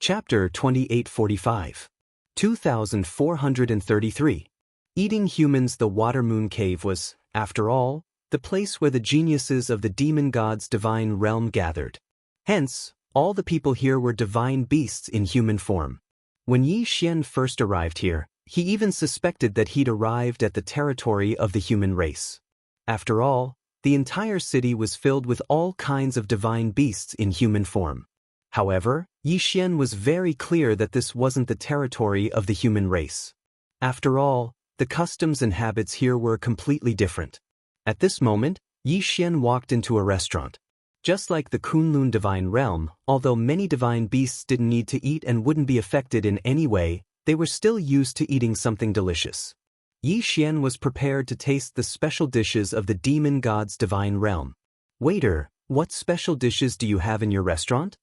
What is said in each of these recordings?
Chapter 2845. 2433. Eating humans. The Water Moon Cave was, after all, the place where the geniuses of the demon god's divine realm gathered. Hence, all the people here were divine beasts in human form. When Yi Xian first arrived here, he even suspected that he'd arrived at the territory of the human race. After all, the entire city was filled with all kinds of divine beasts in human form. However, Yi Xian was very clear that this wasn't the territory of the human race. After all, the customs and habits here were completely different. At this moment, Yi Xian walked into a restaurant. Just like the Kunlun divine realm, although many divine beasts didn't need to eat and wouldn't be affected in any way, they were still used to eating something delicious. Yi Xian was prepared to taste the special dishes of the demon god's divine realm. "Waiter, what special dishes do you have in your restaurant?"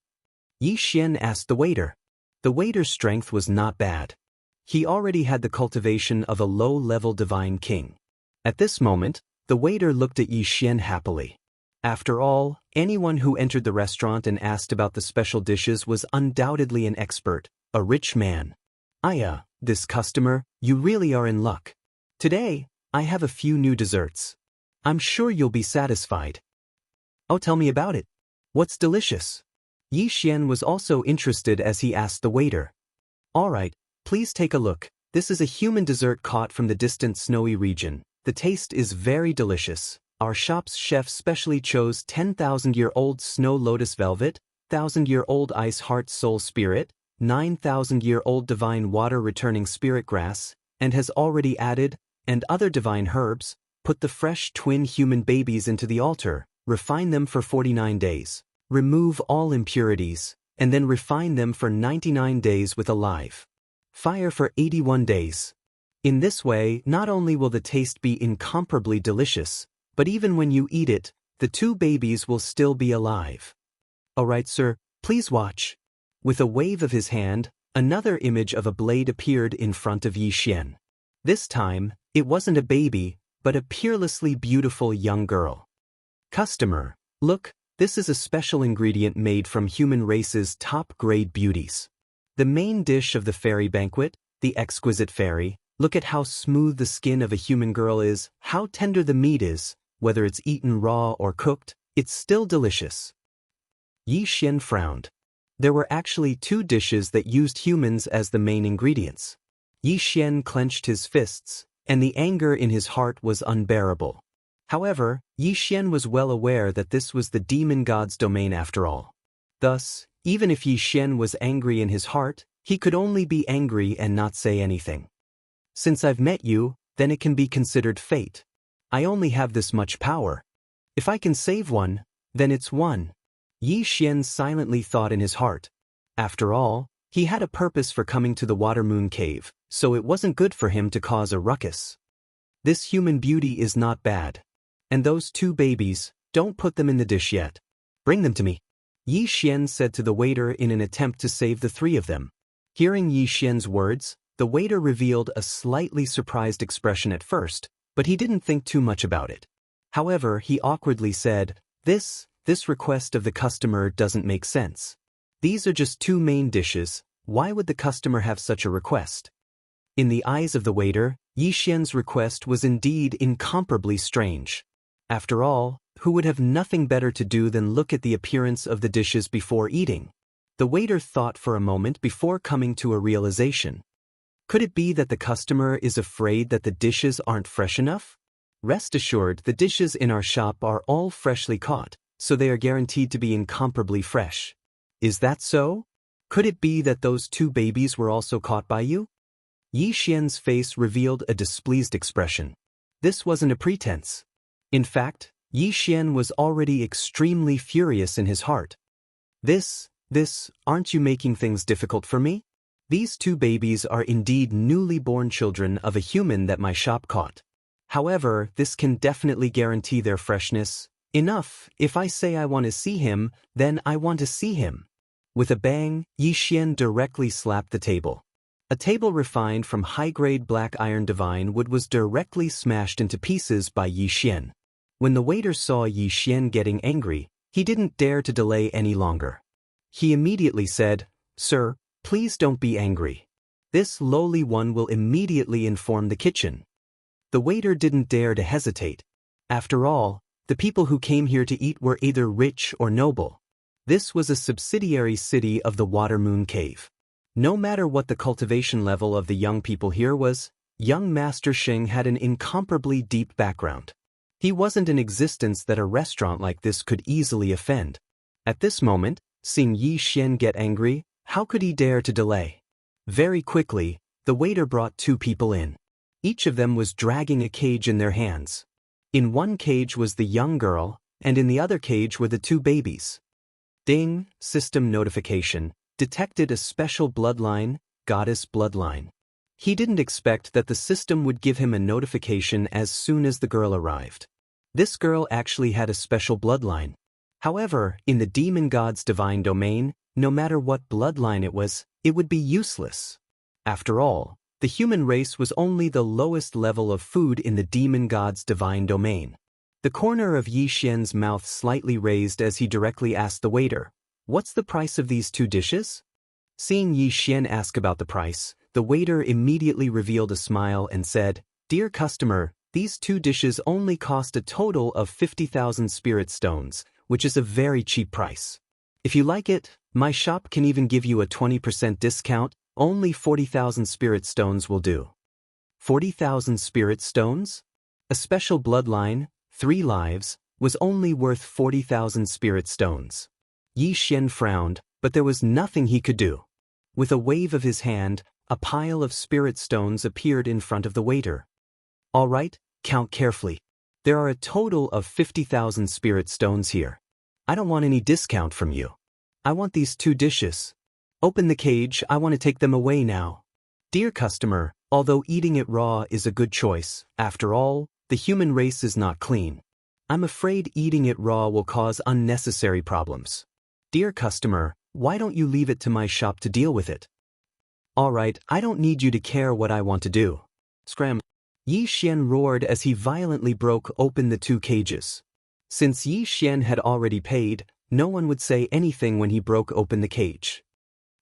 Yi Xian asked the waiter. The waiter's strength was not bad. He already had the cultivation of a low-level divine king. At this moment, the waiter looked at Yi Xian happily. After all, anyone who entered the restaurant and asked about the special dishes was undoubtedly an expert, a rich man. This customer, you really are in luck. Today, I have a few new desserts. I'm sure you'll be satisfied." "Oh, tell me about it. What's delicious?" Yi Xian was also interested as he asked the waiter. "All right, please take a look. This is a human dessert caught from the distant snowy region. The taste is very delicious. Our shop's chef specially chose 10,000-year-old snow lotus velvet, 1,000-year-old ice heart soul spirit, 9,000-year-old divine water returning spirit grass, and has already added, and other divine herbs, put the fresh twin human babies into the altar, refine them for 49 days. Remove all impurities, and then refine them for 99 days with a live fire for 81 days. In this way, not only will the taste be incomparably delicious, but even when you eat it, the two babies will still be alive." "All right, sir, please watch." With a wave of his hand, another image of a blade appeared in front of Yi Xian. This time, it wasn't a baby, but a peerlessly beautiful young girl. "Customer, look. This is a special ingredient made from human race's top-grade beauties. The main dish of the fairy banquet, the exquisite fairy. Look at how smooth the skin of a human girl is, how tender the meat is, whether it's eaten raw or cooked, it's still delicious." Yi Xian frowned. There were actually two dishes that used humans as the main ingredients. Yi Xian clenched his fists, and the anger in his heart was unbearable. However, Yi Xian was well aware that this was the demon god's domain after all. Thus, even if Yi Xian was angry in his heart, he could only be angry and not say anything. "Since I've met you, then it can be considered fate. I only have this much power. If I can save one, then it's one." Yi Xian silently thought in his heart. After all, he had a purpose for coming to the Water Moon Cave, so it wasn't good for him to cause a ruckus. This human beauty is not bad. And those two babies, don't put them in the dish yet. Bring them to me," Yi Xian said to the waiter in an attempt to save the three of them. Hearing Yi Xian's words, the waiter revealed a slightly surprised expression at first, but he didn't think too much about it. However, he awkwardly said, This request of the customer doesn't make sense. These are just two main dishes. Why would the customer have such a request?" In the eyes of the waiter, Yi Xian's request was indeed incomparably strange. After all, who would have nothing better to do than look at the appearance of the dishes before eating? The waiter thought for a moment before coming to a realization. Could it be that the customer is afraid that the dishes aren't fresh enough? Rest assured, the dishes in our shop are all freshly caught, so they are guaranteed to be incomparably fresh. Is that so? Could it be that those two babies were also caught by you? Yi Xian's face revealed a displeased expression. This wasn't a pretense. In fact, Yi Xian was already extremely furious in his heart. Aren't you making things difficult for me? These two babies are indeed newly born children of a human that my shop caught. However, this can definitely guarantee their freshness. Enough, if I say I want to see him, then I want to see him. With a bang, Yi Xian directly slapped the table. A table refined from high-grade black iron divine wood was directly smashed into pieces by Yi Xian. When the waiter saw Yi Xian getting angry, he didn't dare to delay any longer. He immediately said, "Sir, Please don't be angry. This lowly one will immediately inform the kitchen. The waiter didn't dare to hesitate. After all, the people who came here to eat were either rich or noble. This was a subsidiary city of the Water Moon Cave. No matter what the cultivation level of the young people here was, young Master Sheng had an incomparably deep background. He wasn't in existence that a restaurant like this could easily offend. At this moment, seeing Yi Xian get angry, how could he dare to delay? Very quickly, the waiter brought two people in. Each of them was dragging a cage in their hands. In one cage was the young girl, and in the other cage were the two babies. Ding, system notification, detected a special bloodline, goddess bloodline. He didn't expect that the system would give him a notification as soon as the girl arrived. This girl actually had a special bloodline. However, in the demon god's divine domain, no matter what bloodline it would be useless. After all, the human race was only the lowest level of food in the demon god's divine domain. The corner of Yi Xian's mouth slightly raised as he directly asked the waiter, "What's the price of these two dishes?" Seeing Yi Xian ask about the price, the waiter immediately revealed a smile and said, "Dear customer, these two dishes only cost a total of 50,000 spirit stones, which is a very cheap price. If you like it, my shop can even give you a 20% discount, only 40,000 spirit stones will do." 40,000 spirit stones? A special bloodline, 3 lives, was only worth 40,000 spirit stones. Yi Xian frowned, but there was nothing he could do. With a wave of his hand, a pile of spirit stones appeared in front of the waiter. "All right, count carefully. There are a total of 50,000 spirit stones here. I don't want any discount from you. I want these two dishes. Open the cage, I want to take them away now." Dear customer, although eating it raw is a good choice, after all, the human race is not clean. I'm afraid eating it raw will cause unnecessary problems. Dear customer, why don't you leave it to my shop to deal with it? All right, I don't need you to care what I want to do. Scram! Yi Xian roared as he violently broke open the two cages. Since Yi Xian had already paid, no one would say anything when he broke open the cage.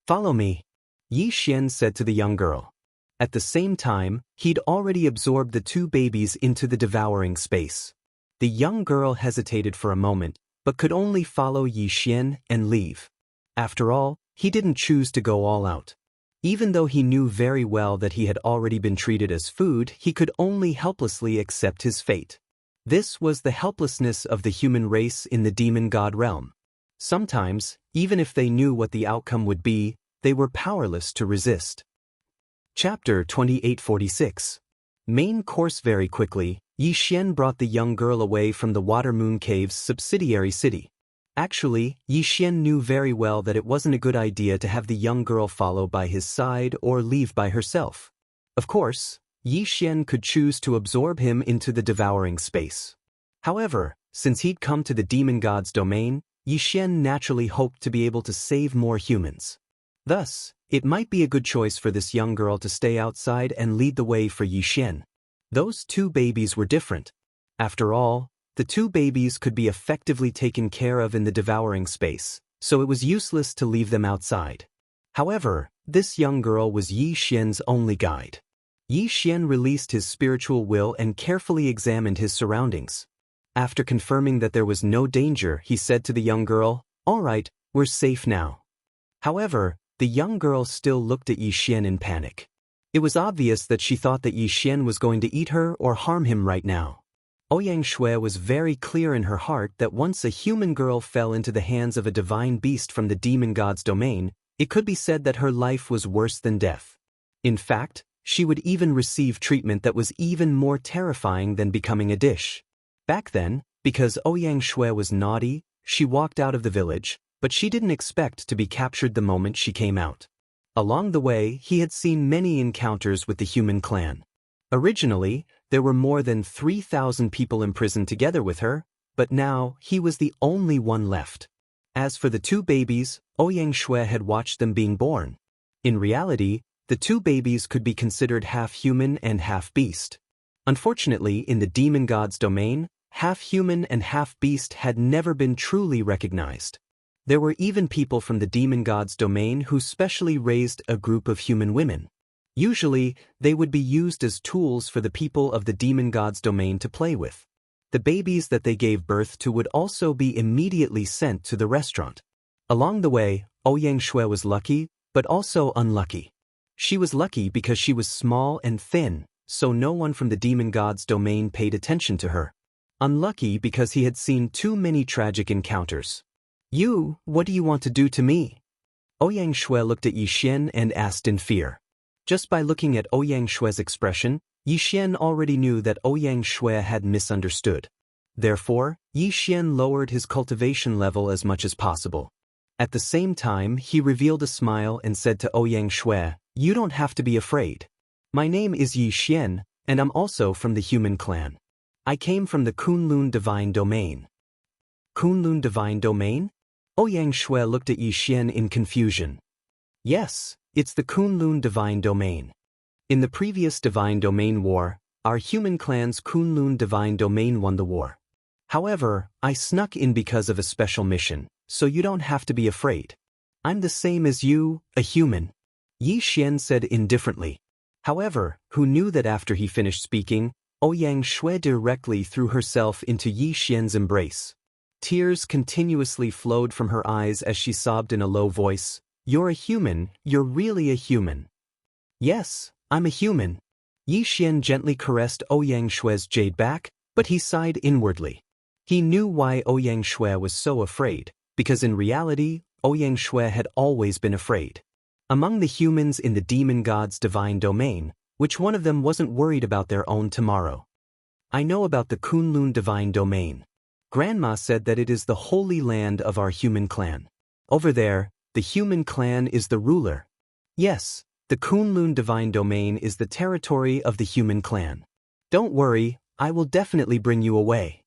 "Follow me," Yi Xian said to the young girl. At the same time, he'd already absorbed the two babies into the devouring space. The young girl hesitated for a moment, but could only follow Yi Xian and leave. After all, he didn't choose to go all out. Even though he knew very well that he had already been treated as food, he could only helplessly accept his fate. This was the helplessness of the human race in the demon god realm. Sometimes, even if they knew what the outcome would be, they were powerless to resist. Chapter 2846. Main course. Very quickly, Yi Xian brought the young girl away from the Water Moon Cave's subsidiary city. Actually, Yi Xian knew very well that it wasn't a good idea to have the young girl follow by his side or leave by herself. Of course, Yi Xian could choose to absorb him into the devouring space. However, since he'd come to the demon god's domain, Yi Xian naturally hoped to be able to save more humans. Thus, it might be a good choice for this young girl to stay outside and lead the way for Yi Xian. Those two babies were different. After all, the two babies could be effectively taken care of in the devouring space, so it was useless to leave them outside. However, this young girl was Yi Xian's only guide. Yi Xian released his spiritual will and carefully examined his surroundings. After confirming that there was no danger, he said to the young girl, "All right, we're safe now." However, the young girl still looked at Yi Xian in panic. It was obvious that she thought that Yi Xian was going to eat her or harm him right now. Ouyang Shui was very clear in her heart that once a human girl fell into the hands of a divine beast from the demon god's domain, it could be said that her life was worse than death. In fact, she would even receive treatment that was even more terrifying than becoming a dish. Back then, because Ouyang Shui was naughty, she walked out of the village, but she didn't expect to be captured the moment she came out. Along the way, he had seen many encounters with the human clan. Originally, there were more than 3,000 people imprisoned together with her, but now he was the only one left. As for the two babies, Ouyang Shui had watched them being born. In reality, the two babies could be considered half human and half beast. Unfortunately, in the demon god's domain, half human and half beast had never been truly recognized. There were even people from the demon god's domain who specially raised a group of human women. Usually, they would be used as tools for the people of the demon god's domain to play with. The babies that they gave birth to would also be immediately sent to the restaurant. Along the way, Ouyang Shui was lucky, but also unlucky. She was lucky because she was small and thin, so no one from the demon god's domain paid attention to her. Unlucky because he had seen too many tragic encounters. "You, what do you want to do to me?" Ouyang Shui looked at Yi Xian and asked in fear. Just by looking at Ouyang Shui's expression, Yi Xian already knew that Ouyang Shui had misunderstood. Therefore, Yi Xian lowered his cultivation level as much as possible. At the same time, he revealed a smile and said to Ouyang Shui, "You don't have to be afraid. My name is Yi Xian, and I'm also from the human clan. I came from the Kunlun Divine Domain." Kunlun Divine Domain? Ouyang Shui looked at Yi Xian in confusion. Yes, it's the Kunlun Divine Domain. In the previous Divine Domain War, our human clan's Kunlun Divine Domain won the war. However, I snuck in because of a special mission, so you don't have to be afraid. I'm the same as you, a human. Yi Xian said indifferently. However, who knew that after he finished speaking, Ouyang Shui directly threw herself into Yi Xian's embrace. Tears continuously flowed from her eyes as she sobbed in a low voice, "You're a human, you're really a human." "Yes, I'm a human." Yi Xian gently caressed Ouyang Shui's jade back, but he sighed inwardly. He knew why Ouyang Shui was so afraid, because in reality, Ouyang Shui had always been afraid. Among the humans in the demon god's divine domain, which one of them wasn't worried about their own tomorrow? "I know about the Kunlun Divine Domain. Grandma said that it is the holy land of our human clan. Over there, the human clan is the ruler. Yes, the Kunlun Divine Domain is the territory of the human clan. Don't worry, I will definitely bring you away."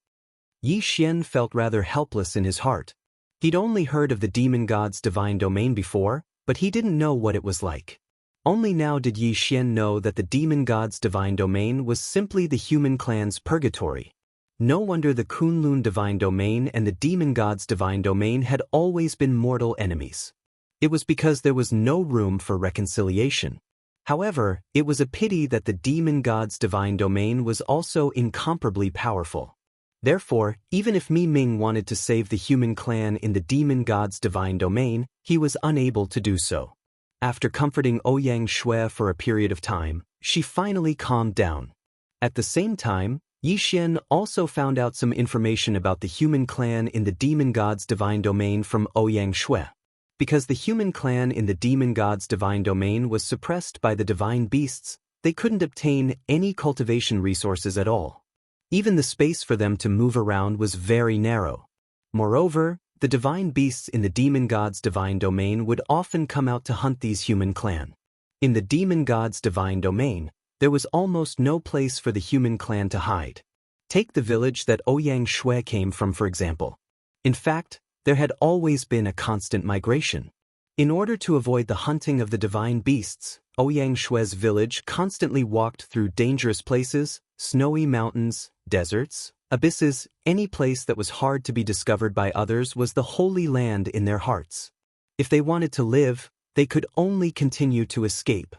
Yi Xian felt rather helpless in his heart. He'd only heard of the demon god's divine domain before, but he didn't know what it was like. Only now did Yi Xian know that the demon god's divine domain was simply the human clan's purgatory. No wonder the Kunlun Divine Domain and the demon god's divine domain had always been mortal enemies. It was because there was no room for reconciliation. However, it was a pity that the demon god's divine domain was also incomparably powerful. Therefore, even if Mi Ming wanted to save the human clan in the demon god's divine domain, he was unable to do so. After comforting Ouyang Shui for a period of time, she finally calmed down. At the same time, Yi Xian also found out some information about the human clan in the demon god's divine domain from Ouyang Shui. Because the human clan in the demon god's divine domain was suppressed by the divine beasts, they couldn't obtain any cultivation resources at all. Even the space for them to move around was very narrow. Moreover, the divine beasts in the demon god's divine domain would often come out to hunt these human clan. In the demon god's divine domain, there was almost no place for the human clan to hide. Take the village that Ouyang Shui came from, for example. In fact, there had always been a constant migration. In order to avoid the hunting of the divine beasts, Ouyang Shui's village constantly walked through dangerous places, snowy mountains, deserts, abysses. Any place that was hard to be discovered by others was the holy land in their hearts. If they wanted to live, they could only continue to escape.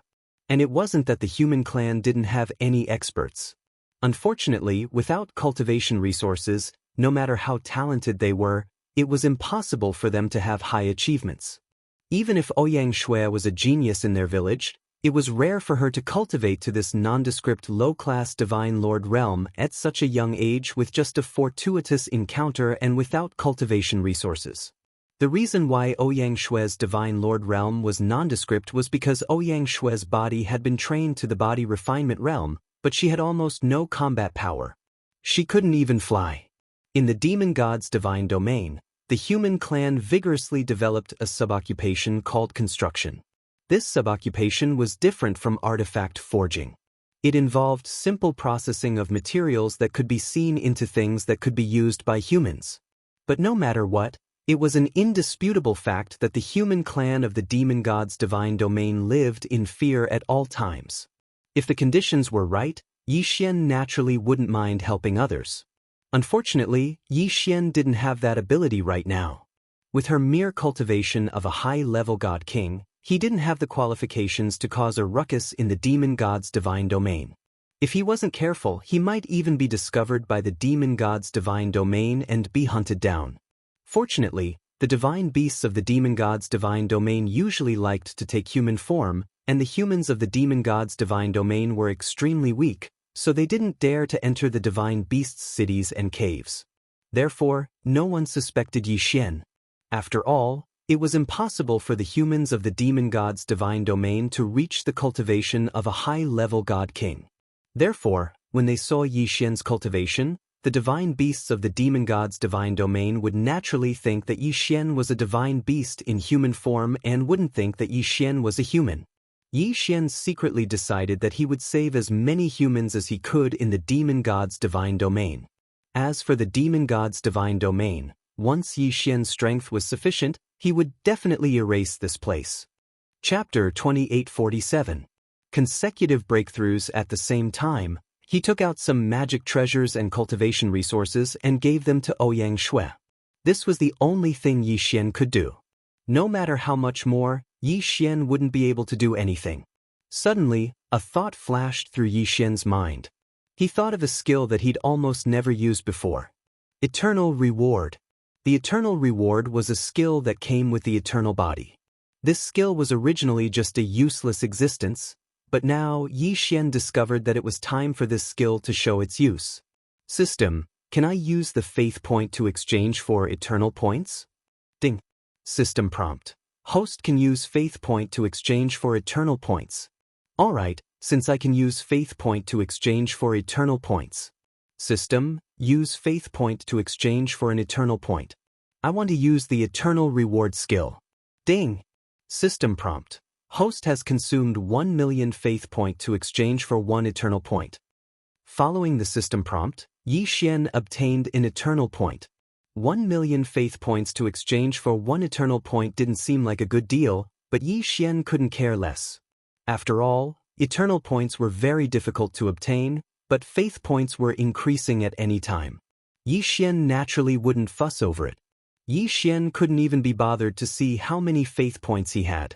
And it wasn't that the human clan didn't have any experts. Unfortunately, without cultivation resources, no matter how talented they were, it was impossible for them to have high achievements. Even if Ouyang Shui was a genius in their village, it was rare for her to cultivate to this nondescript low-class divine lord realm at such a young age with just a fortuitous encounter and without cultivation resources. The reason why Ouyang Shui's divine lord realm was nondescript was because Ouyang Shui's body had been trained to the body refinement realm, but she had almost no combat power. She couldn't even fly. In the demon god's divine domain, the human clan vigorously developed a suboccupation called construction. This suboccupation was different from artifact forging. It involved simple processing of materials that could be seen into things that could be used by humans. But no matter what, it was an indisputable fact that the human clan of the demon god's divine domain lived in fear at all times. If the conditions were right, Yi Xian naturally wouldn't mind helping others. Unfortunately, Yi Xian didn't have that ability right now. With her mere cultivation of a high-level god king, he didn't have the qualifications to cause a ruckus in the demon god's divine domain. If he wasn't careful, he might even be discovered by the demon god's divine domain and be hunted down. Fortunately, the divine beasts of the demon god's divine domain usually liked to take human form, and the humans of the demon god's divine domain were extremely weak, so they didn't dare to enter the divine beasts' cities and caves. Therefore, no one suspected Yi Xian. After all, it was impossible for the humans of the demon god's divine domain to reach the cultivation of a high-level god king. Therefore, when they saw Yi Xian's cultivation, the divine beasts of the demon god's divine domain would naturally think that Yi Xian was a divine beast in human form and wouldn't think that Yi Xian was a human. Yi Xian secretly decided that he would save as many humans as he could in the demon god's divine domain. As for the demon god's divine domain, once Yi Xian's strength was sufficient, he would definitely erase this place. Chapter 2847. Consecutive breakthroughs at the same time, he took out some magic treasures and cultivation resources and gave them to Ouyang Shui. This was the only thing Yi Xian could do. No matter how much more, Yi Xian wouldn't be able to do anything. Suddenly, a thought flashed through Yi Xian's mind. He thought of a skill that he'd almost never used before. Eternal Reward. The Eternal Reward was a skill that came with the eternal body. This skill was originally just a useless existence, but now Yi Xian discovered that it was time for this skill to show its use. System, can I use the faith point to exchange for eternal points? Ding. System prompt. Host can use faith point to exchange for eternal points. Alright, since I can use faith point to exchange for eternal points. System, use faith point to exchange for an eternal point. I want to use the eternal reward skill. Ding. System prompt. Host has consumed 1,000,000 faith point to exchange for 1 eternal point. Following the system prompt, Yi Xian obtained an eternal point. 1,000,000 faith points to exchange for 1 eternal point didn't seem like a good deal, but Yi Xian couldn't care less. After all, eternal points were very difficult to obtain, but faith points were increasing at any time. Yi Xian naturally wouldn't fuss over it. Yi Xian couldn't even be bothered to see how many faith points he had.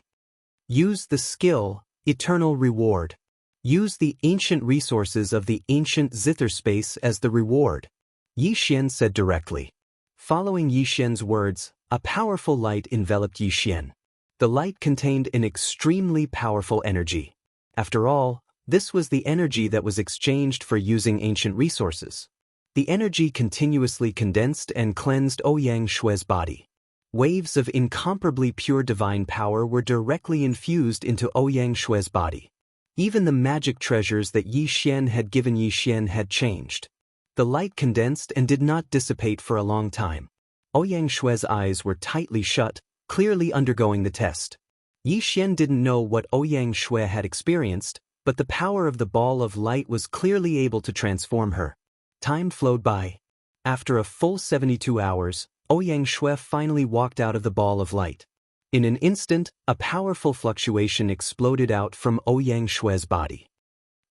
Use the skill, Eternal Reward. Use the ancient resources of the ancient zither space as the reward, Yi Xian said directly. Following Yi Xian's words, a powerful light enveloped Yi Xian. The light contained an extremely powerful energy. After all, this was the energy that was exchanged for using ancient resources. The energy continuously condensed and cleansed Ouyang Shui's body. Waves of incomparably pure divine power were directly infused into Ouyang Shui's body. Even the magic treasures that Yi Xian had given Yi Xian had changed. The light condensed and did not dissipate for a long time. Ouyang Shui's eyes were tightly shut, clearly undergoing the test. Yi Xian didn't know what Ouyang Shui had experienced, but the power of the ball of light was clearly able to transform her. Time flowed by. After a full 72 hours, Ouyang Shui finally walked out of the ball of light. In an instant, a powerful fluctuation exploded out from Ouyang Shui's body.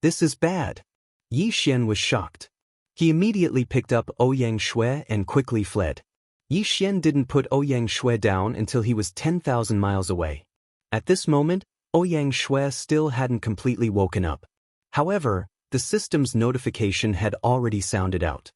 This is bad. Yi Xian was shocked. He immediately picked up Ouyang Shui and quickly fled. Yi Xian didn't put Ouyang Shui down until he was 10,000 miles away. At this moment, Ouyang Shui still hadn't completely woken up. However, the system's notification had already sounded out.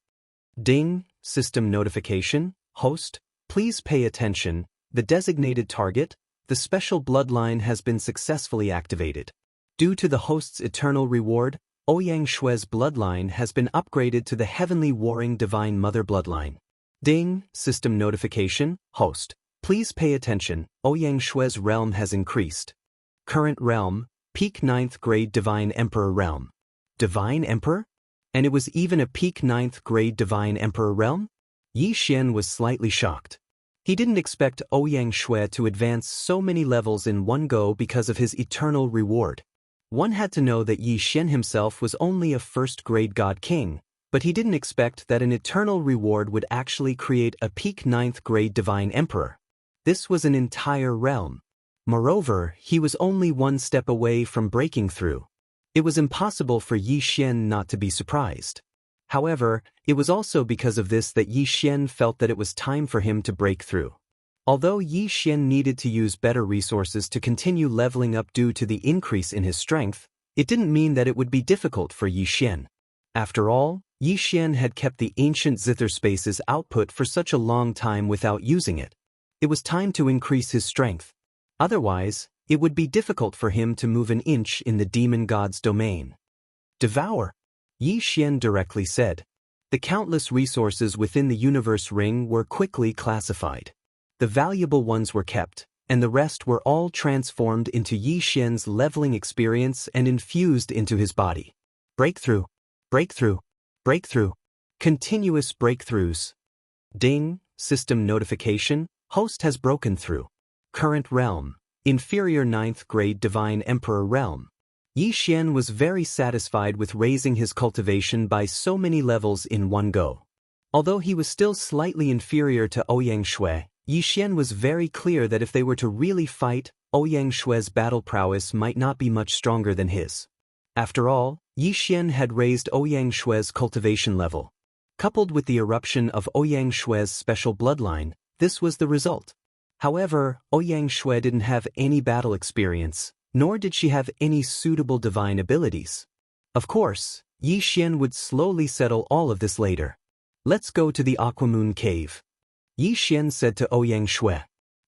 Ding, system notification. Host, please pay attention. The designated target, the special bloodline has been successfully activated. Due to the host's eternal reward, Ouyang Shui's bloodline has been upgraded to the heavenly warring divine mother bloodline. Ding, system notification. Host, please pay attention. Ouyang Shui's realm has increased. Current realm, peak 9th grade divine emperor realm. Divine emperor? And it was even a peak 9th grade divine emperor realm? Yi Xian was slightly shocked. He didn't expect Ouyang Shui to advance so many levels in one go because of his eternal reward. One had to know that Yi Xian himself was only a first-grade god king, but he didn't expect that an eternal reward would actually create a peak 9th grade divine emperor. This was an entire realm. Moreover, he was only one step away from breaking through. It was impossible for Yi Xian not to be surprised. However, it was also because of this that Yi Xian felt that it was time for him to break through. Although Yi Xian needed to use better resources to continue leveling up due to the increase in his strength, it didn't mean that it would be difficult for Yi Xian. After all, Yi Xian had kept the ancient zither space's output for such a long time without using it. It was time to increase his strength. Otherwise, it would be difficult for him to move an inch in the demon god's domain. Devour, Yi Xian directly said. The countless resources within the universe ring were quickly classified. The valuable ones were kept, and the rest were all transformed into Yi Xian's leveling experience and infused into his body. Breakthrough, breakthrough, breakthrough. Continuous breakthroughs. Ding, system notification, host has broken through. Current realm, inferior 9th grade divine emperor realm. Yi Xian was very satisfied with raising his cultivation by so many levels in one go. Although he was still slightly inferior to Ouyang Shui, Yi Xian was very clear that if they were to really fight, Ouyang Shui's battle prowess might not be much stronger than his. After all, Yi Xian had raised Ouyang Shui's cultivation level. Coupled with the eruption of Ouyang Shui's special bloodline, this was the result. However, Ouyang Shui didn't have any battle experience, nor did she have any suitable divine abilities. Of course, Yi Xian would slowly settle all of this later. Let's go to the Aquamoon Cave, Yi Xian said to Ouyang Shui.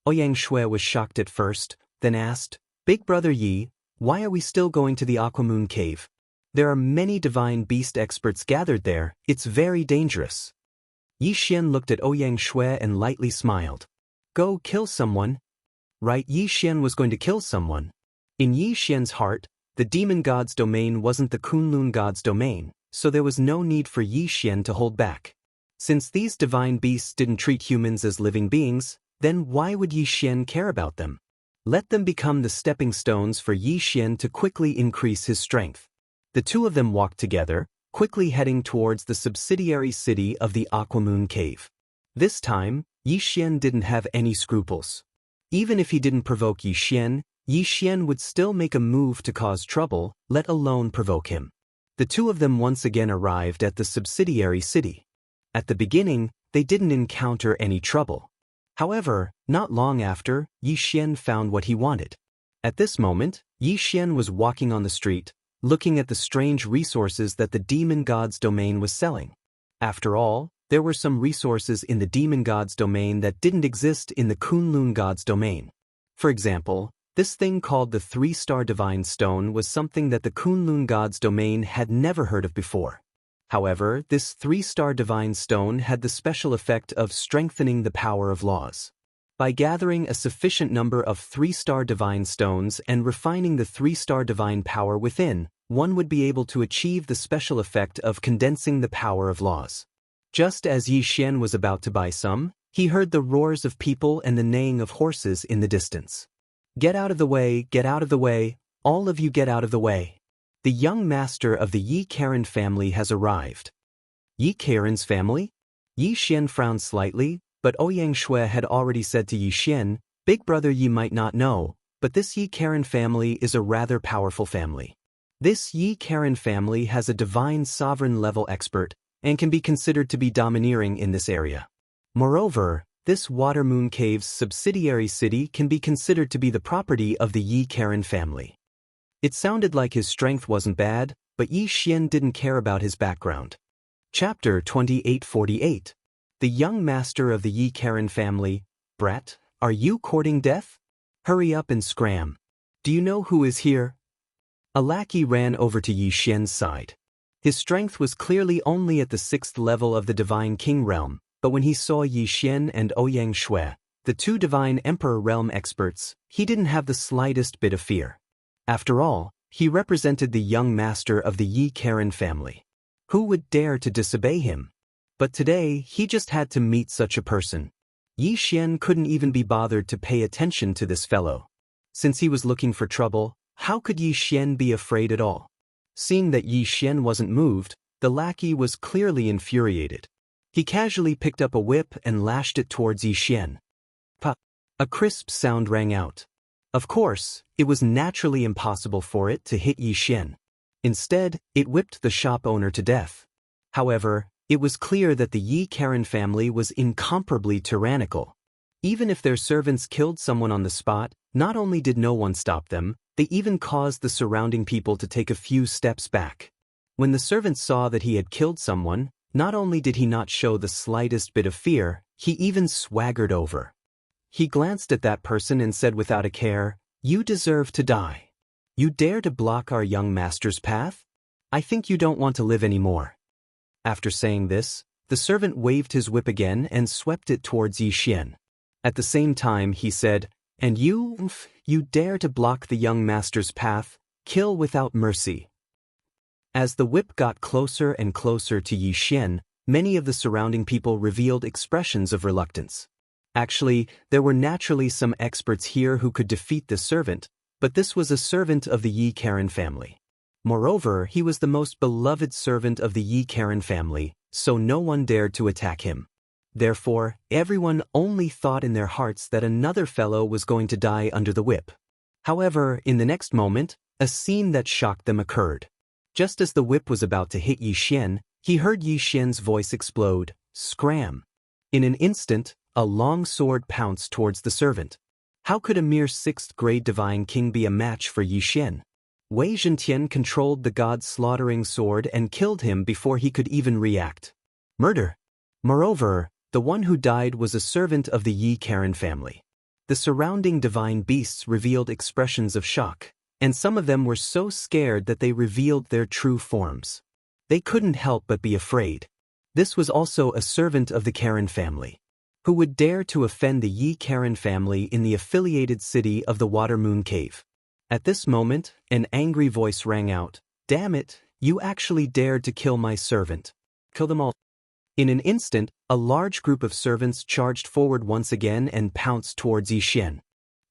Ouyang Shui was shocked at first, then asked, Big brother Yi, why are we still going to the Aquamoon Cave? There are many divine beast experts gathered there, it's very dangerous. Yi Xian looked at Ouyang Shui and lightly smiled. Go kill someone. Right, Yi Xian was going to kill someone. In Yi Xian's heart, the demon god's domain wasn't the Kunlun god's domain, so there was no need for Yi Xian to hold back. Since these divine beasts didn't treat humans as living beings, then why would Yi Xian care about them? Let them become the stepping stones for Yi Xian to quickly increase his strength. The two of them walked together, quickly heading towards the subsidiary city of the Aquamoon Cave. This time, Yi Xian didn't have any scruples. Even if he didn't provoke Yi Xian would still make a move to cause trouble, let alone provoke him. The two of them once again arrived at the subsidiary city. At the beginning, they didn't encounter any trouble. However, not long after, Yi Xian found what he wanted. At this moment, Yi Xian was walking on the street, looking at the strange resources that the demon god's domain was selling. After all, there were some resources in the demon god's domain that didn't exist in the Kunlun god's domain. For example, this thing called the 3-star divine stone was something that the Kunlun god's domain had never heard of before. However, this 3-star divine stone had the special effect of strengthening the power of laws. By gathering a sufficient number of 3-star divine stones and refining the 3-star divine power within, one would be able to achieve the special effect of condensing the power of laws. Just as Yi Xian was about to buy some, he heard the roars of people and the neighing of horses in the distance. Get out of the way, all of you get out of the way. The young master of the Yi Karen family has arrived. Yi Karen's family? Yi Xian frowned slightly, but Ouyang Shui had already said to Yi Xian, Big brother Yi might not know, but this Yi Karen family is a rather powerful family. This Yi Karen family has a divine sovereign level expert and can be considered to be domineering in this area. Moreover, this Watermoon Cave's subsidiary city can be considered to be the property of the Yi Karen family. It sounded like his strength wasn't bad, but Yi Xian didn't care about his background. Chapter 2848. The young master of the Yi Karen family. Brat, are you courting death? Hurry up and scram. Do you know who is here? A lackey ran over to Yi Xian's side. His strength was clearly only at the 6th level of the Divine King realm, but when he saw Yi Xian and Ouyang Shui, the two Divine Emperor realm experts, he didn't have the slightest bit of fear. After all, he represented the young master of the Yi Karen family. Who would dare to disobey him? But today, he just had to meet such a person. Yi Xian couldn't even be bothered to pay attention to this fellow. Since he was looking for trouble, how could Yi Xian be afraid at all? Seeing that Yi Xian wasn't moved, the lackey was clearly infuriated. He casually picked up a whip and lashed it towards Yi Xian. Pa! A crisp sound rang out. Of course, it was naturally impossible for it to hit Yi Xian. Instead, it whipped the shop owner to death. However, it was clear that the Yi Karen family was incomparably tyrannical. Even if their servants killed someone on the spot, not only did no one stop them, they even caused the surrounding people to take a few steps back. When the servant saw that he had killed someone, not only did he not show the slightest bit of fear, he even swaggered over. He glanced at that person and said without a care, "You deserve to die. You dare to block our young master's path? I think you don't want to live anymore." After saying this, the servant waved his whip again and swept it towards Yi Xian. At the same time he said, "And you dare to block the young master's path, kill without mercy." As the whip got closer and closer to Yi Xian, many of the surrounding people revealed expressions of reluctance. Actually, there were naturally some experts here who could defeat the servant, but this was a servant of the Yi Karen family. Moreover, he was the most beloved servant of the Yi Karen family, so no one dared to attack him. Therefore, everyone only thought in their hearts that another fellow was going to die under the whip. However, in the next moment, a scene that shocked them occurred. Just as the whip was about to hit Yi Xian, he heard Yi Xian's voice explode, "Scram!" In an instant, a long sword pounced towards the servant. How could a mere 6th-grade divine king be a match for Yi Xian? Wei Zhentian controlled the god-slaughtering sword and killed him before he could even react. Murder! Moreover, the one who died was a servant of the Yi Karen family. The surrounding divine beasts revealed expressions of shock, and some of them were so scared that they revealed their true forms. They couldn't help but be afraid. This was also a servant of the Karen family. Who would dare to offend the Yi Karen family in the affiliated city of the Water Moon Cave? At this moment, an angry voice rang out, "Damn it, you actually dared to kill my servant. Kill them all." In an instant, a large group of servants charged forward once again and pounced towards Yi Xian.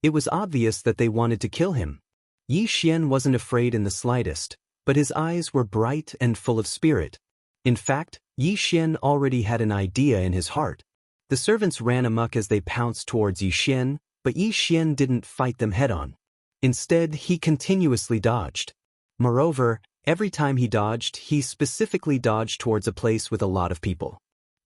It was obvious that they wanted to kill him. Yi Xian wasn't afraid in the slightest, but his eyes were bright and full of spirit. In fact, Yi Xian already had an idea in his heart. The servants ran amok as they pounced towards Yi Xian, but Yi Xian didn't fight them head-on. Instead, he continuously dodged. Moreover, every time he dodged, he specifically dodged towards a place with a lot of people.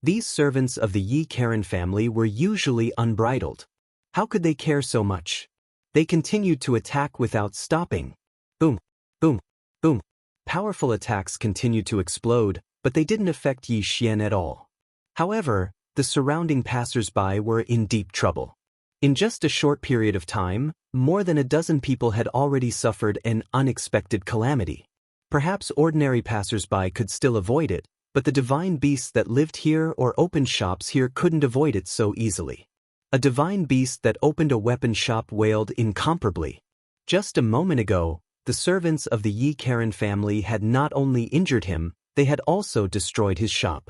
These servants of the Yi Karen family were usually unbridled. How could they care so much? They continued to attack without stopping. Boom, boom, boom. Powerful attacks continued to explode, but they didn't affect Yi Xian at all. However, the surrounding passers-by were in deep trouble. In just a short period of time, more than a dozen people had already suffered an unexpected calamity. Perhaps ordinary passers-by could still avoid it, but the divine beasts that lived here or opened shops here couldn't avoid it so easily. A divine beast that opened a weapon shop wailed incomparably. Just a moment ago, the servants of the Yi Karen family had not only injured him, they had also destroyed his shop.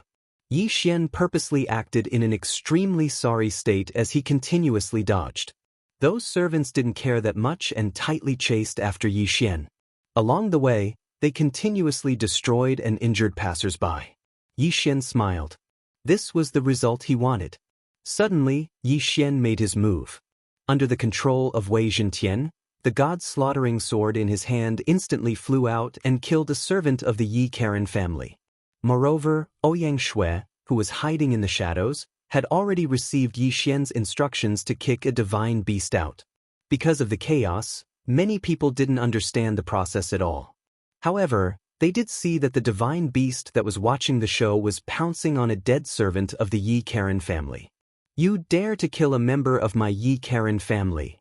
Yi Xian purposely acted in an extremely sorry state as he continuously dodged. Those servants didn't care that much and tightly chased after Yi Xian. Along the way, they continuously destroyed and injured passers-by. Yi Xian smiled. This was the result he wanted. Suddenly, Yi Xian made his move. Under the control of Wei Zhentian, the god-slaughtering sword in his hand instantly flew out and killed a servant of the Yi Karen family. Moreover, Ouyang Shui, who was hiding in the shadows, had already received Yi Xian's instructions to kick a divine beast out. Because of the chaos, many people didn't understand the process at all. However, they did see that the divine beast that was watching the show was pouncing on a dead servant of the Yi Karen family. "You dare to kill a member of my Yi Karen family."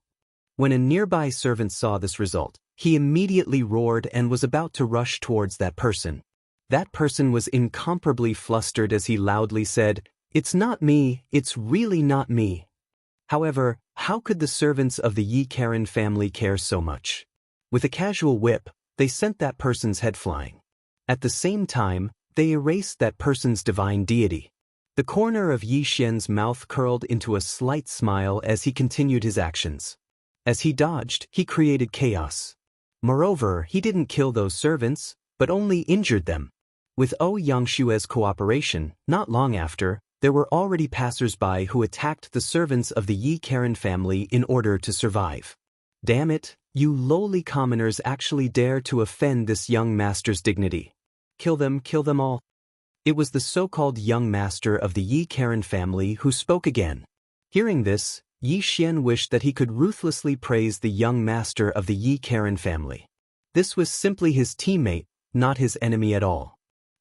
When a nearby servant saw this result, he immediately roared and was about to rush towards that person. That person was incomparably flustered as he loudly said, "It's not me, it's really not me." However, how could the servants of the Yi Karen family care so much? With a casual whip, they sent that person's head flying. At the same time, they erased that person's divine deity. The corner of Yi Xian's mouth curled into a slight smile as he continued his actions. As he dodged, he created chaos. Moreover, he didn't kill those servants, but only injured them. With Ouyang Shui's cooperation, not long after, there were already passers-by who attacked the servants of the Yi Karen family in order to survive. Damn it, you lowly commoners actually dare to offend this young master's dignity. Kill them all. It was the so-called young master of the Yi Karen family who spoke again. Hearing this, Yi Xian wished that he could ruthlessly praise the young master of the Yi Karen family. This was simply his teammate, not his enemy at all.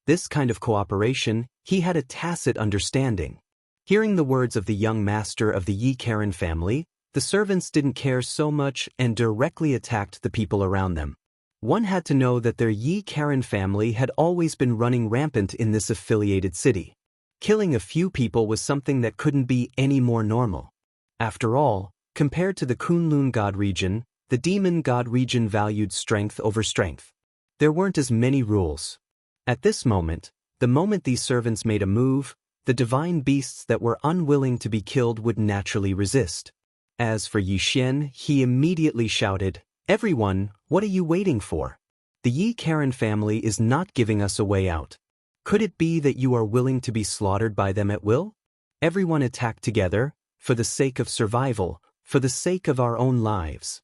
This kind of cooperation, he had a tacit understanding. Hearing the words of the young master of the Yi Karen family, the servants didn't care so much and directly attacked the people around them. One had to know that their Yi Karen family had always been running rampant in this affiliated city. Killing a few people was something that couldn't be any more normal. After all, compared to the Kunlun God region, the Demon God region valued strength over strength. There weren't as many rules. At this moment, the moment these servants made a move, the divine beasts that were unwilling to be killed would naturally resist. As for Yi Xian, he immediately shouted, "Everyone, what are you waiting for? The Yi Karen family is not giving us a way out. Could it be that you are willing to be slaughtered by them at will? Everyone attack together, for the sake of survival, for the sake of our own lives."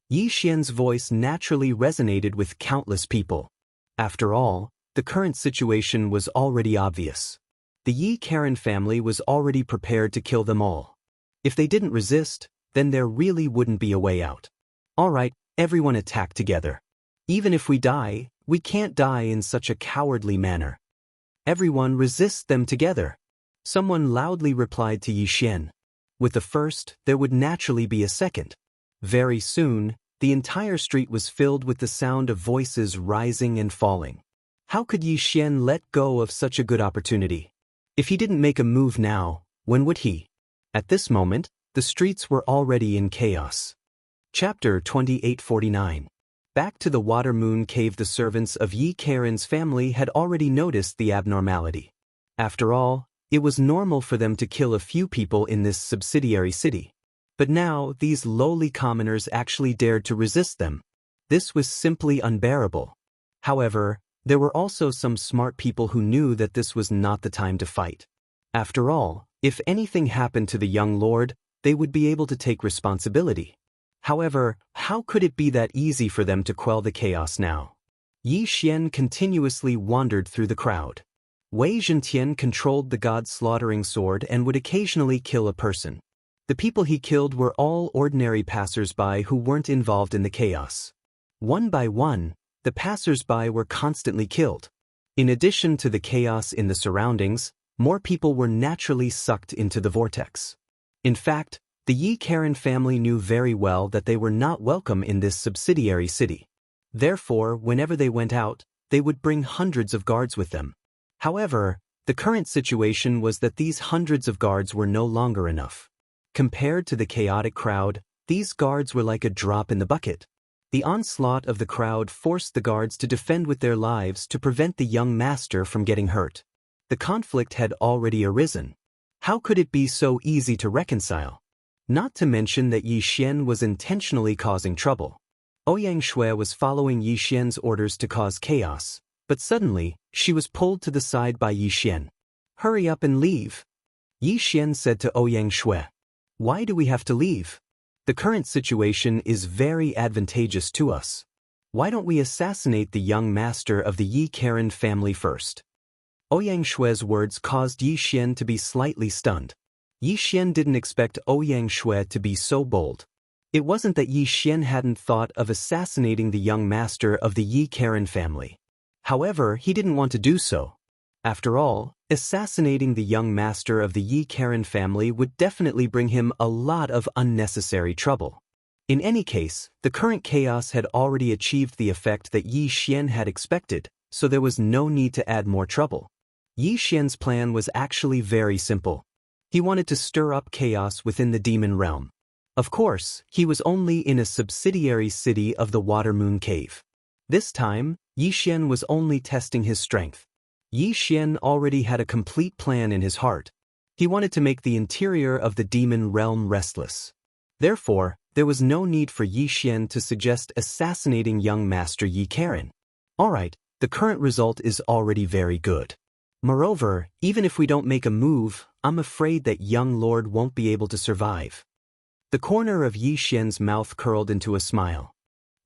Yi Xian's voice naturally resonated with countless people. After all, the current situation was already obvious. The Yi Karen family was already prepared to kill them all. If they didn't resist, then there really wouldn't be a way out. Alright, everyone attack together. Even if we die, we can't die in such a cowardly manner. Everyone resist them together. Someone loudly replied to Yi Xian. With the first, there would naturally be a second. Very soon, the entire street was filled with the sound of voices rising and falling. How could Yi Xian let go of such a good opportunity? If he didn't make a move now, when would he? At this moment, the streets were already in chaos. Chapter 2849. Back to the Water Moon Cave. The servants of Yi Karen's family had already noticed the abnormality. After all, it was normal for them to kill a few people in this subsidiary city. But now, these lowly commoners actually dared to resist them. This was simply unbearable. However, there were also some smart people who knew that this was not the time to fight. After all, if anything happened to the young lord, they would be able to take responsibility. However, how could it be that easy for them to quell the chaos now? Yi Xian continuously wandered through the crowd. Wei Zhentian controlled the god-slaughtering sword and would occasionally kill a person. The people he killed were all ordinary passers-by who weren't involved in the chaos. One by one, the passers-by were constantly killed. In addition to the chaos in the surroundings, more people were naturally sucked into the vortex. In fact, the Yi Karen family knew very well that they were not welcome in this subsidiary city. Therefore, whenever they went out, they would bring hundreds of guards with them. However, the current situation was that these hundreds of guards were no longer enough. Compared to the chaotic crowd, these guards were like a drop in the bucket. The onslaught of the crowd forced the guards to defend with their lives to prevent the young master from getting hurt. The conflict had already arisen. How could it be so easy to reconcile? Not to mention that Yi Xian was intentionally causing trouble. Ouyang Shui was following Yi Xian's orders to cause chaos, but suddenly, she was pulled to the side by Yi Xian. "Hurry up and leave," Yi Xian said to Ouyang Shui. "Why do we have to leave? The current situation is very advantageous to us. Why don't we assassinate the young master of the Yi Karen family first?" Ouyang Shui's words caused Yi Xian to be slightly stunned. Yi Xian didn't expect Ouyang Shui to be so bold. It wasn't that Yi Xian hadn't thought of assassinating the young master of the Yi Karen family. However, he didn't want to do so. After all, assassinating the young master of the Yi Karen family would definitely bring him a lot of unnecessary trouble. In any case, the current chaos had already achieved the effect that Yi Xian had expected, so there was no need to add more trouble. Yi Xian's plan was actually very simple. He wanted to stir up chaos within the demon realm. Of course, he was only in a subsidiary city of the Water Moon Cave. This time, Yi Xian was only testing his strength. Yi Xian already had a complete plan in his heart. He wanted to make the interior of the demon realm restless. Therefore, there was no need for Yi Xian to suggest assassinating young Master Yi Karen. Alright, the current result is already very good. Moreover, even if we don't make a move, I'm afraid that young lord won't be able to survive. The corner of Yi Xian's mouth curled into a smile.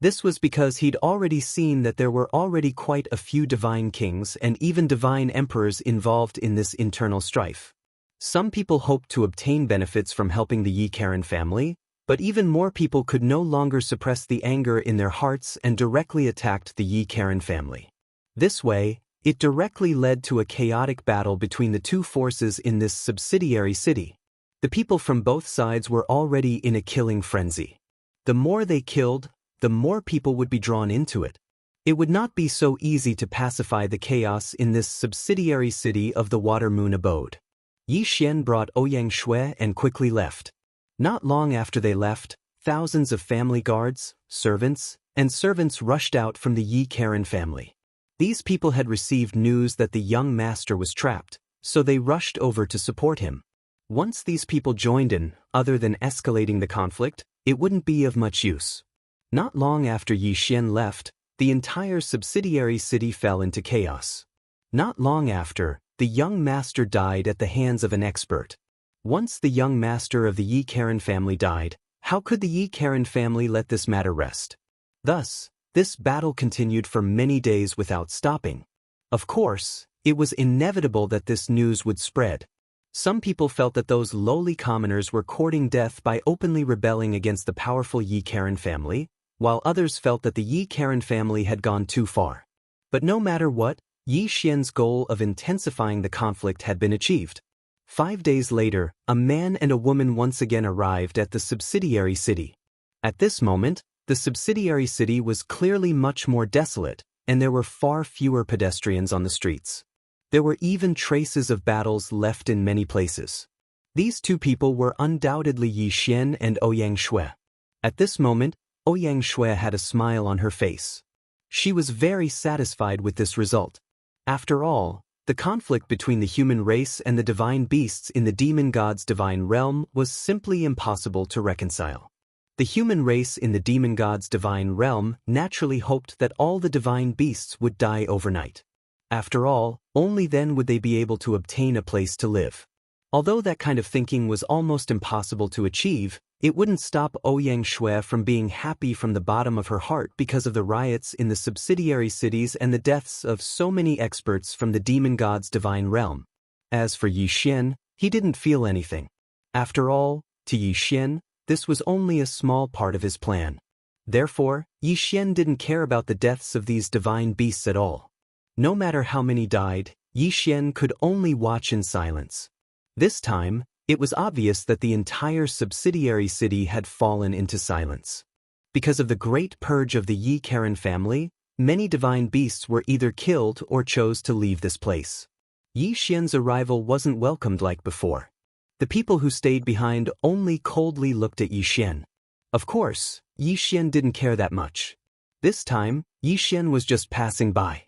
This was because he'd already seen that there were already quite a few divine kings and even divine emperors involved in this internal strife. Some people hoped to obtain benefits from helping the Yi Karen family, but even more people could no longer suppress the anger in their hearts and directly attacked the Yi Karen family. This way, it directly led to a chaotic battle between the two forces in this subsidiary city. The people from both sides were already in a killing frenzy. The more they killed, the more people would be drawn into it. It would not be so easy to pacify the chaos in this subsidiary city of the Water Moon abode. Yi Xian brought Ouyang Shui and quickly left. Not long after they left, thousands of family guards, servants, and servants rushed out from the Yi Karen family. These people had received news that the young master was trapped, so they rushed over to support him. Once these people joined in, other than escalating the conflict, it wouldn't be of much use. Not long after Yi Xian left, the entire subsidiary city fell into chaos. Not long after, the young master died at the hands of an expert. Once the young master of the Yi Karen family died, how could the Yi Karen family let this matter rest? Thus, this battle continued for many days without stopping. Of course, it was inevitable that this news would spread. Some people felt that those lowly commoners were courting death by openly rebelling against the powerful Yi Karen family, while others felt that the Yi Karen family had gone too far. But no matter what, Yi Xian's goal of intensifying the conflict had been achieved. 5 days later, a man and a woman once again arrived at the subsidiary city. At this moment, the subsidiary city was clearly much more desolate, and there were far fewer pedestrians on the streets. There were even traces of battles left in many places. These two people were undoubtedly Yi Xian and Ouyang Shui. At this moment, Ouyang Shui had a smile on her face. She was very satisfied with this result. After all, the conflict between the human race and the divine beasts in the demon god's divine realm was simply impossible to reconcile. The human race in the demon god's divine realm naturally hoped that all the divine beasts would die overnight. After all, only then would they be able to obtain a place to live. Although that kind of thinking was almost impossible to achieve, it wouldn't stop Ouyang Shui from being happy from the bottom of her heart because of the riots in the subsidiary cities and the deaths of so many experts from the demon god's divine realm. As for Yi Xian, he didn't feel anything. After all, to Yi Xian, this was only a small part of his plan. Therefore, Yi Xian didn't care about the deaths of these divine beasts at all. No matter how many died, Yi Xian could only watch in silence. This time, it was obvious that the entire subsidiary city had fallen into silence. Because of the great purge of the Yi Karen family, many divine beasts were either killed or chose to leave this place. Yi Xian's arrival wasn't welcomed like before. The people who stayed behind only coldly looked at Yi Xian. Of course, Yi Xian didn't care that much. This time, Yi Xian was just passing by.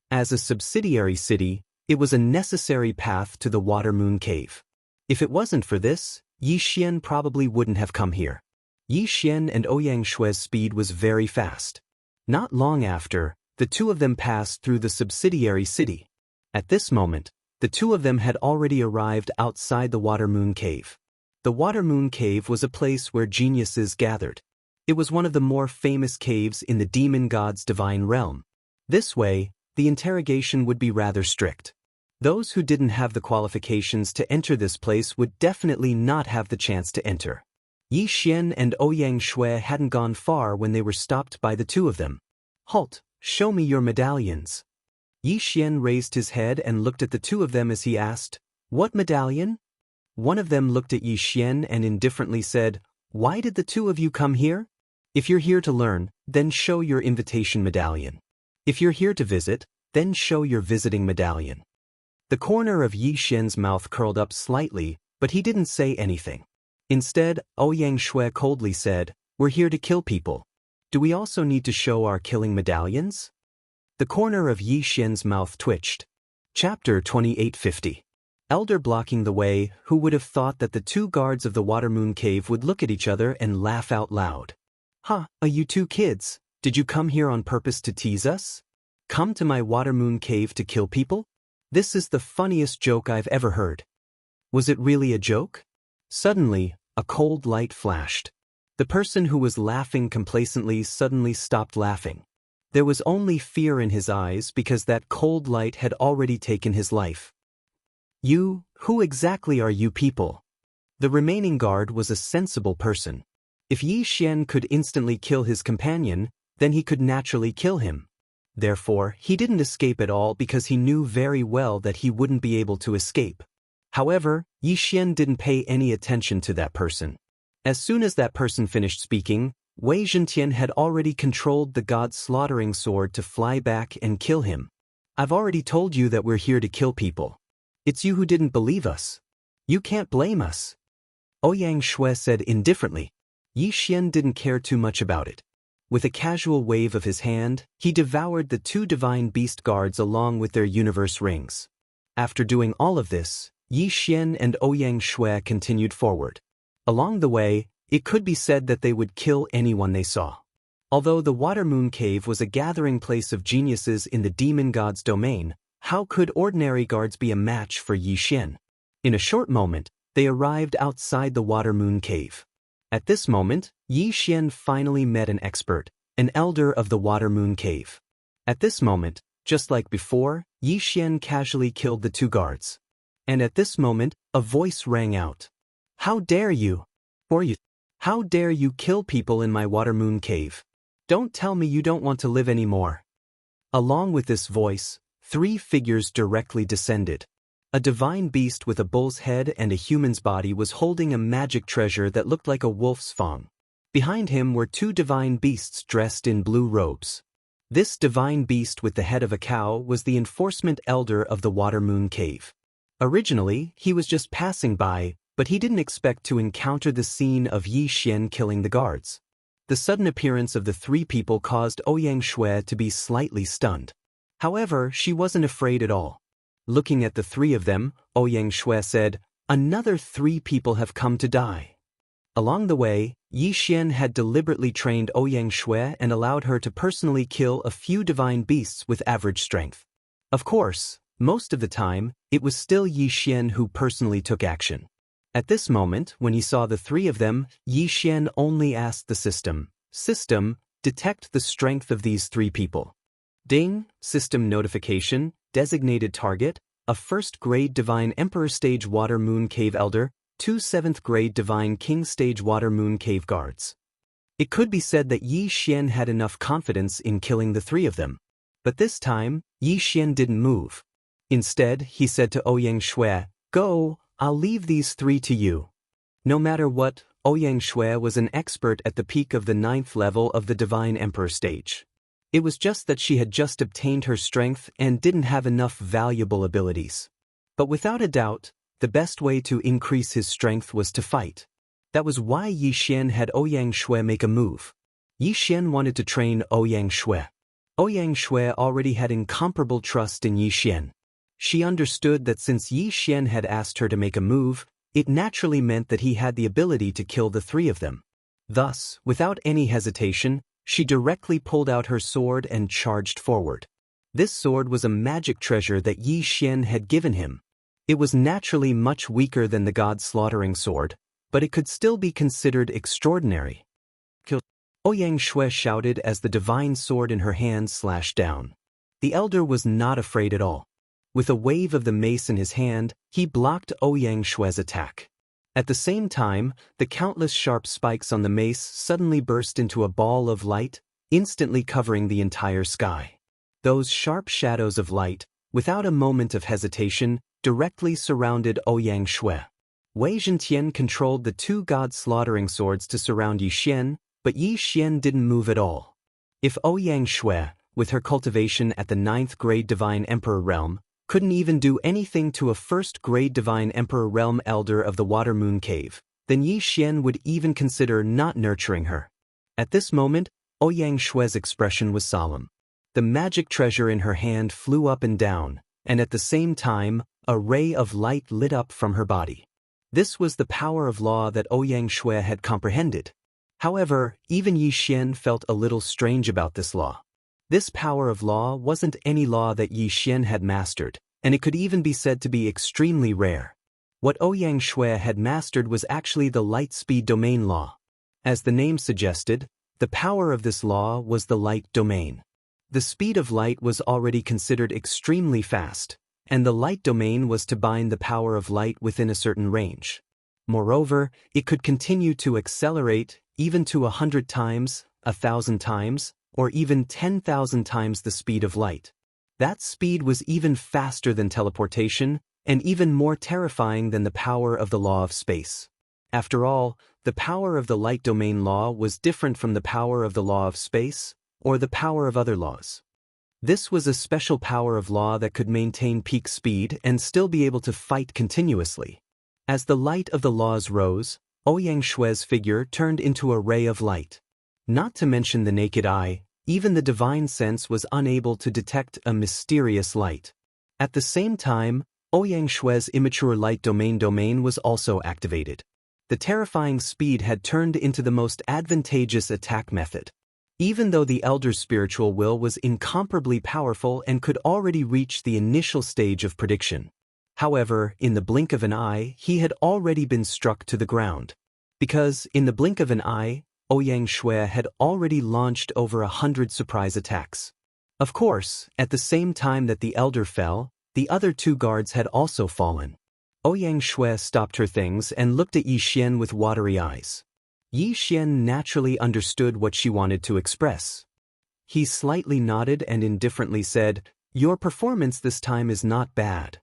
As a subsidiary city, it was a necessary path to the Water Moon Cave. If it wasn't for this, Yi Xian probably wouldn't have come here. Yi Xian and Ouyang Shui's speed was very fast. Not long after, the two of them passed through the subsidiary city. At this moment, the two of them had already arrived outside the Water Moon Cave. The Water Moon Cave was a place where geniuses gathered. It was one of the more famous caves in the demon god's divine realm. This way, the interrogation would be rather strict. Those who didn't have the qualifications to enter this place would definitely not have the chance to enter. Yi Xian and Ouyang Shui hadn't gone far when they were stopped by the two of them. "Halt, show me your medallions." Yi Xian raised his head and looked at the two of them as he asked, "What medallion?" One of them looked at Yi Xian and indifferently said, "Why did the two of you come here? If you're here to learn, then show your invitation medallion. If you're here to visit, then show your visiting medallion." The corner of Yi Xian's mouth curled up slightly, but he didn't say anything. Instead, Ouyang Shui coldly said, "We're here to kill people. Do we also need to show our killing medallions?" The corner of Yi Xian's mouth twitched. Chapter 2850. Elder blocking the way, who would have thought that the two guards of the Water Moon Cave would look at each other and laugh out loud. "Ha, you two kids, did you come here on purpose to tease us? Come to my Water Moon Cave to kill people? This is the funniest joke I've ever heard." Was it really a joke? Suddenly, a cold light flashed. The person who was laughing complacently suddenly stopped laughing. There was only fear in his eyes because that cold light had already taken his life. "You, who exactly are you people?" The remaining guard was a sensible person. If Yi Xian could instantly kill his companion, then he could naturally kill him. Therefore, he didn't escape at all because he knew very well that he wouldn't be able to escape. However, Yi Xian didn't pay any attention to that person. As soon as that person finished speaking, Wei Zhentian had already controlled the god's slaughtering sword to fly back and kill him. "I've already told you that we're here to kill people. It's you who didn't believe us. You can't blame us," Ouyang Shui said indifferently. Yi Xian didn't care too much about it. With a casual wave of his hand, he devoured the 2 divine beast guards along with their universe rings. After doing all of this, Yi Xian and Ouyang Shui continued forward. Along the way, it could be said that they would kill anyone they saw. Although the Water Moon Cave was a gathering place of geniuses in the demon god's domain, how could ordinary guards be a match for Yi Xian? In a short moment, they arrived outside the Water Moon Cave. At this moment, Yi Xian finally met an expert, an elder of the Water Moon Cave. At this moment, just like before, Yi Xian casually killed the 2 guards. And at this moment, a voice rang out. "How dare you? How dare you kill people in my Water Moon Cave? Don't tell me you don't want to live anymore." Along with this voice, 3 figures directly descended. A divine beast with a bull's head and a human's body was holding a magic treasure that looked like a wolf's fang. Behind him were 2 divine beasts dressed in blue robes. This divine beast with the head of a cow was the enforcement elder of the Water Moon Cave. Originally, he was just passing by, but he didn't expect to encounter the scene of Yi Xian killing the guards. The sudden appearance of the 3 people caused Ouyang Shui to be slightly stunned. However, she wasn't afraid at all. Looking at the 3 of them, Ouyang Shui said, "Another 3 people have come to die." Along the way, Yi Xian had deliberately trained Ouyang Shui and allowed her to personally kill a few divine beasts with average strength. Of course, most of the time, it was still Yi Xian who personally took action. At this moment, when he saw the 3 of them, Yi Xian only asked the system, detect the strength of these 3 people. Ding, system notification, designated target, a 1st grade Divine Emperor Stage Water Moon Cave Elder, 2 7th grade Divine King Stage Water Moon Cave Guards. It could be said that Yi Xian had enough confidence in killing the 3 of them. But this time, Yi Xian didn't move. Instead, he said to Ouyang Shui, "Go, I'll leave these 3 to you." No matter what, Ouyang Shui was an expert at the peak of the 9th level of the Divine Emperor Stage. It was just that she had just obtained her strength and didn't have enough valuable abilities. But without a doubt, the best way to increase his strength was to fight. That was why Yi Xian had Ouyang Shui make a move. Yi Xian wanted to train Ouyang Shui. Ouyang Shui already had incomparable trust in Yi Xian. She understood that since Yi Xian had asked her to make a move, it naturally meant that he had the ability to kill the 3 of them. Thus, without any hesitation, she directly pulled out her sword and charged forward. This sword was a magic treasure that Yi Xian had given him. It was naturally much weaker than the god's slaughtering sword, but it could still be considered extraordinary. "Kill!" Ouyang Shui shouted as the divine sword in her hand slashed down. The elder was not afraid at all. With a wave of the mace in his hand, he blocked Ouyang Shui's attack. At the same time, the countless sharp spikes on the mace suddenly burst into a ball of light, instantly covering the entire sky. Those sharp shadows of light, without a moment of hesitation, directly surrounded Ouyang Shui. Wei Zhentian controlled the 2 god slaughtering swords to surround Yi Xian, but Yi Xian didn't move at all. If Ouyang Shui, with her cultivation at the 9th grade Divine Emperor realm, couldn't even do anything to a 1st grade Divine Emperor realm elder of the Water Moon Cave, then Yi Xian would even consider not nurturing her. At this moment, Ouyang Shui's expression was solemn. The magic treasure in her hand flew up and down, and at the same time, a ray of light lit up from her body. This was the power of law that Ouyang Shui had comprehended. However, even Yi Xian felt a little strange about this law. This power of law wasn't any law that Yi Xian had mastered, and it could even be said to be extremely rare. What Ouyang Shui had mastered was actually the light-speed domain law. As the name suggested, the power of this law was the light domain. The speed of light was already considered extremely fast, and the light domain was to bind the power of light within a certain range. Moreover, it could continue to accelerate, even to 100 times, 1,000 times, or even 10,000 times the speed of light. That speed was even faster than teleportation, and even more terrifying than the power of the law of space. After all, the power of the light domain law was different from the power of the law of space, or the power of other laws. This was a special power of law that could maintain peak speed and still be able to fight continuously. As the light of the laws rose, Ouyang Shui's figure turned into a ray of light. Not to mention the naked eye, even the divine sense was unable to detect a mysterious light. At the same time, Ouyang Shui's immature light domain was also activated. The terrifying speed had turned into the most advantageous attack method. Even though the elder's spiritual will was incomparably powerful and could already reach the initial stage of prediction. However, in the blink of an eye, he had already been struck to the ground. Because, in the blink of an eye, Ouyang Shui had already launched over 100 surprise attacks. Of course, at the same time that the elder fell, the other two guards had also fallen. Ouyang Shui stopped her things and looked at Yi Xian with watery eyes. Yi Xian naturally understood what she wanted to express. He slightly nodded and indifferently said, "Your performance this time is not bad."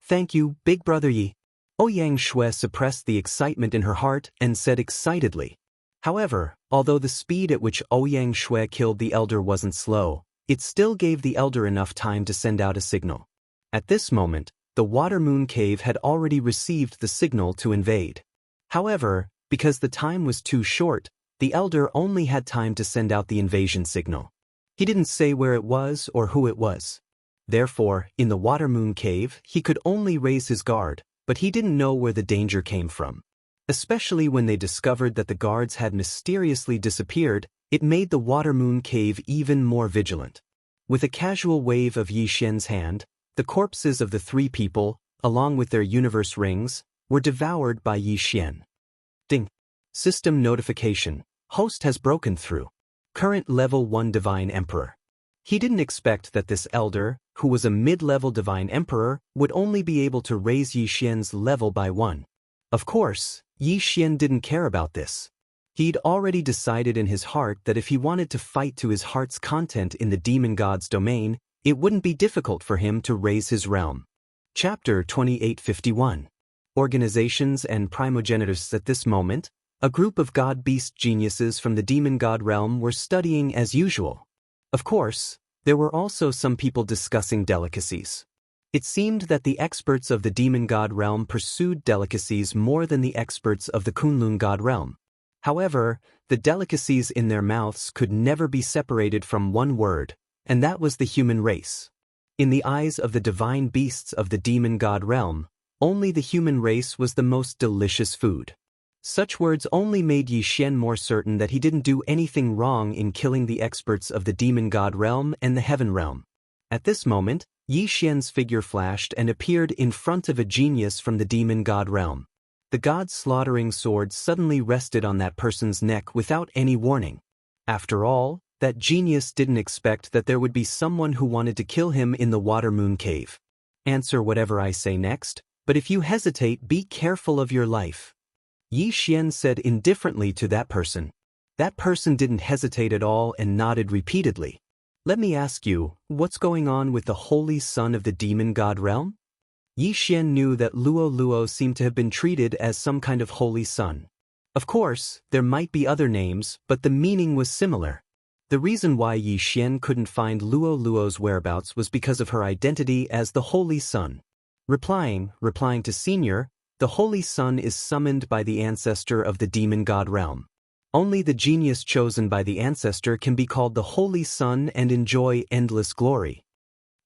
"Thank you, Big Brother Yi." Ouyang Shui suppressed the excitement in her heart and said excitedly. However, although the speed at which Ouyang Shui killed the elder wasn't slow, it still gave the elder enough time to send out a signal. At this moment, the Water Moon Cave had already received the signal to invade. However, because the time was too short, the elder only had time to send out the invasion signal. He didn't say where it was or who it was. Therefore, in the Water Moon Cave, he could only raise his guard, but he didn't know where the danger came from. Especially when they discovered that the guards had mysteriously disappeared, it made the Water Moon Cave even more vigilant. With a casual wave of Yi Xian's hand, the corpses of the three people, along with their universe rings, were devoured by Yi Xian. Ding. System notification. Host has broken through. Current level 1 Divine Emperor. He didn't expect that this elder, who was a mid-level Divine Emperor, would only be able to raise Yi Xian's level by 1. Of course, Yi Xian didn't care about this. He'd already decided in his heart that if he wanted to fight to his heart's content in the demon god's domain, it wouldn't be difficult for him to raise his realm. Chapter 2851. Organizations and primogenitors. At this moment, a group of god-beast geniuses from the demon god realm were studying as usual. Of course, there were also some people discussing delicacies. It seemed that the experts of the demon god realm pursued delicacies more than the experts of the Kunlun god realm. However, the delicacies in their mouths could never be separated from one word, and that was the human race. In the eyes of the divine beasts of the demon god realm, only the human race was the most delicious food. Such words only made Yi Xian more certain that he didn't do anything wrong in killing the experts of the demon god realm and the heaven realm. At this moment, Yi Xian's figure flashed and appeared in front of a genius from the demon god realm. The god's slaughtering sword suddenly rested on that person's neck without any warning. After all, that genius didn't expect that there would be someone who wanted to kill him in the Water Moon Cave. "Answer whatever I say next, but if you hesitate, be careful of your life," Yi Xian said indifferently to that person. That person didn't hesitate at all and nodded repeatedly. "Let me ask you, what's going on with the holy son of the demon god realm?" Yi Xian knew that Luo Luo seemed to have been treated as some kind of holy son. Of course, there might be other names, but the meaning was similar. The reason why Yi Xian couldn't find Luo Luo's whereabouts was because of her identity as the holy son. Replying to Senior, the holy son is summoned by the ancestor of the demon god realm. Only the genius chosen by the ancestor can be called the holy son and enjoy endless glory.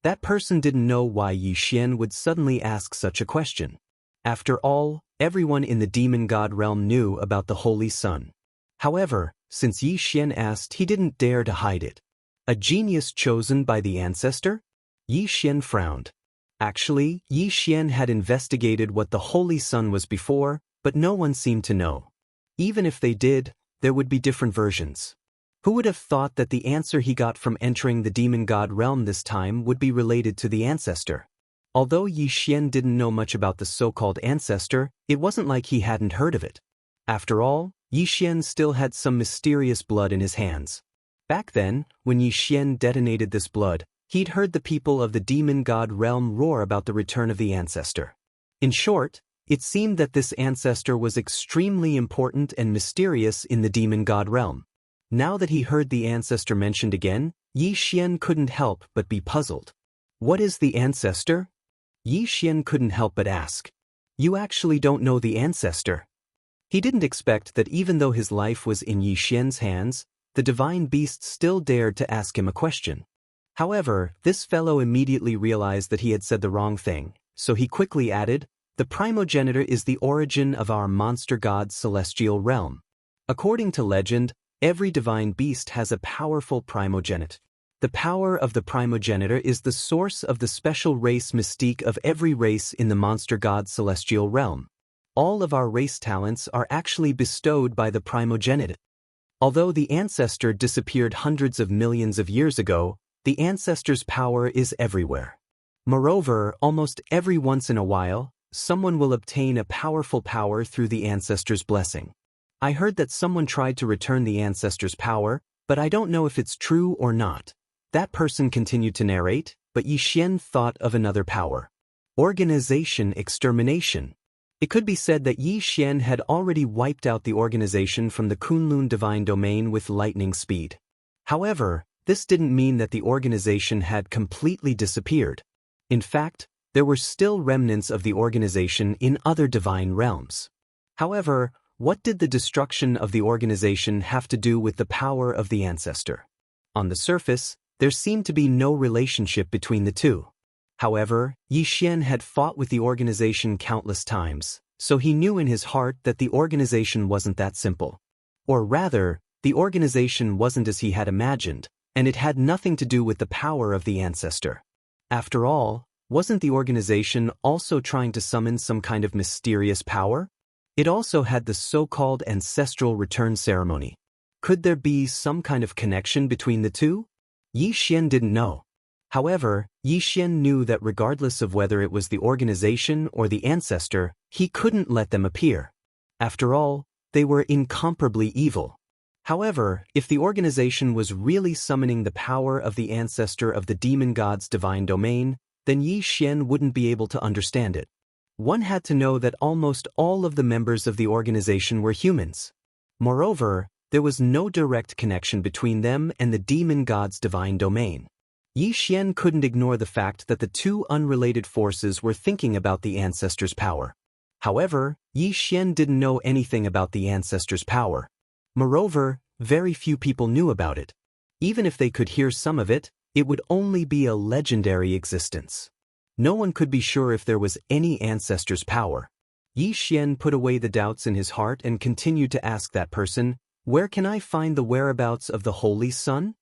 That person didn't know why Yi Xian would suddenly ask such a question. After all, everyone in the demon god realm knew about the holy son. However, since Yi Xian asked, he didn't dare to hide it. A genius chosen by the ancestor? Yi Xian frowned. Actually, Yi Xian had investigated what the holy son was before, but no one seemed to know. Even if they did, there would be different versions. Who would have thought that the answer he got from entering the demon god realm this time would be related to the ancestor? Although Yi Xian didn't know much about the so-called ancestor, it wasn't like he hadn't heard of it. After all, Yi Xian still had some mysterious blood in his hands. Back then, when Yi Xian detonated this blood, he'd heard the people of the demon god realm roar about the return of the ancestor. In short, it seemed that this ancestor was extremely important and mysterious in the demon god realm. Now that he heard the ancestor mentioned again, Yi Xian couldn't help but be puzzled. What is the ancestor? Yi Xian couldn't help but ask. You actually don't know the ancestor? He didn't expect that even though his life was in Yi Xian's hands, the divine beast still dared to ask him a question. However, this fellow immediately realized that he had said the wrong thing, so he quickly added, the primogenitor is the origin of our monster god's celestial realm. According to legend, every divine beast has a powerful primogenite. The power of the primogenitor is the source of the special race mystique of every race in the monster god's celestial realm. All of our race talents are actually bestowed by the primogenitor. Although the ancestor disappeared hundreds of millions of years ago, the ancestor's power is everywhere. Moreover, almost every once in a while, someone will obtain a powerful power through the ancestor's blessing. I heard that someone tried to return the ancestor's power, but I don't know if it's true or not. That person continued to narrate, but Yi Xian thought of another power. Organization extermination. It could be said that Yi Xian had already wiped out the organization from the Kunlun divine domain with lightning speed. However, this didn't mean that the organization had completely disappeared. In fact, there were still remnants of the organization in other divine realms. However, what did the destruction of the organization have to do with the power of the ancestor? On the surface, there seemed to be no relationship between the two. However, Yi Xian had fought with the organization countless times, so he knew in his heart that the organization wasn't that simple. Or rather, the organization wasn't as he had imagined, and it had nothing to do with the power of the ancestor. After all, wasn't the organization also trying to summon some kind of mysterious power? It also had the so-called ancestral return ceremony. Could there be some kind of connection between the two? Yi Xian didn't know. However, Yi Xian knew that regardless of whether it was the organization or the ancestor, he couldn't let them appear. After all, they were incomparably evil. However, if the organization was really summoning the power of the ancestor of the demon god's divine domain, then Yi Xian wouldn't be able to understand it. One had to know that almost all of the members of the organization were humans. Moreover, there was no direct connection between them and the demon god's divine domain. Yi Xian couldn't ignore the fact that the two unrelated forces were thinking about the ancestor's power. However, Yi Xian didn't know anything about the ancestor's power. Moreover, very few people knew about it. Even if they could hear some of it, it would only be a legendary existence. No one could be sure if there was any ancestor's power. Yi Xian put away the doubts in his heart and continued to ask that person, "Where can I find the whereabouts of the Holy Sun?"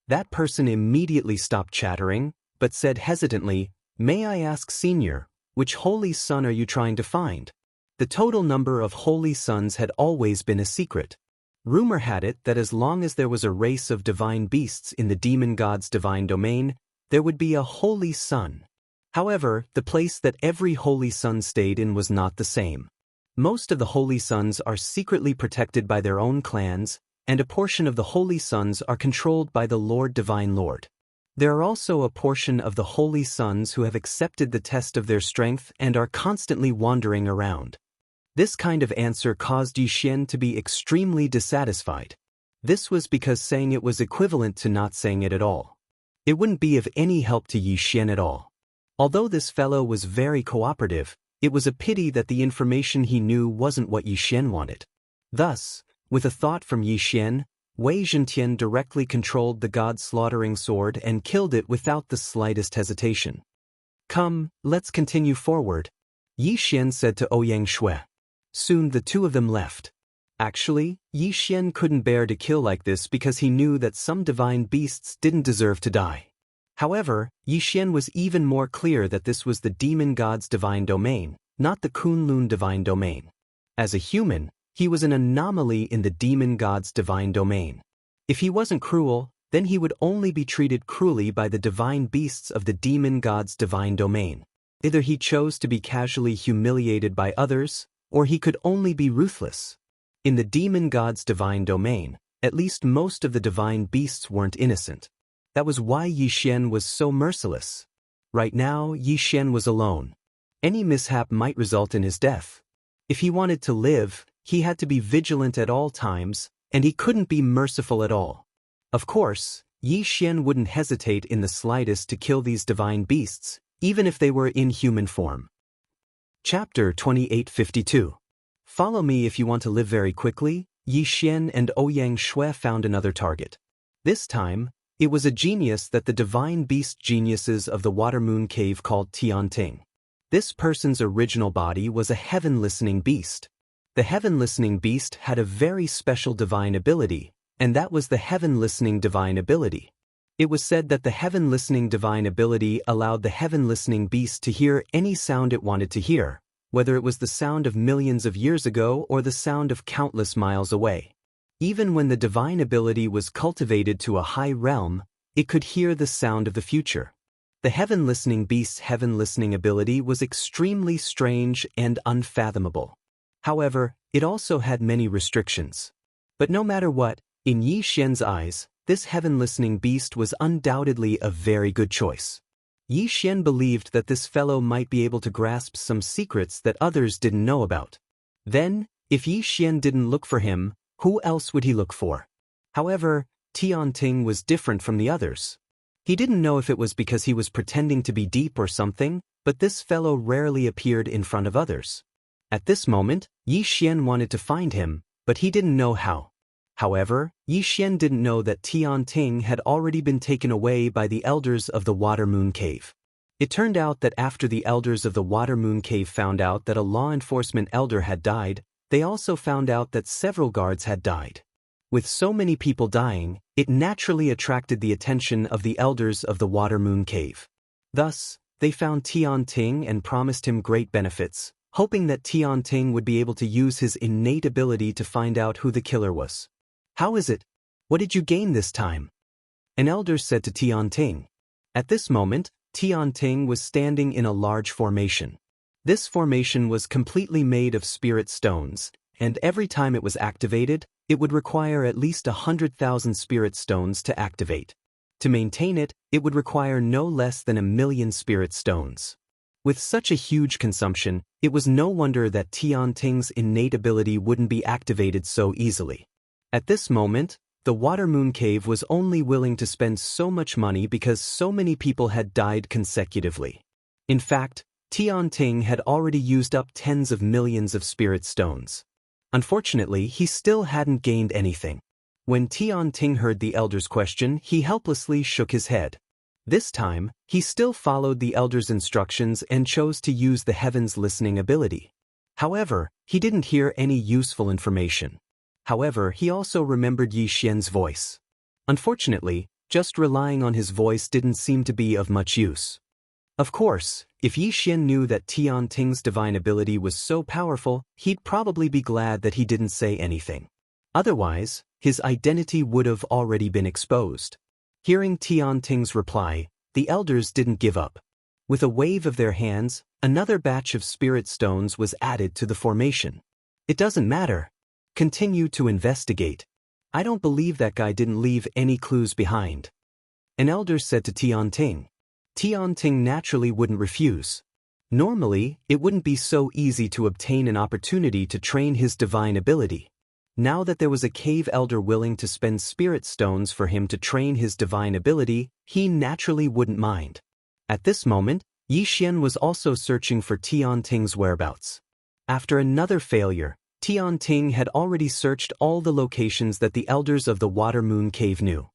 That person immediately stopped chattering, but said hesitantly, "May I ask, Senior, which Holy Sun are you trying to find?" The total number of Holy Suns had always been a secret. Rumor had it that as long as there was a race of divine beasts in the demon god's divine domain, there would be a Holy Sun. However, the place that every Holy Sun stayed in was not the same. Most of the Holy Suns are secretly protected by their own clans, and a portion of the Holy Suns are controlled by the Lord Divine Lord. There are also a portion of the Holy Suns who have accepted the test of their strength and are constantly wandering around. This kind of answer caused Yi Xian to be extremely dissatisfied. This was because saying it was equivalent to not saying it at all. It wouldn't be of any help to Yi Xian at all. Although this fellow was very cooperative, it was a pity that the information he knew wasn't what Yi Xian wanted. Thus, with a thought from Yi Xian, Wei Zhentian directly controlled the god-slaughtering sword and killed it without the slightest hesitation. "Come, let's continue forward," Yi Xian said to Ouyang Shui. Soon the two of them left. Actually, Yi Xian couldn't bear to kill like this because he knew that some divine beasts didn't deserve to die. However, Yi Xian was even more clear that this was the demon god's divine domain, not the Kunlun divine domain. As a human, he was an anomaly in the demon god's divine domain. If he wasn't cruel, then he would only be treated cruelly by the divine beasts of the demon god's divine domain. Either he chose to be casually humiliated by others, or he could only be ruthless. In the demon god's divine domain, at least most of the divine beasts weren't innocent. That was why Yi Xian was so merciless. Right now, Yi Xian was alone. Any mishap might result in his death. If he wanted to live, he had to be vigilant at all times, and he couldn't be merciful at all. Of course, Yi Xian wouldn't hesitate in the slightest to kill these divine beasts, even if they were in human form. Chapter 2852. Follow me if you want to live very quickly. Yi Xian and Ouyang Shui found another target. This time, it was a genius that the divine beast geniuses of the Water Moon Cave called Tianting. This person's original body was a heaven-listening beast. The heaven-listening beast had a very special divine ability, and that was the heaven-listening divine ability. It was said that the heaven-listening divine ability allowed the heaven-listening beast to hear any sound it wanted to hear, whether it was the sound of millions of years ago or the sound of countless miles away. Even when the divine ability was cultivated to a high realm, it could hear the sound of the future. The heaven-listening beast's heaven-listening ability was extremely strange and unfathomable. However, it also had many restrictions. But no matter what, in Yi Xian's eyes, this heaven-listening beast was undoubtedly a very good choice. Yi Xian believed that this fellow might be able to grasp some secrets that others didn't know about. Then, if Yi Xian didn't look for him, who else would he look for? However, Tianting was different from the others. He didn't know if it was because he was pretending to be deep or something, but this fellow rarely appeared in front of others. At this moment, Yi Xian wanted to find him, but he didn't know how. However, Yi Xian didn't know that Tianting had already been taken away by the elders of the Water Moon Cave. It turned out that after the elders of the Water Moon Cave found out that a law enforcement elder had died, they also found out that several guards had died. With so many people dying, it naturally attracted the attention of the elders of the Water Moon Cave. Thus, they found Tianting and promised him great benefits, hoping that Tianting would be able to use his innate ability to find out who the killer was. "How is it? What did you gain this time?" An elder said to Tianting. At this moment, Tianting was standing in a large formation. This formation was completely made of spirit stones, and every time it was activated, it would require at least 100,000 spirit stones to activate. To maintain it, it would require no less than 1,000,000 spirit stones. With such a huge consumption, it was no wonder that Tianting's innate ability wouldn't be activated so easily. At this moment, the Water Moon Cave was only willing to spend so much money because so many people had died consecutively. In fact, Tianting had already used up tens of millions of spirit stones. Unfortunately, he still hadn't gained anything. When Tianting heard the elder's question, he helplessly shook his head. This time, he still followed the elder's instructions and chose to use the heaven's listening ability. However, he didn't hear any useful information. However, he also remembered Yi Xian's voice. Unfortunately, just relying on his voice didn't seem to be of much use. Of course, if Yi Xian knew that Tianting's divine ability was so powerful, he'd probably be glad that he didn't say anything. Otherwise, his identity would have already been exposed. Hearing Tianting's reply, the elders didn't give up. With a wave of their hands, another batch of spirit stones was added to the formation. "It doesn't matter. Continue to investigate. I don't believe that guy didn't leave any clues behind," an elder said to Tianting. Tianting naturally wouldn't refuse. Normally, it wouldn't be so easy to obtain an opportunity to train his divine ability. Now that there was a cave elder willing to spend spirit stones for him to train his divine ability, he naturally wouldn't mind. At this moment, Yi Xian was also searching for Tianting's whereabouts. After another failure, Tianting had already searched all the locations that the elders of the Water Moon Cave knew.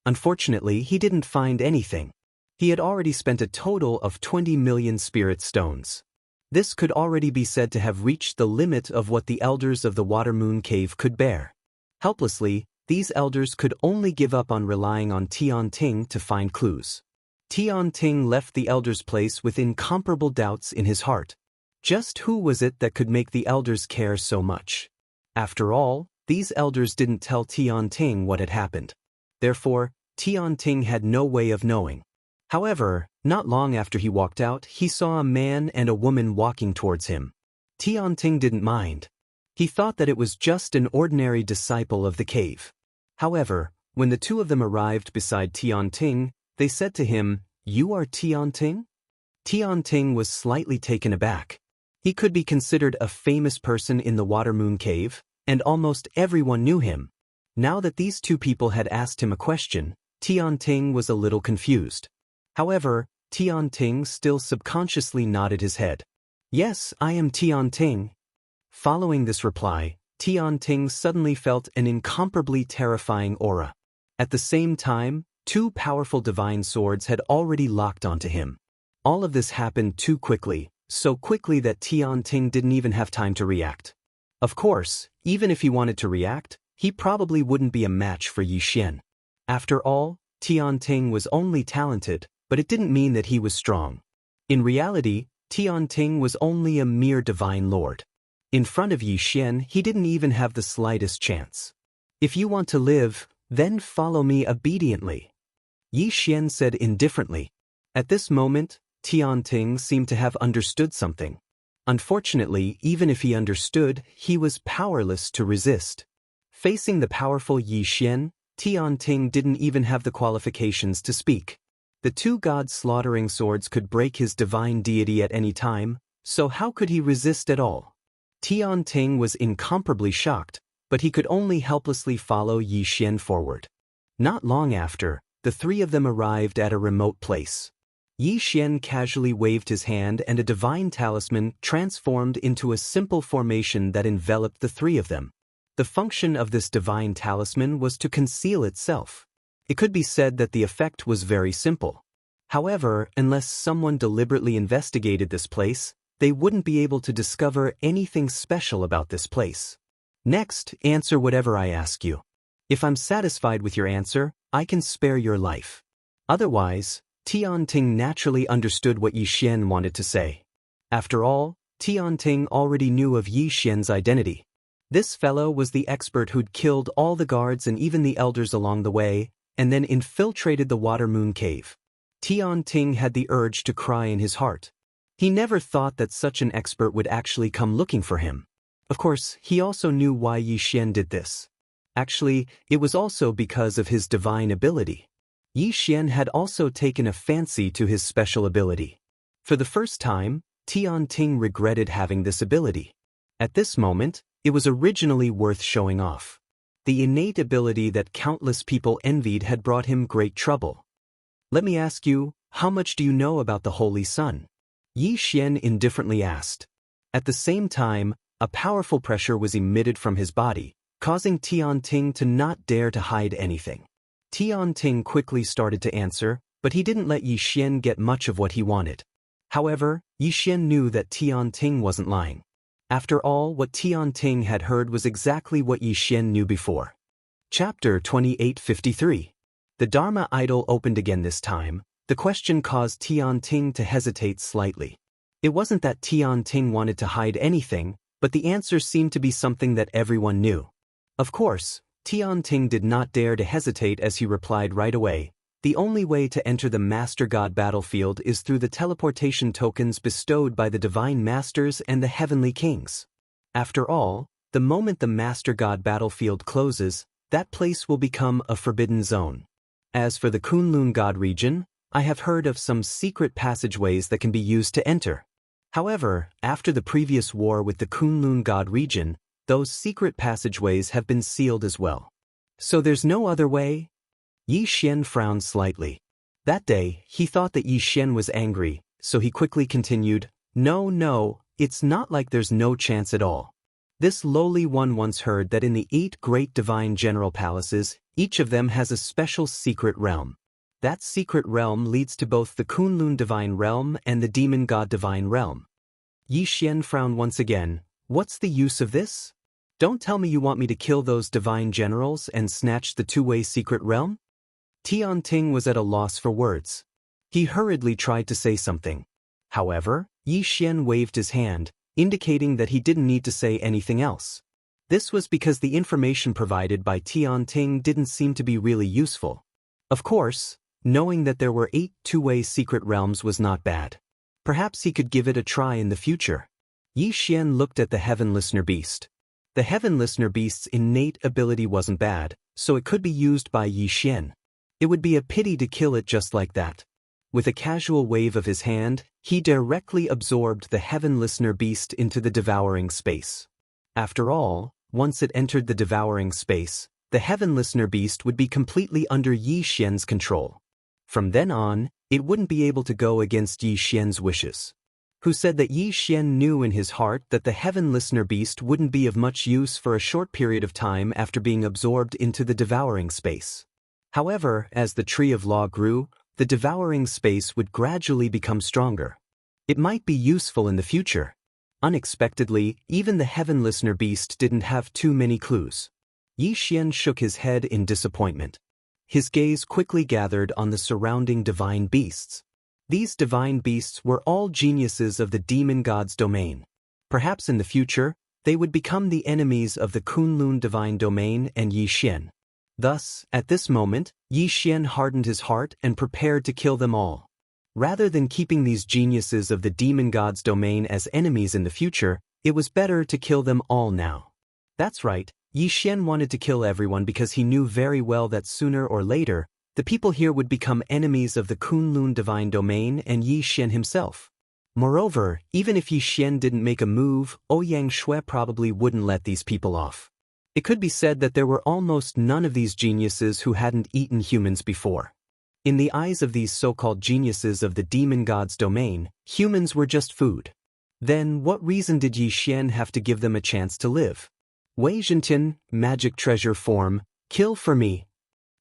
Unfortunately, he didn't find anything. He had already spent a total of 20 million spirit stones. This could already be said to have reached the limit of what the elders of the Water Moon Cave could bear. Helplessly, these elders could only give up on relying on Tianting to find clues. Tianting left the elders' place with incomparable doubts in his heart. Just who was it that could make the elders care so much? After all, these elders didn't tell Tianting what had happened. Therefore, Tianting had no way of knowing. However, not long after he walked out, he saw a man and a woman walking towards him. Tianting didn't mind. He thought that it was just an ordinary disciple of the cave. However, when the two of them arrived beside Tianting, they said to him, "You are Tianting?" Tianting was slightly taken aback. He could be considered a famous person in the Water Moon Cave, and almost everyone knew him. Now that these two people had asked him a question, Tianting was a little confused. However, Tianting still subconsciously nodded his head. "Yes, I am Tianting." Following this reply, Tianting suddenly felt an incomparably terrifying aura. At the same time, two powerful divine swords had already locked onto him. All of this happened too quickly, so quickly that Tianting didn't even have time to react. Of course, even if he wanted to react, he probably wouldn't be a match for Yi Xian. After all, Tianting was only talented, but it didn't mean that he was strong. In reality, Tianting was only a mere divine lord. In front of Yi Xian, he didn't even have the slightest chance. "If you want to live, then follow me obediently," Yi Xian said indifferently. At this moment, Tianting seemed to have understood something. Unfortunately, even if he understood, he was powerless to resist. Facing the powerful Yi Xian, Tianting didn't even have the qualifications to speak. The two god-slaughtering swords could break his divine deity at any time, so how could he resist at all? Tianting was incomparably shocked, but he could only helplessly follow Yi Xian forward. Not long after, the three of them arrived at a remote place. Yi Xian casually waved his hand and a divine talisman transformed into a simple formation that enveloped the three of them. The function of this divine talisman was to conceal itself. It could be said that the effect was very simple. However, unless someone deliberately investigated this place, they wouldn't be able to discover anything special about this place. Next, answer whatever I ask you. If I'm satisfied with your answer, I can spare your life. Otherwise, Tianting naturally understood what Yi Xian wanted to say. After all, Tianting already knew of Yi Xian's identity. This fellow was the expert who'd killed all the guards and even the elders along the way, and then infiltrated the Water Moon Cave. Tianting had the urge to cry in his heart. He never thought that such an expert would actually come looking for him. Of course, he also knew why Yi Xian did this. Actually, it was also because of his divine ability. Yi Xian had also taken a fancy to his special ability. For the first time, Tianting regretted having this ability. At this moment, it was originally worth showing off. The innate ability that countless people envied had brought him great trouble. "Let me ask you, how much do you know about the Holy Sun?" Yi Xian indifferently asked. At the same time, a powerful pressure was emitted from his body, causing Tianting to not dare to hide anything. Tianting quickly started to answer, but he didn't let Yi Xian get much of what he wanted. However, Yi Xian knew that Tianting wasn't lying. After all, what Tianting had heard was exactly what Yi Xian knew before. Chapter 2853. The Dharma idol opened again this time. The question caused Tianting to hesitate slightly. It wasn't that Tianting wanted to hide anything, but the answer seemed to be something that everyone knew. Of course, Tianting did not dare to hesitate as he replied right away. The only way to enter the Master God battlefield is through the teleportation tokens bestowed by the Divine Masters and the Heavenly Kings. After all, the moment the Master God battlefield closes, that place will become a forbidden zone. As for the Kunlun God region, I have heard of some secret passageways that can be used to enter. However, after the previous war with the Kunlun God region, those secret passageways have been sealed as well. So there's no other way? Yi Xian frowned slightly. That day, he thought that Yi Xian was angry, so he quickly continued, No, it's not like there's no chance at all. This lowly one once heard that in the 8 great divine general palaces, each of them has a special secret realm. That secret realm leads to both the Kunlun divine realm and the demon god divine realm. Yi Xian frowned once again. What's the use of this? Don't tell me you want me to kill those divine generals and snatch the two-way secret realm? Tianting was at a loss for words. He hurriedly tried to say something. However, Yi Xian waved his hand, indicating that he didn't need to say anything else. This was because the information provided by Tianting didn't seem to be really useful. Of course, Knowing that there were 8 two-way secret realms was not bad. Perhaps he could give it a try in the future. Yi Xian looked at the Heaven Listener Beast. The Heaven Listener Beast's innate ability wasn't bad, so it could be used by Yi Xian. It would be a pity to kill it just like that. With a casual wave of his hand, he directly absorbed the Heaven Listener Beast into the devouring space. After all, once it entered the devouring space, the Heaven Listener Beast would be completely under Yi Xian's control. From then on, it wouldn't be able to go against Yi Xian's wishes. Who said that Yi Xian knew in his heart that the Heaven Listener Beast wouldn't be of much use for a short period of time after being absorbed into the devouring space. However, as the Tree of Law grew, the devouring space would gradually become stronger. It might be useful in the future. Unexpectedly, even the Heaven Listener Beast didn't have too many clues. Yi Xian shook his head in disappointment. His gaze quickly gathered on the surrounding divine beasts. These divine beasts were all geniuses of the demon god's domain. Perhaps in the future, they would become the enemies of the Kunlun divine domain and Yi Xian. Thus, at this moment, Yi Xian hardened his heart and prepared to kill them all. Rather than keeping these geniuses of the demon god's domain as enemies in the future, it was better to kill them all now. That's right, Yi Xian wanted to kill everyone because he knew very well that sooner or later, the people here would become enemies of the Kunlun divine domain and Yi Xian himself. Moreover, even if Yi Xian didn't make a move, Ouyang Shui probably wouldn't let these people off. It could be said that there were almost none of these geniuses who hadn't eaten humans before. In the eyes of these so-called geniuses of the demon god's domain, humans were just food. Then what reason did Yi Xian have to give them a chance to live? Wei Zhentian, magic treasure form, kill for me.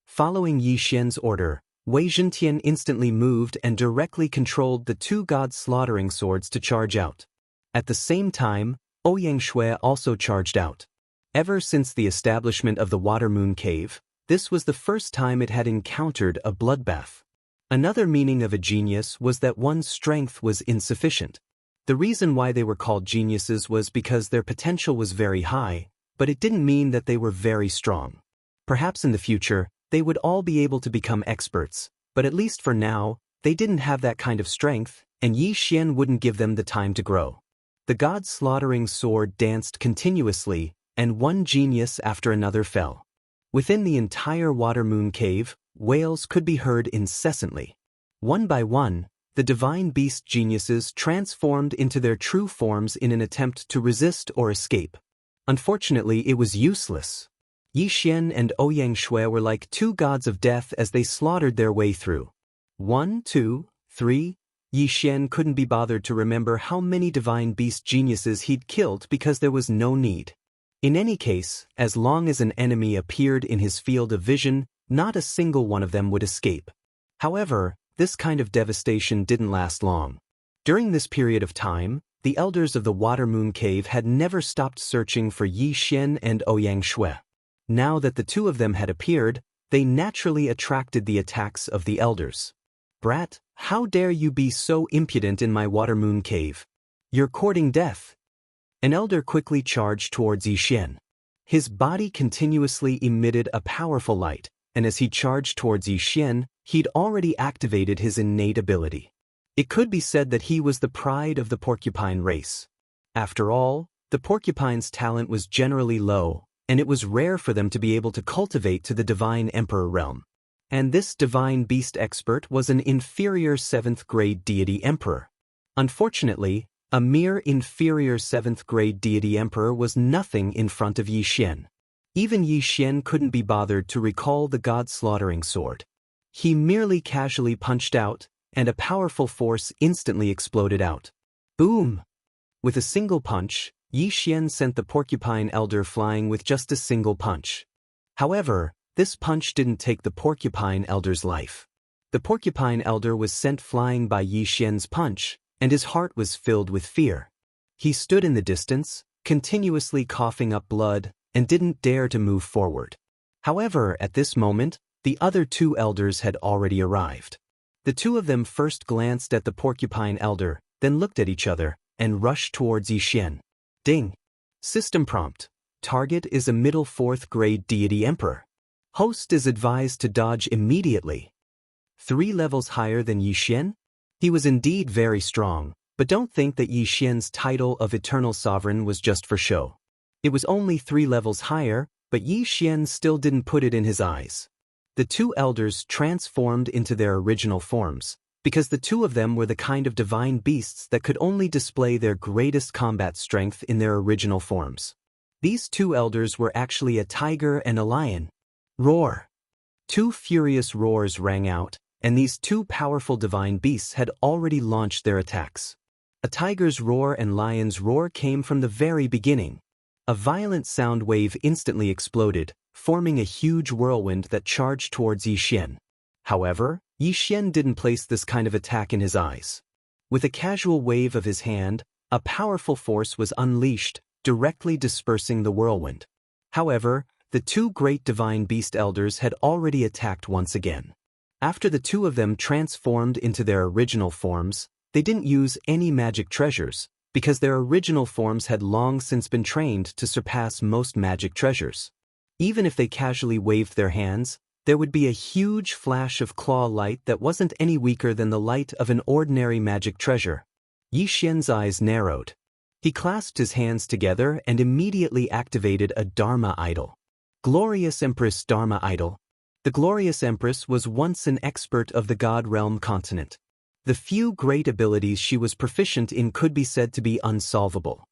Following Yi Xian's order, Wei Zhentian instantly moved and directly controlled the 2 god slaughtering swords to charge out. At the same time, Ouyang Shui also charged out. Ever since the establishment of the Water Moon Cave, this was the first time it had encountered a bloodbath. Another meaning of a genius was that one's strength was insufficient. The reason why they were called geniuses was because their potential was very high, but it didn't mean that they were very strong. Perhaps in the future, they would all be able to become experts, but at least for now, they didn't have that kind of strength, and Yi Xian wouldn't give them the time to grow. The god slaughtering sword danced continuously, and one genius after another fell. Within the entire Water Moon Cave, wails could be heard incessantly. One by one, the divine beast geniuses transformed into their true forms in an attempt to resist or escape. Unfortunately, it was useless. Yi Xian and Ouyang Shui were like 2 gods of death as they slaughtered their way through. 1, 2, 3. Yi Xian couldn't be bothered to remember how many divine beast geniuses he'd killed because there was no need. In any case, as long as an enemy appeared in his field of vision, not a single one of them would escape. However, this kind of devastation didn't last long. During this period of time, the elders of the Water Moon Cave had never stopped searching for Yi Xian and Ouyang Shui. Now that the 2 of them had appeared, they naturally attracted the attacks of the elders. Brat, how dare you be so impudent in my Water Moon Cave? You're courting death. An elder quickly charged towards Yi Xian. His body continuously emitted a powerful light, and as he charged towards Yi Xian, he'd already activated his innate ability. It could be said that he was the pride of the porcupine race. After all, the porcupine's talent was generally low, and it was rare for them to be able to cultivate to the divine emperor realm. And this divine beast expert was an inferior 7th grade deity emperor. Unfortunately, a mere inferior 7th grade deity emperor was nothing in front of Yi Xian. Even Yi Xian couldn't be bothered to recall the god slaughtering sword. He merely casually punched out, and a powerful force instantly exploded out. Boom! With a single punch, Yi Xian sent the porcupine elder flying with just a single punch. However, this punch didn't take the porcupine elder's life. The porcupine elder was sent flying by Yi Xian's punch, and his heart was filled with fear. He stood in the distance, continuously coughing up blood, and didn't dare to move forward. However, at this moment, the other 2 elders had already arrived. The 2 of them first glanced at the porcupine elder, then looked at each other, and rushed towards Yi Xian. Ding! System prompt. Target is a middle 4th grade deity emperor. Host is advised to dodge immediately. 3 levels higher than Yi Xian? He was indeed very strong, but don't think that Yi Xian's title of Eternal Sovereign was just for show. It was only 3 levels higher, but Yi Xian still didn't put it in his eyes. The two elders transformed into their original forms, because the two of them were the kind of divine beasts that could only display their greatest combat strength in their original forms. These two elders were actually a tiger and a lion. Roar! 2 furious roars rang out, and these 2 powerful divine beasts had already launched their attacks. A tiger's roar and lion's roar came from the very beginning. A violent sound wave instantly exploded, forming a huge whirlwind that charged towards Yi Xian. However, Yi Xian didn't place this kind of attack in his eyes. With a casual wave of his hand, a powerful force was unleashed, directly dispersing the whirlwind. However, the 2 great divine beast elders had already attacked once again. After the 2 of them transformed into their original forms, they didn't use any magic treasures, because their original forms had long since been trained to surpass most magic treasures. Even if they casually waved their hands, there would be a huge flash of claw light that wasn't any weaker than the light of an ordinary magic treasure. Yi Xian's eyes narrowed. He clasped his hands together and immediately activated a Dharma idol. Glorious Empress Dharma idol. The Glorious Empress was once an expert of the God Realm continent. The few great abilities she was proficient in could be said to be unsolvable.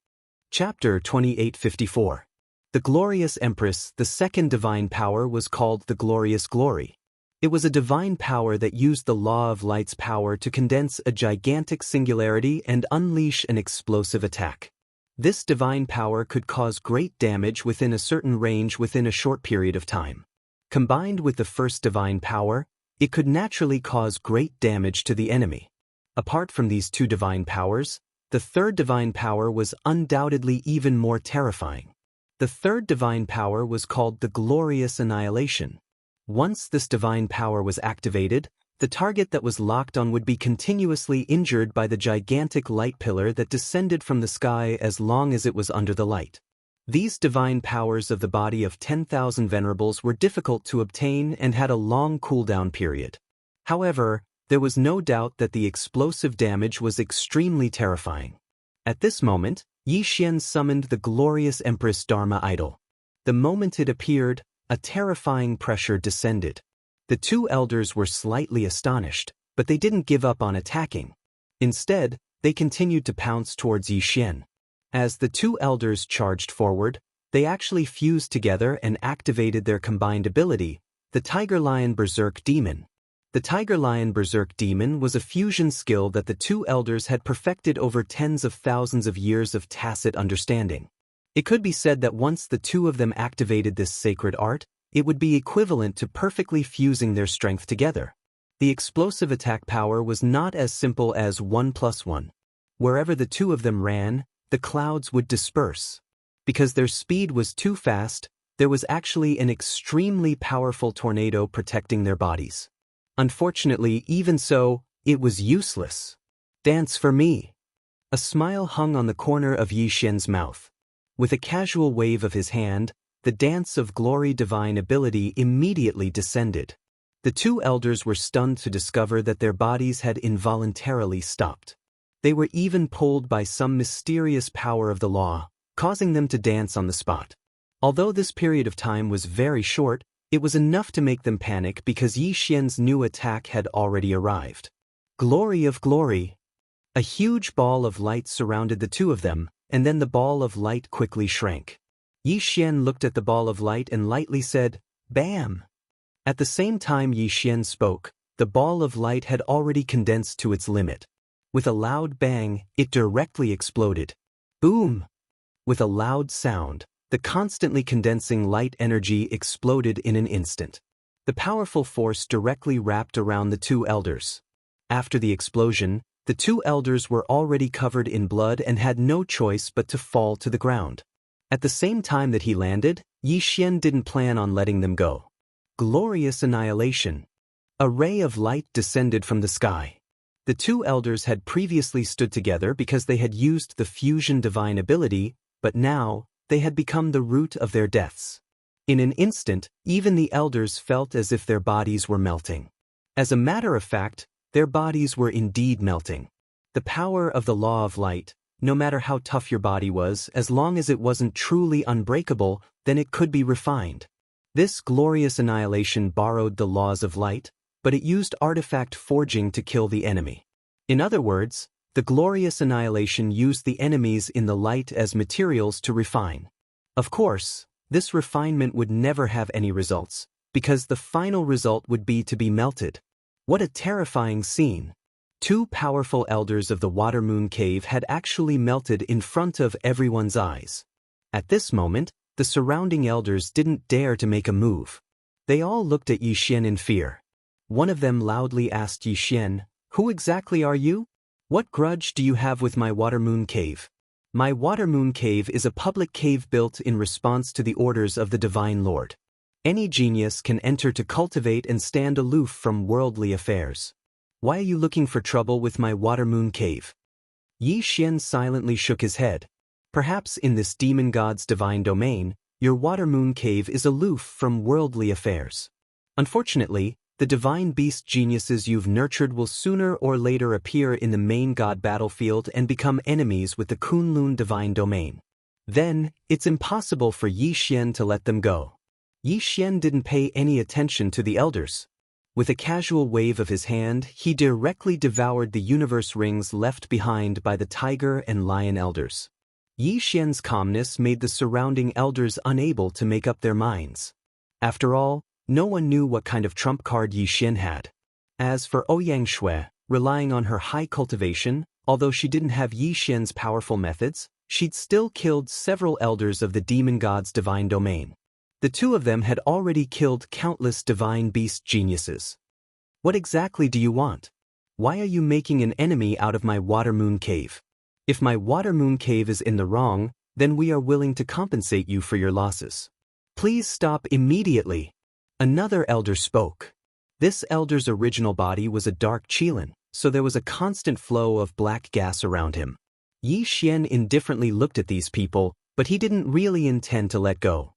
Chapter 2854. The Glorious Empress, the second divine power, was called the Glorious Glory. It was a divine power that used the law of light's power to condense a gigantic singularity and unleash an explosive attack. This divine power could cause great damage within a certain range within a short period of time. Combined with the first divine power, it could naturally cause great damage to the enemy. Apart from these 2 divine powers, the third divine power was undoubtedly even more terrifying. The third divine power was called the Glorious Annihilation. Once this divine power was activated, the target that was locked on would be continuously injured by the gigantic light pillar that descended from the sky as long as it was under the light. These divine powers of the body of 10,000 venerables were difficult to obtain and had a long cooldown period. However, there was no doubt that the explosive damage was extremely terrifying. At this moment, Yi Xian summoned the Glorious Empress Dharma idol. The moment it appeared, a terrifying pressure descended. The 2 elders were slightly astonished, but they didn't give up on attacking. Instead, they continued to pounce towards Yi Xian. As the 2 elders charged forward, they actually fused together and activated their combined ability, the Tiger Lion Berserk Demon. The Tiger Lion Berserk Demon was a fusion skill that the 2 elders had perfected over tens of thousands of years of tacit understanding. It could be said that once the 2 of them activated this sacred art, it would be equivalent to perfectly fusing their strength together. The explosive attack power was not as simple as 1 + 1. Wherever the 2 of them ran, the clouds would disperse. Because their speed was too fast, there was actually an extremely powerful tornado protecting their bodies. Unfortunately, even so, it was useless. Dance for me. A smile hung on the corner of Yi Xian's mouth. With a casual wave of his hand, the dance of glory divine ability immediately descended. The 2 elders were stunned to discover that their bodies had involuntarily stopped. They were even pulled by some mysterious power of the law, causing them to dance on the spot. Although this period of time was very short, it was enough to make them panic because Yi Xian's new attack had already arrived. Glory of glory! A huge ball of light surrounded the 2 of them, and then the ball of light quickly shrank. Yi Xian looked at the ball of light and lightly said, "Bam!" At the same time Yi Xian spoke, the ball of light had already condensed to its limit. With a loud bang, it directly exploded. Boom! With a loud sound, the constantly condensing light energy exploded in an instant. The powerful force directly wrapped around the 2 elders. After the explosion, the 2 elders were already covered in blood and had no choice but to fall to the ground. At the same time that he landed, Yi Xian didn't plan on letting them go. Glorious annihilation. A ray of light descended from the sky. The 2 elders had previously stood together because they had used the fusion divine ability, but now, they had become the root of their deaths. In an instant, even the elders felt as if their bodies were melting. As a matter of fact, their bodies were indeed melting. The power of the law of light, no matter how tough your body was, as long as it wasn't truly unbreakable, then it could be refined. This glorious annihilation borrowed the laws of light, but it used artifact forging to kill the enemy. In other words, the glorious annihilation used the enemies in the light as materials to refine. Of course, this refinement would never have any results, because the final result would be to be melted. What a terrifying scene! 2 powerful elders of the Water Moon Cave had actually melted in front of everyone's eyes. At this moment, the surrounding elders didn't dare to make a move. They all looked at Yi Xian in fear. One of them loudly asked Yi Xian, "Who exactly are you? What grudge do you have with my Water Moon Cave?" My Water Moon Cave is a public cave built in response to the orders of the Divine Lord. Any genius can enter to cultivate and stand aloof from worldly affairs. Why are you looking for trouble with my Water Moon Cave? Yi Xian silently shook his head. Perhaps in this demon god's divine domain, your Water Moon Cave is aloof from worldly affairs. Unfortunately, the divine beast geniuses you've nurtured will sooner or later appear in the main god battlefield and become enemies with the Kunlun divine domain. Then, it's impossible for Yi Xian to let them go. Yi Xian didn't pay any attention to the elders. With a casual wave of his hand, he directly devoured the universe rings left behind by the tiger and lion elders. Yi Xian's calmness made the surrounding elders unable to make up their minds. After all, no one knew what kind of trump card Yi Xian had. As for Ouyang Shui, relying on her high cultivation, although she didn't have Yi Xian's powerful methods, she'd still killed several elders of the demon god's divine domain. The 2 of them had already killed countless divine beast geniuses. What exactly do you want? Why are you making an enemy out of my Water Moon Cave? If my Water Moon Cave is in the wrong, then we are willing to compensate you for your losses. Please stop immediately. Another elder spoke. This elder's original body was a dark Qilin, so there was a constant flow of black gas around him. Yi Xian indifferently looked at these people, but he didn't really intend to let go.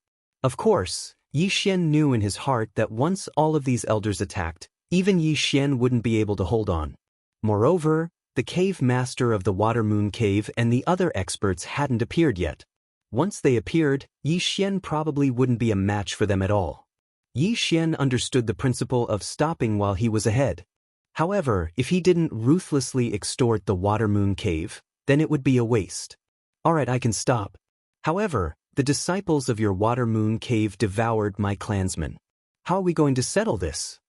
Of course, Yi Xian knew in his heart that once all of these elders attacked, even Yi Xian wouldn't be able to hold on. Moreover, the cave master of the Water Moon Cave and the other experts hadn't appeared yet. Once they appeared, Yi Xian probably wouldn't be a match for them at all. Yi Xian understood the principle of stopping while he was ahead. However, if he didn't ruthlessly extort the Water Moon Cave, then it would be a waste. Alright, I can stop. However, the disciples of your Water Moon Cave devoured my clansmen. How are we going to settle this?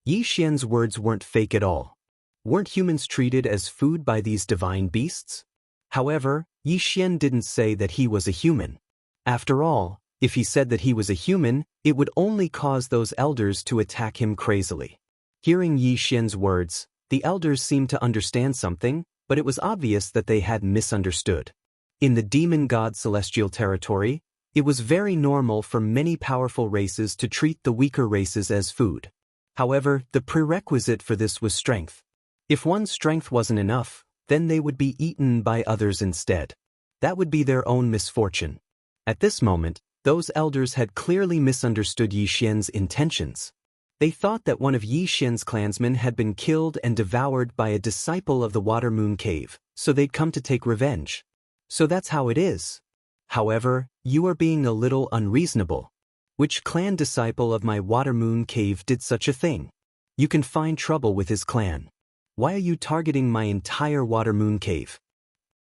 Yi Xian's words weren't fake at all. Weren't humans treated as food by these divine beasts? However, Yi Xian didn't say that he was a human. After all, if he said that he was a human, it would only cause those elders to attack him crazily. Hearing Yi Xian's words, the elders seemed to understand something, but it was obvious that they had misunderstood. In the demon god celestial territory, it was very normal for many powerful races to treat the weaker races as food. However, the prerequisite for this was strength. If one's strength wasn't enough, then they would be eaten by others instead. That would be their own misfortune. At this moment, those elders had clearly misunderstood Yi Xian's intentions. They thought that one of Yi Xian's clansmen had been killed and devoured by a disciple of the Water Moon Cave, so they'd come to take revenge. So that's how it is. However, you are being a little unreasonable. Which clan disciple of my Water Moon Cave did such a thing? You can find trouble with his clan. Why are you targeting my entire Water Moon Cave?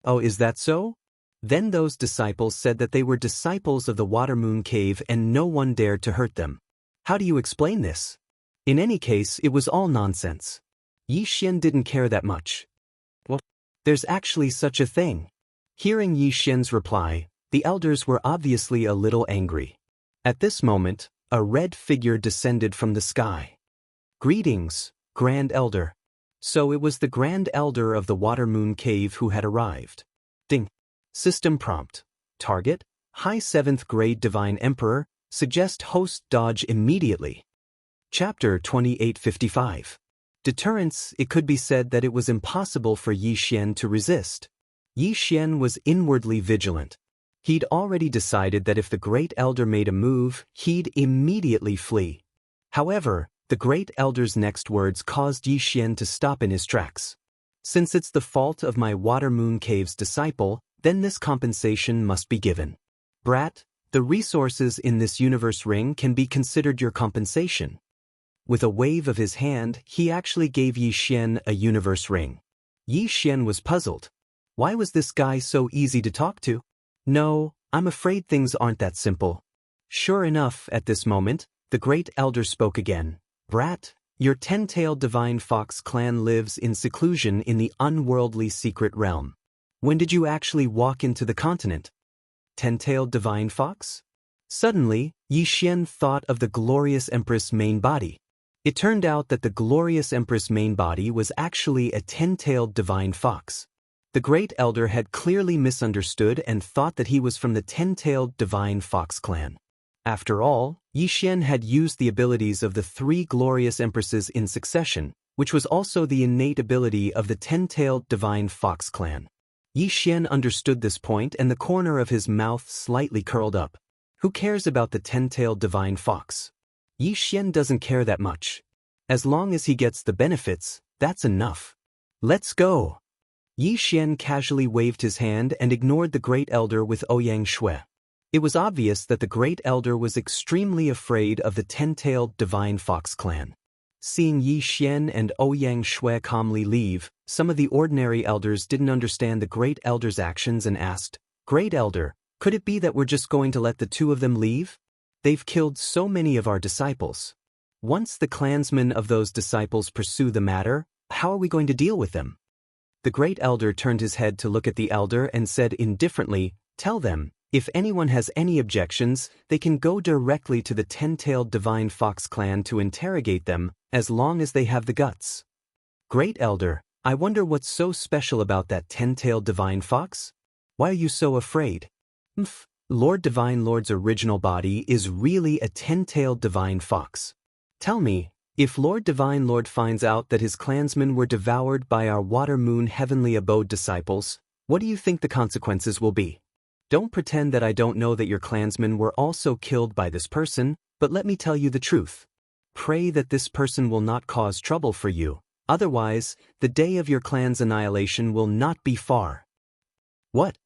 Oh, is that so? Then those disciples said that they were disciples of the Water Moon Cave and no one dared to hurt them. How do you explain this? In any case, it was all nonsense. Yi Xian didn't care that much. Well, there's actually such a thing. Hearing Yi Xian's reply, the elders were obviously a little angry. At this moment, a red figure descended from the sky. Greetings, Grand Elder. So it was the Grand Elder of the Water Moon Cave who had arrived. Ding. System prompt. Target, High 7th Grade Divine Emperor, suggest host dodge immediately. Chapter 2855. Deterrence. It could be said that it was impossible for Yi Xian to resist. Yi Xian was inwardly vigilant. He'd already decided that if the Great Elder made a move, he'd immediately flee. However, The great elder's next words caused Yi Xian to stop in his tracks. Since it's the fault of my Water Moon Cave's disciple, then this compensation must be given. Brat, the resources in this universe ring can be considered your compensation. With a wave of his hand, he actually gave Yi Xian a universe ring. Yi Xian was puzzled. Why was this guy so easy to talk to? No, I'm afraid things aren't that simple. Sure enough, at this moment, the great elder spoke again. Brat, your 10-tailed divine fox clan lives in seclusion in the unworldly secret realm. When did you actually walk into the continent? 10-tailed divine fox? Suddenly, Yi Xian thought of the glorious Empress main body. It turned out that the glorious Empress main body was actually a 10-tailed divine fox. The great elder had clearly misunderstood and thought that he was from the 10-tailed divine fox clan. After all, Yi Xian had used the abilities of the 3 glorious empresses in succession, which was also the innate ability of the 10-tailed divine fox clan. Yi Xian understood this point and the corner of his mouth slightly curled up. Who cares about the 10-tailed divine fox? Yi Xian doesn't care that much. As long as he gets the benefits, that's enough. Let's go. Yi Xian casually waved his hand and ignored the great elder with Ouyang Shui. It was obvious that the great elder was extremely afraid of the 10-tailed divine fox clan. Seeing Yi Xian and Ouyang Shui calmly leave, some of the ordinary elders didn't understand the great elder's actions and asked, "Great elder, could it be that we're just going to let the 2 of them leave? They've killed so many of our disciples. Once the clansmen of those disciples pursue the matter, how are we going to deal with them?" The great elder turned his head to look at the elder and said indifferently, "Tell them, if anyone has any objections, they can go directly to the 10-tailed divine fox clan to interrogate them, as long as they have the guts." Great elder, I wonder what's so special about that 10-tailed divine fox? Why are you so afraid? Lord Divine Lord's original body is really a 10-tailed divine fox. Tell me, if Lord Divine Lord finds out that his clansmen were devoured by our Water Moon Heavenly Abode disciples, what do you think the consequences will be? Don't pretend that I don't know that your clansmen were also killed by this person, but let me tell you the truth. Pray that this person will not cause trouble for you, otherwise, the day of your clan's annihilation will not be far. What?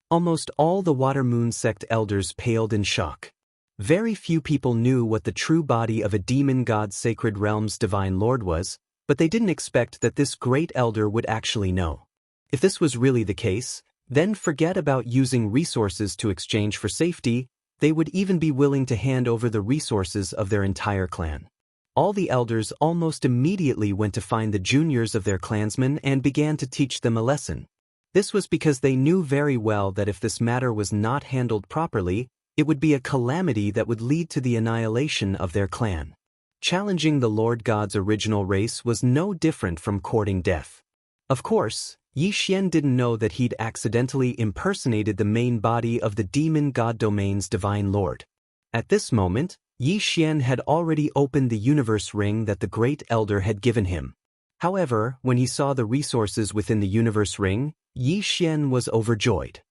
Almost all the Water Moon sect elders paled in shock. Very few people knew what the true body of a demon god's sacred realm's divine lord was, but they didn't expect that this great elder would actually know. If this was really the case, then forget about using resources to exchange for safety, they would even be willing to hand over the resources of their entire clan. All the elders almost immediately went to find the juniors of their clansmen and began to teach them a lesson. This was because they knew very well that if this matter was not handled properly, it would be a calamity that would lead to the annihilation of their clan. Challenging the Lord God's original race was no different from courting death. Of course, Yi Xian didn't know that he'd accidentally impersonated the main body of the demon god domain's divine lord. At this moment, Yi Xian had already opened the universe ring that the great elder had given him. However, when he saw the resources within the universe ring, Yi Xian was overjoyed.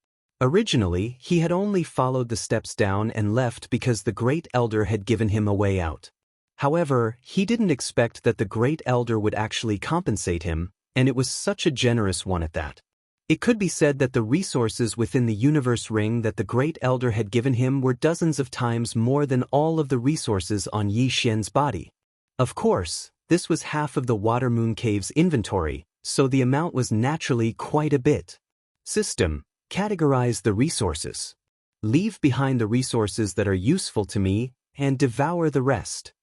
Originally, he had only followed the steps down and left because the great elder had given him a way out. However, he didn't expect that the great elder would actually compensate him, and it was such a generous one at that. It could be said that the resources within the universe ring that the great elder had given him were dozens of times more than all of the resources on Yi Xian's body. Of course, this was half of the Water Moon Cave's inventory, so the amount was naturally quite a bit. System: categorize the resources. Leave behind the resources that are useful to me, and devour the rest.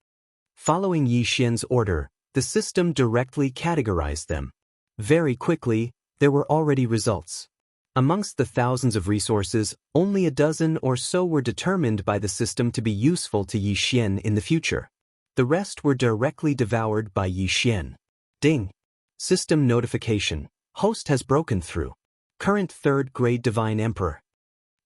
Following Yi Xian's order, the system directly categorized them. Very quickly, there were already results. Amongst the thousands of resources, only a dozen or so were determined by the system to be useful to Yi Xian in the future. The rest were directly devoured by Yi Xian. Ding! System notification. Host has broken through. Current 3rd grade Divine Emperor.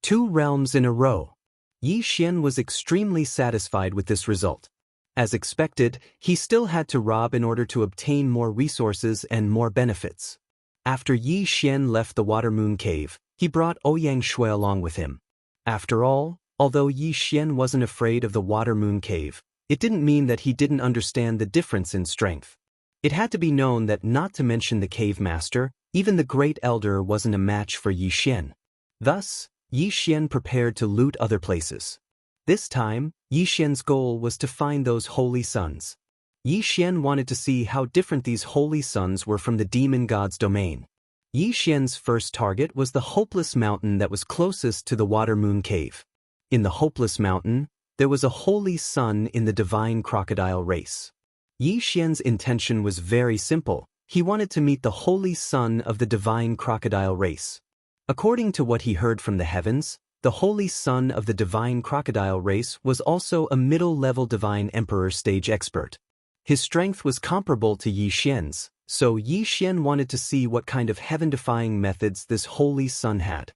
2 realms in a row. Yi Xian was extremely satisfied with this result. As expected, he still had to rob in order to obtain more resources and more benefits. After Yi Xian left the Water Moon Cave, he brought Ouyang Shui along with him. After all, although Yi Xian wasn't afraid of the Water Moon Cave, It didn't mean that he didn't understand the difference in strength. It had to be known that, not to mention the cave master, even the great elder wasn't a match for Yi Xian. Thus, Yi Xian prepared to loot other places. This time, Yi Xian's goal was to find those holy suns. Yi Xian wanted to see how different these holy suns were from the demon god's domain. Yi Xian's first target was the Hopeless Mountain that was closest to the Water Moon Cave. In the Hopeless Mountain, there was a holy sun in the divine crocodile race. Yi Xian's intention was very simple. He wanted to meet the holy sun of the divine crocodile race. According to what he heard from the heavens, the holy son of the divine crocodile race was also a middle-level divine emperor stage expert. His strength was comparable to Yi Xian's, so Yi Xian wanted to see what kind of heaven-defying methods this holy son had.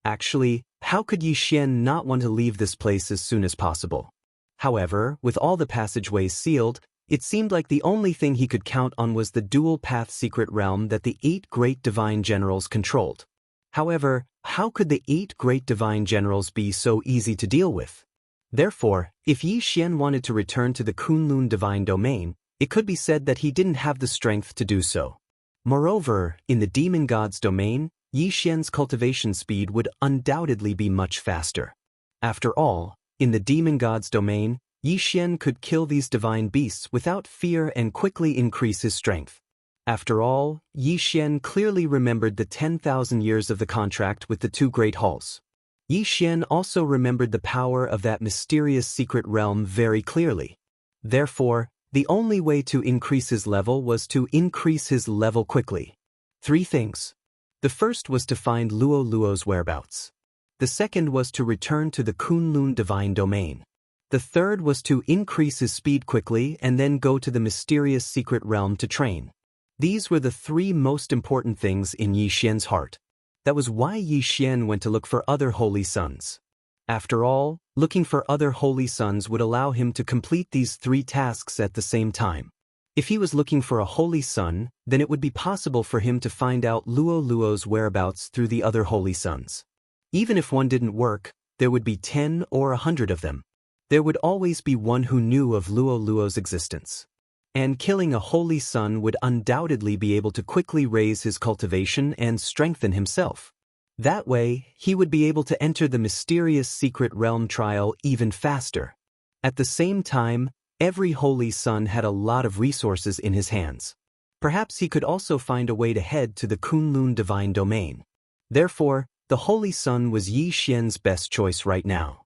Actually, how could Yi Xian not want to leave this place as soon as possible? However, with all the passageways sealed, it seemed like the only thing he could count on was the dual-path secret realm that the 8 great divine generals controlled. However, how could the 8 great divine generals be so easy to deal with? Therefore, if Yi Xian wanted to return to the Kunlun divine domain, it could be said that he didn't have the strength to do so. Moreover, in the demon god's domain, Yi Xian's cultivation speed would undoubtedly be much faster. After all, in the demon god's domain, Yi Xian could kill these divine beasts without fear and quickly increase his strength. After all, Yi Xian clearly remembered the 10,000 years of the contract with the 2 great halls. Yi Xian also remembered the power of that mysterious secret realm very clearly. Therefore, the only way to increase his level was to increase his level quickly. 3 things. The first was to find Luo Luo's whereabouts. The second was to return to the Kunlun divine domain. The third was to increase his speed quickly and then go to the mysterious secret realm to train. These were the 3 most important things in Yi Xian's heart. That was why Yi Xian went to look for other holy suns. After all, looking for other holy suns would allow him to complete these 3 tasks at the same time. If he was looking for a holy sun, then it would be possible for him to find out Luo Luo's whereabouts through the other holy suns. Even if one didn't work, there would be 10 or 100 of them. There would always be one who knew of Luo Luo's existence. And killing a holy sun would undoubtedly be able to quickly raise his cultivation and strengthen himself. That way, he would be able to enter the mysterious secret realm trial even faster. At the same time, every holy sun had a lot of resources in his hands. Perhaps he could also find a way to head to the Kunlun divine domain. Therefore, the holy sun was Yi Xian's best choice right now.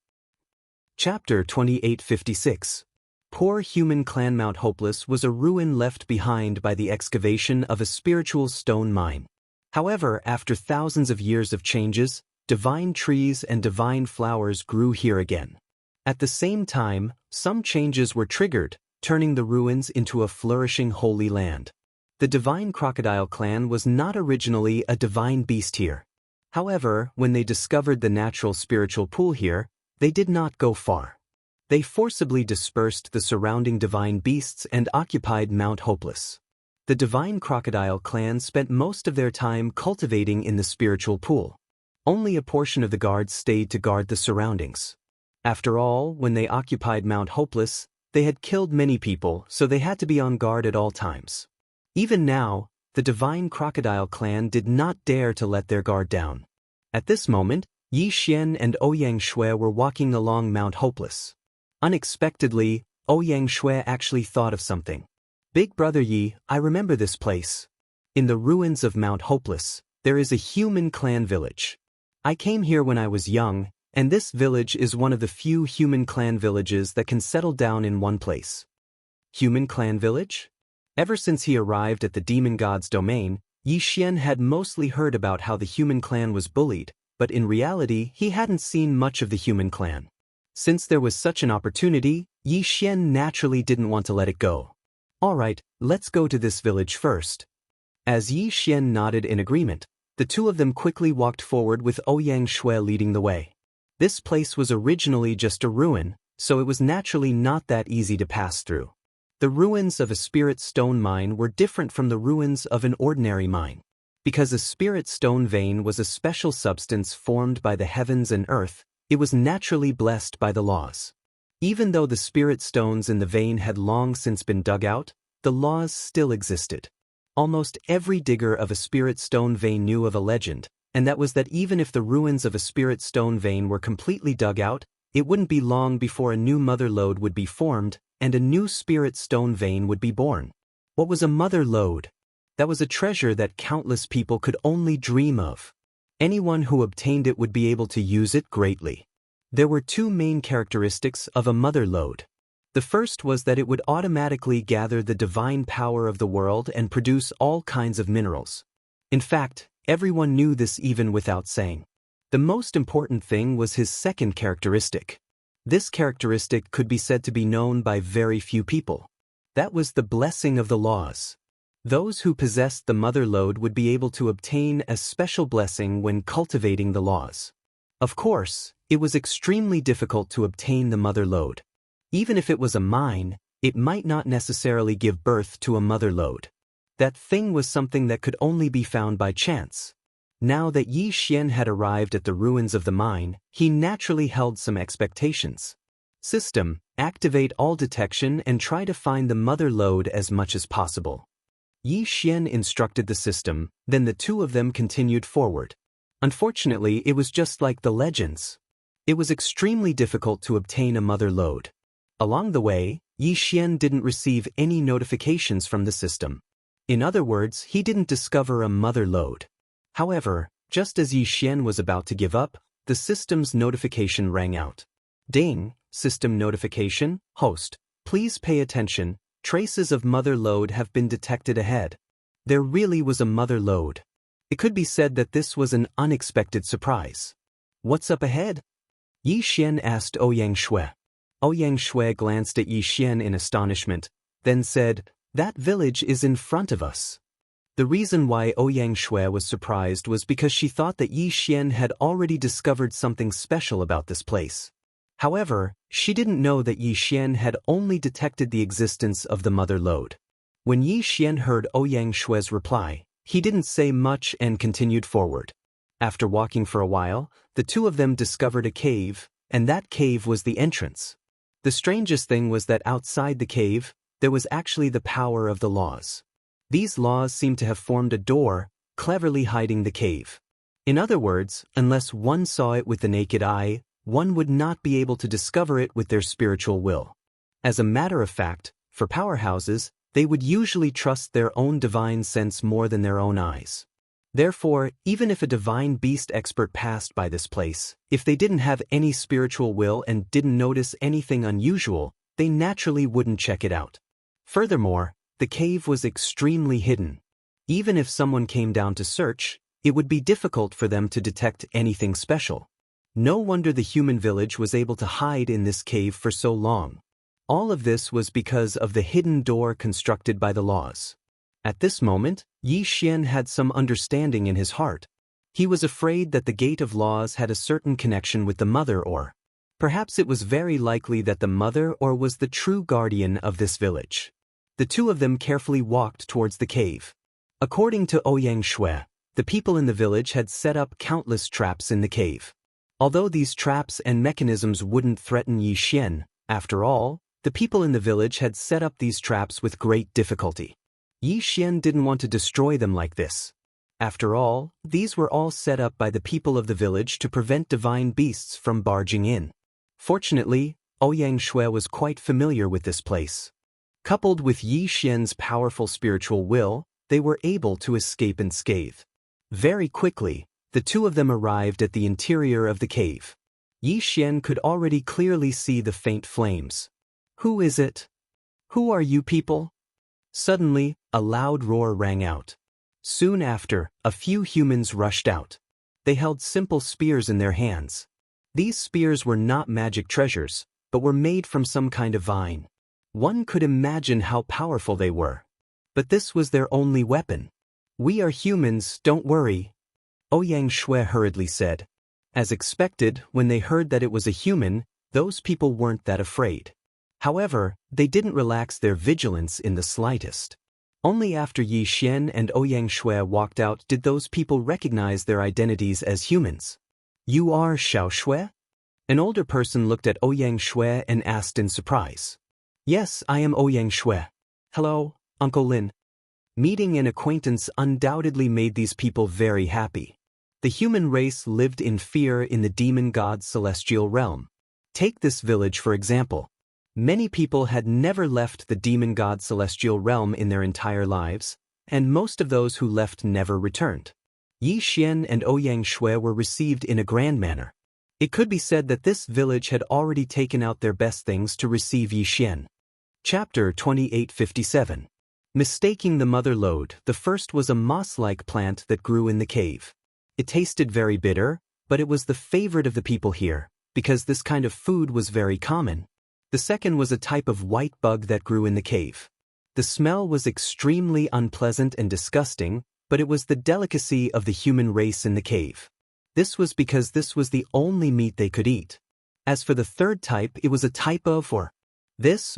Chapter 2856. Poor human clan Mount Hopeless was a ruin left behind by the excavation of a spiritual stone mine. However, after thousands of years of changes, divine trees and divine flowers grew here again. At the same time, some changes were triggered, turning the ruins into a flourishing holy land. The divine crocodile clan was not originally a divine beast here. However, when they discovered the natural spiritual pool here, they did not go far. They forcibly dispersed the surrounding divine beasts and occupied Mount Hopeless. The divine crocodile clan spent most of their time cultivating in the spiritual pool. Only a portion of the guards stayed to guard the surroundings. After all, when they occupied Mount Hopeless, they had killed many people, so they had to be on guard at all times. Even now, the divine crocodile clan did not dare to let their guard down. At this moment, Yi Xian and Ouyang Shui were walking along Mount Hopeless. Unexpectedly, Ouyang Shui actually thought of something. Big brother Yi, I remember this place. In the ruins of Mount Hopeless, there is a human clan village. I came here when I was young, and this village is one of the few human clan villages that can settle down in one place. Human clan village? Ever since he arrived at the demon god's domain, Yi Xian had mostly heard about how the human clan was bullied, but in reality he hadn't seen much of the human clan. Since there was such an opportunity, Yi Xian naturally didn't want to let it go. Alright, let's go to this village first. As Yi Xian nodded in agreement, the 2 of them quickly walked forward with Ouyang Shui leading the way. This place was originally just a ruin, so it was naturally not that easy to pass through. The ruins of a spirit stone mine were different from the ruins of an ordinary mine. Because a spirit stone vein was a special substance formed by the heavens and earth, it was naturally blessed by the laws. Even though the spirit stones in the vein had long since been dug out, the laws still existed. Almost every digger of a spirit stone vein knew of a legend, and that was that even if the ruins of a spirit stone vein were completely dug out, it wouldn't be long before a new mother lode would be formed, and a new spirit stone vein would be born. What was a mother lode? That was a treasure that countless people could only dream of. Anyone who obtained it would be able to use it greatly. There were two main characteristics of a mother lode. The first was that it would automatically gather the divine power of the world and produce all kinds of minerals. In fact, everyone knew this even without saying. The most important thing was his second characteristic. This characteristic could be said to be known by very few people. That was the blessing of the laws. Those who possessed the mother lode would be able to obtain a special blessing when cultivating the laws. Of course, it was extremely difficult to obtain the mother lode. Even if it was a mine, it might not necessarily give birth to a mother lode. That thing was something that could only be found by chance. Now that Yi Xian had arrived at the ruins of the mine, he naturally held some expectations. System, activate all detection and try to find the mother lode as much as possible. Yi Xian instructed the system, then the two of them continued forward. Unfortunately, it was just like the legends. It was extremely difficult to obtain a mother lode. Along the way, Yi Xian didn't receive any notifications from the system. In other words, he didn't discover a mother lode. However, just as Yi Xian was about to give up, the system's notification rang out. Ding, system notification, host, please pay attention, traces of mother lode have been detected ahead. There really was a mother lode. It could be said that this was an unexpected surprise. What's up ahead? Yi Xian asked Ouyang Shui. Ouyang Shui glanced at Yi Xian in astonishment, then said, "That village is in front of us." The reason why Ouyang Shui was surprised was because she thought that Yi Xian had already discovered something special about this place. However, she didn't know that Yi Xian had only detected the existence of the mother lode. When Yi Xian heard Ouyang Shui's reply, he didn't say much and continued forward. After walking for a while, the two of them discovered a cave, and that cave was the entrance. The strangest thing was that outside the cave, there was actually the power of the laws. These laws seemed to have formed a door, cleverly hiding the cave. In other words, unless one saw it with the naked eye, one would not be able to discover it with their spiritual will. As a matter of fact, for powerhouses, they would usually trust their own divine sense more than their own eyes. Therefore, even if a divine beast expert passed by this place, if they didn't have any spiritual will and didn't notice anything unusual, they naturally wouldn't check it out. Furthermore, the cave was extremely hidden. Even if someone came down to search, it would be difficult for them to detect anything special. No wonder the human village was able to hide in this cave for so long. All of this was because of the hidden door constructed by the laws. At this moment, Yi Xian had some understanding in his heart. He was afraid that the gate of laws had a certain connection with the mother, or perhaps it was very likely that the mother or was the true guardian of this village. The two of them carefully walked towards the cave. According to Ouyang Shui, the people in the village had set up countless traps in the cave. Although these traps and mechanisms wouldn't threaten Yi Xian, after all, the people in the village had set up these traps with great difficulty. Yi Xian didn't want to destroy them like this. After all, these were all set up by the people of the village to prevent divine beasts from barging in. Fortunately, Ouyang Shui was quite familiar with this place. Coupled with Yi Xian's powerful spiritual will, they were able to escape unscathed. Very quickly, the two of them arrived at the interior of the cave. Yi Xian could already clearly see the faint flames. "Who is it? Who are you people?" Suddenly, a loud roar rang out. Soon after, a few humans rushed out. They held simple spears in their hands. These spears were not magic treasures, but were made from some kind of vine. One could imagine how powerful they were. But this was their only weapon. "We are humans, don't worry," Ouyang Shui hurriedly said. As expected, when they heard that it was a human, those people weren't that afraid. However, they didn't relax their vigilance in the slightest. Only after Yi Xian and Ouyang Shui walked out did those people recognize their identities as humans. "You are Xiao Shui?" An older person looked at Ouyang Shui and asked in surprise. Yes, I am Ouyang Shui. Hello, Uncle Lin. Meeting an acquaintance undoubtedly made these people very happy. The human race lived in fear in the demon god's celestial realm. Take this village for example. Many people had never left the demon god's celestial realm in their entire lives, and most of those who left never returned. Yi Xian and Ouyang Shui were received in a grand manner. It could be said that this village had already taken out their best things to receive Yi Xian. Chapter 2857. Mistaking the mother lode. The first was a moss-like plant that grew in the cave. It tasted very bitter, but it was the favorite of the people here, because this kind of food was very common. The second was a type of white bug that grew in the cave. The smell was extremely unpleasant and disgusting, but it was the delicacy of the human race in the cave. This was because this was the only meat they could eat. As for the third type, it was a type of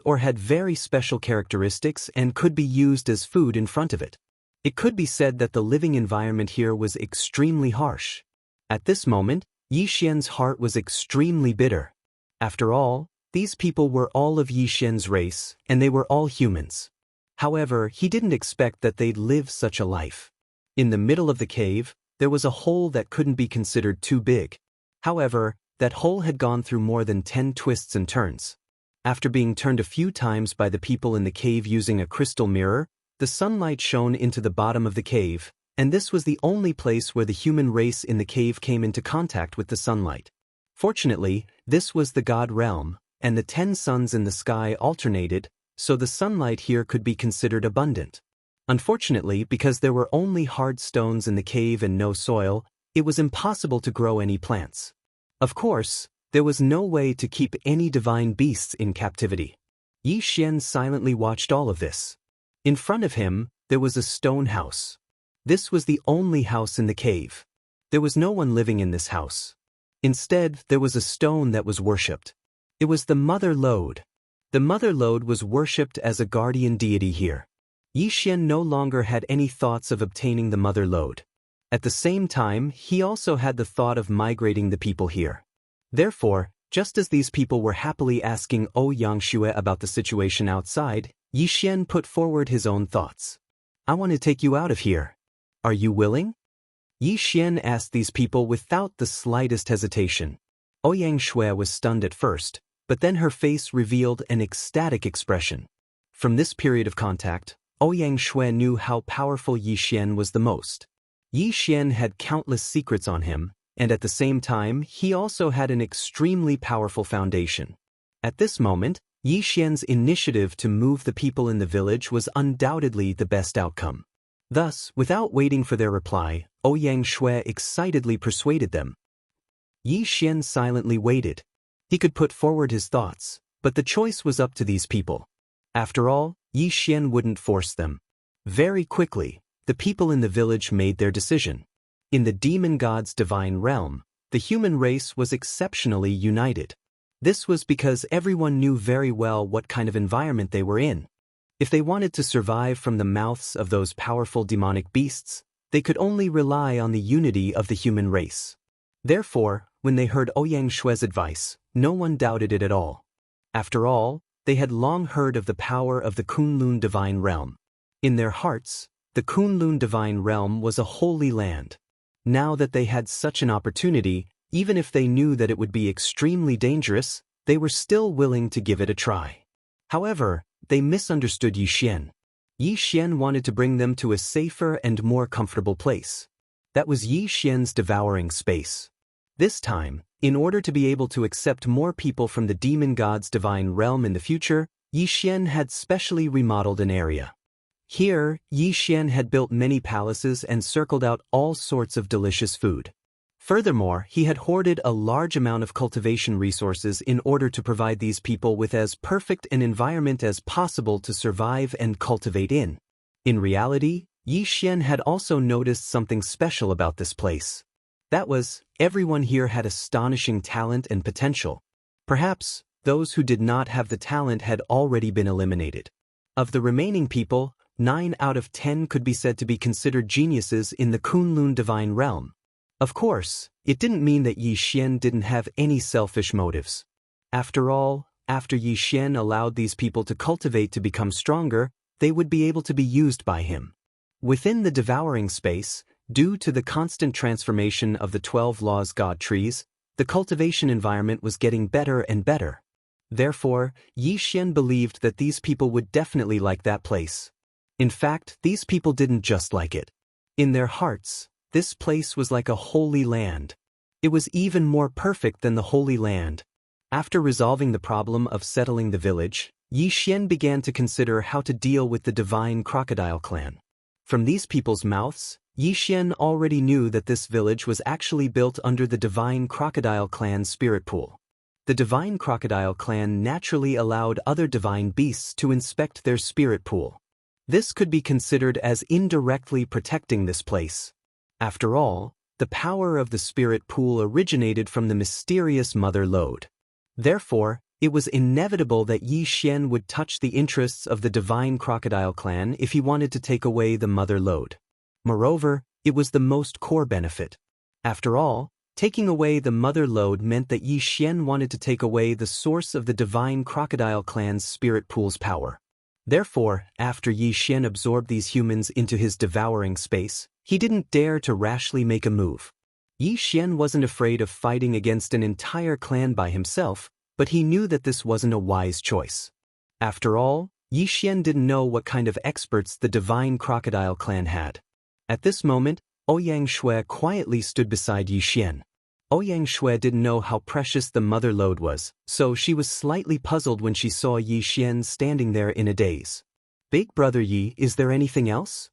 or had very special characteristics and could be used as food in front of it. It could be said that the living environment here was extremely harsh. At this moment, Yi Xian's heart was extremely bitter. After all, these people were all of Yi Xian's race, and they were all humans. However, he didn't expect that they'd live such a life. In the middle of the cave, there was a hole that couldn't be considered too big. However, that hole had gone through more than 10 twists and turns. After being turned a few times by the people in the cave using a crystal mirror, the sunlight shone into the bottom of the cave, and this was the only place where the human race in the cave came into contact with the sunlight. Fortunately, this was the god realm, and the 10 suns in the sky alternated, so the sunlight here could be considered abundant. Unfortunately, because there were only hard stones in the cave and no soil, it was impossible to grow any plants. Of course, there was no way to keep any divine beasts in captivity. Yi Xian silently watched all of this. In front of him, there was a stone house. This was the only house in the cave. There was no one living in this house. Instead, there was a stone that was worshipped. It was the Mother Lode. The Mother Lode was worshipped as a guardian deity here. Yi Xian no longer had any thoughts of obtaining the Mother Lode. At the same time, he also had the thought of migrating the people here. Therefore, just as these people were happily asking Ouyang Shui about the situation outside, Yi Xian put forward his own thoughts. I want to take you out of here. Are you willing? Yi Xian asked these people without the slightest hesitation. Ouyang Shui was stunned at first, but then her face revealed an ecstatic expression. From this period of contact, Ouyang Shui knew how powerful Yi Xian was the most. Yi Xian had countless secrets on him, and at the same time, he also had an extremely powerful foundation. At this moment, Yi Xian's initiative to move the people in the village was undoubtedly the best outcome. Thus, without waiting for their reply, Ouyang Shui excitedly persuaded them. Yi Xian silently waited. He could put forward his thoughts, but the choice was up to these people. After all, Yi Xian wouldn't force them. Very quickly, the people in the village made their decision. In the demon god's divine realm, the human race was exceptionally united. This was because everyone knew very well what kind of environment they were in. If they wanted to survive from the mouths of those powerful demonic beasts, they could only rely on the unity of the human race. Therefore, when they heard Ouyang Shui's advice, no one doubted it at all. After all, they had long heard of the power of the Kunlun divine realm. In their hearts, the Kunlun divine realm was a holy land. Now that they had such an opportunity, even if they knew that it would be extremely dangerous, they were still willing to give it a try. However, they misunderstood Yi Xian. Yi Xian wanted to bring them to a safer and more comfortable place. That was Yi Xian's devouring space. This time, in order to be able to accept more people from the demon god's divine realm in the future, Yi Xian had specially remodeled an area. Here, Yi Xian had built many palaces and circled out all sorts of delicious food. Furthermore, he had hoarded a large amount of cultivation resources in order to provide these people with as perfect an environment as possible to survive and cultivate in. In reality, Yi Xian had also noticed something special about this place. That was, everyone here had astonishing talent and potential. Perhaps, those who did not have the talent had already been eliminated. Of the remaining people, 9 out of 10 could be said to be considered geniuses in the Kunlun divine realm. Of course, it didn't mean that Yi Xian didn't have any selfish motives. After all, after Yi Xian allowed these people to cultivate to become stronger, they would be able to be used by him. Within the devouring space, due to the constant transformation of the 12 laws God trees, the cultivation environment was getting better and better. Therefore, Yi Xian believed that these people would definitely like that place. In fact, these people didn't just like it. In their hearts, this place was like a holy land. It was even more perfect than the Holy Land. After resolving the problem of settling the village, Yi Xian began to consider how to deal with the divine crocodile clan. From these people's mouths, Yi Xian already knew that this village was actually built under the divine crocodile clan spirit pool. The divine crocodile clan naturally allowed other divine beasts to inspect their spirit pool. This could be considered as indirectly protecting this place. After all, the power of the spirit pool originated from the mysterious mother lode. Therefore, it was inevitable that Yi Xian would touch the interests of the divine crocodile clan if he wanted to take away the mother lode. Moreover, it was the most core benefit. After all, taking away the mother lode meant that Yi Xian wanted to take away the source of the divine crocodile clan's spirit pool's power. Therefore, after Yi Xian absorbed these humans into his devouring space, he didn't dare to rashly make a move. Yi Xian wasn't afraid of fighting against an entire clan by himself, but he knew that this wasn't a wise choice. After all, Yi Xian didn't know what kind of experts the divine crocodile clan had. At this moment, Ouyang Shui quietly stood beside Yi Xian. Ouyang Shui didn't know how precious the mother lode was, so she was slightly puzzled when she saw Yi Xian standing there in a daze. "Big brother Yi, is there anything else?"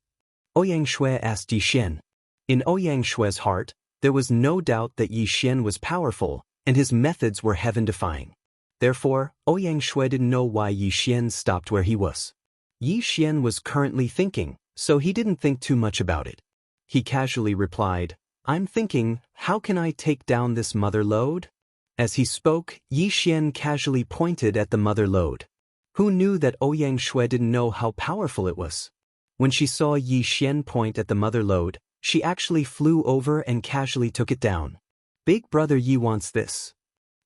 Ouyang Shui asked Yi Xian. In Ouyang Shui's heart, there was no doubt that Yi Xian was powerful, and his methods were heaven-defying. Therefore, Ouyang Shui didn't know why Yi Xian stopped where he was. Yi Xian was currently thinking, so he didn't think too much about it. He casually replied, "I'm thinking, how can I take down this mother lode?" As he spoke, Yi Xian casually pointed at the mother lode. Who knew that Ouyang Shui didn't know how powerful it was? When she saw Yi Xian point at the mother lode, she actually flew over and casually took it down. "Big brother Yi wants this."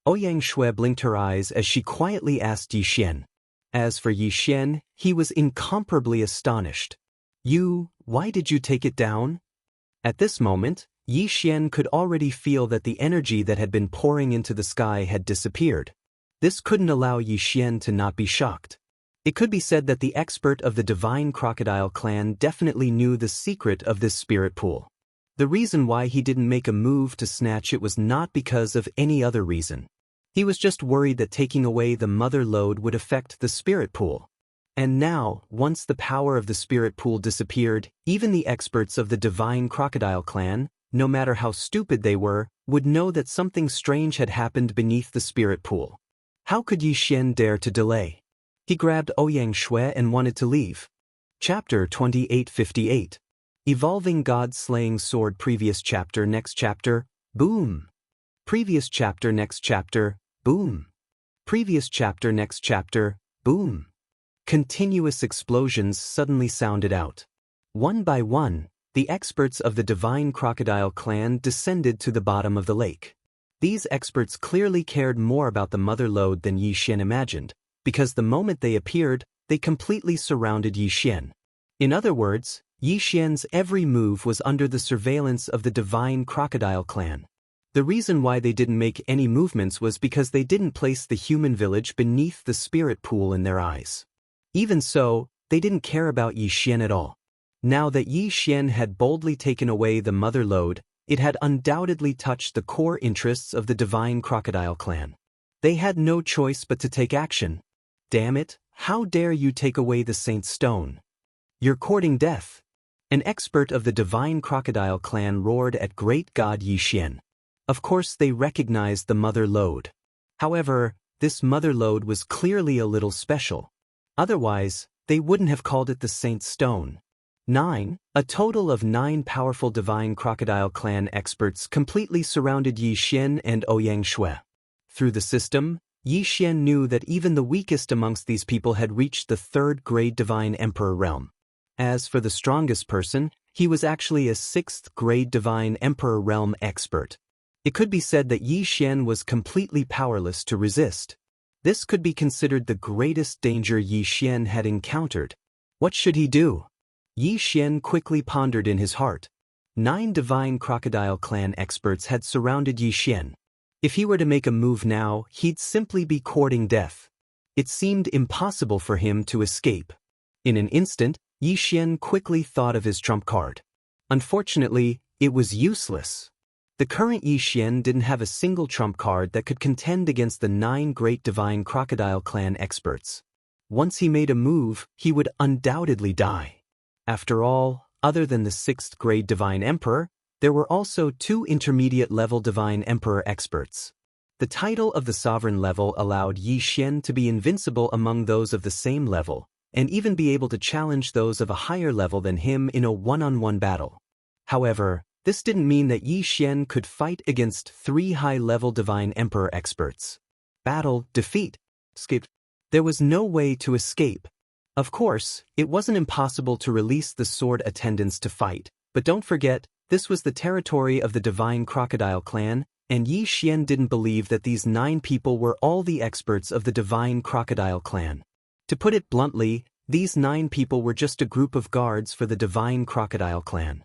Ouyang Shui blinked her eyes as she quietly asked Yi Xian. As for Yi Xian, he was incomparably astonished. Why did you take it down?" At this moment, Yi Xian could already feel that the energy that had been pouring into the sky had disappeared. This couldn't allow Yi Xian to not be shocked. It could be said that the expert of the divine crocodile clan definitely knew the secret of this spirit pool. The reason why he didn't make a move to snatch it was not because of any other reason. He was just worried that taking away the mother lode would affect the spirit pool. And now, once the power of the spirit pool disappeared, even the experts of the divine crocodile clan, no matter how stupid they were, would know that something strange had happened beneath the spirit pool. How could Yi Xian dare to delay? He grabbed Ouyang Shui and wanted to leave. Chapter 2858. Evolving God Slaying Sword. Previous chapter. Next chapter. Boom. Previous chapter. Next chapter. Boom. Previous chapter. Next chapter. Boom. Continuous explosions suddenly sounded out. One by one, the experts of the divine crocodile clan descended to the bottom of the lake. These experts clearly cared more about the mother lode than Yi Xian imagined, because the moment they appeared, they completely surrounded Yi Xian. In other words, Yi Xian's every move was under the surveillance of the divine crocodile clan. The reason why they didn't make any movements was because they didn't place the human village beneath the spirit pool in their eyes. Even so, they didn't care about Yi Xian at all. Now that Yi Xian had boldly taken away the mother lode, it had undoubtedly touched the core interests of the divine crocodile clan. They had no choice but to take action. "Damn it, how dare you take away the saint's stone? You're courting death." An expert of the divine crocodile clan roared at great god Yi Xian. Of course they recognized the mother lode. However, this mother lode was clearly a little special. Otherwise, they wouldn't have called it the saint's stone. A total of 9 powerful divine crocodile clan experts completely surrounded Yi Xian and Ouyang Shui. Through the system, Yi Xian knew that even the weakest amongst these people had reached the 3rd grade divine emperor realm. As for the strongest person, He was actually a 6th grade Divine Emperor realm expert. It could be said that Yi Xian was completely powerless to resist. This could be considered the greatest danger Yi Xian had encountered. What should he do? Yi Xian quickly pondered in his heart. 9 Divine Crocodile Clan experts had surrounded Yi Xian. If he were to make a move now, he'd simply be courting death. It seemed impossible for him to escape. In an instant, Yi Xian quickly thought of his trump card. Unfortunately, it was useless. The current Yi Xian didn't have a single trump card that could contend against the 9 great Divine Crocodile Clan experts. Once he made a move, he would undoubtedly die. After all, other than the 6th grade Divine Emperor, there were also 2 intermediate-level Divine Emperor experts. The title of the sovereign level allowed Yi Xian to be invincible among those of the same level, and even be able to challenge those of a higher level than him in a one-on-one battle. However, this didn't mean that Yi Xian could fight against 3 high-level Divine Emperor experts. Battle, defeat, escape. There was no way to escape. Of course, it wasn't impossible to release the sword attendants to fight, but don't forget, this was the territory of the Divine Crocodile Clan, and Yi Xian didn't believe that these 9 people were all the experts of the Divine Crocodile Clan. To put it bluntly, these 9 people were just a group of guards for the Divine Crocodile Clan.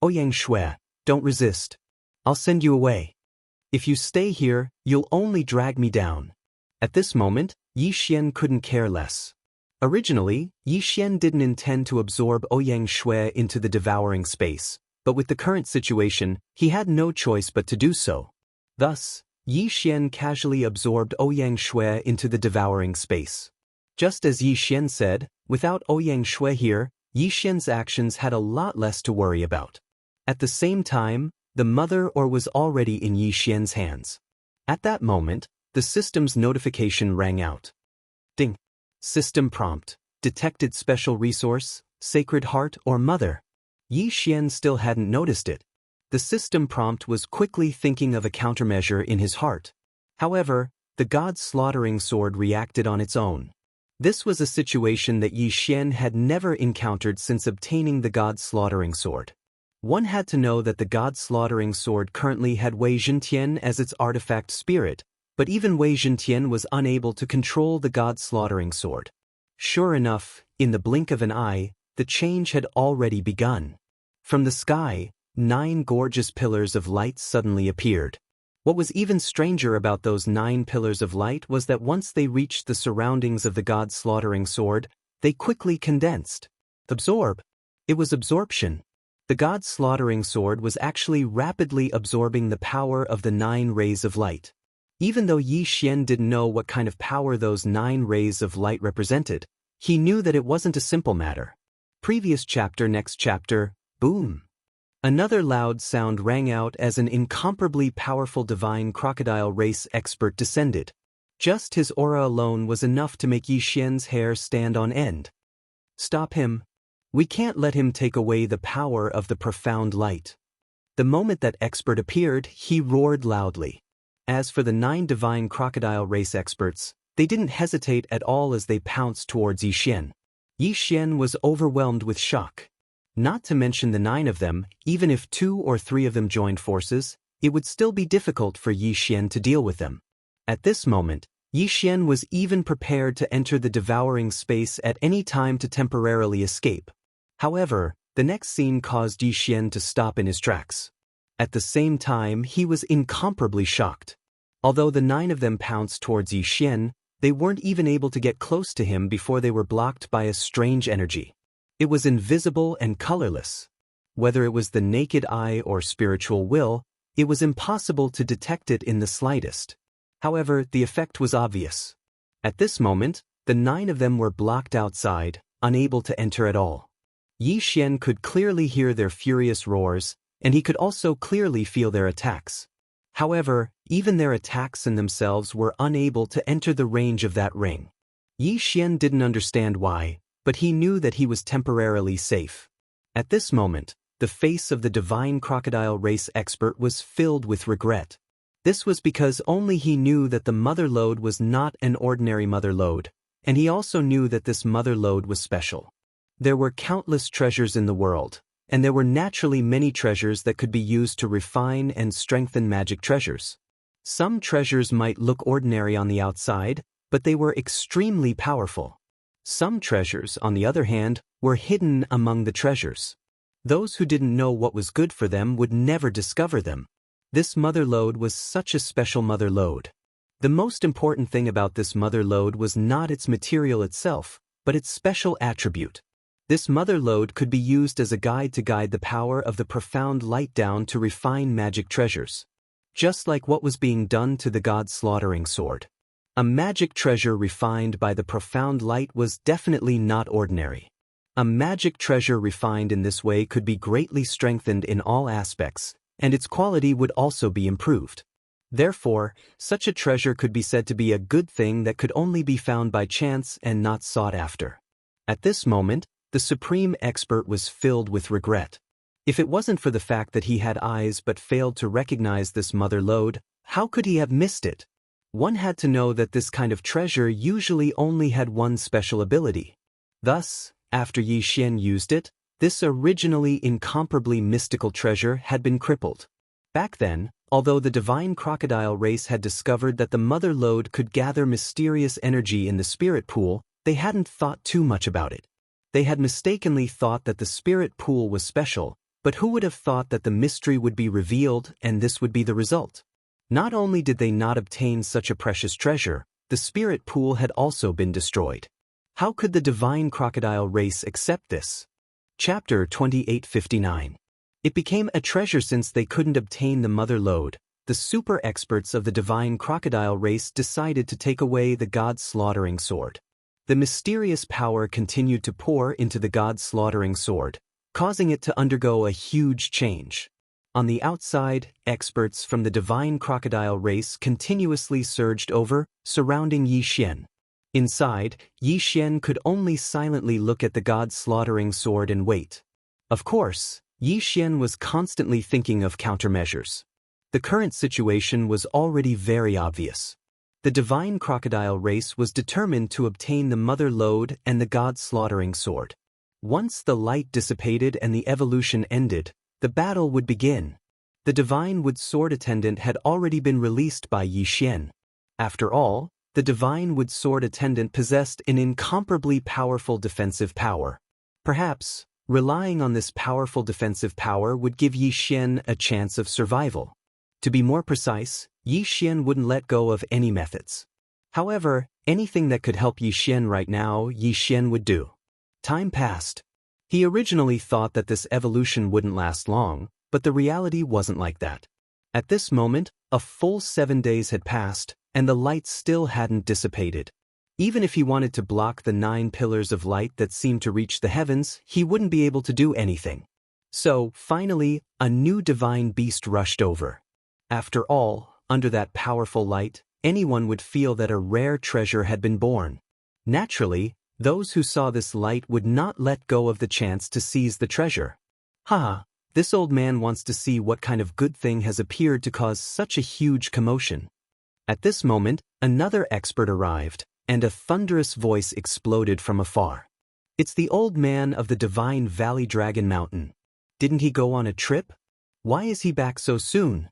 Ouyang Shui, don't resist. I'll send you away. If you stay here, you'll only drag me down. At this moment, Yi Xian couldn't care less. Originally, Yi Xian didn't intend to absorb Ouyang Shui into the devouring space, but with the current situation, he had no choice but to do so. Thus, Yi Xian casually absorbed Ouyang Shui into the devouring space. Just as Yi Xian said, without Ouyang Shui here, Yi Xian's actions had a lot less to worry about. At the same time, the mother ore was already in Yi Xian's hands. At that moment, the system's notification rang out. Ding. System prompt. Detected special resource, Sacred Heart or Mother. Yi Xian still hadn't noticed it. The system prompt was quickly thinking of a countermeasure in his heart. However, the God's slaughtering sword reacted on its own. This was a situation that Yi Xian had never encountered since obtaining the God's slaughtering sword. One had to know that the God's slaughtering sword currently had Wei Zhentian as its artifact spirit, but even Wei Zhentian was unable to control the God's slaughtering sword. Sure enough, in the blink of an eye, the change had already begun. From the sky, 9 gorgeous pillars of light suddenly appeared. What was even stranger about those 9 pillars of light was that once they reached the surroundings of the God's slaughtering sword, they quickly condensed. Absorb. It was absorption. The God's slaughtering sword was actually rapidly absorbing the power of the 9 rays of light. Even though Yi Xian didn't know what kind of power those 9 rays of light represented, he knew that it wasn't a simple matter. Previous chapter, next chapter, boom. Another loud sound rang out as an incomparably powerful Divine Crocodile race expert descended. Just his aura alone was enough to make Yi Xian's hair stand on end. Stop him. We can't let him take away the power of the profound light. The moment that expert appeared, he roared loudly. As for the 9 Divine Crocodile race experts, they didn't hesitate at all as they pounced towards Yi Xian. Yi Xian was overwhelmed with shock. Not to mention the 9 of them, even if 2 or 3 of them joined forces, it would still be difficult for Yi Xian to deal with them. At this moment, Yi Xian was even prepared to enter the devouring space at any time to temporarily escape. However, the next scene caused Yi Xian to stop in his tracks. At the same time, he was incomparably shocked. Although the 9 of them pounced towards Yi Xian, they weren't even able to get close to him before they were blocked by a strange energy. It was invisible and colorless. Whether it was the naked eye or spiritual will, it was impossible to detect it in the slightest. However, the effect was obvious. At this moment, the 9 of them were blocked outside, unable to enter at all. Yi Xian could clearly hear their furious roars, and he could also clearly feel their attacks. However, even their attacks in themselves were unable to enter the range of that ring. Yi Xian didn't understand why, but he knew that he was temporarily safe. At this moment, the face of the Divine Crocodile race expert was filled with regret. This was because only he knew that the mother lode was not an ordinary mother lode, and he also knew that this mother lode was special. There were countless treasures in the world, and there were naturally many treasures that could be used to refine and strengthen magic treasures. Some treasures might look ordinary on the outside, but they were extremely powerful. Some treasures, on the other hand, were hidden among the treasures. Those who didn't know what was good for them would never discover them. This mother lode was such a special mother lode. The most important thing about this mother lode was not its material itself, but its special attribute. This mother lode could be used as a guide to guide the power of the profound light down to refine magic treasures. Just like what was being done to the god slaughtering sword. A magic treasure refined by the profound light was definitely not ordinary. A magic treasure refined in this way could be greatly strengthened in all aspects, and its quality would also be improved. Therefore, such a treasure could be said to be a good thing that could only be found by chance and not sought after. At this moment, the supreme expert was filled with regret. If it wasn't for the fact that he had eyes but failed to recognize this mother lode, how could he have missed it? One had to know that this kind of treasure usually only had one special ability. Thus, after Yi Xian used it, this originally incomparably mystical treasure had been crippled. Back then, although the divine crocodile race had discovered that the mother lode could gather mysterious energy in the spirit pool, they hadn't thought too much about it. They had mistakenly thought that the spirit pool was special, but who would have thought that the mystery would be revealed and this would be the result? Not only did they not obtain such a precious treasure, the spirit pool had also been destroyed. How could the divine crocodile race accept this? Chapter 2859. It became a treasure since they couldn't obtain the mother lode. The super experts of the divine crocodile race decided to take away the god slaughtering sword. The mysterious power continued to pour into the god slaughtering sword, causing it to undergo a huge change. On the outside, experts from the divine crocodile race continuously surged over, surrounding Yi Xian. Inside, Yi Xian could only silently look at the god slaughtering sword and wait. Of course, Yi Xian was constantly thinking of countermeasures. The current situation was already very obvious. The divine crocodile race was determined to obtain the mother lode and the god slaughtering sword. Once the light dissipated and the evolution ended, the battle would begin. The divine wood sword attendant had already been released by Yi Xian. After all, the divine wood sword attendant possessed an incomparably powerful defensive power. Perhaps, relying on this powerful defensive power would give Yi Xian a chance of survival. To be more precise, Yi Xian wouldn't let go of any methods. However, anything that could help Yi Xian right now, Yi Xian would do. Time passed. He originally thought that this evolution wouldn't last long, but the reality wasn't like that. At this moment, a full 7 days had passed, and the light still hadn't dissipated. Even if he wanted to block the 9 pillars of light that seemed to reach the heavens, he wouldn't be able to do anything. So, finally, a new divine beast rushed over. After all, under that powerful light, anyone would feel that a rare treasure had been born. Naturally, those who saw this light would not let go of the chance to seize the treasure. Ha! This old man wants to see what kind of good thing has appeared to cause such a huge commotion. At this moment, another expert arrived, and a thunderous voice exploded from afar. It's the old man of the divine Valley Dragon Mountain. Didn't he go on a trip? Why is he back so soon?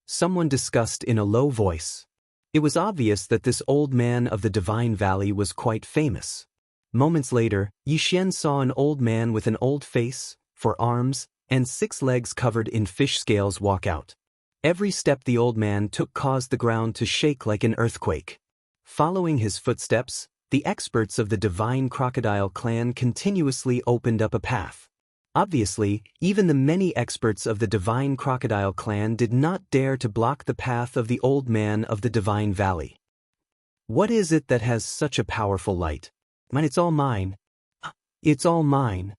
Someone discussed in a low voice. It was obvious that this old man of the divine valley was quite famous. Moments later, Yi Xian saw an old man with an old face, 4 arms, and 6 legs covered in fish scales walk out. Every step the old man took caused the ground to shake like an earthquake. Following his footsteps, the experts of the divine crocodile clan continuously opened up a path. Obviously, even the many experts of the divine crocodile clan did not dare to block the path of the old man of the divine valley. What is it that has such a powerful light? Man, it's all mine. It's all mine.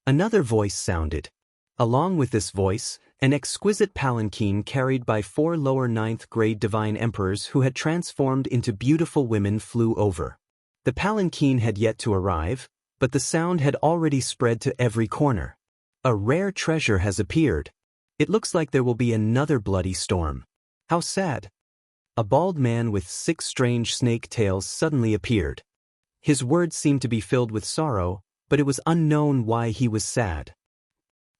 Another voice sounded. Along with this voice, an exquisite palanquin carried by 4 lower 9th grade divine emperors who had transformed into beautiful women flew over. The palanquin had yet to arrive, but the sound had already spread to every corner. A rare treasure has appeared. It looks like there will be another bloody storm. How sad. A bald man with 6 strange snake tails suddenly appeared. His words seemed to be filled with sorrow, but it was unknown why he was sad.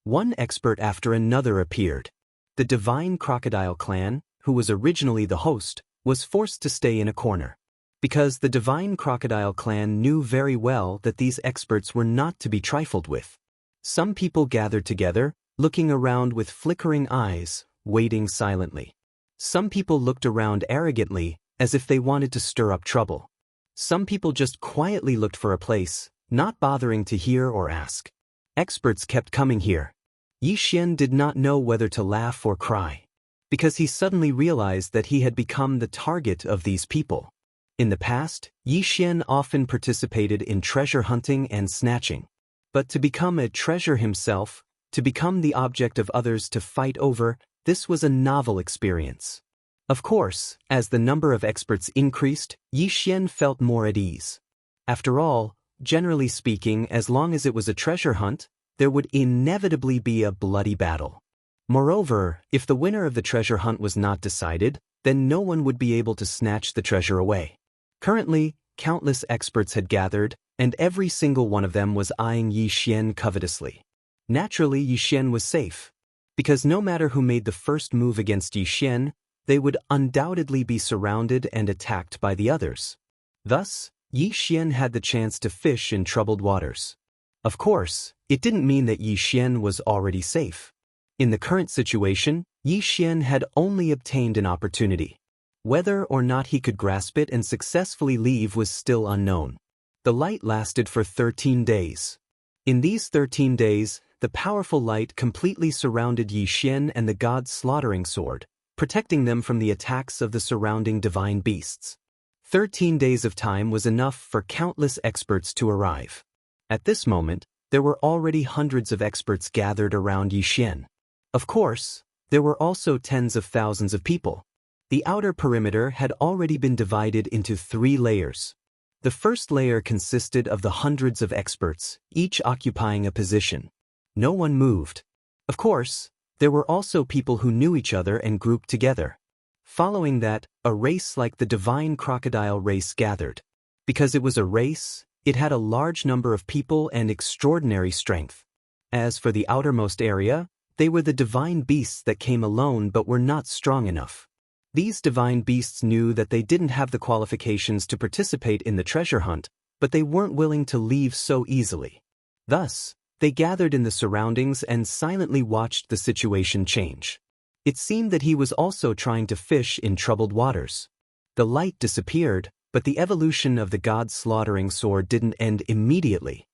One expert after another appeared. The Divine Crocodile clan, who was originally the host, was forced to stay in a corner. Because the Divine Crocodile clan knew very well that these experts were not to be trifled with. Some people gathered together, looking around with flickering eyes, waiting silently. Some people looked around arrogantly, as if they wanted to stir up trouble. Some people just quietly looked for a place, not bothering to hear or ask. Experts kept coming here. Yi Xian did not know whether to laugh or cry, because he suddenly realized that he had become the target of these people. In the past, Yi Xian often participated in treasure hunting and snatching. But to become a treasure himself, to become the object of others to fight over, this was a novel experience. Of course, as the number of experts increased, Yi Xian felt more at ease. After all, generally speaking, as long as it was a treasure hunt, there would inevitably be a bloody battle. Moreover, if the winner of the treasure hunt was not decided, then no one would be able to snatch the treasure away. Currently, countless experts had gathered, and every single one of them was eyeing Yi Xian covetously. Naturally, Yi Xian was safe, because no matter who made the first move against Yi Xian, they would undoubtedly be surrounded and attacked by the others. Thus, Yi Xian had the chance to fish in troubled waters. Of course, it didn't mean that Yi Xian was already safe. In the current situation, Yi Xian had only obtained an opportunity. Whether or not he could grasp it and successfully leave was still unknown. The light lasted for 13 days. In these 13 days, the powerful light completely surrounded Yi Xian and the god's slaughtering sword, protecting them from the attacks of the surrounding divine beasts. 13 days of time was enough for countless experts to arrive. At this moment, there were already hundreds of experts gathered around Yi Xian. Of course, there were also tens of thousands of people. The outer perimeter had already been divided into 3 layers. The first layer consisted of the hundreds of experts, each occupying a position. No one moved. Of course, there were also people who knew each other and grouped together. Following that, a race like the Divine Crocodile race gathered. Because it was a race, it had a large number of people and extraordinary strength. As for the outermost area, they were the divine beasts that came alone but were not strong enough. These divine beasts knew that they didn't have the qualifications to participate in the treasure hunt, but they weren't willing to leave so easily. Thus, they gathered in the surroundings and silently watched the situation change. It seemed that he was also trying to fish in troubled waters. The light disappeared, but the evolution of the god's slaughtering sword didn't end immediately.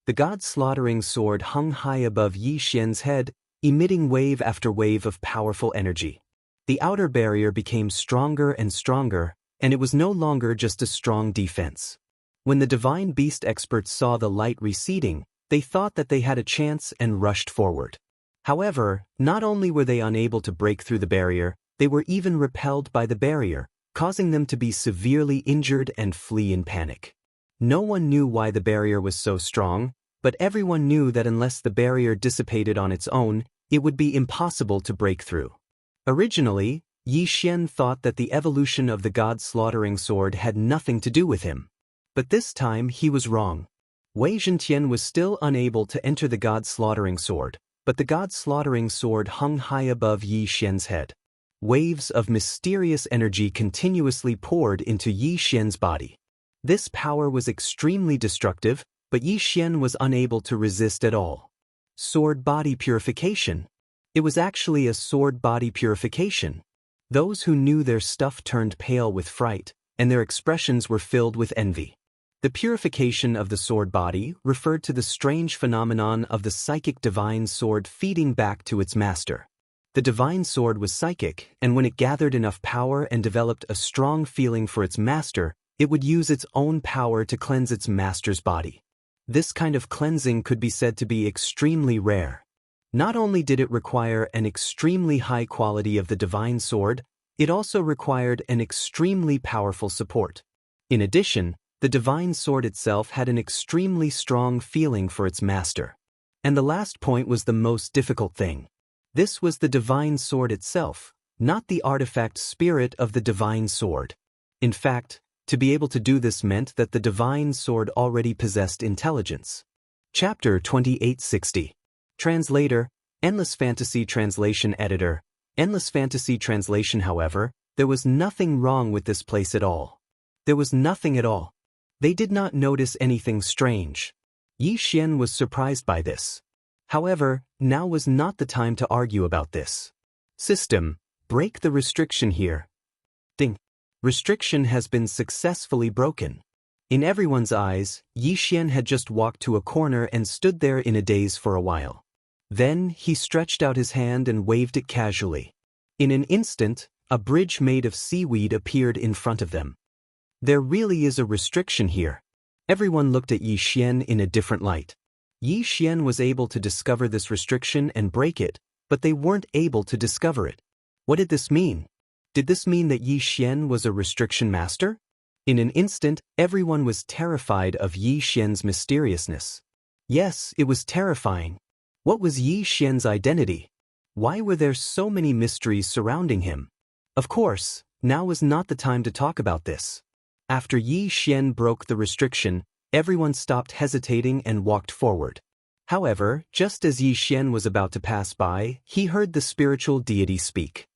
The god's slaughtering sword hung high above Yi Xian's head, emitting wave after wave of powerful energy. The outer barrier became stronger and stronger, and it was no longer just a strong defense. When the divine beast experts saw the light receding, they thought that they had a chance and rushed forward. However, not only were they unable to break through the barrier, they were even repelled by the barrier, causing them to be severely injured and flee in panic. No one knew why the barrier was so strong, but everyone knew that unless the barrier dissipated on its own, it would be impossible to break through. Originally, Yi Xian thought that the evolution of the god's slaughtering sword had nothing to do with him. But this time he was wrong. Wei Zhentian was still unable to enter the god's slaughtering sword, but the god's slaughtering sword hung high above Yi Xian's head. Waves of mysterious energy continuously poured into Yi Xian's body. This power was extremely destructive, but Yi Xian was unable to resist at all. Sword body purification. It was actually a sword body purification. Those who knew their stuff turned pale with fright, and their expressions were filled with envy. The purification of the sword body referred to the strange phenomenon of the psychic divine sword feeding back to its master. The divine sword was psychic, and when it gathered enough power and developed a strong feeling for its master, it would use its own power to cleanse its master's body. This kind of cleansing could be said to be extremely rare. Not only did it require an extremely high quality of the divine sword, it also required an extremely powerful support. In addition, the divine sword itself had an extremely strong feeling for its master. And the last point was the most difficult thing. This was the divine sword itself, not the artifact spirit of the divine sword. In fact, to be able to do this meant that the divine sword already possessed intelligence. Chapter 2860. Translator, Endless Fantasy Translation Editor. Endless Fantasy Translation. However, there was nothing wrong with this place at all. There was nothing at all. They did not notice anything strange. Yi Xian was surprised by this. However, now was not the time to argue about this. System, break the restriction here. Ding. Restriction has been successfully broken. In everyone's eyes, Yi Xian had just walked to a corner and stood there in a daze for a while. Then he stretched out his hand and waved it casually. In an instant, a bridge made of seaweed appeared in front of them. There really is a restriction here. Everyone looked at Yi Xian in a different light. Yi Xian was able to discover this restriction and break it, but they weren't able to discover it. What did this mean? Did this mean that Yi Xian was a restriction master? In an instant, everyone was terrified of Yi Xian's mysteriousness. Yes, it was terrifying. What was Yi Xian's identity? Why were there so many mysteries surrounding him? Of course, now was not the time to talk about this. After Yi Xian broke the restriction, everyone stopped hesitating and walked forward. However, just as Yi Xian was about to pass by, he heard the spiritual deity speak.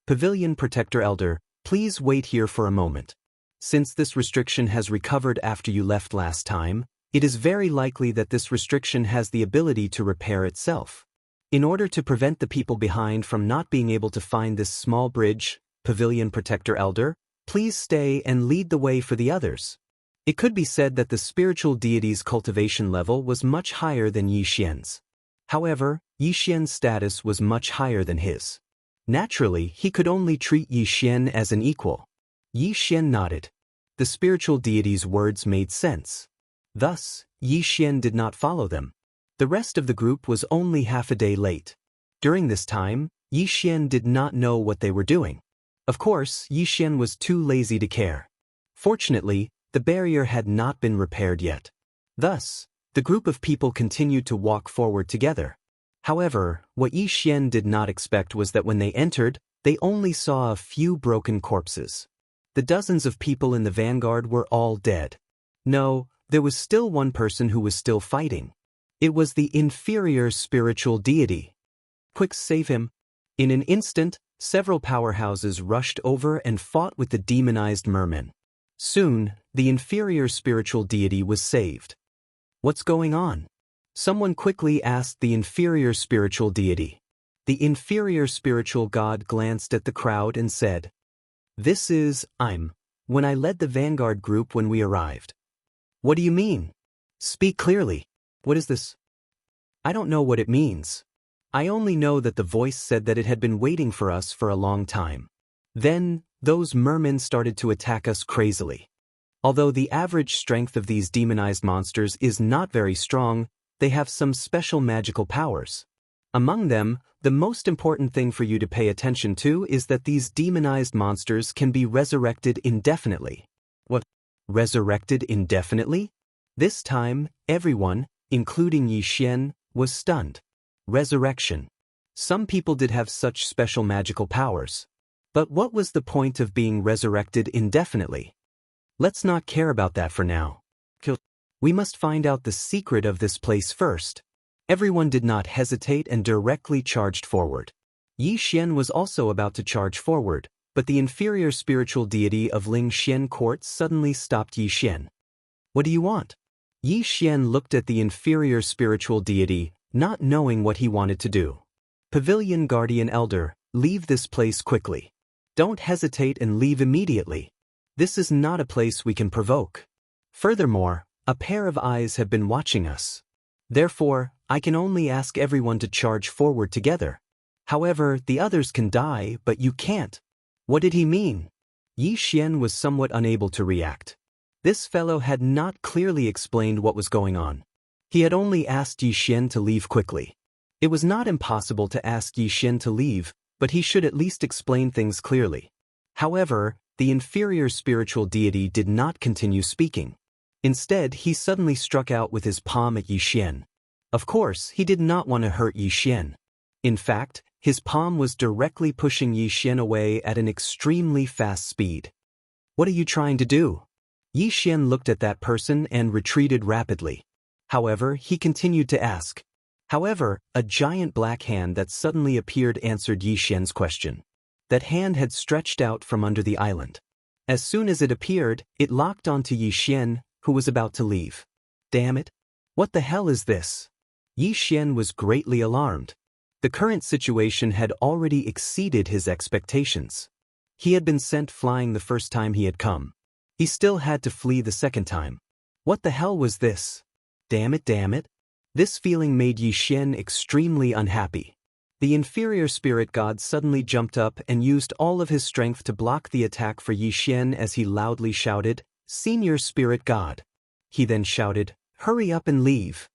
Pavilion Protector Elder, please wait here for a moment. Since this restriction has recovered after you left last time, it is very likely that this restriction has the ability to repair itself. In order to prevent the people behind from not being able to find this small bridge, Pavilion Protector Elder, please stay and lead the way for the others. It could be said that the spiritual deity's cultivation level was much higher than Yi Xian's. However, Yi Xian's status was much higher than his. Naturally, he could only treat Yi Xian as an equal. Yi Xian nodded. The spiritual deity's words made sense. Thus, Yi Xian did not follow them. The rest of the group was only half a day late. During this time, Yi Xian did not know what they were doing. Of course, Yi Xian was too lazy to care. Fortunately, the barrier had not been repaired yet. Thus, the group of people continued to walk forward together. However, what Yi Xian did not expect was that when they entered, they only saw a few broken corpses. The dozens of people in the vanguard were all dead. No, there was still one person who was still fighting. It was the inferior spiritual deity. Quick, save him. In an instant, several powerhouses rushed over and fought with the demonized mermen. Soon, the inferior spiritual deity was saved. What's going on? Someone quickly asked the inferior spiritual deity. The inferior spiritual god glanced at the crowd and said, "This is, when I led the vanguard group when we arrived." What do you mean? Speak clearly. What is this? I don't know what it means. I only know that the voice said that it had been waiting for us for a long time. Then, those mermen started to attack us crazily. Although the average strength of these demonized monsters is not very strong, they have some special magical powers. Among them, the most important thing for you to pay attention to is that these demonized monsters can be resurrected indefinitely. What? Resurrected indefinitely? This time, everyone, including Yi Xian, was stunned. Resurrection. Some people did have such special magical powers. But what was the point of being resurrected indefinitely? Let's not care about that for now. We must find out the secret of this place first. Everyone did not hesitate and directly charged forward. Yi Xian was also about to charge forward, but the inferior spiritual deity of Ling Xian Court suddenly stopped Yi Xian. What do you want? Yi Xian looked at the inferior spiritual deity, not knowing what he wanted to do. Pavilion Guardian Elder, leave this place quickly. Don't hesitate and leave immediately. This is not a place we can provoke. Furthermore, a pair of eyes have been watching us. Therefore, I can only ask everyone to charge forward together. However, the others can die, but you can't. What did he mean? Yi Xian was somewhat unable to react. This fellow had not clearly explained what was going on. He had only asked Yi Xian to leave quickly. It was not impossible to ask Yi Xian to leave, but he should at least explain things clearly. However, the inferior spiritual deity did not continue speaking. Instead, he suddenly struck out with his palm at Yi Xian. Of course, he did not want to hurt Yi Xian. In fact, his palm was directly pushing Yi Xian away at an extremely fast speed. What are you trying to do? Yi Xian looked at that person and retreated rapidly. However, he continued to ask, However, a giant black hand that suddenly appeared answered Yi Xian's question. That hand had stretched out from under the island. As soon as it appeared, it locked onto Yi Xian, who was about to leave. Damn it! What the hell is this? Yi Xian was greatly alarmed. The current situation had already exceeded his expectations. He had been sent flying the first time he had come. He still had to flee the second time. What the hell was this? Damn it, damn it. This feeling made Yi Xian extremely unhappy. The inferior spirit god suddenly jumped up and used all of his strength to block the attack for Yi Xian as he loudly shouted, "Senior spirit god." He then shouted, "Hurry up and leave."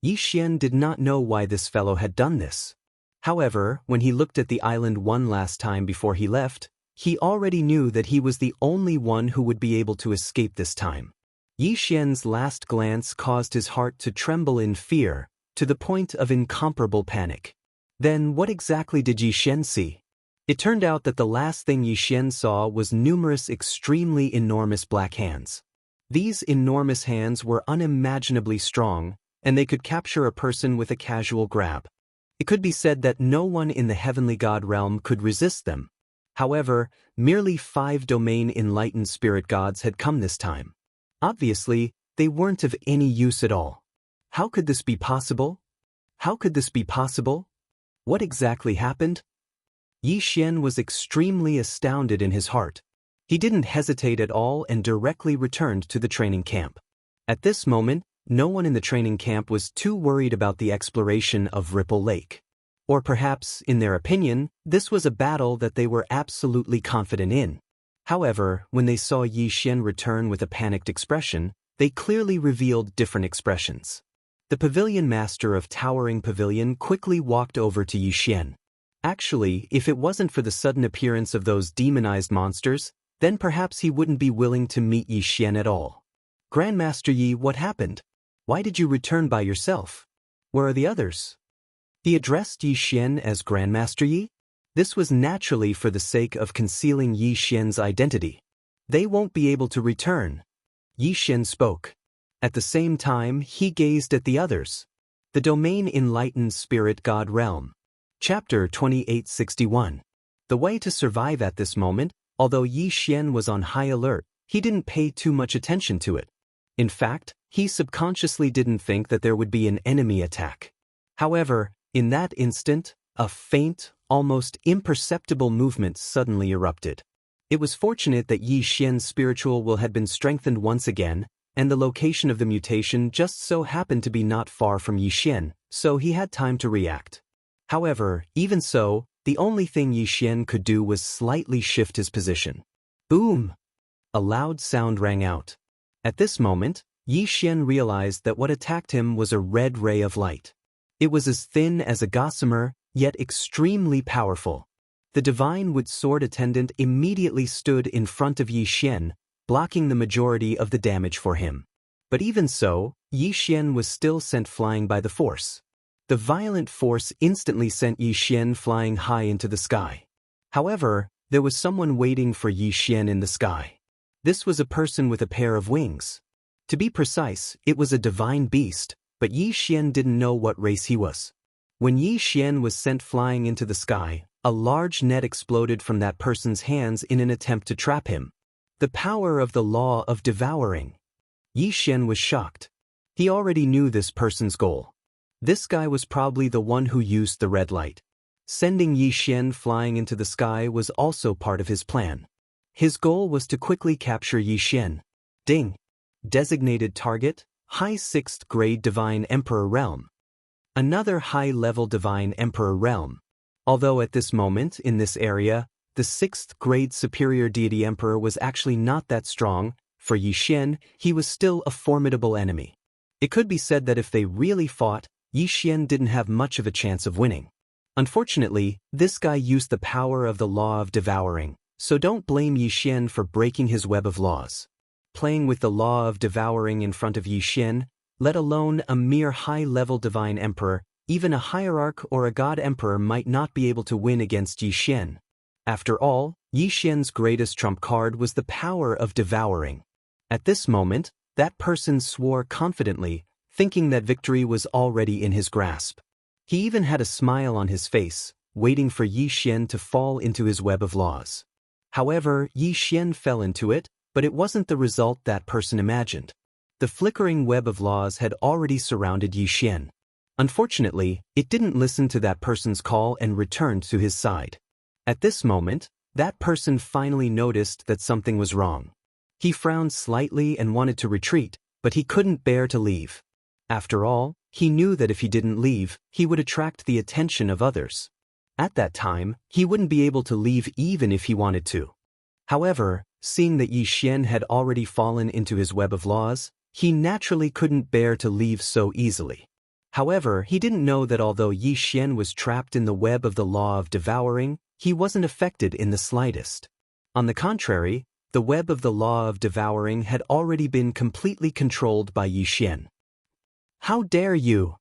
Yi Xian did not know why this fellow had done this. However, when he looked at the island one last time before he left, he already knew that he was the only one who would be able to escape this time. Yi Xian's last glance caused his heart to tremble in fear, to the point of incomparable panic. Then what exactly did Yi Xian see? It turned out that the last thing Yi Xian saw was numerous extremely enormous black hands. These enormous hands were unimaginably strong, and they could capture a person with a casual grab. It could be said that no one in the heavenly god realm could resist them. However, merely 5 domain enlightened spirit gods had come this time. Obviously, they weren't of any use at all. How could this be possible? How could this be possible? What exactly happened? Yi Xian was extremely astounded in his heart. He didn't hesitate at all and directly returned to the training camp. At this moment, no one in the training camp was too worried about the exploration of Ripple Lake. Or perhaps, in their opinion, this was a battle that they were absolutely confident in. However, when they saw Yi Xian return with a panicked expression, they clearly revealed different expressions. The pavilion master of Towering Pavilion quickly walked over to Yi Xian. Actually, if it wasn't for the sudden appearance of those demonized monsters, then perhaps he wouldn't be willing to meet Yi Xian at all. "Grandmaster Yi, what happened? Why did you return by yourself? Where are the others?" He addressed Yi Xian as Grandmaster Yi. This was naturally for the sake of concealing Yi Xian's identity. "They won't be able to return." Yi Xian spoke. At the same time, he gazed at the others. The Domain Enlightened Spirit God Realm. Chapter 2861. The way to survive at this moment, although Yi Xian was on high alert, he didn't pay too much attention to it. In fact, he subconsciously didn't think that there would be an enemy attack. However, in that instant, a faint, almost imperceptible movement suddenly erupted. It was fortunate that Yi Xian's spiritual will had been strengthened once again, and the location of the mutation just so happened to be not far from Yi Xian, so he had time to react. However, even so, the only thing Yi Xian could do was slightly shift his position. Boom! A loud sound rang out. At this moment, Yi Xian realized that what attacked him was a red ray of light. It was as thin as a gossamer, yet extremely powerful. The divine wood sword attendant immediately stood in front of Yi Xian, blocking the majority of the damage for him. But even so, Yi Xian was still sent flying by the force. The violent force instantly sent Yi Xian flying high into the sky. However, there was someone waiting for Yi Xian in the sky. This was a person with a pair of wings. To be precise, it was a divine beast, but Yi Xian didn't know what race he was. When Yi Xian was sent flying into the sky, a large net exploded from that person's hands in an attempt to trap him. The power of the law of devouring. Yi Xian was shocked. He already knew this person's goal. This guy was probably the one who used the red light. Sending Yi Xian flying into the sky was also part of his plan. His goal was to quickly capture Yi Xian. Ding! Designated target, High 6th Grade Divine Emperor Realm. Another high-level Divine Emperor Realm. Although at this moment, in this area, the 6th Grade Superior Deity Emperor was actually not that strong, for Yi Xian, he was still a formidable enemy. It could be said that if they really fought, Yi Xian didn't have much of a chance of winning. Unfortunately, this guy used the power of the law of devouring, so don't blame Yi Xian for breaking his web of laws. Playing with the law of devouring in front of Yi Xian, let alone a mere high-level divine emperor, even a hierarch or a god emperor might not be able to win against Yi Xian. After all, Yi Xian's greatest trump card was the power of devouring. At this moment, that person swore confidently, thinking that victory was already in his grasp. He even had a smile on his face, waiting for Yi Xian to fall into his web of laws. However, Yi Xian fell into it, but it wasn't the result that person imagined. The flickering web of laws had already surrounded Yi Xian. Unfortunately, it didn't listen to that person's call and returned to his side. At this moment, that person finally noticed that something was wrong. He frowned slightly and wanted to retreat, but he couldn't bear to leave. After all, he knew that if he didn't leave, he would attract the attention of others. At that time, he wouldn't be able to leave even if he wanted to. However, seeing that Yi Xian had already fallen into his web of laws, he naturally couldn't bear to leave so easily. However, he didn't know that although Yi Xian was trapped in the web of the law of devouring, he wasn't affected in the slightest. On the contrary, the web of the law of devouring had already been completely controlled by Yi Xian. "How dare you?"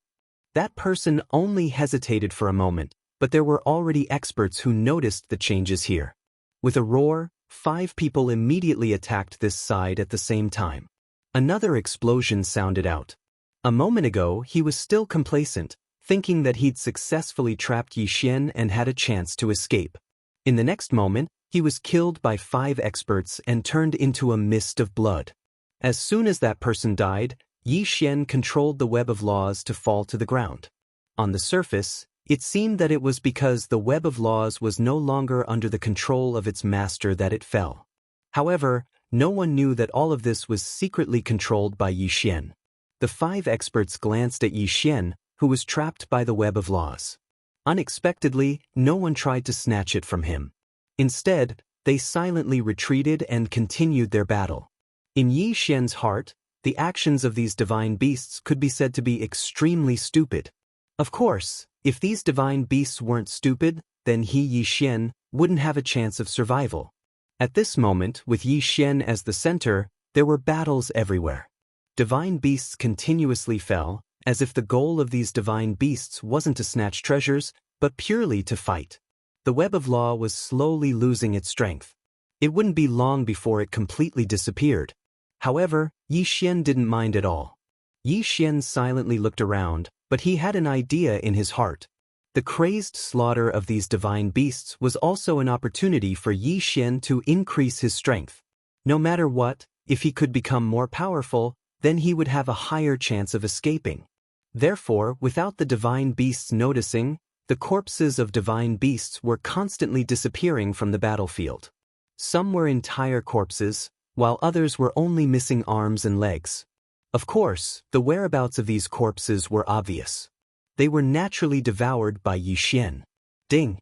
That person only hesitated for a moment, but there were already experts who noticed the changes here. With a roar, 5 people immediately attacked this side at the same time. Another explosion sounded out. A moment ago, he was still complacent, thinking that he'd successfully trapped Yi Xian and had a chance to escape. In the next moment, he was killed by 5 experts and turned into a mist of blood. As soon as that person died, Yi Xian controlled the web of laws to fall to the ground. On the surface, it seemed that it was because the web of laws was no longer under the control of its master that it fell. However, no one knew that all of this was secretly controlled by Yi Xian. The 5 experts glanced at Yi Xian, who was trapped by the web of laws. Unexpectedly, no one tried to snatch it from him. Instead, they silently retreated and continued their battle. In Yi Xian's heart, the actions of these divine beasts could be said to be extremely stupid. Of course, if these divine beasts weren't stupid, then Yi Xian wouldn't have a chance of survival. At this moment, with Yi Xian as the center, there were battles everywhere. Divine beasts continuously fell, as if the goal of these divine beasts wasn't to snatch treasures, but purely to fight. The web of law was slowly losing its strength. It wouldn't be long before it completely disappeared. However, Yi Xian didn't mind at all. Yi Xian silently looked around, but he had an idea in his heart. The crazed slaughter of these divine beasts was also an opportunity for Yi Xian to increase his strength. No matter what, if he could become more powerful, then he would have a higher chance of escaping. Therefore, without the divine beasts noticing, the corpses of divine beasts were constantly disappearing from the battlefield. Some were entire corpses, while others were only missing arms and legs. Of course, the whereabouts of these corpses were obvious. They were naturally devoured by Yi Xian. Ding!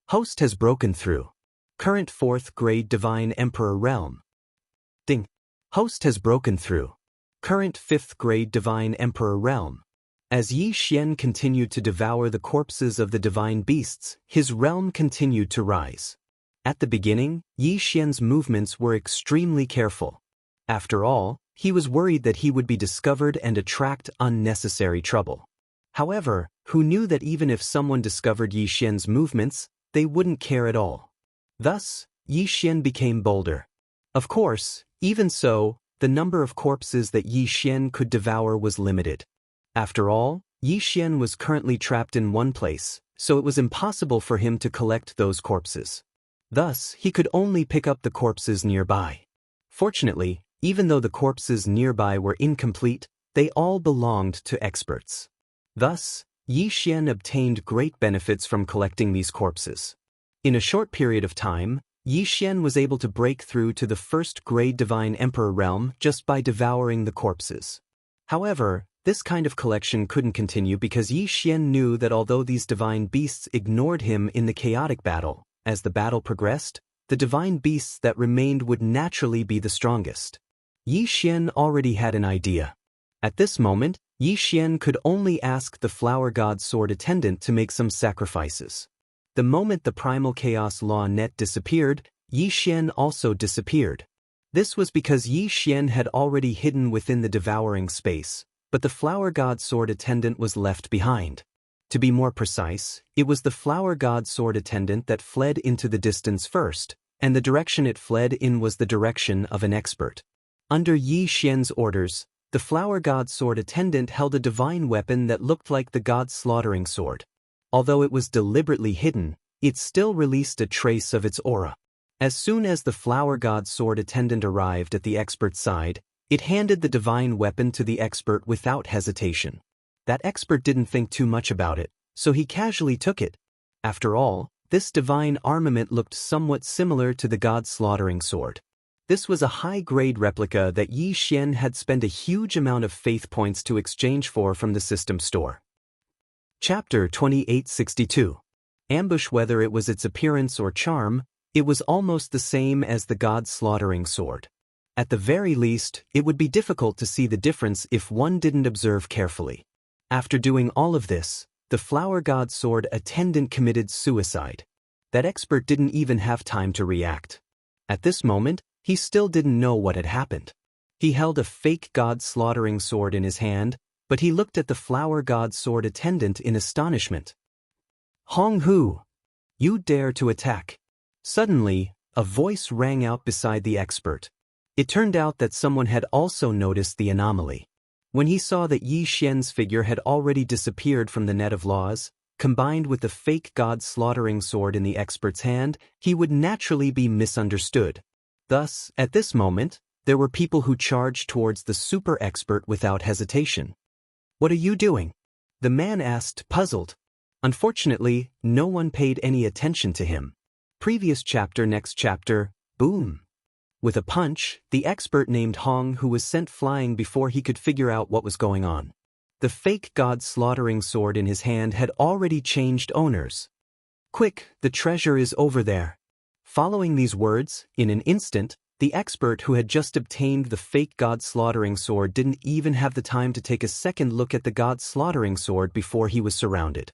Host has broken through. Current 4th grade Divine Emperor Realm. Ding! Host has broken through. Current 5th grade Divine Emperor Realm. As Yi Xian continued to devour the corpses of the divine beasts, his realm continued to rise. At the beginning, Yi Xian's movements were extremely careful. After all, he was worried that he would be discovered and attract unnecessary trouble. However, who knew that even if someone discovered Yi Xian's movements, they wouldn't care at all. Thus, Yi Xian became bolder. Of course, even so, the number of corpses that Yi Xian could devour was limited. After all, Yi Xian was currently trapped in one place, so it was impossible for him to collect those corpses. Thus, he could only pick up the corpses nearby. Fortunately, even though the corpses nearby were incomplete, they all belonged to experts. Thus, Yi Xian obtained great benefits from collecting these corpses. In a short period of time, Yi Xian was able to break through to the 1st grade Divine Emperor realm just by devouring the corpses. However, this kind of collection couldn't continue because Yi Xian knew that although these divine beasts ignored him in the chaotic battle, as the battle progressed, the divine beasts that remained would naturally be the strongest. Yi Xian already had an idea. At this moment, Yi Xian could only ask the Flower God Sword Attendant to make some sacrifices. The moment the Primal Chaos Law net disappeared, Yi Xian also disappeared. This was because Yi Xian had already hidden within the devouring space, but the Flower God Sword Attendant was left behind. To be more precise, it was the Flower God Sword Attendant that fled into the distance first, and the direction it fled in was the direction of an expert. Under Yi Xian's orders, the Flower God Sword Attendant held a divine weapon that looked like the God's slaughtering sword. Although it was deliberately hidden, it still released a trace of its aura. As soon as the flower god's sword attendant arrived at the expert's side, it handed the divine weapon to the expert without hesitation. That expert didn't think too much about it, so he casually took it. After all, this divine armament looked somewhat similar to the god's slaughtering sword. This was a high-grade replica that Yi Xian had spent a huge amount of faith points to exchange for from the system store. Chapter 2862. Ambush. Whether it was its appearance or charm, it was almost the same as the god's slaughtering sword. At the very least, it would be difficult to see the difference if one didn't observe carefully. After doing all of this, the flower god's sword attendant committed suicide. That expert didn't even have time to react. At this moment, he still didn't know what had happened. He held a fake god slaughtering sword in his hand, but he looked at the flower god's sword attendant in astonishment. "Hong Hu, you dare to attack?" Suddenly, a voice rang out beside the expert. It turned out that someone had also noticed the anomaly. When he saw that Yi Xian's figure had already disappeared from the net of laws, combined with the fake god slaughtering sword in the expert's hand, he would naturally be misunderstood. Thus, at this moment, there were people who charged towards the super expert without hesitation. "What are you doing?" the man asked, puzzled. Unfortunately, no one paid any attention to him. Previous chapter. Next chapter. Boom. With a punch, the expert named Hong Hu was sent flying before he could figure out what was going on. The fake god slaughtering sword in his hand had already changed owners. "Quick, the treasure is over there." Following these words, in an instant, the expert who had just obtained the fake god slaughtering sword didn't even have the time to take a second look at the god slaughtering sword before he was surrounded.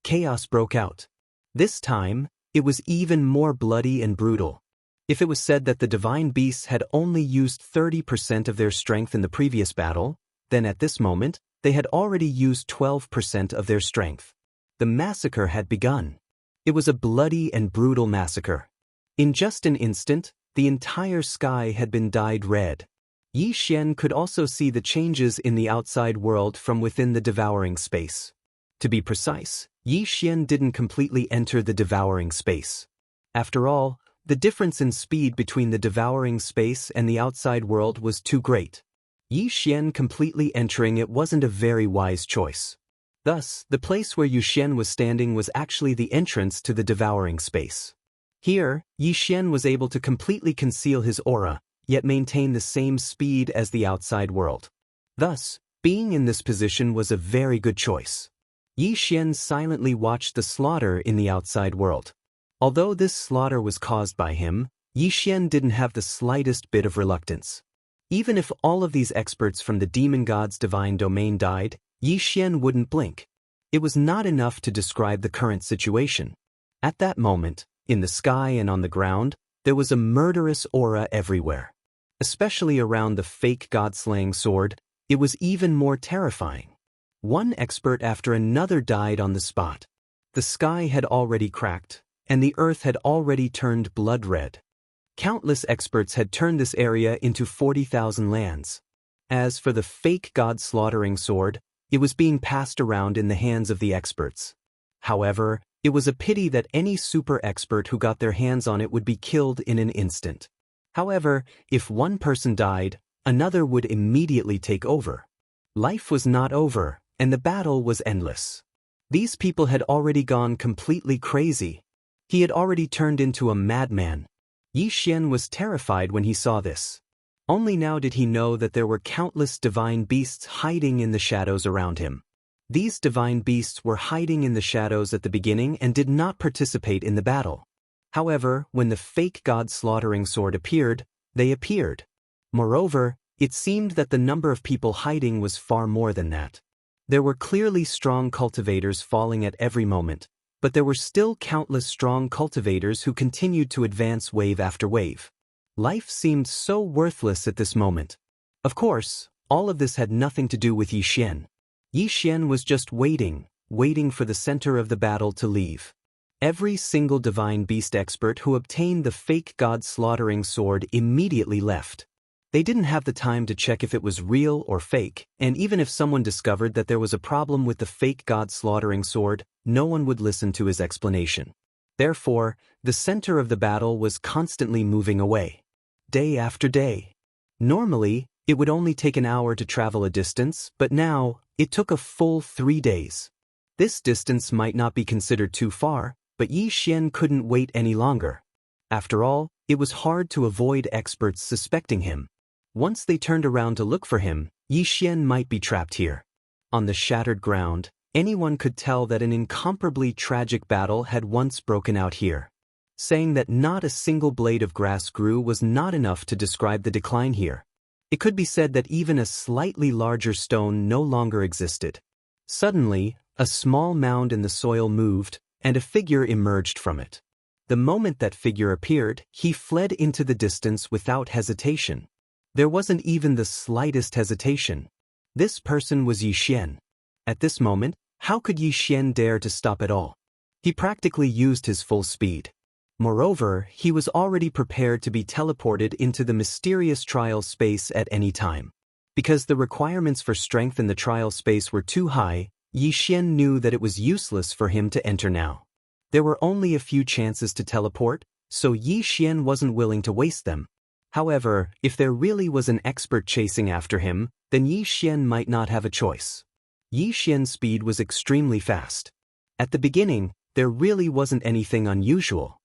Chaos broke out. This time, it was even more bloody and brutal. If it was said that the divine beasts had only used 30% of their strength in the previous battle, then at this moment, they had already used 12% of their strength. The massacre had begun. It was a bloody and brutal massacre. In just an instant, the entire sky had been dyed red. Yi Xian could also see the changes in the outside world from within the devouring space. To be precise, Yi Xian didn't completely enter the devouring space. After all, the difference in speed between the devouring space and the outside world was too great. Yi Xian completely entering it wasn't a very wise choice. Thus, the place where Yi Xian was standing was actually the entrance to the devouring space. Here, Yi Xian was able to completely conceal his aura, yet maintain the same speed as the outside world. Thus, being in this position was a very good choice. Yi Xian silently watched the slaughter in the outside world. Although this slaughter was caused by him, Yi Xian didn't have the slightest bit of reluctance. Even if all of these experts from the demon god's divine domain died, Yi Xian wouldn't blink. It was not enough to describe the current situation. At that moment, in the sky and on the ground, there was a murderous aura everywhere. Especially around the fake god-slaying sword, it was even more terrifying. One expert after another died on the spot. The sky had already cracked, and the earth had already turned blood red. Countless experts had turned this area into 40,000 lands. As for the fake god-slaughtering sword, it was being passed around in the hands of the experts. However, it was a pity that any super expert who got their hands on it would be killed in an instant. However, if one person died, another would immediately take over. Life was not over, and the battle was endless. These people had already gone completely crazy. He had already turned into a madman. Yi Xian was terrified when he saw this. Only now did he know that there were countless divine beasts hiding in the shadows around him. These divine beasts were hiding in the shadows at the beginning and did not participate in the battle. However, when the fake god-slaughtering sword appeared, they appeared. Moreover, it seemed that the number of people hiding was far more than that. There were clearly strong cultivators falling at every moment, but there were still countless strong cultivators who continued to advance wave after wave. Life seemed so worthless at this moment. Of course, all of this had nothing to do with Yi Xian. Yi Xian was just waiting for the center of the battle to leave. Every single divine beast expert who obtained the fake god-slaughtering sword immediately left. They didn't have the time to check if it was real or fake, and even if someone discovered that there was a problem with the fake god-slaughtering sword, no one would listen to his explanation. Therefore, the center of the battle was constantly moving away. Day after day. Normally, it would only take an hour to travel a distance, but now, it took a full 3 days. This distance might not be considered too far, but Yi Xian couldn't wait any longer. After all, it was hard to avoid experts suspecting him. Once they turned around to look for him, Yi Xian might be trapped here. On the shattered ground, anyone could tell that an incomparably tragic battle had once broken out here. Saying that not a single blade of grass grew was not enough to describe the decline here. It could be said that even a slightly larger stone no longer existed. Suddenly, a small mound in the soil moved, and a figure emerged from it. The moment that figure appeared, he fled into the distance without hesitation. There wasn't even the slightest hesitation. This person was Yi Xian. At this moment, how could Yi Xian dare to stop at all? He practically used his full speed. Moreover, he was already prepared to be teleported into the mysterious trial space at any time. Because the requirements for strength in the trial space were too high, Yi Xian knew that it was useless for him to enter now. There were only a few chances to teleport, so Yi Xian wasn't willing to waste them. However, if there really was an expert chasing after him, then Yi Xian might not have a choice. Yi Xian's speed was extremely fast. At the beginning, there really wasn't anything unusual.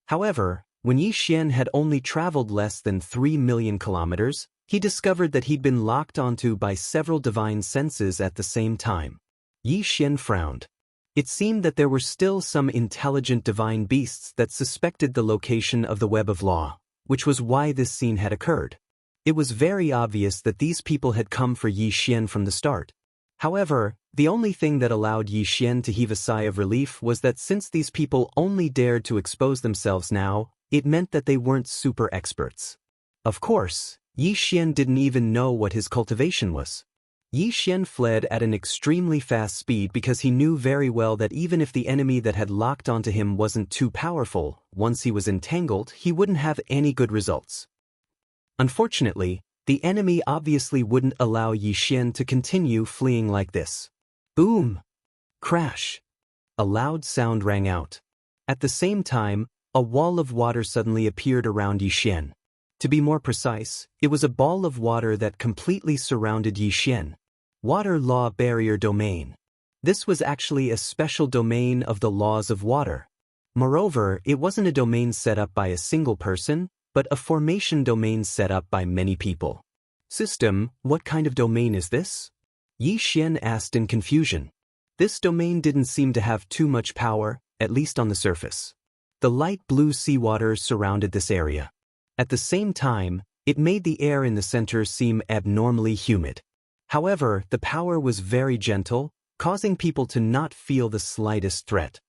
However, when Yi Xian had only traveled less than 3 million kilometers, he discovered that he'd been locked onto by several divine senses at the same time. Yi Xian frowned. It seemed that there were still some intelligent divine beasts that suspected the location of the web of law, which was why this scene had occurred. It was very obvious that these people had come for Yi Xian from the start. However, the only thing that allowed Yi Xian to heave a sigh of relief was that since these people only dared to expose themselves now, it meant that they weren't super experts. Of course, Yi Xian didn't even know what his cultivation was. Yi Xian fled at an extremely fast speed because he knew very well that even if the enemy that had locked onto him wasn't too powerful, once he was entangled, he wouldn't have any good results. Unfortunately, the enemy obviously wouldn't allow Yi Xian to continue fleeing like this. Boom! Crash! A loud sound rang out. At the same time, a wall of water suddenly appeared around Yi Xian. To be more precise, it was a ball of water that completely surrounded Yi Xian. Water Law Barrier Domain. This was actually a special domain of the laws of water. Moreover, it wasn't a domain set up by a single person, but a formation domain set up by many people. System, what kind of domain is this? Yi Xian asked in confusion. This domain didn't seem to have too much power, at least on the surface. The light blue seawater surrounded this area. At the same time, it made the air in the center seem abnormally humid. However, the power was very gentle, causing people to not feel the slightest threat.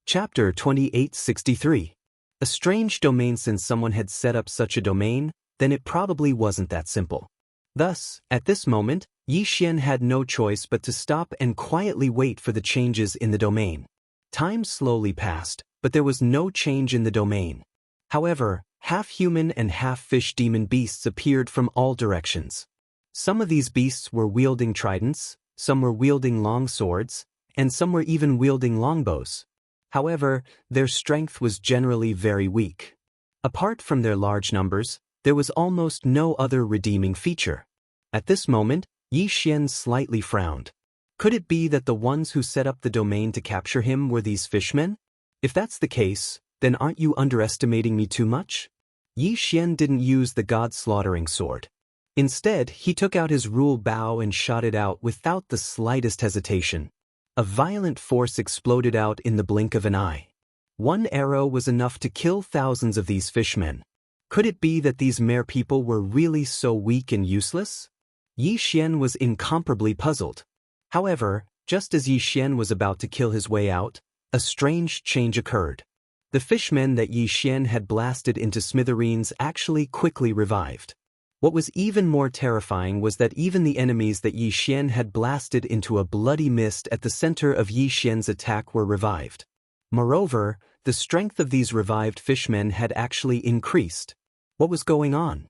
Chapter 2863. A strange domain. Since someone had set up such a domain, then it probably wasn't that simple. Thus, at this moment, Yi Xian had no choice but to stop and quietly wait for the changes in the domain. Time slowly passed, but there was no change in the domain. However, half-human and half-fish demon beasts appeared from all directions. Some of these beasts were wielding tridents, some were wielding long swords, and some were even wielding longbows. However, their strength was generally very weak. Apart from their large numbers, there was almost no other redeeming feature. At this moment, Yi Xian slightly frowned. Could it be that the ones who set up the domain to capture him were these fishmen? If that's the case, then aren't you underestimating me too much? Yi Xian didn't use the god-slaughtering sword. Instead, he took out his rule bow and shot it out without the slightest hesitation. A violent force exploded out in the blink of an eye. One arrow was enough to kill thousands of these fishmen. Could it be that these mere people were really so weak and useless? Yi Xian was incomparably puzzled. However, just as Yi Xian was about to kill his way out, a strange change occurred. The fishmen that Yi Xian had blasted into smithereens actually quickly revived. What was even more terrifying was that even the enemies that Yi Xian had blasted into a bloody mist at the center of Yi Xian's attack were revived. Moreover, the strength of these revived fishmen had actually increased. What was going on?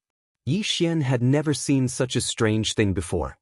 Yi Xian had never seen such a strange thing before.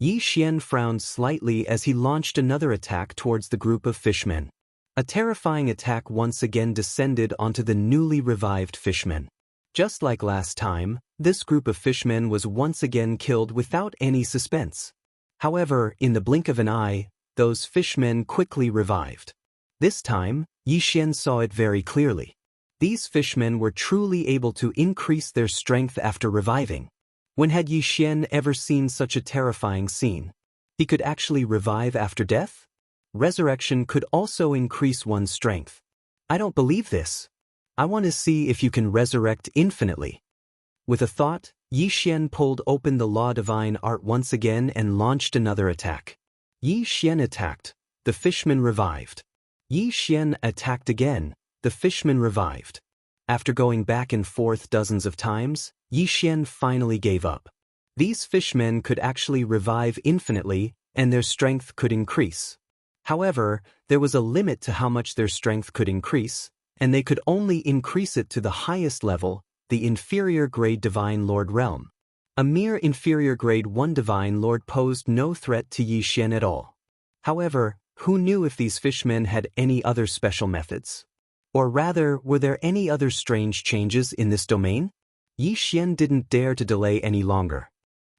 Yi Xian frowned slightly as he launched another attack towards the group of fishmen. A terrifying attack once again descended onto the newly revived fishmen. Just like last time, this group of fishmen was once again killed without any suspense. However, in the blink of an eye, those fishmen quickly revived. This time, Yi Xian saw it very clearly. These fishmen were truly able to increase their strength after reviving. When had Yi Xian ever seen such a terrifying scene? He could actually revive after death? Resurrection could also increase one's strength. I don't believe this. I want to see if you can resurrect infinitely. With a thought, Yi Xian pulled open the Law Divine Art once again and launched another attack. Yi Xian attacked. The fishman revived. Yi Xian attacked again. The fishman revived. After going back and forth dozens of times, Yi Xian finally gave up. These fishmen could actually revive infinitely, and their strength could increase. However, there was a limit to how much their strength could increase, and they could only increase it to the highest level, the inferior grade Divine Lord realm. A mere inferior grade 1 Divine Lord posed no threat to Yi Xian at all. However, who knew if these fishmen had any other special methods? Or rather, were there any other strange changes in this domain? Yi Xian didn't dare to delay any longer.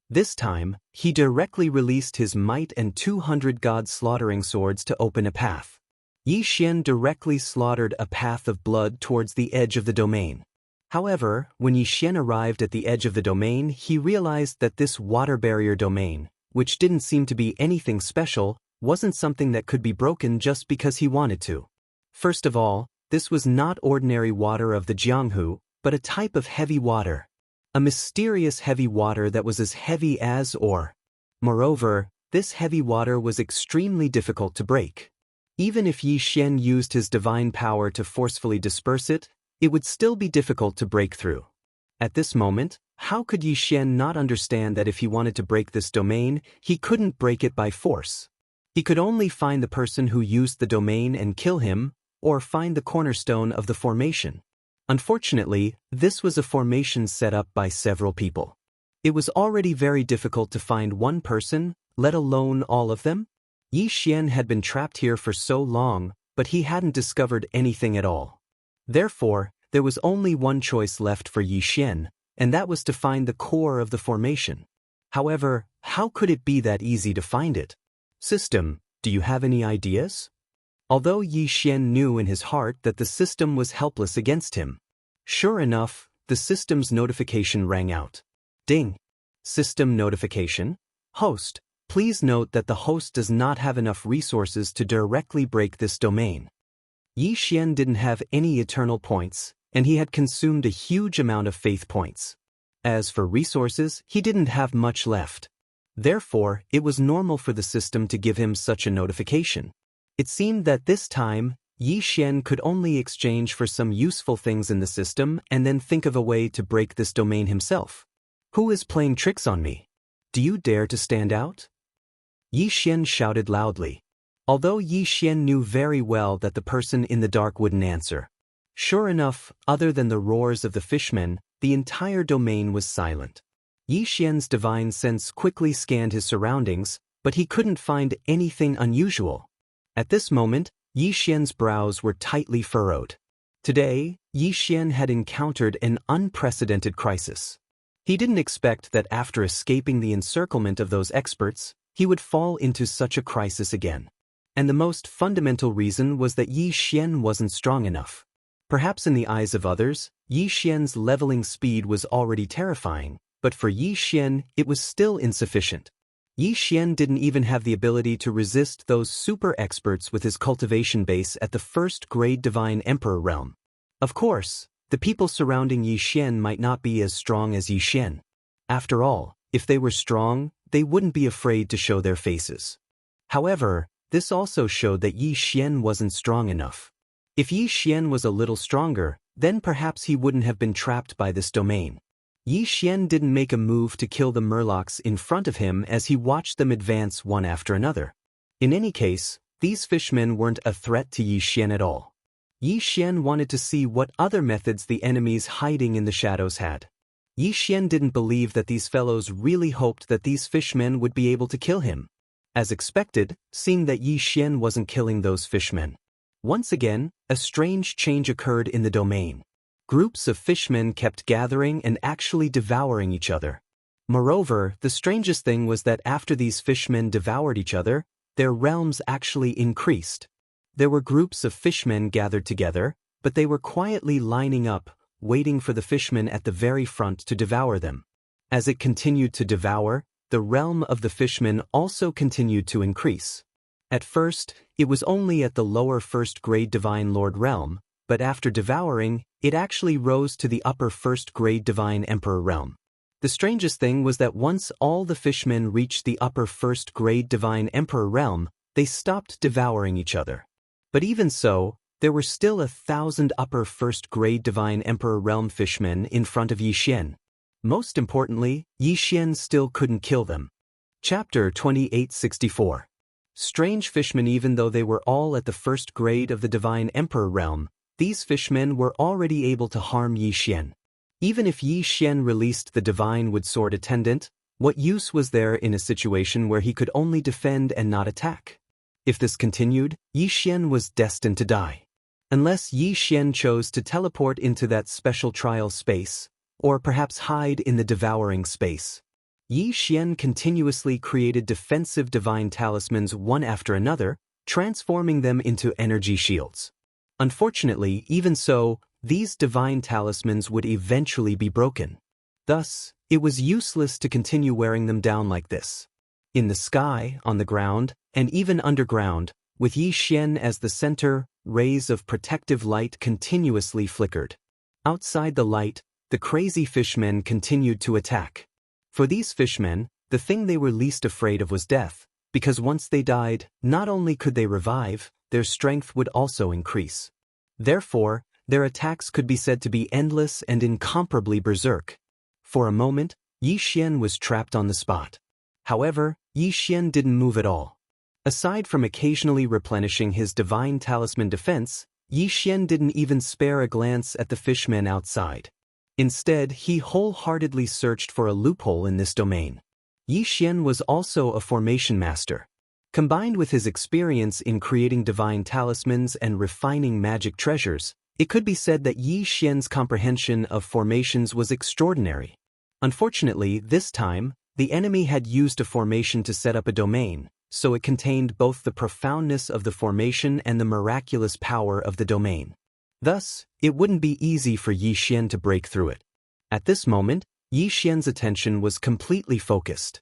This time, he directly released his might and 200 god-slaughtering swords to open a path. Yi Xian directly slaughtered a path of blood towards the edge of the domain. However, when Yi Xian arrived at the edge of the domain, he realized that this water barrier domain, which didn't seem to be anything special, wasn't something that could be broken just because he wanted to. First of all, this was not ordinary water of the Jianghu, but a type of heavy water. A mysterious heavy water that was as heavy as ore. Moreover, this heavy water was extremely difficult to break. Even if Yi Xian used his divine power to forcefully disperse it, it would still be difficult to break through. At this moment, how could Yi Xian not understand that if he wanted to break this domain, he couldn't break it by force? He could only find the person who used the domain and kill him, or find the cornerstone of the formation. Unfortunately, this was a formation set up by several people. It was already very difficult to find one person, let alone all of them. Yi Xian had been trapped here for so long, but he hadn't discovered anything at all. Therefore, there was only one choice left for Yi Xian, and that was to find the core of the formation. However, how could it be that easy to find it? System, do you have any ideas? Although Yi Xian knew in his heart that the system was helpless against him. Sure enough, the system's notification rang out. Ding! System notification. Host, please note that the host does not have enough resources to directly break this domain. Yi Xian didn't have any eternal points, and he had consumed a huge amount of faith points. As for resources, he didn't have much left. Therefore, it was normal for the system to give him such a notification. It seemed that this time, Yi Xian could only exchange for some useful things in the system and then think of a way to break this domain himself. Who is playing tricks on me? Do you dare to stand out? Yi Xian shouted loudly. Although Yi Xian knew very well that the person in the dark wouldn't answer. Sure enough, other than the roars of the fishmen, the entire domain was silent. Yi Xian's divine sense quickly scanned his surroundings, but he couldn't find anything unusual. At this moment, Yi Xian's brows were tightly furrowed. Today, Yi Xian had encountered an unprecedented crisis. He didn't expect that after escaping the encirclement of those experts, he would fall into such a crisis again. And the most fundamental reason was that Yi Xian wasn't strong enough. Perhaps in the eyes of others, Yi Xian's leveling speed was already terrifying, but for Yi Xian, it was still insufficient. Yi Xian didn't even have the ability to resist those super experts with his cultivation base at the first grade Divine Emperor realm. Of course, the people surrounding Yi Xian might not be as strong as Yi Xian. After all, if they were strong, they wouldn't be afraid to show their faces. However, this also showed that Yi Xian wasn't strong enough. If Yi Xian was a little stronger, then perhaps he wouldn't have been trapped by this domain. Yi Xian didn't make a move to kill the murlocs in front of him as he watched them advance one after another. In any case, these fishmen weren't a threat to Yi Xian at all. Yi Xian wanted to see what other methods the enemies hiding in the shadows had. Yi Xian didn't believe that these fellows really hoped that these fishmen would be able to kill him. As expected, seeing that Yi Xian wasn't killing those fishmen. Once again, a strange change occurred in the domain. Groups of fishmen kept gathering and actually devouring each other. Moreover, the strangest thing was that after these fishmen devoured each other, their realms actually increased. There were groups of fishmen gathered together, but they were quietly lining up, waiting for the fishmen at the very front to devour them. As it continued to devour, the realm of the fishmen also continued to increase. At first, it was only at the lower first-grade Divine Lord realm, but after devouring, it actually rose to the upper first-grade Divine Emperor realm. The strangest thing was that once all the fishmen reached the upper first-grade Divine Emperor realm, they stopped devouring each other. But even so, there were still 1,000 upper first-grade Divine Emperor realm fishmen in front of Yi Xian. Most importantly, Yi Xian still couldn't kill them. Chapter 2864. Strange fishmen. Even though they were all at the first grade of the Divine Emperor realm, these fishmen were already able to harm Yi Xian. Even if Yi Xian released the Divine Wood Sword Attendant, what use was there in a situation where he could only defend and not attack? If this continued, Yi Xian was destined to die. Unless Yi Xian chose to teleport into that special trial space, or perhaps hide in the devouring space. Yi Xian continuously created defensive divine talismans one after another, transforming them into energy shields. Unfortunately, even so, these divine talismans would eventually be broken. Thus, it was useless to continue wearing them down like this. In the sky, on the ground, and even underground, with Yi Xian as the center, rays of protective light continuously flickered. Outside the light, the crazy fishmen continued to attack. For these fishmen, the thing they were least afraid of was death, because once they died, not only could they revive, their strength would also increase. Therefore, their attacks could be said to be endless and incomparably berserk. For a moment, Yi Xian was trapped on the spot. However, Yi Xian didn't move at all. Aside from occasionally replenishing his divine talisman defense, Yi Xian didn't even spare a glance at the fishmen outside. Instead, he wholeheartedly searched for a loophole in this domain. Yi Xian was also a formation master. Combined with his experience in creating divine talismans and refining magic treasures, it could be said that Yi Xian's comprehension of formations was extraordinary. Unfortunately, this time, the enemy had used a formation to set up a domain, so it contained both the profoundness of the formation and the miraculous power of the domain. Thus, it wouldn't be easy for Yi Xian to break through it. At this moment, Yi Xian's attention was completely focused.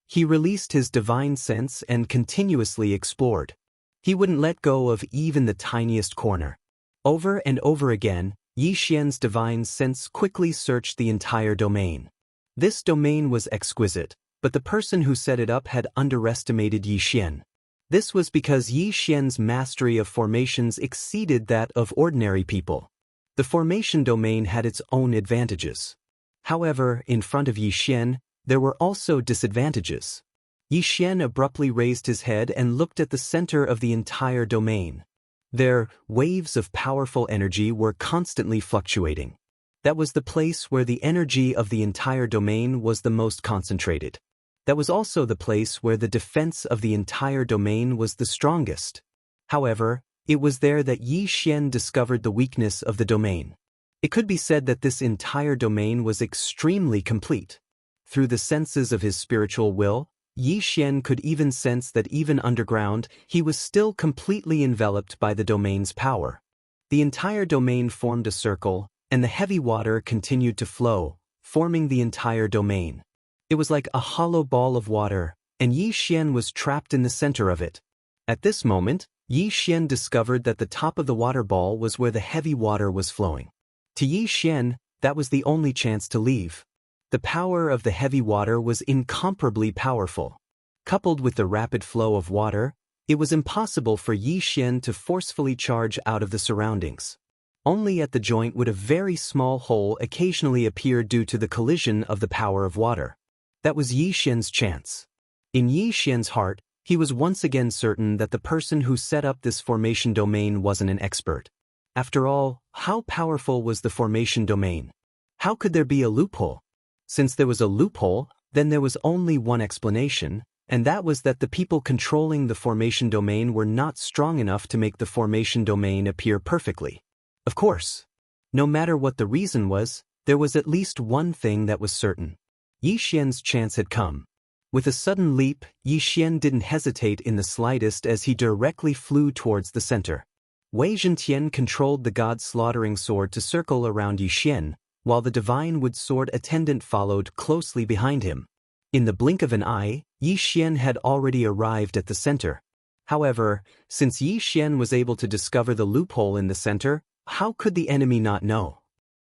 He released his divine sense and continuously explored. He wouldn't let go of even the tiniest corner. Over and over again, Yi Xian's divine sense quickly searched the entire domain. This domain was exquisite, but the person who set it up had underestimated Yi Xian. This was because Yi Xian's mastery of formations exceeded that of ordinary people. The formation domain had its own advantages. However, in front of Yi Xian, there were also disadvantages. Yi Xian abruptly raised his head and looked at the center of the entire domain. There, waves of powerful energy were constantly fluctuating. That was the place where the energy of the entire domain was the most concentrated. That was also the place where the defense of the entire domain was the strongest. However, it was there that Yi Xian discovered the weakness of the domain. It could be said that this entire domain was extremely complete. Through the senses of his spiritual will, Yi Xian could even sense that even underground, he was still completely enveloped by the domain's power. The entire domain formed a circle, and the heavy water continued to flow, forming the entire domain. It was like a hollow ball of water, and Yi Xian was trapped in the center of it. At this moment, Yi Xian discovered that the top of the water ball was where the heavy water was flowing. To Yi Xian, that was the only chance to leave. The power of the heavy water was incomparably powerful. Coupled with the rapid flow of water, it was impossible for Yi Xian to forcefully charge out of the surroundings. Only at the joint would a very small hole occasionally appear due to the collision of the power of water. That was Yi Xian's chance. In Yi Xian's heart, he was once again certain that the person who set up this formation domain wasn't an expert. After all, how powerful was the formation domain? How could there be a loophole? Since there was a loophole, then there was only one explanation, and that was that the people controlling the formation domain were not strong enough to make the formation domain appear perfectly. Of course, no matter what the reason was, there was at least one thing that was certain. Yi Xian's chance had come. With a sudden leap, Yi Xian didn't hesitate in the slightest as he directly flew towards the center. Wei Zhentian controlled the god-slaughtering sword to circle around Yi Xian, while the divine wood sword attendant followed closely behind him. In the blink of an eye, Yi Xian had already arrived at the center. However, since Yi Xian was able to discover the loophole in the center, how could the enemy not know?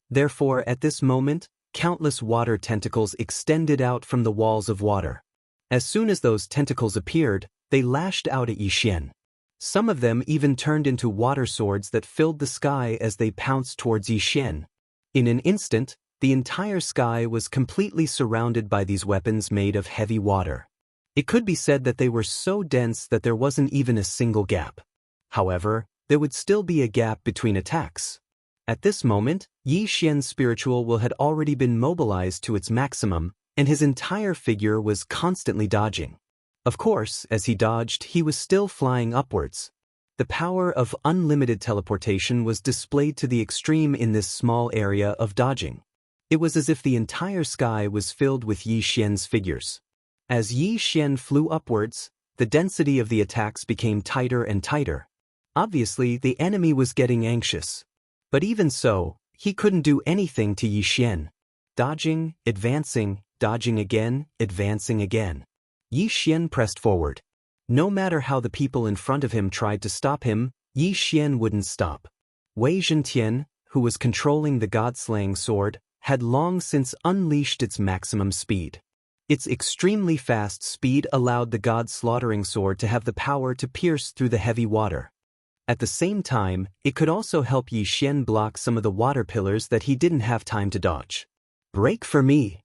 Therefore, at this moment, countless water tentacles extended out from the walls of water. As soon as those tentacles appeared, they lashed out at Yi Xian. Some of them even turned into water swords that filled the sky as they pounced towards Yi Xian. In an instant, the entire sky was completely surrounded by these weapons made of heavy water. It could be said that they were so dense that there wasn't even a single gap. However, there would still be a gap between attacks. At this moment, Yi Xian's spiritual will had already been mobilized to its maximum, and his entire figure was constantly dodging. Of course, as he dodged, he was still flying upwards. The power of unlimited teleportation was displayed to the extreme in this small area of dodging. It was as if the entire sky was filled with Yi Xian's figures. As Yi Xian flew upwards, the density of the attacks became tighter and tighter. Obviously, the enemy was getting anxious. But even so, he couldn't do anything to Yi Xian. Dodging, advancing, dodging again, advancing again. Yi Xian pressed forward. No matter how the people in front of him tried to stop him, Yi Xian wouldn't stop. Wei Zhentian, who was controlling the god-slaying sword, had long since unleashed its maximum speed. Its extremely fast speed allowed the god-slaughtering sword to have the power to pierce through the heavy water. At the same time, it could also help Yi Xian block some of the water pillars that he didn't have time to dodge. "Break for me!"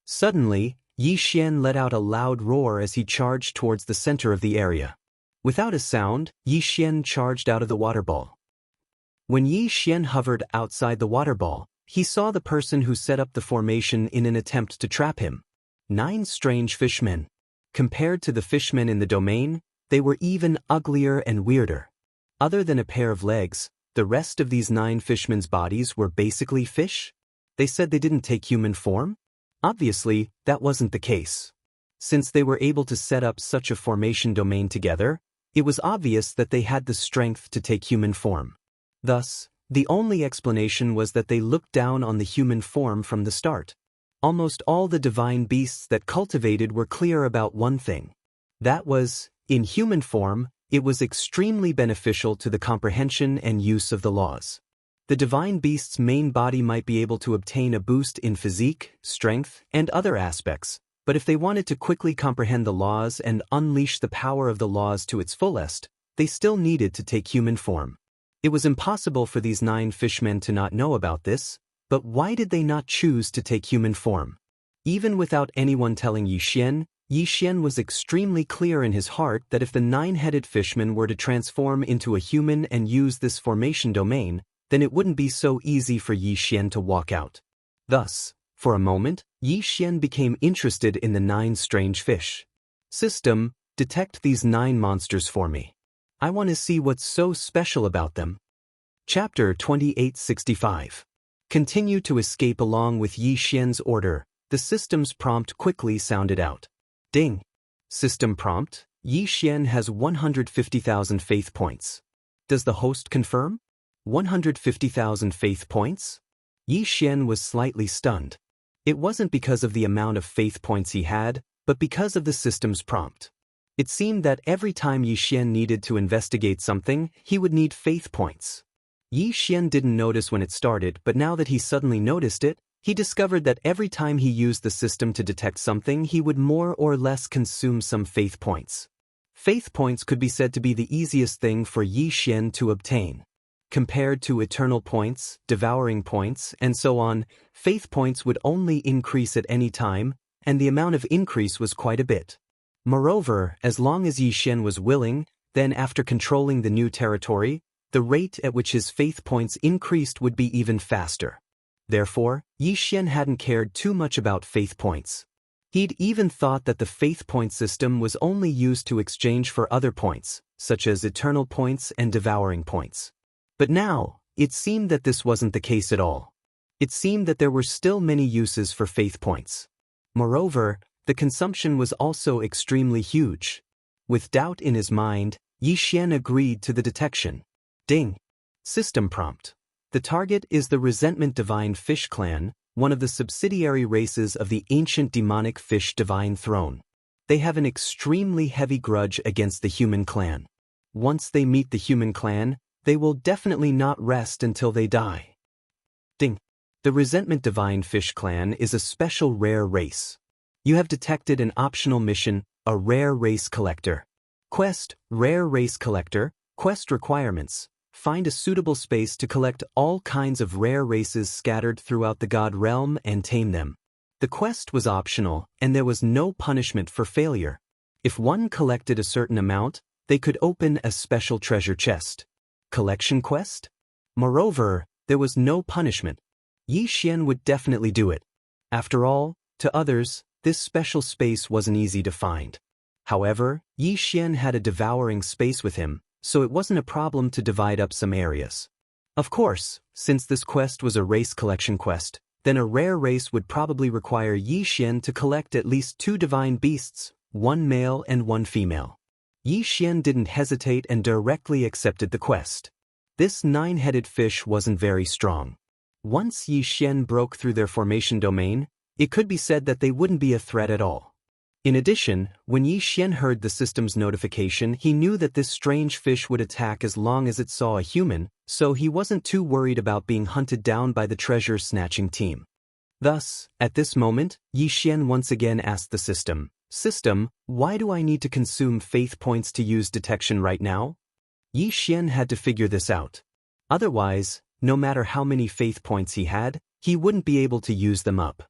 Suddenly, Yi Xian let out a loud roar as he charged towards the center of the area. Without a sound, Yi Xian charged out of the water ball. When Yi Xian hovered outside the water ball, he saw the person who set up the formation in an attempt to trap him. 9 strange fishmen. Compared to the fishmen in the domain, they were even uglier and weirder. Other than a pair of legs, the rest of these 9 fishmen's bodies were basically fish? They said they didn't take human form? Obviously, that wasn't the case. Since they were able to set up such a formation domain together, it was obvious that they had the strength to take human form. Thus, the only explanation was that they looked down on the human form from the start. Almost all the divine beasts that cultivated were clear about one thing. That was, in human form, it was extremely beneficial to the comprehension and use of the laws. The divine beast's main body might be able to obtain a boost in physique, strength, and other aspects, but if they wanted to quickly comprehend the laws and unleash the power of the laws to its fullest, they still needed to take human form. It was impossible for these 9 fishmen to not know about this, but why did they not choose to take human form? Even without anyone telling Yi Xian was extremely clear in his heart that if the 9-headed fishman were to transform into a human and use this formation domain, then it wouldn't be so easy for Yi Xian to walk out. Thus, for a moment, Yi Xian became interested in the 9 strange fish. System, detect these 9 monsters for me. I want to see what's so special about them. Chapter 2865. Continue to escape along with Yi Xian's order. The system's prompt quickly sounded out. Ding. System prompt, Yi Xian has 150,000 faith points. Does the host confirm? 150,000 faith points? Yi Xian was slightly stunned. It wasn't because of the amount of faith points he had, but because of the system's prompt. It seemed that every time Yi Xian needed to investigate something, he would need faith points. Yi Xian didn't notice when it started, but now that he suddenly noticed it, he discovered that every time he used the system to detect something, he would more or less consume some faith points. Faith points could be said to be the easiest thing for Yi Xian to obtain. Compared to eternal points, devouring points, and so on, faith points would only increase at any time, and the amount of increase was quite a bit. Moreover, as long as Yi Xian was willing, then after controlling the new territory, the rate at which his faith points increased would be even faster. Therefore, Yi Xian hadn't cared too much about faith points. He'd even thought that the faith point system was only used to exchange for other points, such as eternal points and devouring points. But now, it seemed that this wasn't the case at all. It seemed that there were still many uses for faith points. Moreover, the consumption was also extremely huge. With doubt in his mind, Yi Xian agreed to the detection. Ding. System prompt. The target is the Resentment Divine Fish Clan, one of the subsidiary races of the ancient demonic fish divine throne. They have an extremely heavy grudge against the human clan. Once they meet the human clan, they will definitely not rest until they die. Ding. The Resentment Divine Fish Clan is a special rare race. You have detected an optional mission, a Rare Race Collector. Quest, Rare Race Collector, quest requirements. Find a suitable space to collect all kinds of rare races scattered throughout the God realm and tame them. The quest was optional, and there was no punishment for failure. If one collected a certain amount, they could open a special treasure chest. Collection quest? Moreover, there was no punishment. Yi Xian would definitely do it. After all, to others, this special space wasn't easy to find. However, Yi Xian had a devouring space with him, so it wasn't a problem to divide up some areas. Of course, since this quest was a race collection quest, then a rare race would probably require Yi Xian to collect at least 2 divine beasts, 1 male and 1 female. Yi Xian didn't hesitate and directly accepted the quest. This 9-headed fish wasn't very strong. Once Yi Xian broke through their formation domain, it could be said that they wouldn't be a threat at all. In addition, when Yi Xian heard the system's notification, he knew that this strange fish would attack as long as it saw a human, so he wasn't too worried about being hunted down by the treasure-snatching team. Thus, at this moment, Yi Xian once again asked the system, "System, why do I need to consume faith points to use detection right now?" Yi Xian had to figure this out. Otherwise, no matter how many faith points he had, he wouldn't be able to use them up.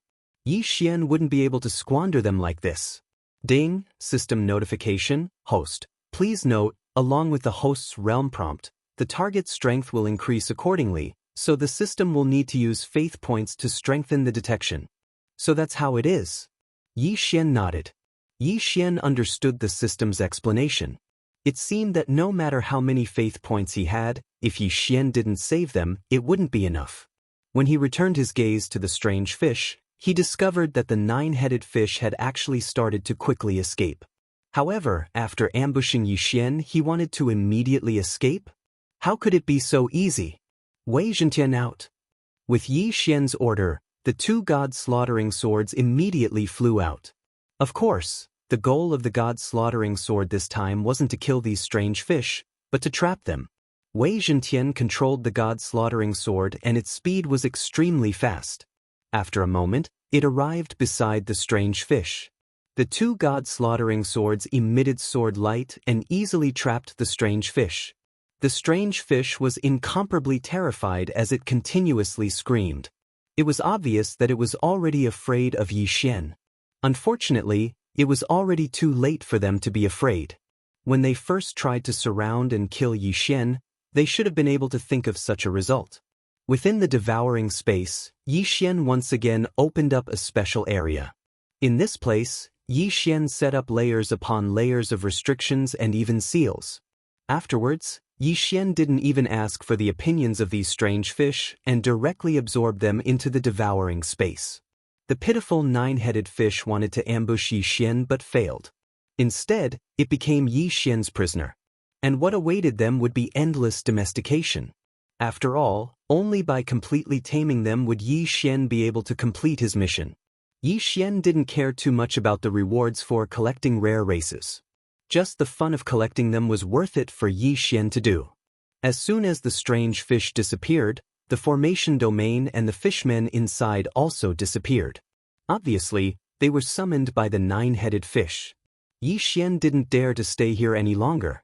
Yi Xian wouldn't be able to squander them like this. Ding, system notification, host. Please note, along with the host's realm prompt, the target's strength will increase accordingly, so the system will need to use faith points to strengthen the detection. So that's how it is. Yi Xian nodded. Yi Xian understood the system's explanation. It seemed that no matter how many faith points he had, if Yi Xian didn't save them, it wouldn't be enough. When he returned his gaze to the strange fish, he discovered that the 9-headed fish had actually started to quickly escape. However, after ambushing Yi Xian, he wanted to immediately escape? How could it be so easy? Wei Zhentian out. With Yi Xian's order, the 2 god-slaughtering swords immediately flew out. Of course, the goal of the god-slaughtering sword this time wasn't to kill these strange fish, but to trap them. Wei Zhentian controlled the god-slaughtering sword and its speed was extremely fast. After a moment, it arrived beside the strange fish. The 2 god-slaughtering swords emitted sword light and easily trapped the strange fish. The strange fish was incomparably terrified as it continuously screamed. It was obvious that it was already afraid of Yi Xian. Unfortunately, it was already too late for them to be afraid. When they first tried to surround and kill Yi Xian, they should have been able to think of such a result. Within the devouring space, Yi Xian once again opened up a special area. In this place, Yi Xian set up layers upon layers of restrictions and even seals. Afterwards, Yi Xian didn't even ask for the opinions of these strange fish and directly absorbed them into the devouring space. The pitiful 9-headed fish wanted to ambush Yi Xian but failed. Instead, it became Yi Xian's prisoner. And what awaited them would be endless domestication. After all, only by completely taming them would Yi Xian be able to complete his mission. Yi Xian didn't care too much about the rewards for collecting rare races. Just the fun of collecting them was worth it for Yi Xian to do. As soon as the strange fish disappeared, the formation domain and the fishmen inside also disappeared. Obviously, they were summoned by the 9-headed fish. Yi Xian didn't dare to stay here any longer.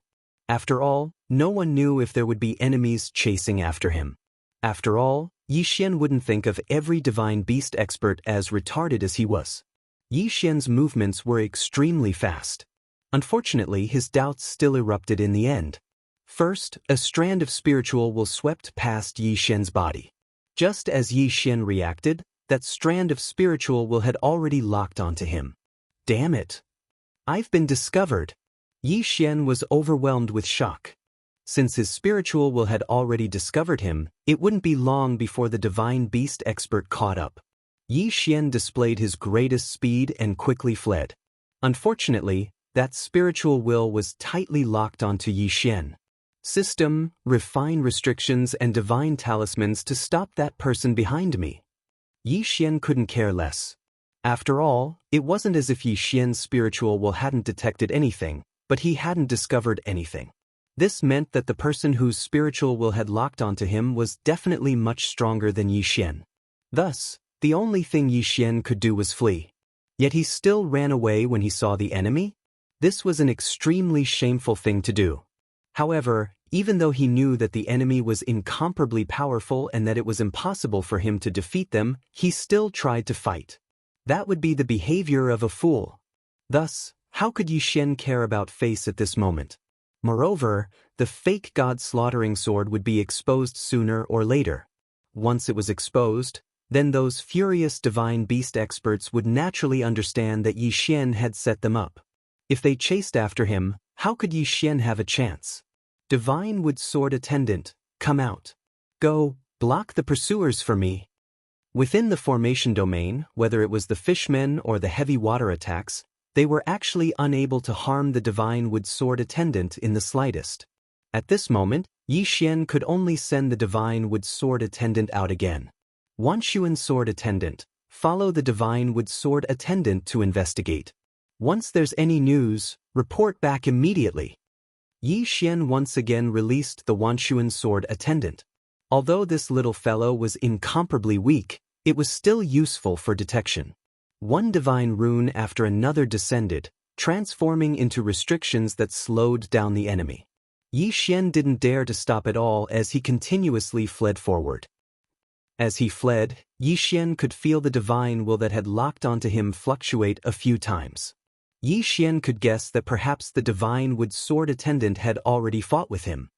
After all, no one knew if there would be enemies chasing after him. After all, Yi Xian wouldn't think of every divine beast expert as retarded as he was. Yi Xian's movements were extremely fast. Unfortunately, his doubts still erupted in the end. First, a strand of spiritual will swept past Yi Xian's body. Just as Yi Xian reacted, that strand of spiritual will had already locked onto him. Damn it! I've been discovered! Yi Xian was overwhelmed with shock. Since his spiritual will had already discovered him, it wouldn't be long before the divine beast expert caught up. Yi Xian displayed his greatest speed and quickly fled. Unfortunately, that spiritual will was tightly locked onto Yi Xian. System, refine restrictions and divine talismans to stop that person behind me. Yi Xian couldn't care less. After all, it wasn't as if Yi Xian's spiritual will hadn't detected anything, but he hadn't discovered anything. This meant that the person whose spiritual will had locked onto him was definitely much stronger than Yi Xian. Thus, the only thing Yi Xian could do was flee. Yet he still ran away when he saw the enemy? This was an extremely shameful thing to do. However, even though he knew that the enemy was incomparably powerful and that it was impossible for him to defeat them, he still tried to fight. That would be the behavior of a fool. Thus, how could Yi Xian care about face at this moment? Moreover, the fake god-slaughtering sword would be exposed sooner or later. Once it was exposed, then those furious divine beast experts would naturally understand that Yi Xian had set them up. If they chased after him, how could Yi Xian have a chance? Divine Wood Sword Attendant, come out. Go, block the pursuers for me. Within the formation domain, whether it was the fishmen or the heavy water attacks, they were actually unable to harm the Divine Wood Sword Attendant in the slightest. At this moment, Yi Xian could only send the Divine Wood Sword Attendant out again. Wanshuan Sword Attendant, follow the Divine Wood Sword Attendant to investigate. Once there's any news, report back immediately. Yi Xian once again released the Wanshuan Sword Attendant. Although this little fellow was incomparably weak, it was still useful for detection. One divine rune after another descended, transforming into restrictions that slowed down the enemy. Yi Xian didn't dare to stop at all as he continuously fled forward. As he fled, Yi Xian could feel the divine will that had locked onto him fluctuate a few times. Yi Xian could guess that perhaps the Divine Wood Sword Attendant had already fought with him.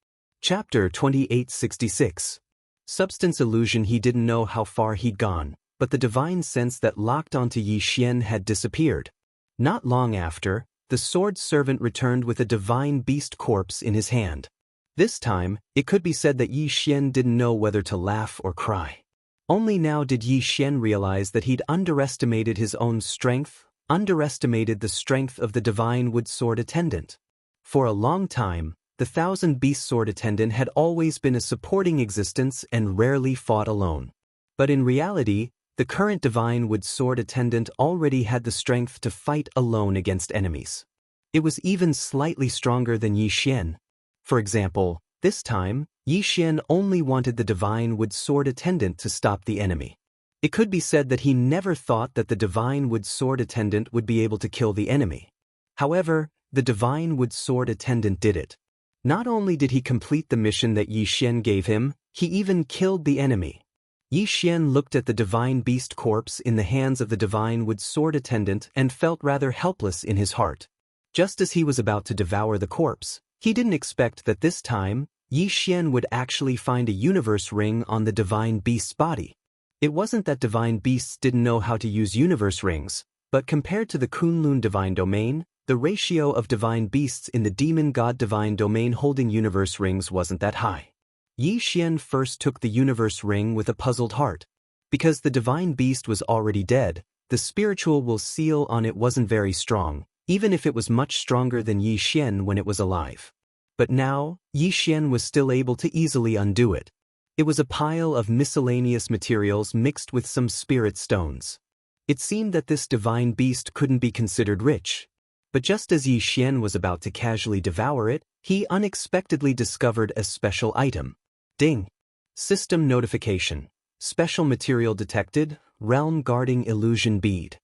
Chapter 2866. Substance illusion. He didn't know how far he'd gone, but the divine sense that locked onto Yi Xian had disappeared. Not long after, the sword servant returned with a divine beast corpse in his hand. This time, it could be said that Yi Xian didn't know whether to laugh or cry. Only now did Yi Xian realize that he'd underestimated his own strength, underestimated the strength of the Divine Wood Sword Attendant. For a long time, the Thousand Beast Sword Attendant had always been a supporting existence and rarely fought alone. But in reality, the current Divine Wood Sword Attendant already had the strength to fight alone against enemies. It was even slightly stronger than Yi Xian. For example, this time, Yi Xian only wanted the Divine Wood Sword Attendant to stop the enemy. It could be said that he never thought that the Divine Wood Sword Attendant would be able to kill the enemy. However, the Divine Wood Sword Attendant did it. Not only did he complete the mission that Yi Xian gave him, he even killed the enemy. Yi Xian looked at the divine beast corpse in the hands of the Divine Wood Sword Attendant and felt rather helpless in his heart. Just as he was about to devour the corpse, he didn't expect that this time, Yi Xian would actually find a universe ring on the divine beast's body. It wasn't that divine beasts didn't know how to use universe rings, but compared to the Kunlun divine domain, the ratio of divine beasts in the demon god divine domain holding universe rings wasn't that high. Yi Xian first took the universe ring with a puzzled heart. Because the divine beast was already dead, the spiritual will seal on it wasn't very strong, even if it was much stronger than Yi Xian when it was alive. But now, Yi Xian was still able to easily undo it. It was a pile of miscellaneous materials mixed with some spirit stones. It seemed that this divine beast couldn't be considered rich. But just as Yi Xian was about to casually devour it, he unexpectedly discovered a special item. Ding! System notification. Special material detected, Realm Guarding Illusion Bead.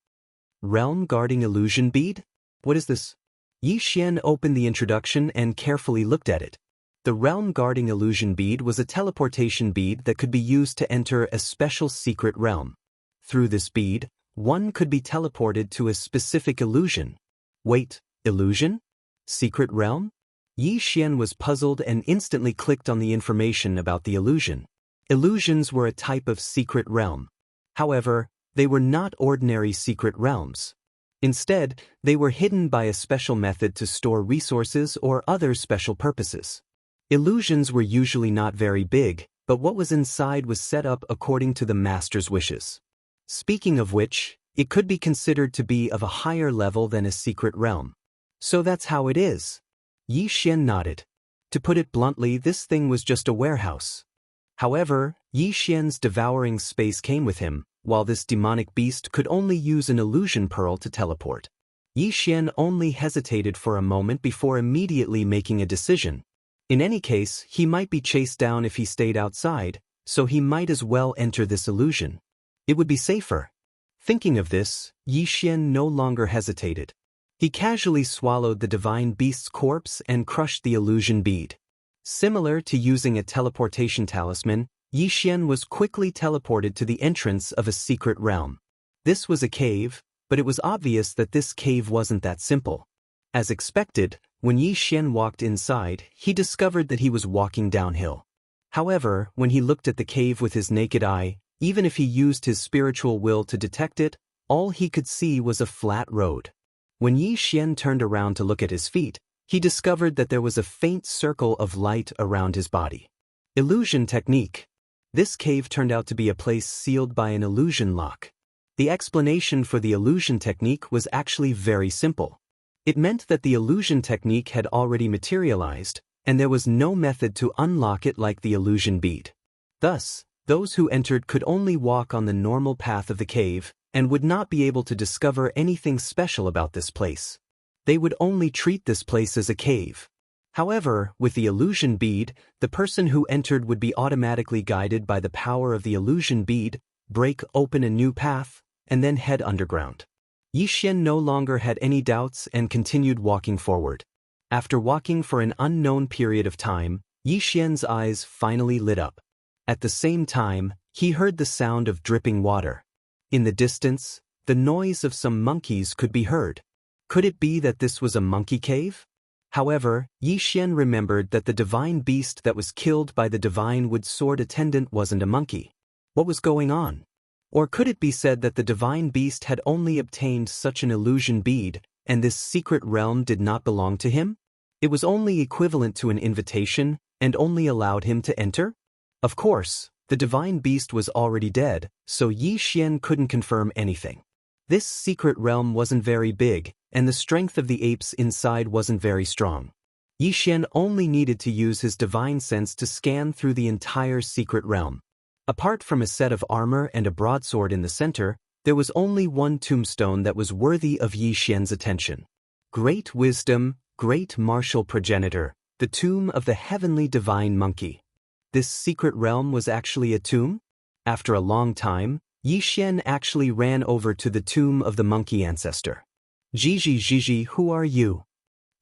Realm Guarding Illusion Bead? What is this? Yi Xian opened the introduction and carefully looked at it. The Realm Guarding Illusion Bead was a teleportation bead that could be used to enter a special secret realm. Through this bead, one could be teleported to a specific illusion. Wait, illusion? Secret realm? Yi Xian was puzzled and instantly clicked on the information about the illusion. Illusions were a type of secret realm. However, they were not ordinary secret realms. Instead, they were hidden by a special method to store resources or other special purposes. Illusions were usually not very big, but what was inside was set up according to the master's wishes. Speaking of which, it could be considered to be of a higher level than a secret realm. So that's how it is. Yi Xian nodded. To put it bluntly, this thing was just a warehouse. However, Yi Xian's devouring space came with him, while this demonic beast could only use an illusion pearl to teleport. Yi Xian only hesitated for a moment before immediately making a decision. In any case, he might be chased down if he stayed outside, so he might as well enter this illusion. It would be safer. Thinking of this, Yi Xian no longer hesitated. He casually swallowed the divine beast's corpse and crushed the illusion bead. Similar to using a teleportation talisman, Yi Xian was quickly teleported to the entrance of a secret realm. This was a cave, but it was obvious that this cave wasn't that simple. As expected, when Yi Xian walked inside, he discovered that he was walking downhill. However, when he looked at the cave with his naked eye, even if he used his spiritual will to detect it, all he could see was a flat road. When Yi Xian turned around to look at his feet, he discovered that there was a faint circle of light around his body. Illusion technique. This cave turned out to be a place sealed by an illusion lock. The explanation for the illusion technique was actually very simple. It meant that the illusion technique had already materialized, and there was no method to unlock it like the illusion bead. Thus, those who entered could only walk on the normal path of the cave, and would not be able to discover anything special about this place. They would only treat this place as a cave. However, with the illusion bead, the person who entered would be automatically guided by the power of the illusion bead, break open a new path, and then head underground. Yi Xian no longer had any doubts and continued walking forward. After walking for an unknown period of time, Yi Xian's eyes finally lit up. At the same time, he heard the sound of dripping water. In the distance, the noise of some monkeys could be heard. Could it be that this was a monkey cave? However, Yi Xian remembered that the divine beast that was killed by the divine wood sword attendant wasn't a monkey. What was going on? Or could it be said that the divine beast had only obtained such an illusion bead, and this secret realm did not belong to him? It was only equivalent to an invitation, and only allowed him to enter? Of course, the divine beast was already dead, so Yi Xian couldn't confirm anything. This secret realm wasn't very big, and the strength of the apes inside wasn't very strong. Yi Xian only needed to use his divine sense to scan through the entire secret realm. Apart from a set of armor and a broadsword in the center, there was only one tombstone that was worthy of Yi Xian's attention. Great wisdom, great martial progenitor, the tomb of the heavenly divine monkey. This secret realm was actually a tomb? After a long time, Yi Xian actually ran over to the tomb of the monkey ancestor. Gigi, who are you?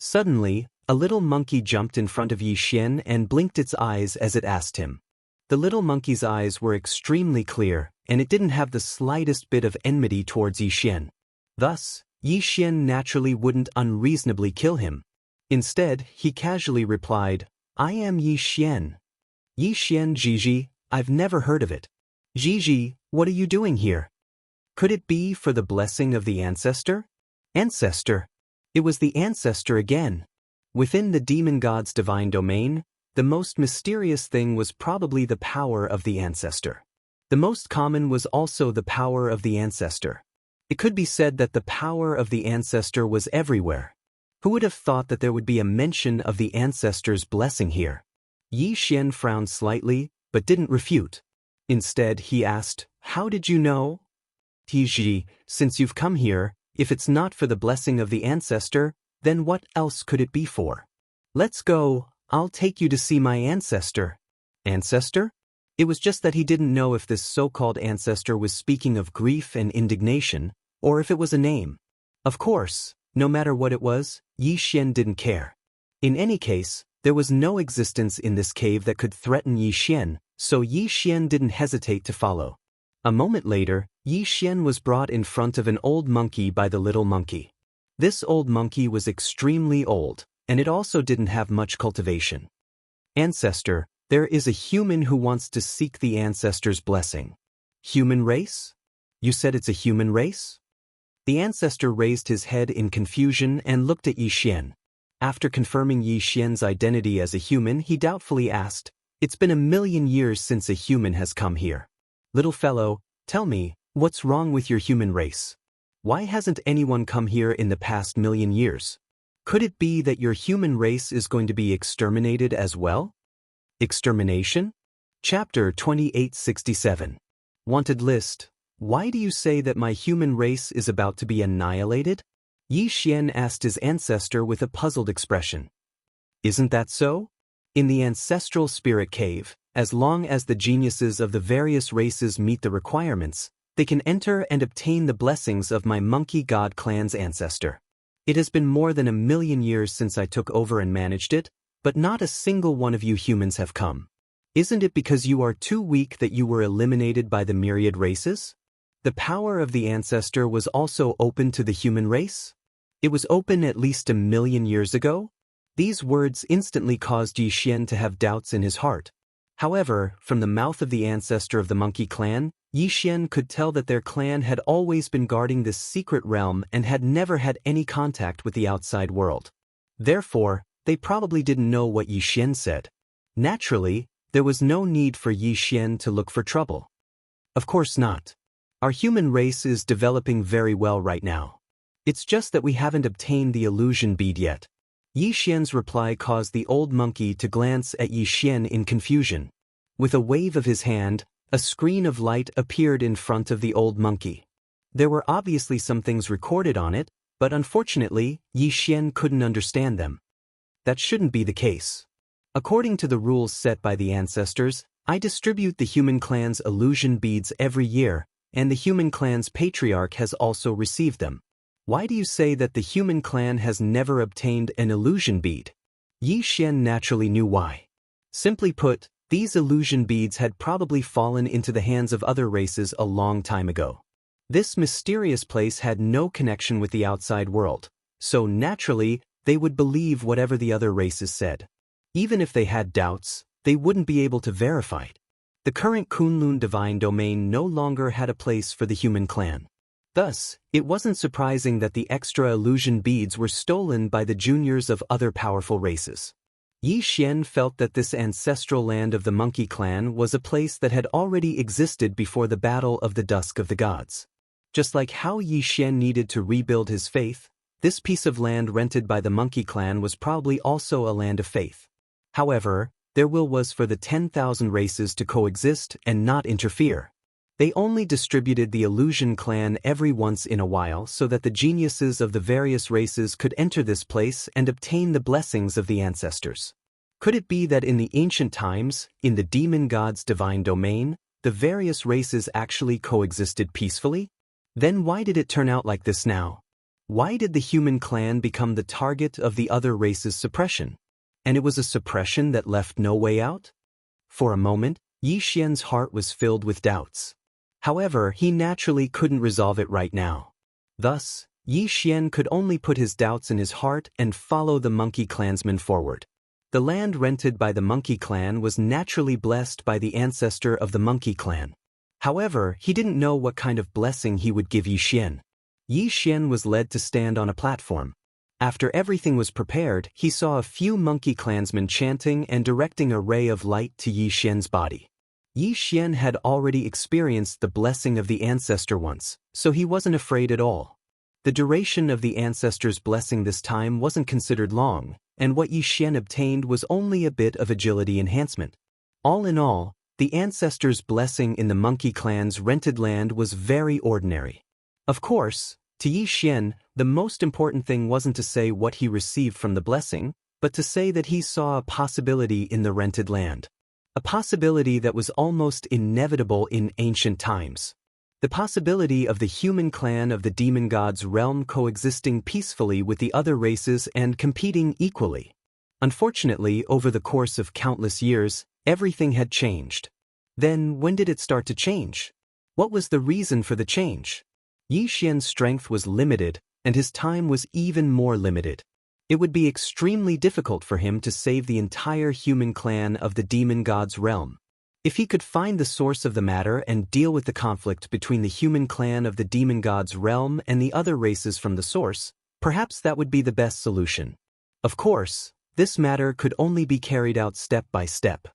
Suddenly, a little monkey jumped in front of Yi Xian and blinked its eyes as it asked him. The little monkey's eyes were extremely clear, and it didn't have the slightest bit of enmity towards Yi Xian. Thus, Yi Xian naturally wouldn't unreasonably kill him. Instead, he casually replied, "I am Yi Xian." Yi Xian Gigi, I've never heard of it. Gigi, what are you doing here? Could it be for the blessing of the ancestor? Ancestor. It was the ancestor again. Within the demon god's divine domain, the most mysterious thing was probably the power of the ancestor. The most common was also the power of the ancestor. It could be said that the power of the ancestor was everywhere. Who would have thought that there would be a mention of the ancestor's blessing here? Yi Xian frowned slightly, but didn't refute. Instead, he asked, "How did you know?" "Tiji, since you've come here, if it's not for the blessing of the ancestor, then what else could it be for? Let's go, I'll take you to see my ancestor." Ancestor? It was just that he didn't know if this so-called ancestor was speaking of grief and indignation, or if it was a name. Of course, no matter what it was, Yi Xian didn't care. In any case, there was no existence in this cave that could threaten Yi Xian, so Yi Xian didn't hesitate to follow. A moment later, Yi Xian was brought in front of an old monkey by the little monkey. This old monkey was extremely old, and it also didn't have much cultivation. "Ancestor, There is a human who wants to seek the ancestors' blessing. Human race? You said it's a human race? The ancestor raised his head in confusion and looked at Yi Xian. After confirming Yi Xian's identity as a human, he doubtfully asked, "It's been 1,000,000 years since a human has come here. Little fellow, tell me, what's wrong with your human race? Why hasn't anyone come here in the past 1,000,000 years? Could it be that your human race is going to be exterminated as well?" Extermination? Chapter 2867. Wanted list. Why do you say that my human race is about to be annihilated? Yi Xian asked his ancestor with a puzzled expression. Isn't that so? In the ancestral spirit cave, as long as the geniuses of the various races meet the requirements, they can enter and obtain the blessings of my monkey god clan's ancestor. It has been more than 1,000,000 years since I took over and managed it, but not a single one of you humans have come. Isn't it because you are too weak that you were eliminated by the myriad races? The power of the ancestor was also open to the human race? It was open at least 1,000,000 years ago? These words instantly caused Yi Xian to have doubts in his heart. However, from the mouth of the ancestor of the monkey clan, Yi Xian could tell that their clan had always been guarding this secret realm and had never had any contact with the outside world. Therefore, they probably didn't know what Yi Xian said. Naturally, there was no need for Yi Xian to look for trouble. Of course not. Our human race is developing very well right now. It's just that we haven't obtained the illusion bead yet. Yi Xian's reply caused the old monkey to glance at Yi Xian in confusion. With a wave of his hand, a screen of light appeared in front of the old monkey. There were obviously some things recorded on it, but unfortunately, Yi Xian couldn't understand them. That shouldn't be the case. According to the rules set by the ancestors, I distribute the human clan's illusion beads every year, and the human clan's patriarch has also received them. Why do you say that the human clan has never obtained an illusion bead? Yi Xian naturally knew why. Simply put, these illusion beads had probably fallen into the hands of other races a long time ago. This mysterious place had no connection with the outside world, so naturally, they would believe whatever the other races said. Even if they had doubts, they wouldn't be able to verify it. The current Kunlun divine domain no longer had a place for the human clan. Thus, it wasn't surprising that the extra illusion beads were stolen by the juniors of other powerful races. Yi Xian felt that this ancestral land of the monkey clan was a place that had already existed before the battle of the Dusk of the Gods. Just like how Yi Xian needed to rebuild his faith, this piece of land rented by the monkey clan was probably also a land of faith. However, their will was for the 10,000 races to coexist and not interfere. They only distributed the illusion clan every once in a while so that the geniuses of the various races could enter this place and obtain the blessings of the ancestors. Could it be that in the ancient times, in the demon god's divine domain, the various races actually coexisted peacefully? Then why did it turn out like this now? Why did the human clan become the target of the other races' suppression? And it was a suppression that left no way out? For a moment, Yi Xian's heart was filled with doubts. However, he naturally couldn't resolve it right now. Thus, Yi Xian could only put his doubts in his heart and follow the monkey clansman forward. The land rented by the monkey clan was naturally blessed by the ancestor of the monkey clan. However, he didn't know what kind of blessing he would give Yi Xian. Yi Xian was led to stand on a platform. After everything was prepared, he saw a few monkey clansmen chanting and directing a ray of light to Yi Xian's body. Yi Xian had already experienced the blessing of the ancestor once, so he wasn't afraid at all. The duration of the ancestor's blessing this time wasn't considered long, and what Yi Xian obtained was only a bit of agility enhancement. All in all, the ancestor's blessing in the monkey clan's rented land was very ordinary. Of course, to Yi Xian, the most important thing wasn't to say what he received from the blessing, but to say that he saw a possibility in the rented land. A possibility that was almost inevitable in ancient times. The possibility of the human clan of the demon god's realm coexisting peacefully with the other races and competing equally. Unfortunately, over the course of countless years, everything had changed. Then, when did it start to change? What was the reason for the change? Yi Xian's strength was limited, and his time was even more limited. It would be extremely difficult for him to save the entire human clan of the demon god's realm. If he could find the source of the matter and deal with the conflict between the human clan of the demon god's realm and the other races from the source, perhaps that would be the best solution. Of course, this matter could only be carried out step by step.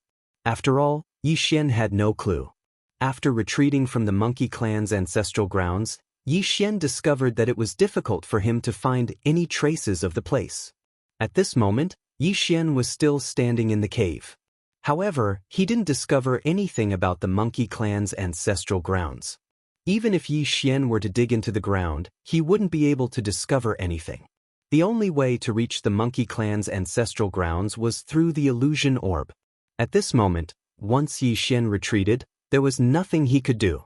After all, Yi Xian had no clue. After retreating from the monkey clan's ancestral grounds, Yi Xian discovered that it was difficult for him to find any traces of the place. At this moment, Yi Xian was still standing in the cave. However, he didn't discover anything about the monkey clan's ancestral grounds. Even if Yi Xian were to dig into the ground, he wouldn't be able to discover anything. The only way to reach the monkey clan's ancestral grounds was through the illusion orb. At this moment, once Yi Xian retreated, there was nothing he could do.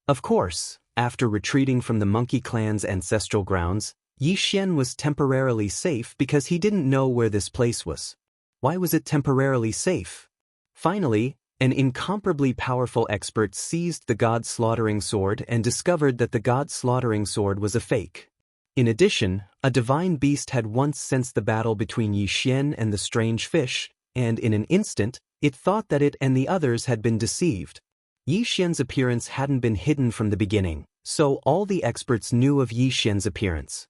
Of course, after retreating from the monkey clan's ancestral grounds, Yi Xian was temporarily safe because he didn't know where this place was. Why was it temporarily safe? Finally, an incomparably powerful expert seized the god-slaughtering sword and discovered that the god-slaughtering sword was a fake. In addition, a divine beast had once sensed the battle between Yi Xian and the strange fish, and in an instant, it thought that it and the others had been deceived. Yi Xian's appearance hadn't been hidden from the beginning, so all the experts knew of Yi Xian's appearance.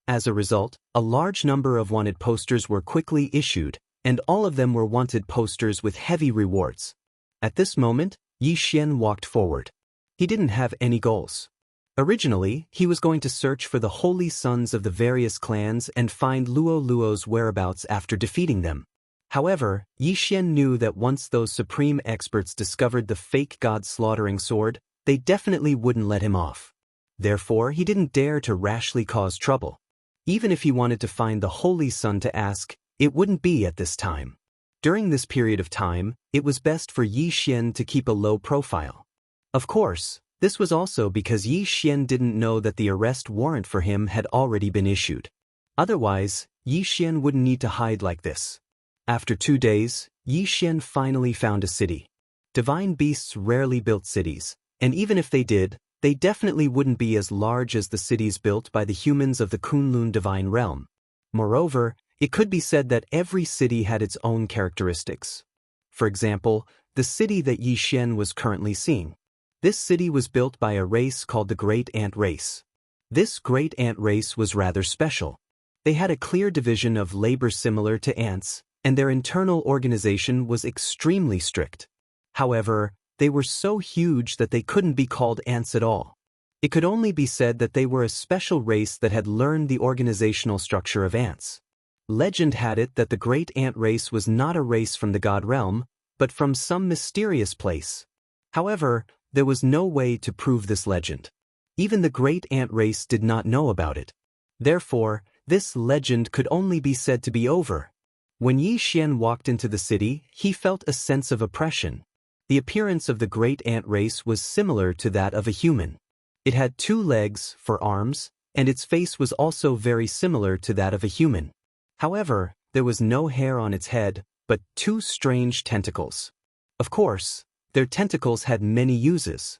As a result, a large number of wanted posters were quickly issued, and all of them were wanted posters with heavy rewards. At this moment, Yi Xian walked forward. He didn't have any goals. Originally, he was going to search for the holy sons of the various clans and find Luo Luo's whereabouts after defeating them. However, Yi Xian knew that once those supreme experts discovered the fake god-slaughtering sword, they definitely wouldn't let him off. Therefore, he didn't dare to rashly cause trouble. Even if he wanted to find the holy son to ask, it wouldn't be at this time. During this period of time, it was best for Yi Xian to keep a low profile. Of course, this was also because Yi Xian didn't know that the arrest warrant for him had already been issued. Otherwise, Yi Xian wouldn't need to hide like this. After 2 days, Yi Xian finally found a city. Divine beasts rarely built cities, and even if they did, they definitely wouldn't be as large as the cities built by the humans of the Kunlun divine realm. Moreover, it could be said that every city had its own characteristics. For example, the city that Yi Xian was currently seeing. This city was built by a race called the Great Ant Race. This Great Ant Race was rather special. They had a clear division of labor similar to ants, and their internal organization was extremely strict. However, they were so huge that they couldn't be called ants at all. It could only be said that they were a special race that had learned the organizational structure of ants. Legend had it that the Great Ant Race was not a race from the god realm, but from some mysterious place. However, there was no way to prove this legend. Even the Great Ant Race did not know about it. Therefore, this legend could only be said to be over. When Yi Xian walked into the city, he felt a sense of oppression. The appearance of the Great Ant Race was similar to that of a human. It had 2 legs for arms, and its face was also very similar to that of a human. However, there was no hair on its head, but 2 strange tentacles. Of course, their tentacles had many uses.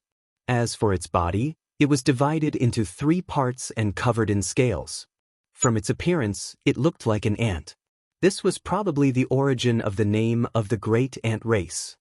As for its body, it was divided into 3 parts and covered in scales. From its appearance, it looked like an ant. This was probably the origin of the name of the Great Ant Race.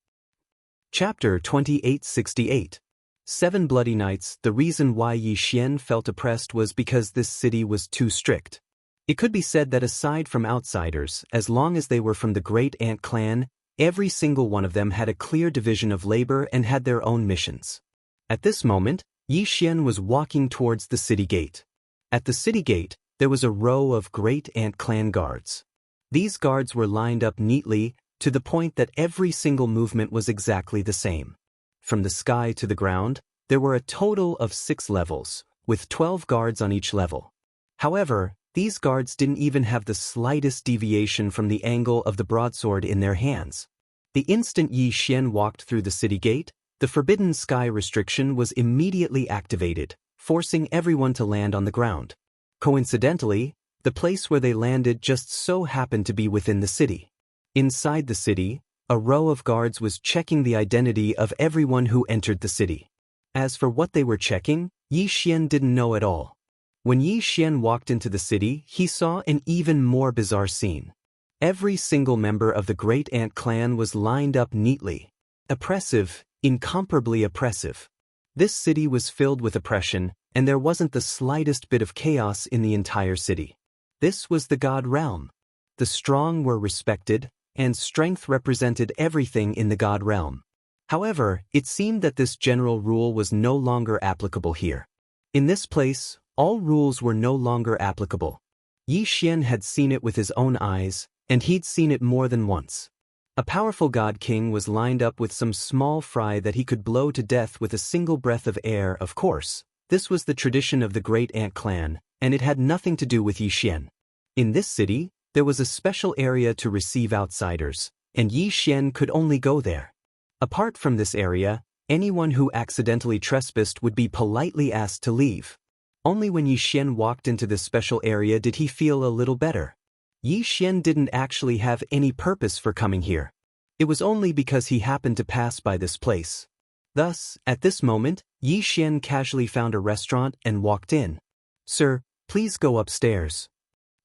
Chapter 2868. 7 Bloody Nights. The reason why Yi Xian felt oppressed was because this city was too strict. It could be said that aside from outsiders, as long as they were from the Great Ant clan, every single one of them had a clear division of labor and had their own missions. At this moment, Yi Xian was walking towards the city gate. At the city gate, there was a row of Great Ant clan guards. These guards were lined up neatly, to the point that every single movement was exactly the same. From the sky to the ground, there were a total of 6 levels, with 12 guards on each level. However, these guards didn't even have the slightest deviation from the angle of the broadsword in their hands. The instant Yi Xian walked through the city gate, the forbidden sky restriction was immediately activated, forcing everyone to land on the ground. Coincidentally, the place where they landed just so happened to be within the city. Inside the city, a row of guards was checking the identity of everyone who entered the city. As for what they were checking, Yi Xian didn't know at all. When Yi Xian walked into the city, he saw an even more bizarre scene. Every single member of the Great Ant clan was lined up neatly. Oppressive, incomparably oppressive. This city was filled with oppression, and there wasn't the slightest bit of chaos in the entire city. This was the God realm. The strong were respected, and strength represented everything in the God realm. However, it seemed that this general rule was no longer applicable here. In this place, all rules were no longer applicable. Yi Xian had seen it with his own eyes, and he'd seen it more than once. A powerful God King was lined up with some small fry that he could blow to death with a single breath of air. Of course, this was the tradition of the Great Ant clan, and it had nothing to do with Yi Xian. In this city, there was a special area to receive outsiders, and Yi Xian could only go there. Apart from this area, anyone who accidentally trespassed would be politely asked to leave. Only when Yi Xian walked into this special area did he feel a little better. Yi Xian didn't actually have any purpose for coming here. It was only because he happened to pass by this place. Thus, at this moment, Yi Xian casually found a restaurant and walked in. "Sir, please go upstairs."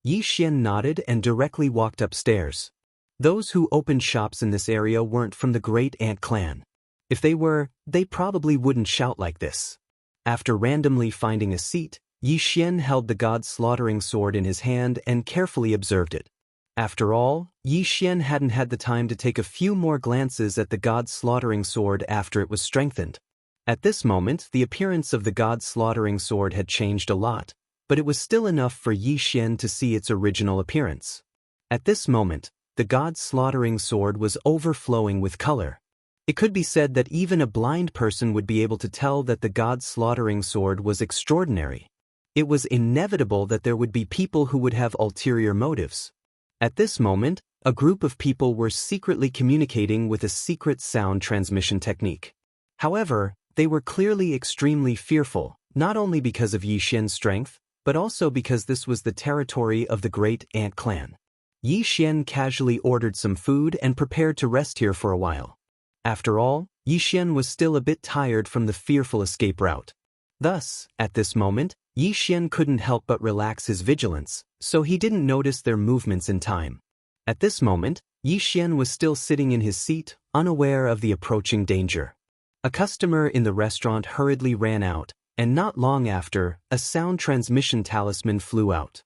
Yi Xian nodded and directly walked upstairs. Those who opened shops in this area weren't from the Great Ant clan. If they were, they probably wouldn't shout like this. After randomly finding a seat, Yi Xian held the God slaughtering sword in his hand and carefully observed it. After all, Yi Xian hadn't had the time to take a few more glances at the God slaughtering sword after it was strengthened. At this moment, the appearance of the God slaughtering sword had changed a lot, but it was still enough for Yi Xian to see its original appearance. At this moment, the God slaughtering sword was overflowing with color. It could be said that even a blind person would be able to tell that the God slaughtering sword was extraordinary. It was inevitable that there would be people who would have ulterior motives. At this moment, a group of people were secretly communicating with a secret sound transmission technique. However, they were clearly extremely fearful, not only because of Yi Xian's strength, but also because this was the territory of the Great Ant clan. Yi Xian casually ordered some food and prepared to rest here for a while. After all, Yi Xian was still a bit tired from the fearful escape route. Thus, at this moment, Yi Xian couldn't help but relax his vigilance, so he didn't notice their movements in time. At this moment, Yi Xian was still sitting in his seat, unaware of the approaching danger. A customer in the restaurant hurriedly ran out, and not long after, a sound transmission talisman flew out.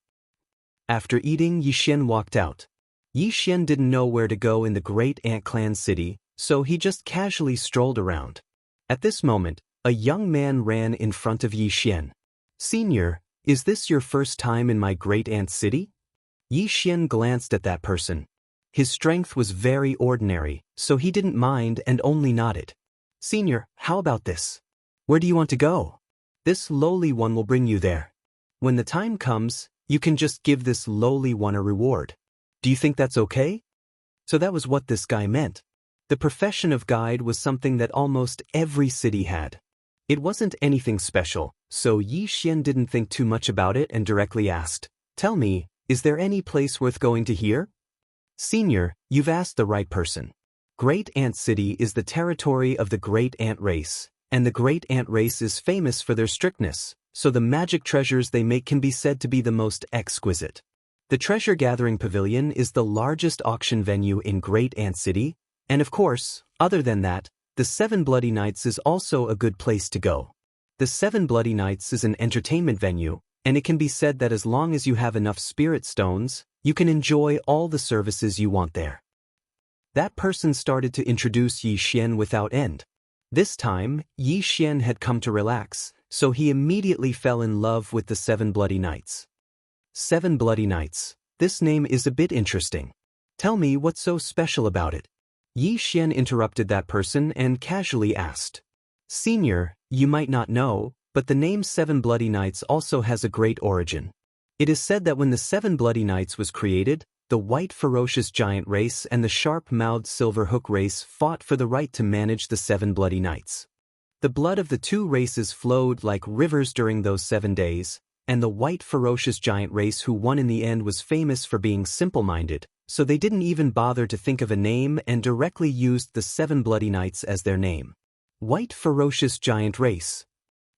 After eating, Yi Xian walked out. Yi Xian didn't know where to go in the Great Ant clan city, so he just casually strolled around. At this moment, a young man ran in front of Yi Xian. "Senior, is this your first time in my Great Ant city?" Yi Xian glanced at that person. His strength was very ordinary, so he didn't mind and only nodded. "Senior, how about this? Where do you want to go? This lowly one will bring you there. When the time comes, you can just give this lowly one a reward. Do you think that's okay?" So that was what this guy meant. The profession of guide was something that almost every city had. It wasn't anything special, so Yi Xian didn't think too much about it and directly asked, "Tell me, is there any place worth going to here?" "Senior, you've asked the right person. Great Ant City is the territory of the Great Ant race, and the Great Ant race is famous for their strictness, so the magic treasures they make can be said to be the most exquisite. The Treasure Gathering Pavilion is the largest auction venue in Great Ant City, and of course, other than that, the Seven Bloody Nights is also a good place to go. The Seven Bloody Nights is an entertainment venue, and it can be said that as long as you have enough spirit stones, you can enjoy all the services you want there." That person started to introduce Yi Xian without end. This time, Yi Xian had come to relax, so he immediately fell in love with the Seven Bloody Nights. Seven Bloody Nights. This name is a bit interesting. Tell me what's so special about it. Yi Xian interrupted that person and casually asked. "Senior, you might not know, but the name Seven Bloody Nights also has a great origin. It is said that when the Seven Bloody Nights was created, the white ferocious giant race and the sharp-mouthed silver hook race fought for the right to manage the Seven Bloody Nights. The blood of the two races flowed like rivers during those 7 days, and the white ferocious giant race who won in the end was famous for being simple-minded, so they didn't even bother to think of a name and directly used the Seven Bloody Nights as their name. White ferocious giant race.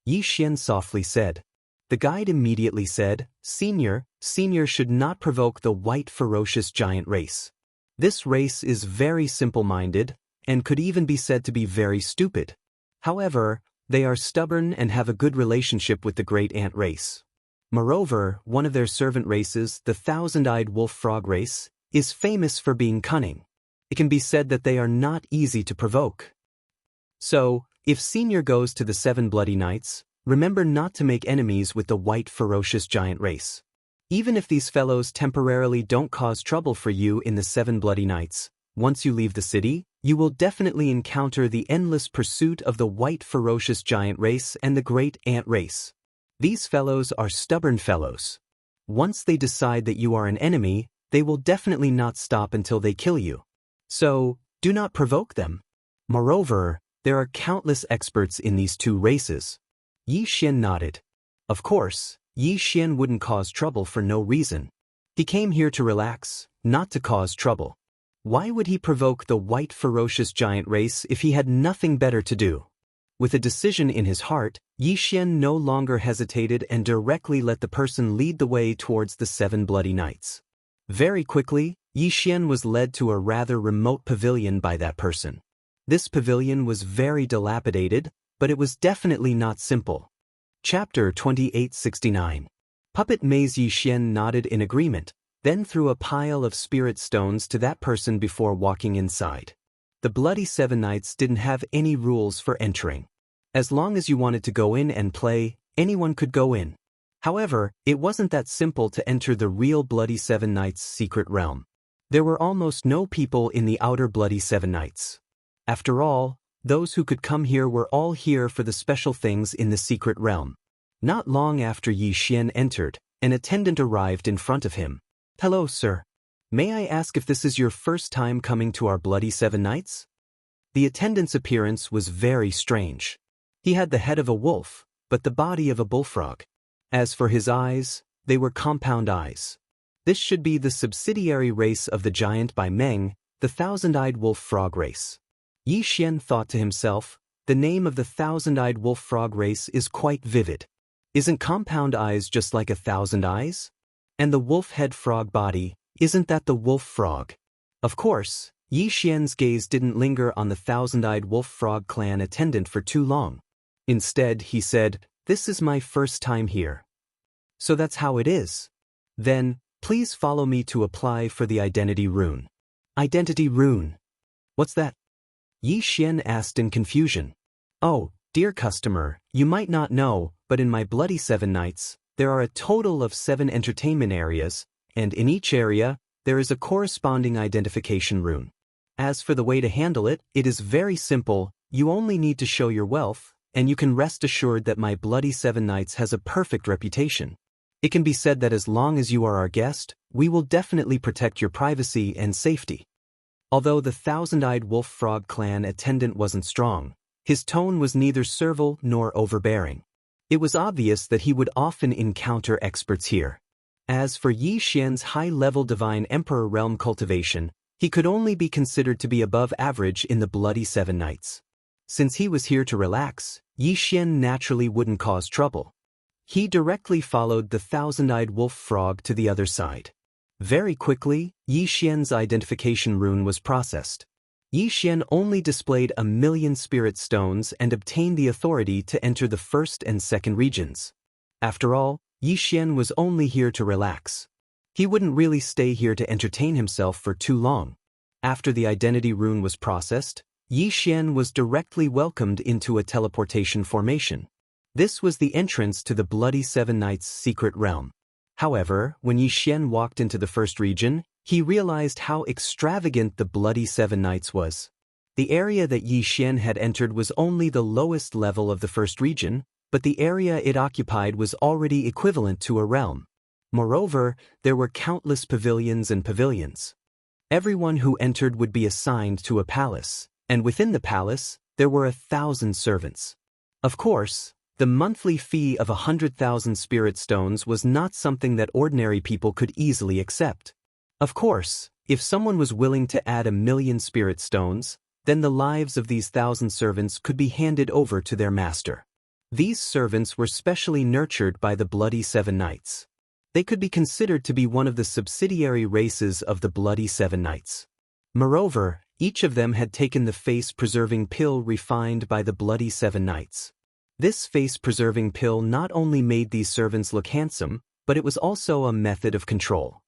Yi Xian softly said. The guide immediately said, Senior should not provoke the white ferocious giant race. This race is very simple-minded, and could even be said to be very stupid. However, they are stubborn and have a good relationship with the great ant race. Moreover, one of their servant races, the thousand-eyed wolf frog race, is famous for being cunning. It can be said that they are not easy to provoke. So, if Senior goes to the 7 bloody nights, remember not to make enemies with the white ferocious giant race. Even if these fellows temporarily don't cause trouble for you in the 7 bloody nights, once you leave the city, you will definitely encounter the endless pursuit of the white ferocious giant race and the great ant race. These fellows are stubborn fellows. Once they decide that you are an enemy, they will definitely not stop until they kill you. So, do not provoke them. Moreover, there are countless experts in these 2 races. Yi Xian nodded. Of course, Yi Xian wouldn't cause trouble for no reason. He came here to relax, not to cause trouble. Why would he provoke the white ferocious giant race if he had nothing better to do? With a decision in his heart, Yi Xian no longer hesitated and directly let the person lead the way towards the 7 bloody nights. Very quickly, Yi Xian was led to a rather remote pavilion by that person. This pavilion was very dilapidated, but it was definitely not simple. Chapter 2869. Puppet Maze. Yi Xian nodded in agreement, then threw a pile of spirit stones to that person before walking inside. The bloody 7 nights didn't have any rules for entering. As long as you wanted to go in and play, anyone could go in. However, it wasn't that simple to enter the real bloody 7 nights secret realm. There were almost no people in the outer bloody 7 nights. After all, those who could come here were all here for the special things in the secret realm. Not long after Yi Xian entered, an attendant arrived in front of him. Hello, sir. May I ask if this is your first time coming to our bloody 7 nights? The attendant's appearance was very strange. He had the head of a wolf, but the body of a bullfrog. As for his eyes, they were compound eyes. This should be the subsidiary race of the giant by Meng, the thousand-eyed wolf frog race. Yi Xian thought to himself, the name of the thousand-eyed wolf frog race is quite vivid. Isn't compound eyes just like 1,000 eyes? And the wolf head frog body, isn't that the wolf frog? Of course, Yi Xian's gaze didn't linger on the thousand-eyed wolf frog clan attendant for too long. Instead, he said, this is my first time here. So that's how it is. Then, please follow me to apply for the identity rune. Identity rune? What's that? Yi Xian asked in confusion. Oh, dear customer, you might not know, but in my bloody 7 nights, there are a total of 7 entertainment areas, and in each area, there is a corresponding identification rune. As for the way to handle it, it is very simple. You only need to show your wealth, and you can rest assured that my bloody 7 nights has a perfect reputation. It can be said that as long as you are our guest, we will definitely protect your privacy and safety. Although the thousand-eyed wolf frog clan attendant wasn't strong, his tone was neither servile nor overbearing. It was obvious that he would often encounter experts here. As for Yi Xian's high-level divine emperor realm cultivation, he could only be considered to be above average in the bloody 7 nights. Since he was here to relax, Yi Xian naturally wouldn't cause trouble. He directly followed the thousand-eyed wolf frog to the other side. Very quickly, Yi Xian's identification rune was processed. Yi Xian only displayed 1,000,000 spirit stones and obtained the authority to enter the 1st and 2nd regions. After all, Yi Xian was only here to relax. He wouldn't really stay here to entertain himself for too long. After the identity rune was processed, Yi Xian was directly welcomed into a teleportation formation. This was the entrance to the bloody 7 nights secret realm. However, when Yi Xian walked into the 1st region, he realized how extravagant the bloody 7 nights was. The area that Yi Xian had entered was only the lowest level of the 1st region, but the area it occupied was already equivalent to a realm. Moreover, there were countless pavilions and pavilions. Everyone who entered would be assigned to a palace, and within the palace, there were 1,000 servants. Of course, the monthly fee of 100,000 spirit stones was not something that ordinary people could easily accept. Of course, if someone was willing to add 1,000,000 spirit stones, then the lives of these 1,000 servants could be handed over to their master. These servants were specially nurtured by the Bloody Seven Knights. They could be considered to be one of the subsidiary races of the Bloody Seven Knights. Moreover, each of them had taken the face-preserving pill refined by the Bloody Seven Knights. This face-preserving pill not only made these servants look handsome, but it was also a method of control.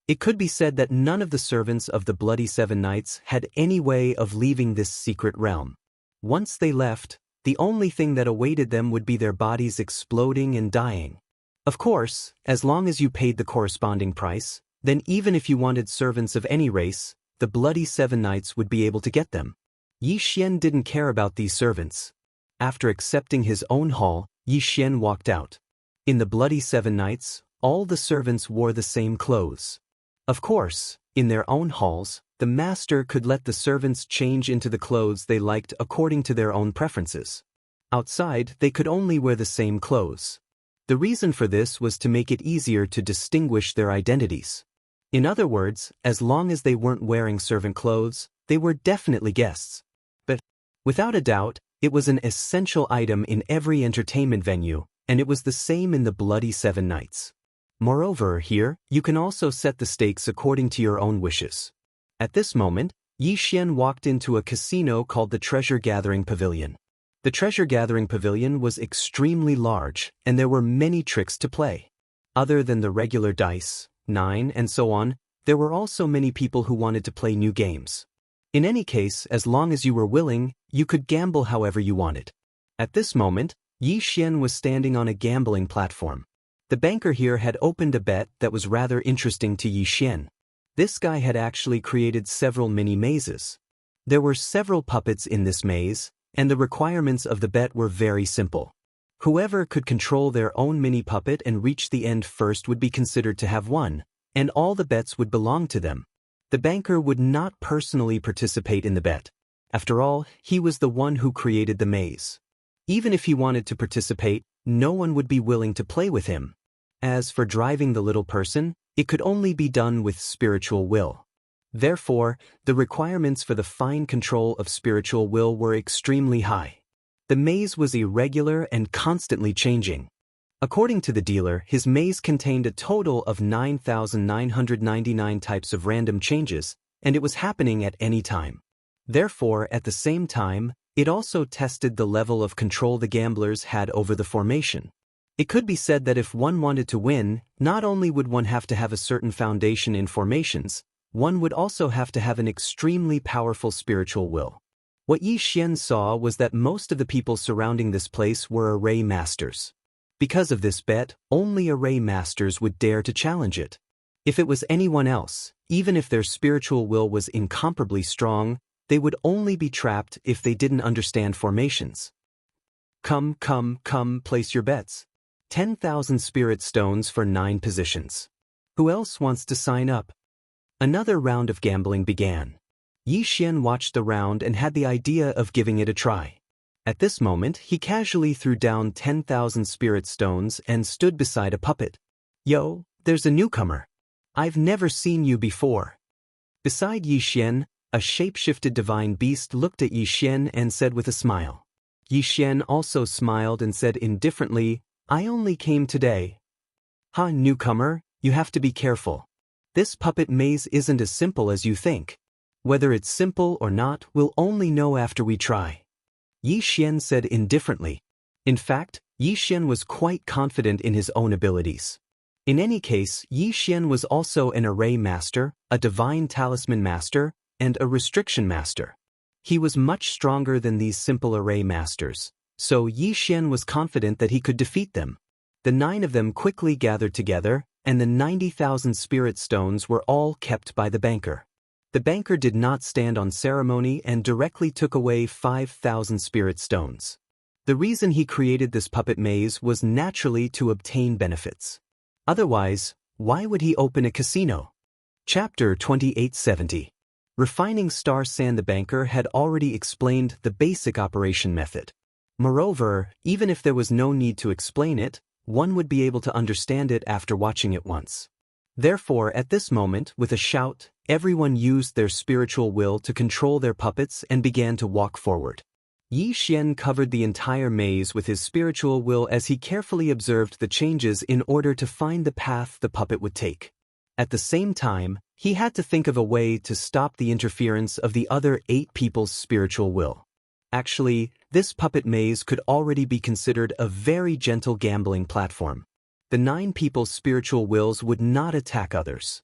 It could be said that none of the servants of the Bloody Seven Knights had any way of leaving this secret realm. Once they left, the only thing that awaited them would be their bodies exploding and dying. Of course, as long as you paid the corresponding price, then even if you wanted servants of any race, the Bloody Seven Knights would be able to get them. Yi Xian didn't care about these servants. After accepting his own haul, Yi Xian walked out. In the Bloody Seven Knights, all the servants wore the same clothes. Of course, in their own halls, the master could let the servants change into the clothes they liked according to their own preferences. Outside, they could only wear the same clothes. The reason for this was to make it easier to distinguish their identities. In other words, as long as they weren't wearing servant clothes, they were definitely guests. But, without a doubt, it was an essential item in every entertainment venue, and it was the same in the Bloody Seven Knights. Moreover, here, you can also set the stakes according to your own wishes. At this moment, Yi Xian walked into a casino called the Treasure Gathering Pavilion. The Treasure Gathering Pavilion was extremely large, and there were many tricks to play. Other than the regular dice, 9, and so on, there were also many people who wanted to play new games. In any case, as long as you were willing, you could gamble however you wanted. At this moment, Yi Xian was standing on a gambling platform. The banker here had opened a bet that was rather interesting to Yi Xian. This guy had actually created several mini mazes. There were several puppets in this maze, and the requirements of the bet were very simple. Whoever could control their own mini puppet and reach the end first would be considered to have won, and all the bets would belong to them. The banker would not personally participate in the bet. After all, he was the one who created the maze. Even if he wanted to participate, no one would be willing to play with him. As for driving the little person, it could only be done with spiritual will. Therefore, the requirements for the fine control of spiritual will were extremely high. The maze was irregular and constantly changing. According to the dealer, his maze contained a total of 9,999 types of random changes, and it was happening at any time. Therefore, at the same time, it also tested the level of control the gamblers had over the formation. It could be said that if one wanted to win, not only would one have to have a certain foundation in formations, one would also have to have an extremely powerful spiritual will. What Yi Xian saw was that most of the people surrounding this place were array masters. Because of this bet, only array masters would dare to challenge it. If it was anyone else, even if their spiritual will was incomparably strong, they would only be trapped if they didn't understand formations. Come, place your bets. 10,000 spirit stones for 9 positions. Who else wants to sign up? Another round of gambling began. Yi Xian watched the round and had the idea of giving it a try. At this moment, he casually threw down 10,000 spirit stones and stood beside a puppet. Yo, there's a newcomer. I've never seen you before. Beside Yi Xian, a shape-shifted divine beast looked at Yi Xian and said with a smile. Yi Xian also smiled and said indifferently, I only came today. Ha, newcomer, you have to be careful. This puppet maze isn't as simple as you think. Whether it's simple or not, we'll only know after we try. Yi Xian said indifferently. In fact, Yi Xian was quite confident in his own abilities. In any case, Yi Xian was also an array master, a divine talisman master, and a restriction master. He was much stronger than these simple array masters, so Yi Xian was confident that he could defeat them. The 9 of them quickly gathered together, and the 90,000 spirit stones were all kept by the banker. The banker did not stand on ceremony and directly took away 5,000 spirit stones. The reason he created this puppet maze was naturally to obtain benefits. Otherwise, why would he open a casino? Chapter 2870. Refining Star Sand. The banker had already explained the basic operation method. Moreover, even if there was no need to explain it, one would be able to understand it after watching it once. Therefore, at this moment, with a shout, everyone used their spiritual will to control their puppets and began to walk forward. Yi Xian covered the entire maze with his spiritual will as he carefully observed the changes in order to find the path the puppet would take. At the same time, he had to think of a way to stop the interference of the other 8 people's spiritual will. Actually, this puppet maze could already be considered a very gentle gambling platform. The 9 people's spiritual wills would not attack others.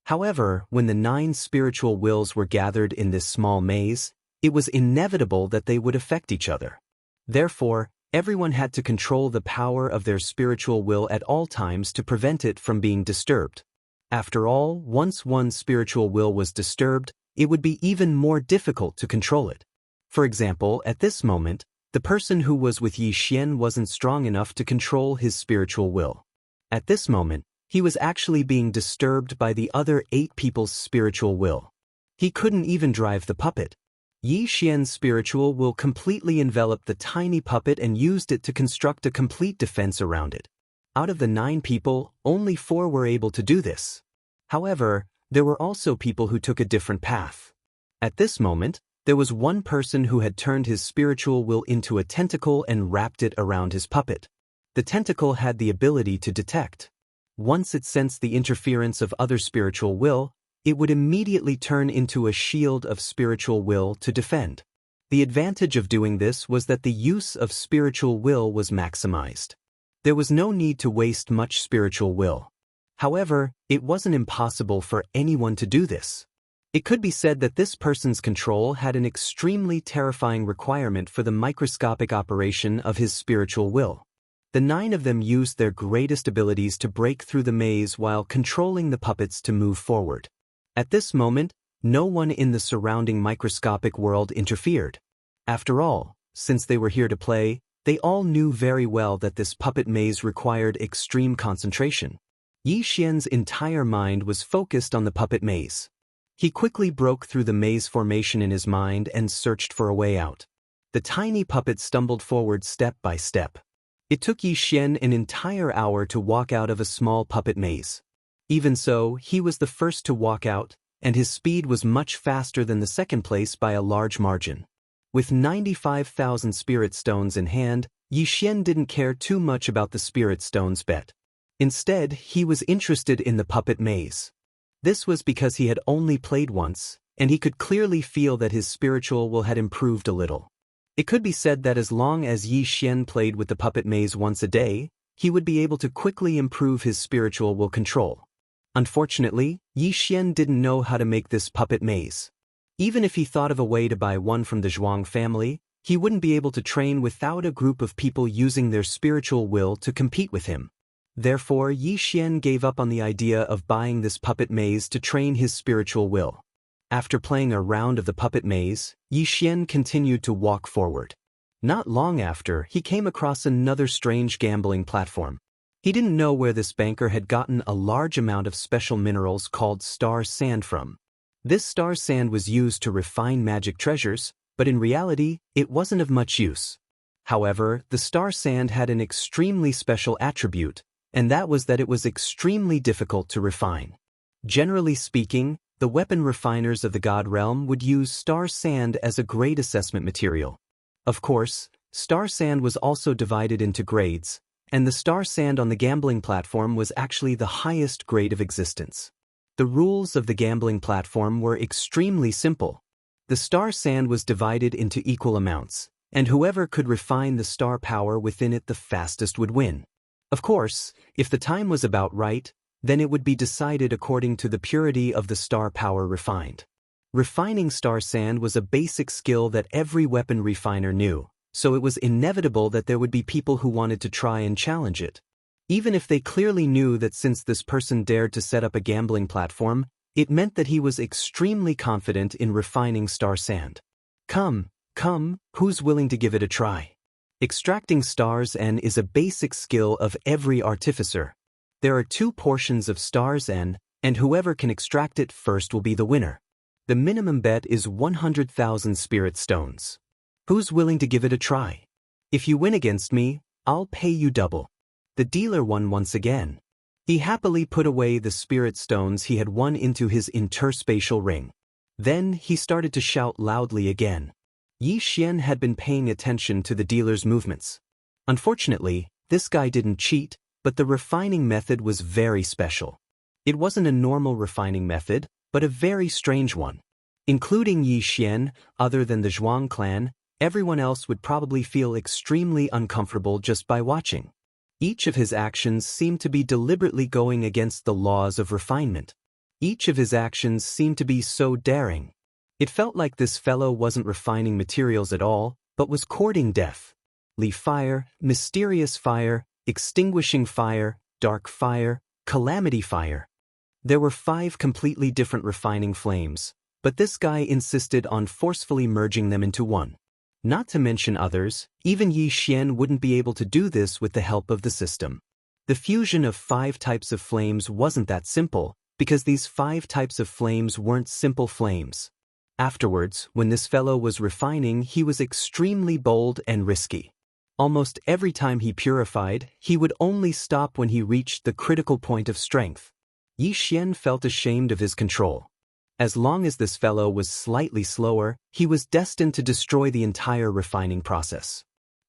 However, when the 9 spiritual wills were gathered in this small maze, it was inevitable that they would affect each other. Therefore, everyone had to control the power of their spiritual will at all times to prevent it from being disturbed. After all, once one spiritual will was disturbed, it would be even more difficult to control it. For example, at this moment, the person who was with Yi Xian wasn't strong enough to control his spiritual will. At this moment, he was actually being disturbed by the other 8 people's spiritual will. He couldn't even drive the puppet. Yi Xian's spiritual will completely enveloped the tiny puppet and used it to construct a complete defense around it. Out of the 9 people, only 4 were able to do this. However, there were also people who took a different path. At this moment, there was one person who had turned his spiritual will into a tentacle and wrapped it around his puppet. The tentacle had the ability to detect. Once it sensed the interference of other spiritual will, it would immediately turn into a shield of spiritual will to defend. The advantage of doing this was that the use of spiritual will was maximized. There was no need to waste much spiritual will. However, it wasn't impossible for anyone to do this. It could be said that this person's control had an extremely terrifying requirement for the microscopic operation of his spiritual will. The 9 of them used their greatest abilities to break through the maze while controlling the puppets to move forward. At this moment, no one in the surrounding microscopic world interfered. After all, since they were here to play, they all knew very well that this puppet maze required extreme concentration. Yi Xian's entire mind was focused on the puppet maze. He quickly broke through the maze formation in his mind and searched for a way out. The tiny puppet stumbled forward step by step. It took Yi Xian an entire hour to walk out of a small puppet maze. Even so, he was the first to walk out, and his speed was much faster than the second place by a large margin. With 95,000 spirit stones in hand, Yi Xian didn't care too much about the spirit stones bet. Instead, he was interested in the puppet maze. This was because he had only played once, and he could clearly feel that his spiritual will had improved a little. It could be said that as long as Yi Xian played with the puppet maze once a day, he would be able to quickly improve his spiritual will control. Unfortunately, Yi Xian didn't know how to make this puppet maze. Even if he thought of a way to buy one from the Zhuang family, he wouldn't be able to train without a group of people using their spiritual will to compete with him. Therefore, Yi Xian gave up on the idea of buying this puppet maze to train his spiritual will. After playing a round of the puppet maze, Yi Xian continued to walk forward. Not long after, he came across another strange gambling platform. He didn't know where this banker had gotten a large amount of special minerals called star sand from. This star sand was used to refine magic treasures, but in reality, it wasn't of much use. However, the star sand had an extremely special attribute, and that was that it was extremely difficult to refine. Generally speaking, the weapon refiners of the God Realm would use star sand as a grade assessment material. Of course, star sand was also divided into grades, and the star sand on the gambling platform was actually the highest grade of existence. The rules of the gambling platform were extremely simple. The star sand was divided into equal amounts, and whoever could refine the star power within it the fastest would win. Of course, if the time was about right, then it would be decided according to the purity of the star power refined. Refining star sand was a basic skill that every weapon refiner knew, so it was inevitable that there would be people who wanted to try and challenge it. Even if they clearly knew that since this person dared to set up a gambling platform, it meant that he was extremely confident in refining star sand. Come, who's willing to give it a try? Extracting stars N is a basic skill of every artificer. There are 2 portions of stars N, and whoever can extract it first will be the winner. The minimum bet is 100,000 spirit stones. Who's willing to give it a try? If you win against me, I'll pay you double. The dealer won once again. He happily put away the spirit stones he had won into his interspatial ring. Then he started to shout loudly again. Yi Xian had been paying attention to the dealer's movements. Unfortunately, this guy didn't cheat, but the refining method was very special. It wasn't a normal refining method, but a very strange one. Including Yi Xian, other than the Zhuang clan, everyone else would probably feel extremely uncomfortable just by watching. Each of his actions seemed to be deliberately going against the laws of refinement. Each of his actions seemed to be so daring. It felt like this fellow wasn't refining materials at all, but was courting death. Leaf fire, mysterious fire, extinguishing fire, dark fire, calamity fire. There were 5 completely different refining flames, but this guy insisted on forcefully merging them into one. Not to mention others, even Yi Xian wouldn't be able to do this with the help of the system. The fusion of 5 types of flames wasn't that simple, because these 5 types of flames weren't simple flames. Afterwards, when this fellow was refining, he was extremely bold and risky. Almost every time he purified, he would only stop when he reached the critical point of strength. Yi Xian felt ashamed of his control. As long as this fellow was slightly slower, he was destined to destroy the entire refining process.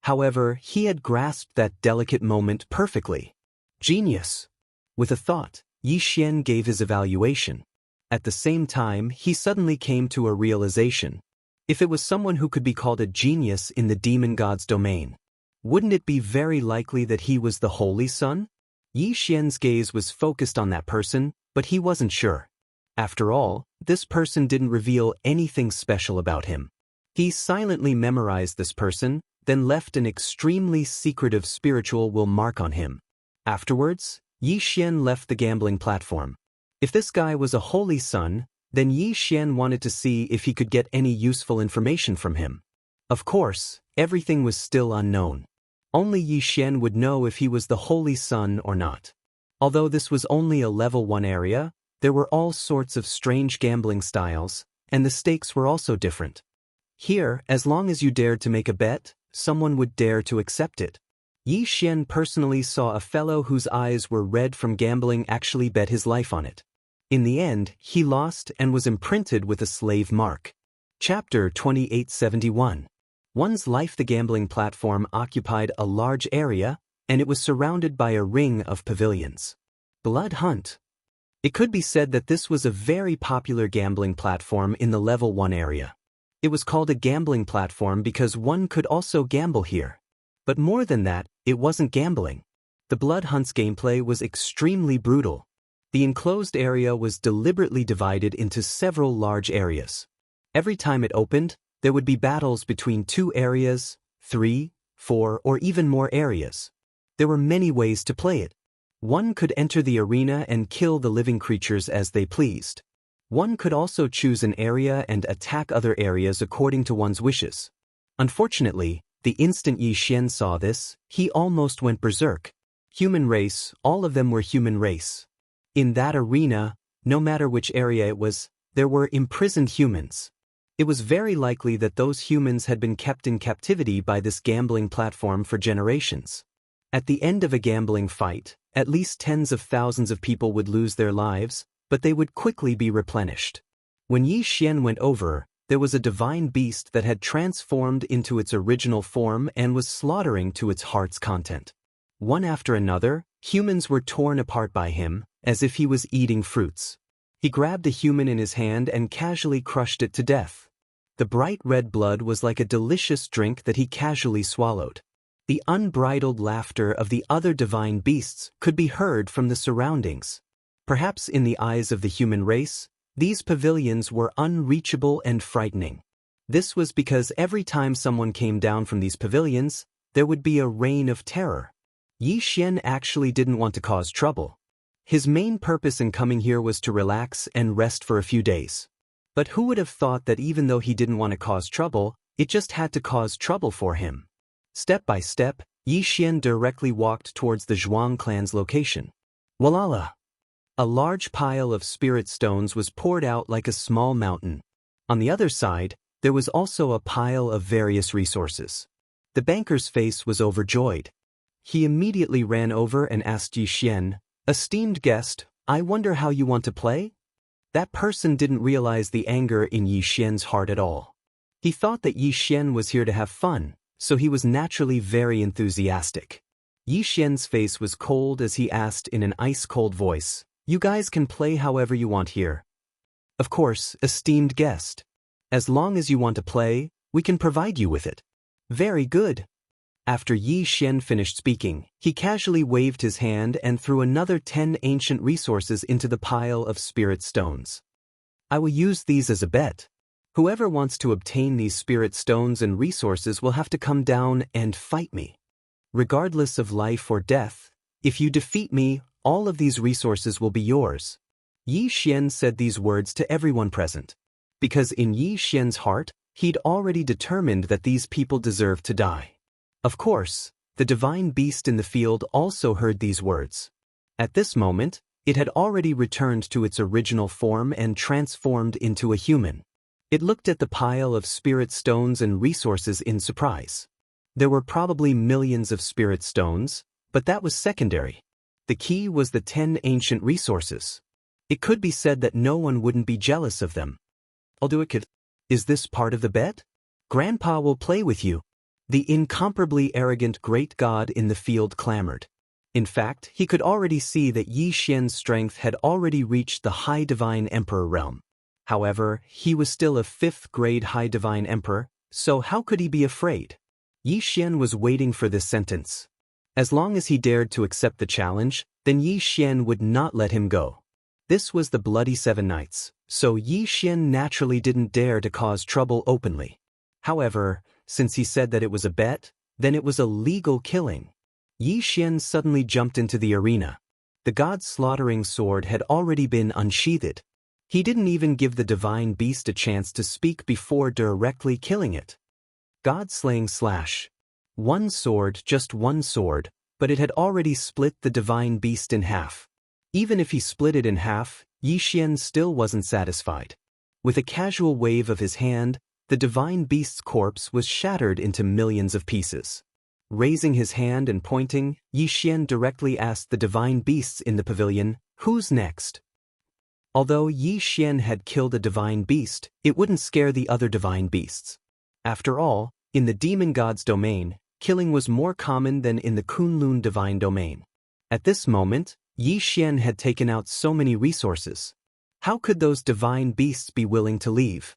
However, he had grasped that delicate moment perfectly. Genius! With a thought, Yi Xian gave his evaluation. At the same time, he suddenly came to a realization. If it was someone who could be called a genius in the demon god's domain, wouldn't it be very likely that he was the Holy Son? Yi Xian's gaze was focused on that person, but he wasn't sure. After all, this person didn't reveal anything special about him. He silently memorized this person, then left an extremely secretive spiritual will mark on him. Afterwards, Yi Xian left the gambling platform. If this guy was a holy son, then Yi Xian wanted to see if he could get any useful information from him. Of course, everything was still unknown. Only Yi Xian would know if he was the holy son or not. Although this was only a level 1 area, there were all sorts of strange gambling styles, and the stakes were also different. Here, as long as you dared to make a bet, someone would dare to accept it. Yi Xian personally saw a fellow whose eyes were red from gambling actually bet his life on it. In the end, he lost and was imprinted with a slave mark. Chapter 2871. One's life. The gambling platform occupied a large area, and it was surrounded by a ring of pavilions. Blood Hunt. It could be said that this was a very popular gambling platform in the level 1 area. It was called a gambling platform because one could also gamble here. But more than that, it wasn't gambling. The Blood Hunt's gameplay was extremely brutal. The enclosed area was deliberately divided into several large areas. Every time it opened, there would be battles between 2 areas, 3, 4, or even more areas. There were many ways to play it. One could enter the arena and kill the living creatures as they pleased. One could also choose an area and attack other areas according to one's wishes. Unfortunately, the instant Yi Xian saw this, he almost went berserk. Human race, all of them were human race. In that arena, no matter which area it was, there were imprisoned humans. It was very likely that those humans had been kept in captivity by this gambling platform for generations. At the end of a gambling fight, at least tens of thousands of people would lose their lives, but they would quickly be replenished. When Yi Xian went over, there was a divine beast that had transformed into its original form and was slaughtering to its heart's content. One after another, humans were torn apart by him, as if he was eating fruits. He grabbed a human in his hand and casually crushed it to death. The bright red blood was like a delicious drink that he casually swallowed. The unbridled laughter of the other divine beasts could be heard from the surroundings. Perhaps in the eyes of the human race, these pavilions were unreachable and frightening. This was because every time someone came down from these pavilions, there would be a reign of terror. Yi Xian actually didn't want to cause trouble. His main purpose in coming here was to relax and rest for a few days. But who would have thought that even though he didn't want to cause trouble, it just had to cause trouble for him? Step by step, Yi Xian directly walked towards the Zhuang clan's location. Walala! A large pile of spirit stones was poured out like a small mountain. On the other side, there was also a pile of various resources. The banker's face was overjoyed. He immediately ran over and asked Yi Xian, "Esteemed guest, I wonder how you want to play?" That person didn't realize the anger in Yi Xian's heart at all. He thought that Yi Xian was here to have fun, so he was naturally very enthusiastic. Yi Xian's face was cold as he asked in an ice-cold voice, "You guys can play however you want here." "Of course, esteemed guest. As long as you want to play, we can provide you with it." "Very good." After Yi Xian finished speaking, he casually waved his hand and threw another 10 ancient resources into the pile of spirit stones. "I will use these as a bet. Whoever wants to obtain these spirit stones and resources will have to come down and fight me. Regardless of life or death, if you defeat me, all of these resources will be yours." Yi Xian said these words to everyone present. Because in Yi Xian's heart, he'd already determined that these people deserved to die. Of course, the divine beast in the field also heard these words. At this moment, it had already returned to its original form and transformed into a human. It looked at the pile of spirit stones and resources in surprise. There were probably millions of spirit stones, but that was secondary. The key was the 10 ancient resources. It could be said that no one wouldn't be jealous of them. "I'll do it, kid. Is this part of the bet? Grandpa will play with you." The incomparably arrogant great god in the field clamored. In fact, he could already see that Yi Xian's strength had already reached the High Divine Emperor realm. However, he was still a 5th-grade High Divine Emperor, so how could he be afraid? Yi Xian was waiting for this sentence. As long as he dared to accept the challenge, then Yi Xian would not let him go. This was the Bloody Seven Nights, so Yi Xian naturally didn't dare to cause trouble openly. However, since he said that it was a bet, then it was a legal killing. Yi Xian suddenly jumped into the arena. The god's slaughtering sword had already been unsheathed. He didn't even give the divine beast a chance to speak before directly killing it. God-slaying slash. One sword, just one sword, but it had already split the divine beast in half. Even if he split it in half, Yi Xian still wasn't satisfied. With a casual wave of his hand, the divine beast's corpse was shattered into millions of pieces. Raising his hand and pointing, Yi Xian directly asked the divine beasts in the pavilion, "Who's next?" Although Yi Xian had killed a divine beast, it wouldn't scare the other divine beasts. After all, in the demon god's domain, killing was more common than in the Kunlun divine domain. At this moment, Yi Xian had taken out so many resources. How could those divine beasts be willing to leave?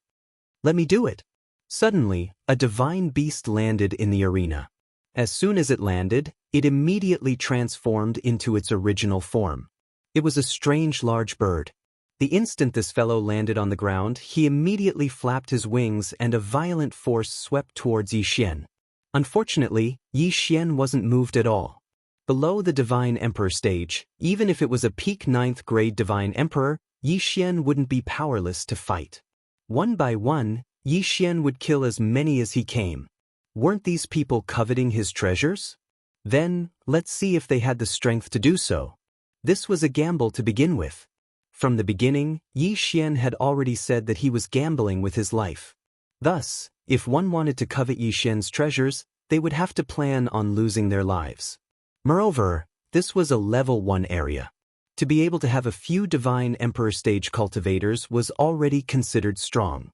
"Let me do it." Suddenly, a divine beast landed in the arena. As soon as it landed, it immediately transformed into its original form. It was a strange large bird. The instant this fellow landed on the ground, he immediately flapped his wings and a violent force swept towards Yi Xian. Unfortunately, Yi Xian wasn't moved at all. Below the Divine Emperor stage, even if it was a peak 9th-grade Divine Emperor, Yi Xian wouldn't be powerless to fight. One by one, Yi Xian would kill as many as he came. Weren't these people coveting his treasures? Then, let's see if they had the strength to do so. This was a gamble to begin with. From the beginning, Yi Xian had already said that he was gambling with his life. Thus, if one wanted to covet Yi Xian's treasures, they would have to plan on losing their lives. Moreover, this was a level 1 area. To be able to have a few Divine Emperor stage cultivators was already considered strong.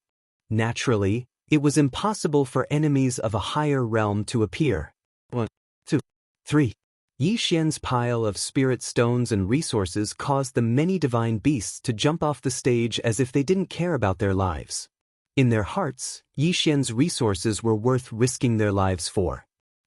Naturally, it was impossible for enemies of a higher realm to appear. 1, 2, 3. Yi Xian's pile of spirit stones and resources caused the many divine beasts to jump off the stage as if they didn't care about their lives. In their hearts, Yi Xian's resources were worth risking their lives for.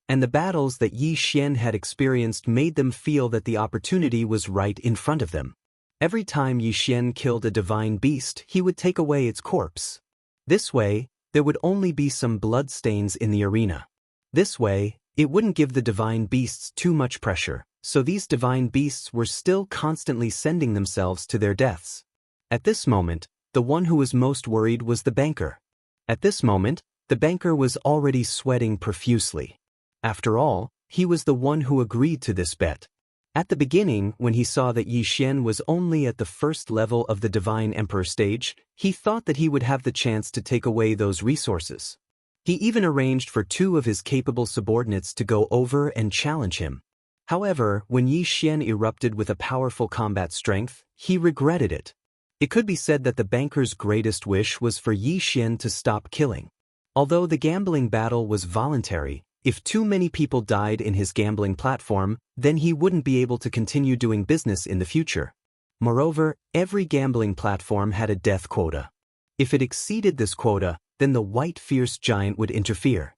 And the battles that Yi Xian had experienced made them feel that the opportunity was right in front of them. Every time Yi Xian killed a divine beast, he would take away its corpse. This way, there would only be some bloodstains in the arena. This way, it wouldn't give the divine beasts too much pressure, so these divine beasts were still constantly sending themselves to their deaths. At this moment, the one who was most worried was the banker. At this moment, the banker was already sweating profusely. After all, he was the one who agreed to this bet. At the beginning, when he saw that Yi Xian was only at the first level of the Divine Emperor stage, he thought that he would have the chance to take away those resources. He even arranged for 2 of his capable subordinates to go over and challenge him. However, when Yi Xian erupted with a powerful combat strength, he regretted it. It could be said that the banker's greatest wish was for Yi Xian to stop killing. Although the gambling battle was voluntary, if too many people died in his gambling platform, then he wouldn't be able to continue doing business in the future. Moreover, every gambling platform had a death quota. If it exceeded this quota, then the white fierce giant would interfere.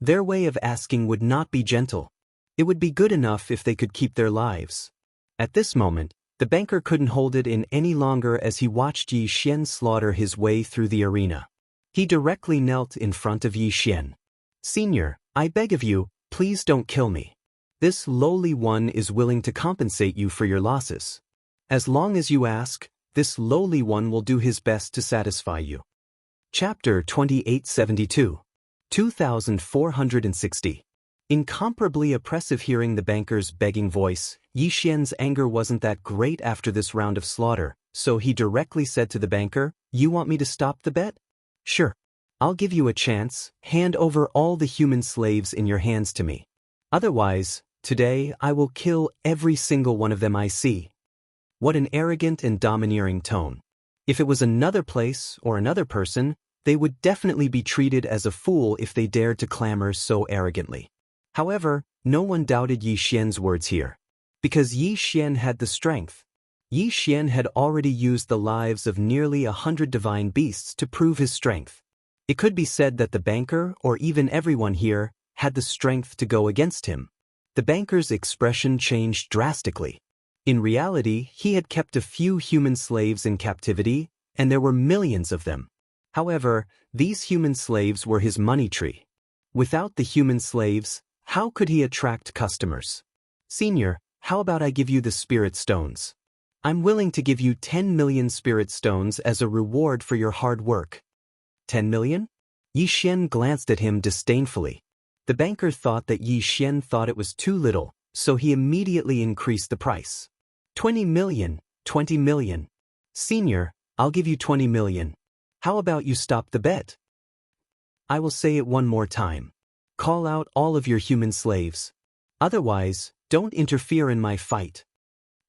Their way of asking would not be gentle. It would be good enough if they could keep their lives. At this moment, the banker couldn't hold it in any longer as he watched Yi Xian slaughter his way through the arena. He directly knelt in front of Yi Xian. "Senior, I beg of you, please don't kill me. This lowly one is willing to compensate you for your losses. As long as you ask, this lowly one will do his best to satisfy you." Chapter 2872. 2460. Incomparably oppressive. Hearing the banker's begging voice, Yi Xian's anger wasn't that great after this round of slaughter, so he directly said to the banker, "You want me to stop the bet? Sure. I'll give you a chance. Hand over all the human slaves in your hands to me. Otherwise, today I will kill every single one of them I see." What an arrogant and domineering tone. If it was another place or another person, they would definitely be treated as a fool if they dared to clamor so arrogantly. However, no one doubted Yi Xian's words here. Because Yi Xian had the strength. Yi Xian had already used the lives of nearly 100 divine beasts to prove his strength. It could be said that the banker, or even everyone here, had the strength to go against him. The banker's expression changed drastically. In reality, he had kept a few human slaves in captivity, and there were millions of them. However, these human slaves were his money tree. Without the human slaves, how could he attract customers? "Senior, how about I give you the spirit stones? I'm willing to give you 10 million spirit stones as a reward for your hard work." 10 million? Yi Xian glanced at him disdainfully. The banker thought that Yi Xian thought it was too little, so he immediately increased the price. 20 million, 20 million. "Senior, I'll give you 20 million. How about you stop the bet?" "I will say it one more time. Call out all of your human slaves. Otherwise, don't interfere in my fight."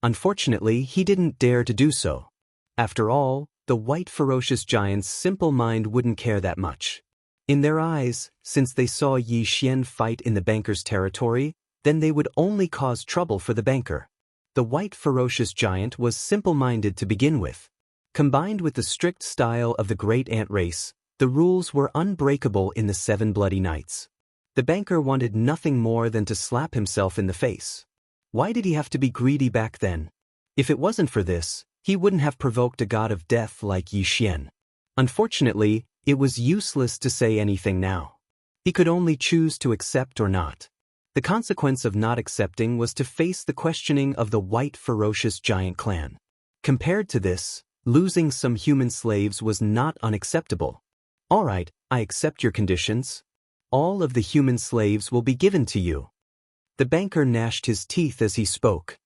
Unfortunately, he didn't dare to do so. After all, the white ferocious giant's simple mind wouldn't care that much. In their eyes, since they saw Yi Xian fight in the banker's territory, then they would only cause trouble for the banker. The white ferocious giant was simple-minded to begin with. Combined with the strict style of the great ant race, the rules were unbreakable in the 7 bloody nights. The banker wanted nothing more than to slap himself in the face. Why did he have to be greedy back then? If it wasn't for this, he wouldn't have provoked a god of death like Yi Xian. Unfortunately, it was useless to say anything now. He could only choose to accept or not. The consequence of not accepting was to face the questioning of the white ferocious giant clan. Compared to this, losing some human slaves was not unacceptable. "All right, I accept your conditions. All of the human slaves will be given to you." The banker gnashed his teeth as he spoke.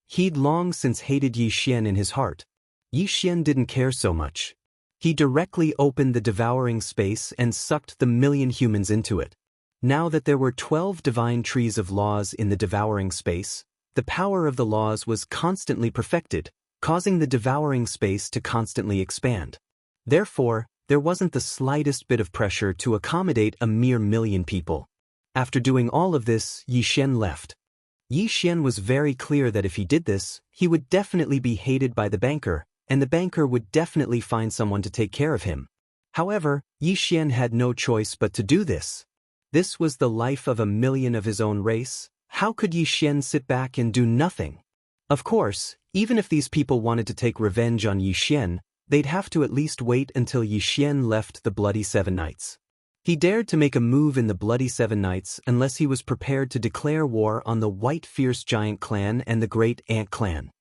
He'd long since hated Yi Xian in his heart. Yi Xian didn't care so much. He directly opened the devouring space and sucked the million humans into it. Now that there were 12 divine trees of laws in the devouring space, the power of the laws was constantly perfected, causing the devouring space to constantly expand. Therefore, there wasn't the slightest bit of pressure to accommodate a mere million people. After doing all of this, Yi Xian left. Yi Xian was very clear that if he did this, he would definitely be hated by the banker, and the banker would definitely find someone to take care of him. However, Yi Xian had no choice but to do this. This was the life of a million of his own race. How could Yi Xian sit back and do nothing? Of course, even if these people wanted to take revenge on Yi Xian, they'd have to at least wait until Yi Xian left the Bloody 7 Nights. He dared to make a move in the Bloody 7 Nights unless he was prepared to declare war on the White Fierce Giant clan and the Great Ant clan.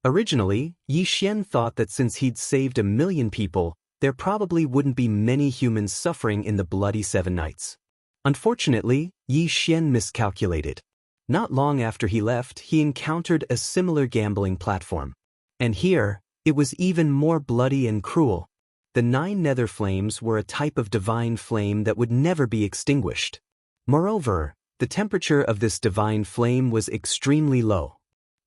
Originally, Yi Xian thought that since he'd saved a million people, there probably wouldn't be many humans suffering in the Bloody 7 Nights. Unfortunately, Yi Xian miscalculated. Not long after he left, he encountered a similar gambling platform. And here, it was even more bloody and cruel. The 9 nether flames were a type of divine flame that would never be extinguished. Moreover, the temperature of this divine flame was extremely low.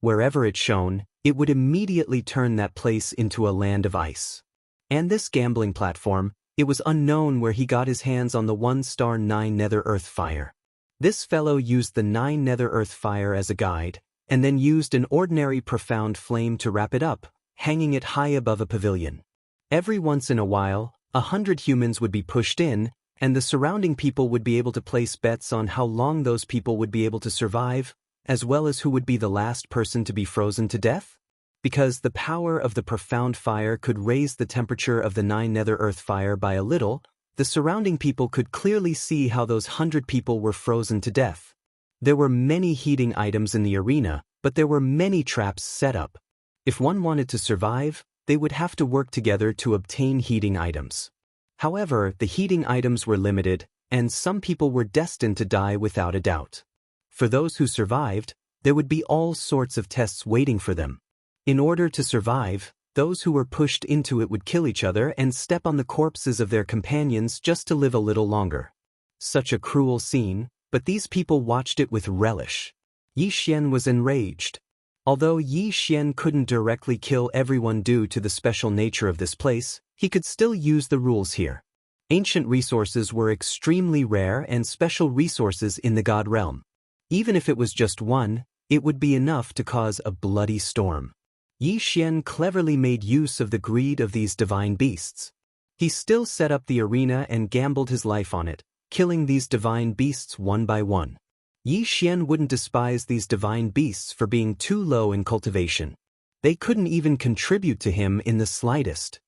Wherever it shone, it would immediately turn that place into a land of ice. And this gambling platform, It was unknown where he got his hands on the 1-star 9 Nether Earth fire. This fellow used the 9 Nether Earth fire as a guide, and then used an ordinary profound flame to wrap it up, hanging it high above a pavilion. Every once in a while, 100 humans would be pushed in, and the surrounding people would be able to place bets on how long those people would be able to survive, as well as who would be the last person to be frozen to death. Because the power of the profound fire could raise the temperature of the 9 Nether Earth fire by a little, the surrounding people could clearly see how those 100 people were frozen to death. There were many heating items in the arena, but there were many traps set up. If one wanted to survive, they would have to work together to obtain heating items. However, the heating items were limited, and some people were destined to die without a doubt. For those who survived, there would be all sorts of tests waiting for them. In order to survive, those who were pushed into it would kill each other and step on the corpses of their companions just to live a little longer. Such a cruel scene, but these people watched it with relish. Yi Xian was enraged. Although Yi Xian couldn't directly kill everyone due to the special nature of this place, he could still use the rules here. Ancient resources were extremely rare and special resources in the God realm. Even if it was just one, it would be enough to cause a bloody storm. Yi Xian cleverly made use of the greed of these divine beasts. He still set up the arena and gambled his life on it, killing these divine beasts one by one. Yi Xian wouldn't despise these divine beasts for being too low in cultivation. They couldn't even contribute to him in the slightest.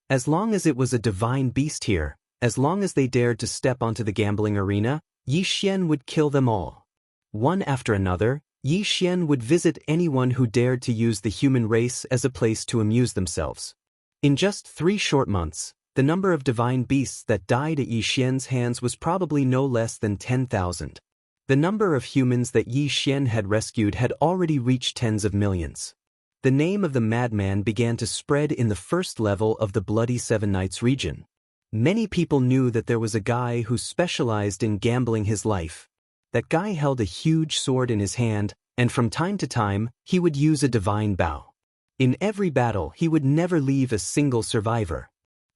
As long as it was a divine beast here, as long as they dared to step onto the gambling arena, Yi Xian would kill them all. One after another, Yi Xian would visit anyone who dared to use the human race as a place to amuse themselves. In just 3 short months, the number of divine beasts that died at Yi Xian's hands was probably no less than 10,000. The number of humans that Yi Xian had rescued had already reached tens of millions. The name of the madman began to spread in the first level of the Bloody Seven Nights region. Many people knew that there was a guy who specialized in gambling his life. That guy held a huge sword in his hand, and from time to time, he would use a divine bow. In every battle, he would never leave a single survivor.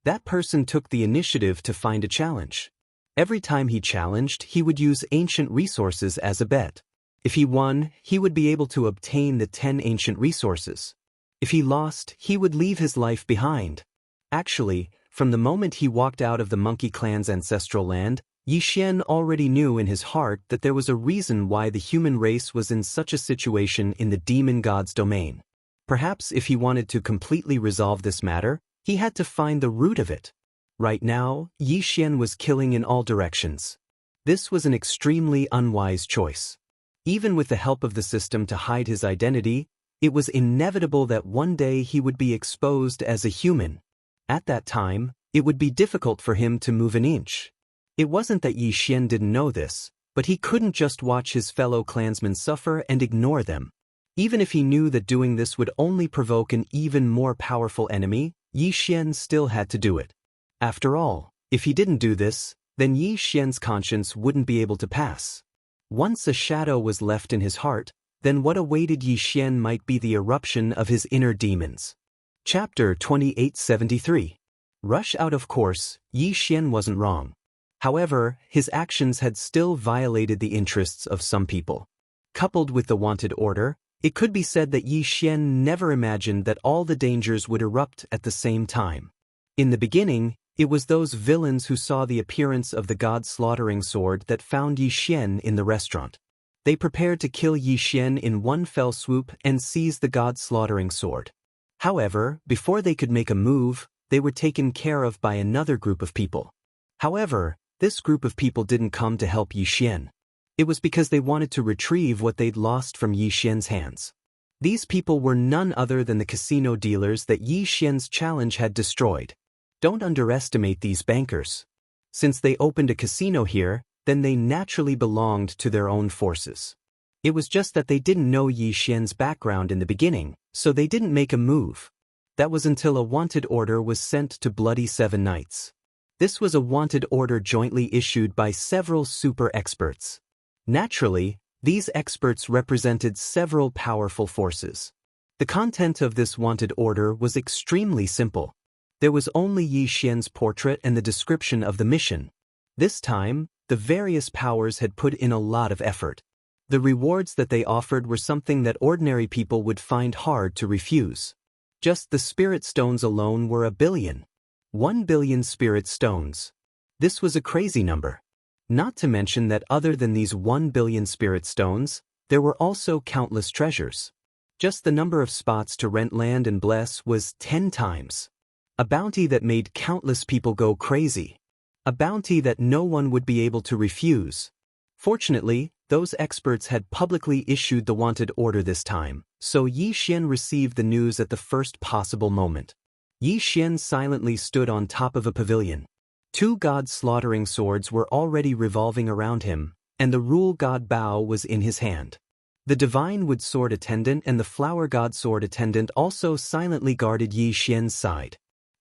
That person took the initiative to find a challenge. Every time he challenged, he would use ancient resources as a bet. If he won, he would be able to obtain the 10 ancient resources. If he lost, he would leave his life behind. Actually, from the moment he walked out of the Monkey Clan's ancestral land, Yi Xian already knew in his heart that there was a reason why the human race was in such a situation in the demon god's domain. Perhaps if he wanted to completely resolve this matter, he had to find the root of it. Right now, Yi Xian was killing in all directions. This was an extremely unwise choice. Even with the help of the system to hide his identity, it was inevitable that one day he would be exposed as a human. At that time, it would be difficult for him to move an inch. It wasn't that Yi Xian didn't know this, but he couldn't just watch his fellow clansmen suffer and ignore them. Even if he knew that doing this would only provoke an even more powerful enemy, Yi Xian still had to do it. After all, if he didn't do this, then Yi Xian's conscience wouldn't be able to pass. Once a shadow was left in his heart, then what awaited Yi Xian might be the eruption of his inner demons. Chapter 2873. Rush out. Of course, Yi Xian wasn't wrong. However, his actions had still violated the interests of some people. Coupled with the wanted order, it could be said that Yi Xian never imagined that all the dangers would erupt at the same time. In the beginning, it was those villains who saw the appearance of the god-slaughtering sword that found Yi Xian in the restaurant. They prepared to kill Yi Xian in one fell swoop and seize the god-slaughtering sword. However, before they could make a move, they were taken care of by another group of people. However, this group of people didn't come to help Yi Xian. It was because they wanted to retrieve what they'd lost from Yi Xian's hands. These people were none other than the casino dealers that Yi Xian's challenge had destroyed. Don't underestimate these bankers. Since they opened a casino here, then they naturally belonged to their own forces. It was just that they didn't know Yi Xian's background in the beginning, so they didn't make a move. That was until a wanted order was sent to Bloody Seven Nights. This was a wanted order jointly issued by several super experts. Naturally, these experts represented several powerful forces. The content of this wanted order was extremely simple. There was only Yi Xian's portrait and the description of the mission. This time, the various powers had put in a lot of effort. The rewards that they offered were something that ordinary people would find hard to refuse. Just the spirit stones alone were 1 billion. 1 billion spirit stones. This was a crazy number. Not to mention that other than these 1 billion spirit stones, there were also countless treasures. Just the number of spots to rent land and bless was 10 times. A bounty that made countless people go crazy. A bounty that no one would be able to refuse. Fortunately, those experts had publicly issued the wanted order this time, so Yi Xian received the news at the first possible moment. Yi Xian silently stood on top of a pavilion. 2 god-slaughtering swords were already revolving around him, and the rule god Bao was in his hand. The divine wood sword attendant and the flower god sword attendant also silently guarded Yi Xian's side.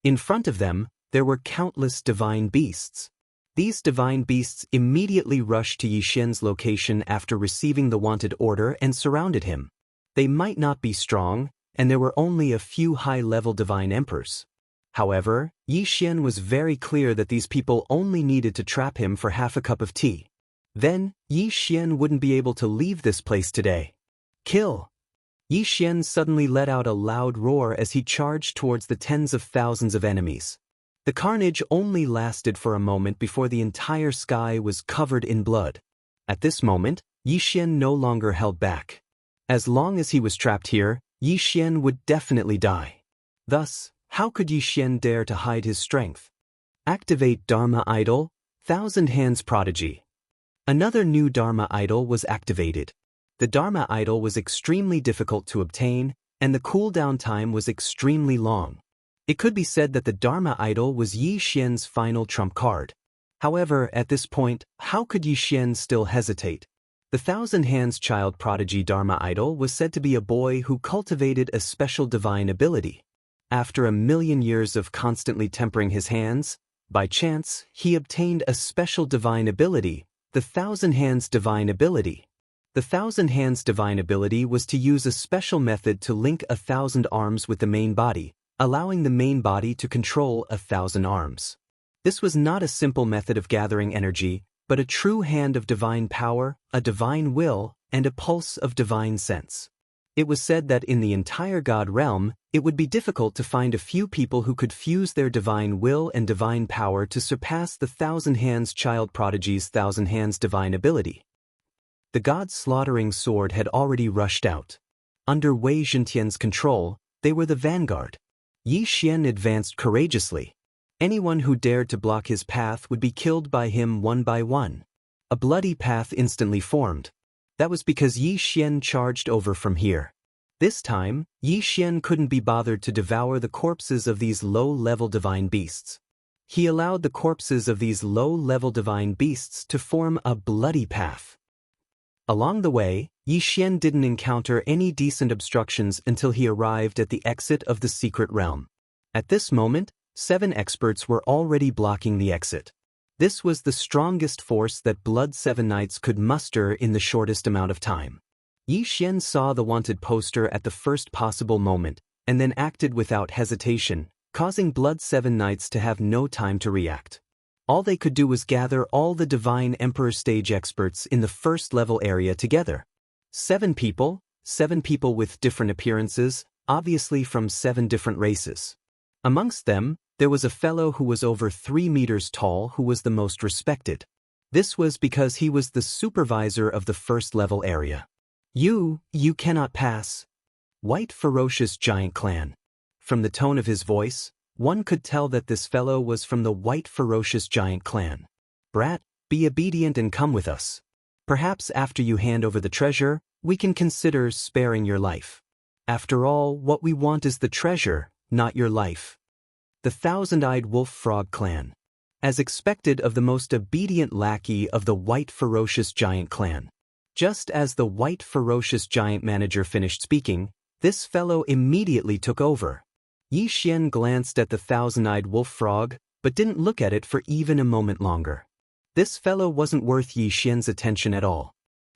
In front of them, there were countless divine beasts. These divine beasts immediately rushed to Yi Xian's location after receiving the wanted order and surrounded him. They might not be strong, and there were only a few high-level divine emperors. However, Yi Xian was very clear that these people only needed to trap him for half a cup of tea. Then, Yi Xian wouldn't be able to leave this place today. Kill! Yi Xian suddenly let out a loud roar as he charged towards the tens of thousands of enemies. The carnage only lasted for a moment before the entire sky was covered in blood. At this moment, Yi Xian no longer held back. As long as he was trapped here, Yi Xian would definitely die. Thus, how could Yi Xian dare to hide his strength? Activate Dharma Idol, Thousand Hands Prodigy. Another new Dharma Idol was activated. The Dharma Idol was extremely difficult to obtain, and the cooldown time was extremely long. It could be said that the Dharma Idol was Yi Xian's final trump card. However, at this point, how could Yi Xian still hesitate? The Thousand Hands Child Prodigy Dharma Idol was said to be a boy who cultivated a special divine ability. After 1,000,000 years of constantly tempering his hands, by chance, he obtained a special divine ability, the Thousand Hands Divine Ability. The Thousand Hands Divine Ability was to use a special method to link 1,000 arms with the main body, allowing the main body to control 1,000 arms. This was not a simple method of gathering energy, but a true hand of divine power, a divine will, and a pulse of divine sense. It was said that in the entire God realm, it would be difficult to find a few people who could fuse their divine will and divine power to surpass the Thousand Hands Child Prodigy's Thousand Hands Divine Ability. The god-slaughtering sword had already rushed out. Under Wei Zhentian's control, they were the vanguard. Yi Xian advanced courageously. Anyone who dared to block his path would be killed by him one by one. A bloody path instantly formed. That was because Yi Xian charged over from here. This time, Yi Xian couldn't be bothered to devour the corpses of these low-level divine beasts. He allowed the corpses of these low-level divine beasts to form a bloody path. Along the way, Yi Xian didn't encounter any decent obstructions until he arrived at the exit of the secret realm. At this moment, 7 experts were already blocking the exit. This was the strongest force that Blood 7 Knights could muster in the shortest amount of time. Yi Xian saw the wanted poster at the first possible moment, and then acted without hesitation, causing Blood 7 Knights to have no time to react. All they could do was gather all the Divine Emperor stage experts in the first-level area together. 7 people with different appearances, obviously from 7 different races. Amongst them, there was a fellow who was over 3 meters tall who was the most respected. This was because he was the supervisor of the first-level area. You cannot pass. White Ferocious Giant Clan. From the tone of his voice, one could tell that this fellow was from the White Ferocious Giant Clan. Brat, be obedient and come with us. Perhaps after you hand over the treasure, we can consider sparing your life. After all, what we want is the treasure, not your life. The Thousand-Eyed Wolf Frog Clan. As expected of the most obedient lackey of the White Ferocious Giant Clan. Just as the White Ferocious Giant manager finished speaking, this fellow immediately took over. Yi Xian glanced at the Thousand-Eyed Wolf Frog, but didn't look at it for even a moment longer. This fellow wasn't worth Yi Xian's attention at all.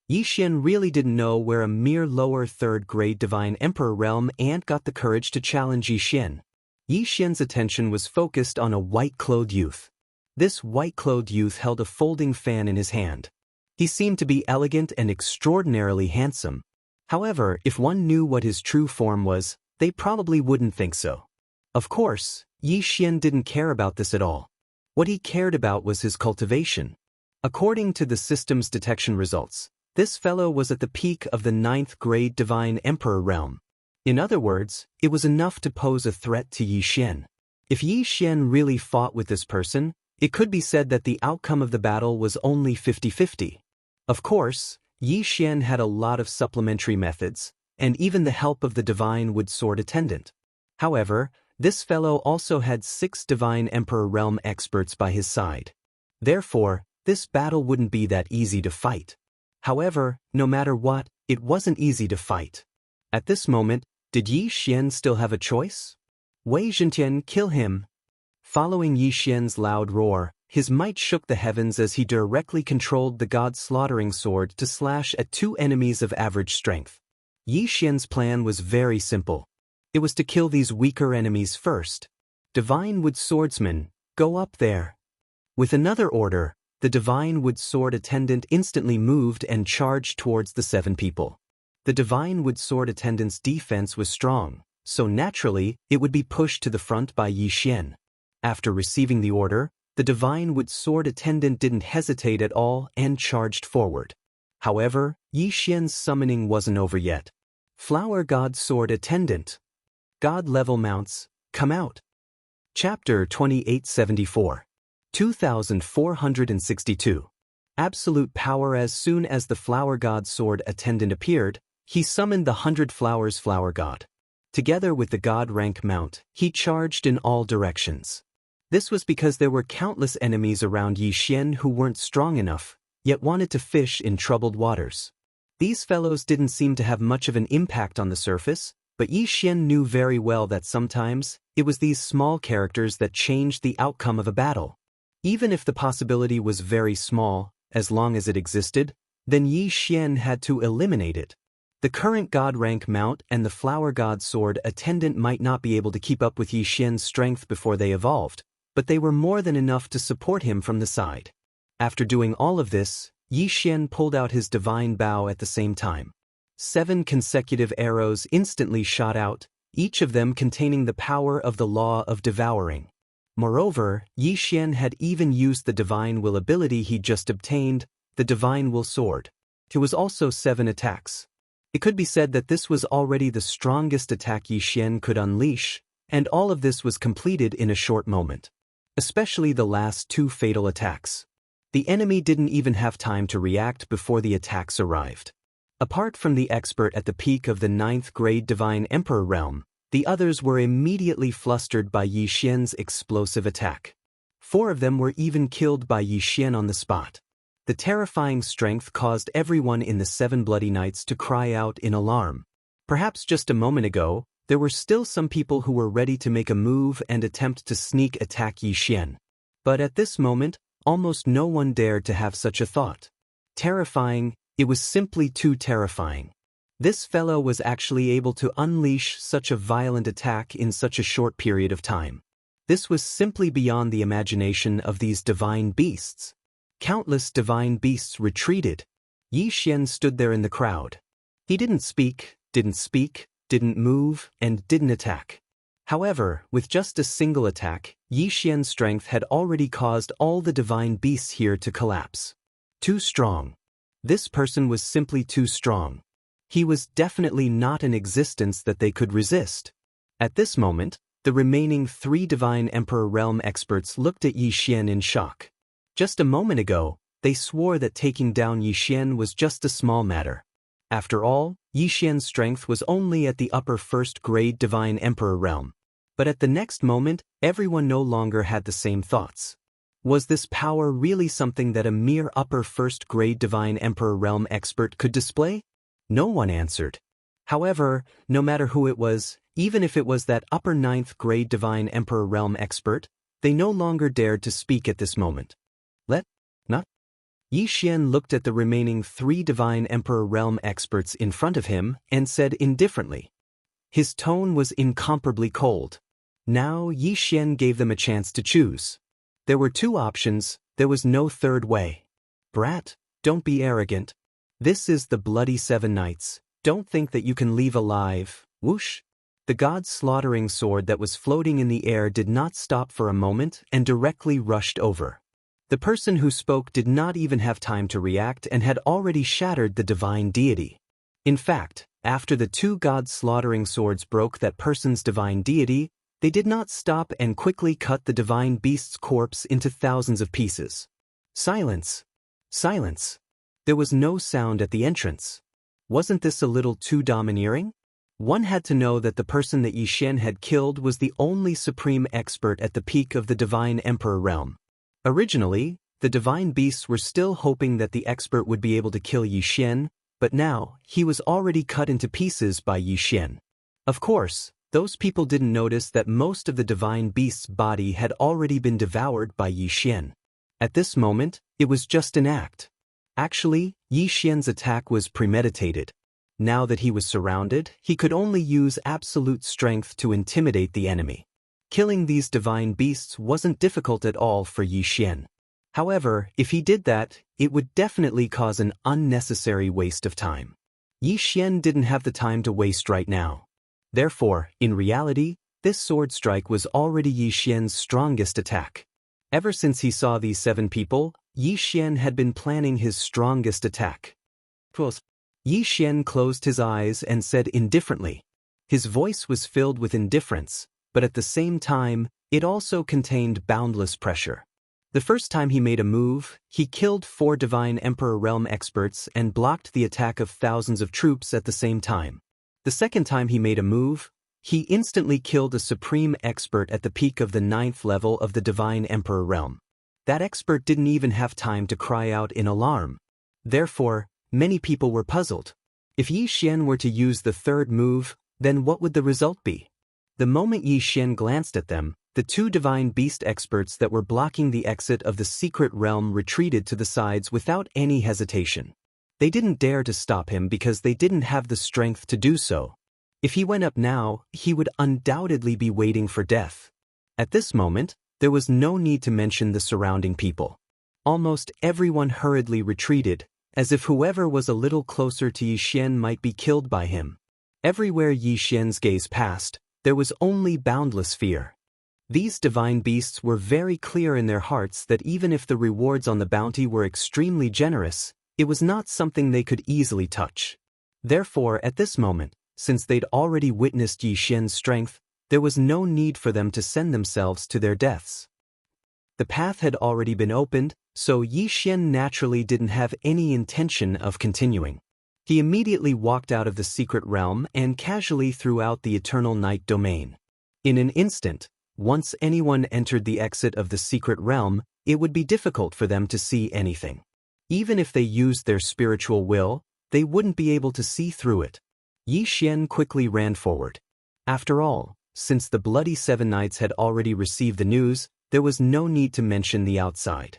Yi Xian really didn't know where a mere lower third-grade Divine Emperor realm ant got the courage to challenge Yi Xian. Yi Xian's attention was focused on a white-clothed youth. This white-clothed youth held a folding fan in his hand. He seemed to be elegant and extraordinarily handsome. However, if one knew what his true form was, they probably wouldn't think so. Of course, Yi Xian didn't care about this at all. What he cared about was his cultivation. According to the system's detection results, this fellow was at the peak of the 9th grade Divine Emperor realm. In other words, it was enough to pose a threat to Yi Xian. If Yi Xian really fought with this person, it could be said that the outcome of the battle was only 50-50. Of course, Yi Xian had a lot of supplementary methods, and even the help of the Divine Wood Sword attendant. However, this fellow also had 6 Divine Emperor realm experts by his side. Therefore, this battle wouldn't be that easy to fight. However, no matter what, it wasn't easy to fight. At this moment, did Yi Xian still have a choice? Wei Zhentian, kill him! Following Yi Xian's loud roar, his might shook the heavens as he directly controlled the god-slaughtering sword to slash at 2 enemies of average strength. Yi Xian's plan was very simple. It was to kill these weaker enemies first. Divine Wood Swordsman, go up there. With another order, the Divine Wood Sword attendant instantly moved and charged towards the 7 people. The Divine Wood Sword attendant's defense was strong, so naturally, it would be pushed to the front by Yi Xian. After receiving the order, the Divine Wood Sword attendant didn't hesitate at all and charged forward. However, Yi Xian's summoning wasn't over yet. Flower God Sword Attendant. God level mounts, come out. Chapter 2874. 2462. Absolute power. As soon as the Flower God Sword Attendant appeared, he summoned the 100 Flowers Flower God. Together with the God rank mount, he charged in all directions. This was because there were countless enemies around Yi Xian who weren't strong enough, yet wanted to fish in troubled waters. These fellows didn't seem to have much of an impact on the surface, but Yi Xian knew very well that sometimes, it was these small characters that changed the outcome of a battle. Even if the possibility was very small, as long as it existed, then Yi Xian had to eliminate it. The current God rank mount and the Flower God Sword attendant might not be able to keep up with Yi Xian's strength before they evolved, but they were more than enough to support him from the side. After doing all of this, Yi Xian pulled out his divine bow at the same time. 7 consecutive arrows instantly shot out, each of them containing the power of the law of devouring. Moreover, Yi Xian had even used the Divine Will ability he just obtained, the Divine Will Sword. It was also 7 attacks. It could be said that this was already the strongest attack Yi Xian could unleash, and all of this was completed in a short moment. Especially the last 2 fatal attacks. The enemy didn't even have time to react before the attacks arrived. Apart from the expert at the peak of the 9th grade Divine Emperor realm, the others were immediately flustered by Yi Xian's explosive attack. 4 of them were even killed by Yi Xian on the spot. The terrifying strength caused everyone in the 7 Bloody Knights to cry out in alarm. Perhaps just a moment ago, there were still some people who were ready to make a move and attempt to sneak attack Yi Xian. But at this moment, almost no one dared to have such a thought. Terrifying, it was simply too terrifying. This fellow was actually able to unleash such a violent attack in such a short period of time. This was simply beyond the imagination of these divine beasts. Countless divine beasts retreated. Yi Xian stood there in the crowd. He didn't speak, didn't move, and didn't attack. However, with just a single attack, Yi Xian's strength had already caused all the divine beasts here to collapse. Too strong. This person was simply too strong. He was definitely not an existence that they could resist. At this moment, the remaining 3 Divine Emperor Realm experts looked at Yi Xian in shock. Just a moment ago, they swore that taking down Yi Xian was just a small matter. After all, Yi Xian's strength was only at the upper 1st grade Divine Emperor realm. But at the next moment, everyone no longer had the same thoughts. Was this power really something that a mere upper 1st grade Divine Emperor realm expert could display? No one answered. However, no matter who it was, even if it was that upper 9th grade Divine Emperor realm expert, they no longer dared to speak at this moment. Yi Xian looked at the remaining 3 Divine Emperor realm experts in front of him and said indifferently. His tone was incomparably cold. Now Yi Xian gave them a chance to choose. There were two options, there was no third way. Brat, don't be arrogant. This is the bloody 7 nights, don't think that you can leave alive. Whoosh! The god's slaughtering sword that was floating in the air did not stop for a moment and directly rushed over. The person who spoke did not even have time to react and had already shattered the divine deity. In fact, after the two gods' slaughtering swords broke that person's divine deity, they did not stop and quickly cut the divine beast's corpse into thousands of pieces. Silence! Silence! There was no sound at the entrance. Wasn't this a little too domineering? One had to know that the person that Yi Xian had killed was the only supreme expert at the peak of the divine emperor realm. Originally, the divine beasts were still hoping that the expert would be able to kill Yi Xian, but now, he was already cut into pieces by Yi Xian. Of course, those people didn't notice that most of the divine beast's body had already been devoured by Yi Xian. At this moment, it was just an act. Actually, Yi Xian's attack was premeditated. Now that he was surrounded, he could only use absolute strength to intimidate the enemy. Killing these divine beasts wasn't difficult at all for Yi Xian. However, if he did that, it would definitely cause an unnecessary waste of time. Yi Xian didn't have the time to waste right now. Therefore, in reality, this sword strike was already Yi Xian's strongest attack. Ever since he saw these 7 people, Yi Xian had been planning his strongest attack. Yi Xian closed his eyes and said indifferently. His voice was filled with indifference, but at the same time, it also contained boundless pressure. The first time he made a move, he killed 4 divine emperor realm experts and blocked the attack of thousands of troops at the same time. The second time he made a move, he instantly killed a supreme expert at the peak of the 9th level of the divine emperor realm. That expert didn't even have time to cry out in alarm. Therefore, many people were puzzled. If Yi Xian were to use the third move, then what would the result be? The moment Yi Xian glanced at them, the 2 divine beast experts that were blocking the exit of the secret realm retreated to the sides without any hesitation. They didn't dare to stop him because they didn't have the strength to do so. If he went up now, he would undoubtedly be waiting for death. At this moment, there was no need to mention the surrounding people. Almost everyone hurriedly retreated, as if whoever was a little closer to Yi Xian might be killed by him. Everywhere Yi Xian's gaze passed, there was only boundless fear. These divine beasts were very clear in their hearts that even if the rewards on the bounty were extremely generous, it was not something they could easily touch. Therefore, at this moment, since they'd already witnessed Yi Xian's strength, there was no need for them to send themselves to their deaths. The path had already been opened, so Yi Xian naturally didn't have any intention of continuing. He immediately walked out of the secret realm and casually threw out the eternal night domain. In an instant, once anyone entered the exit of the secret realm, it would be difficult for them to see anything. Even if they used their spiritual will, they wouldn't be able to see through it. Yi Xian quickly ran forward. After all, since the bloody 7 nights had already received the news, there was no need to mention the outside.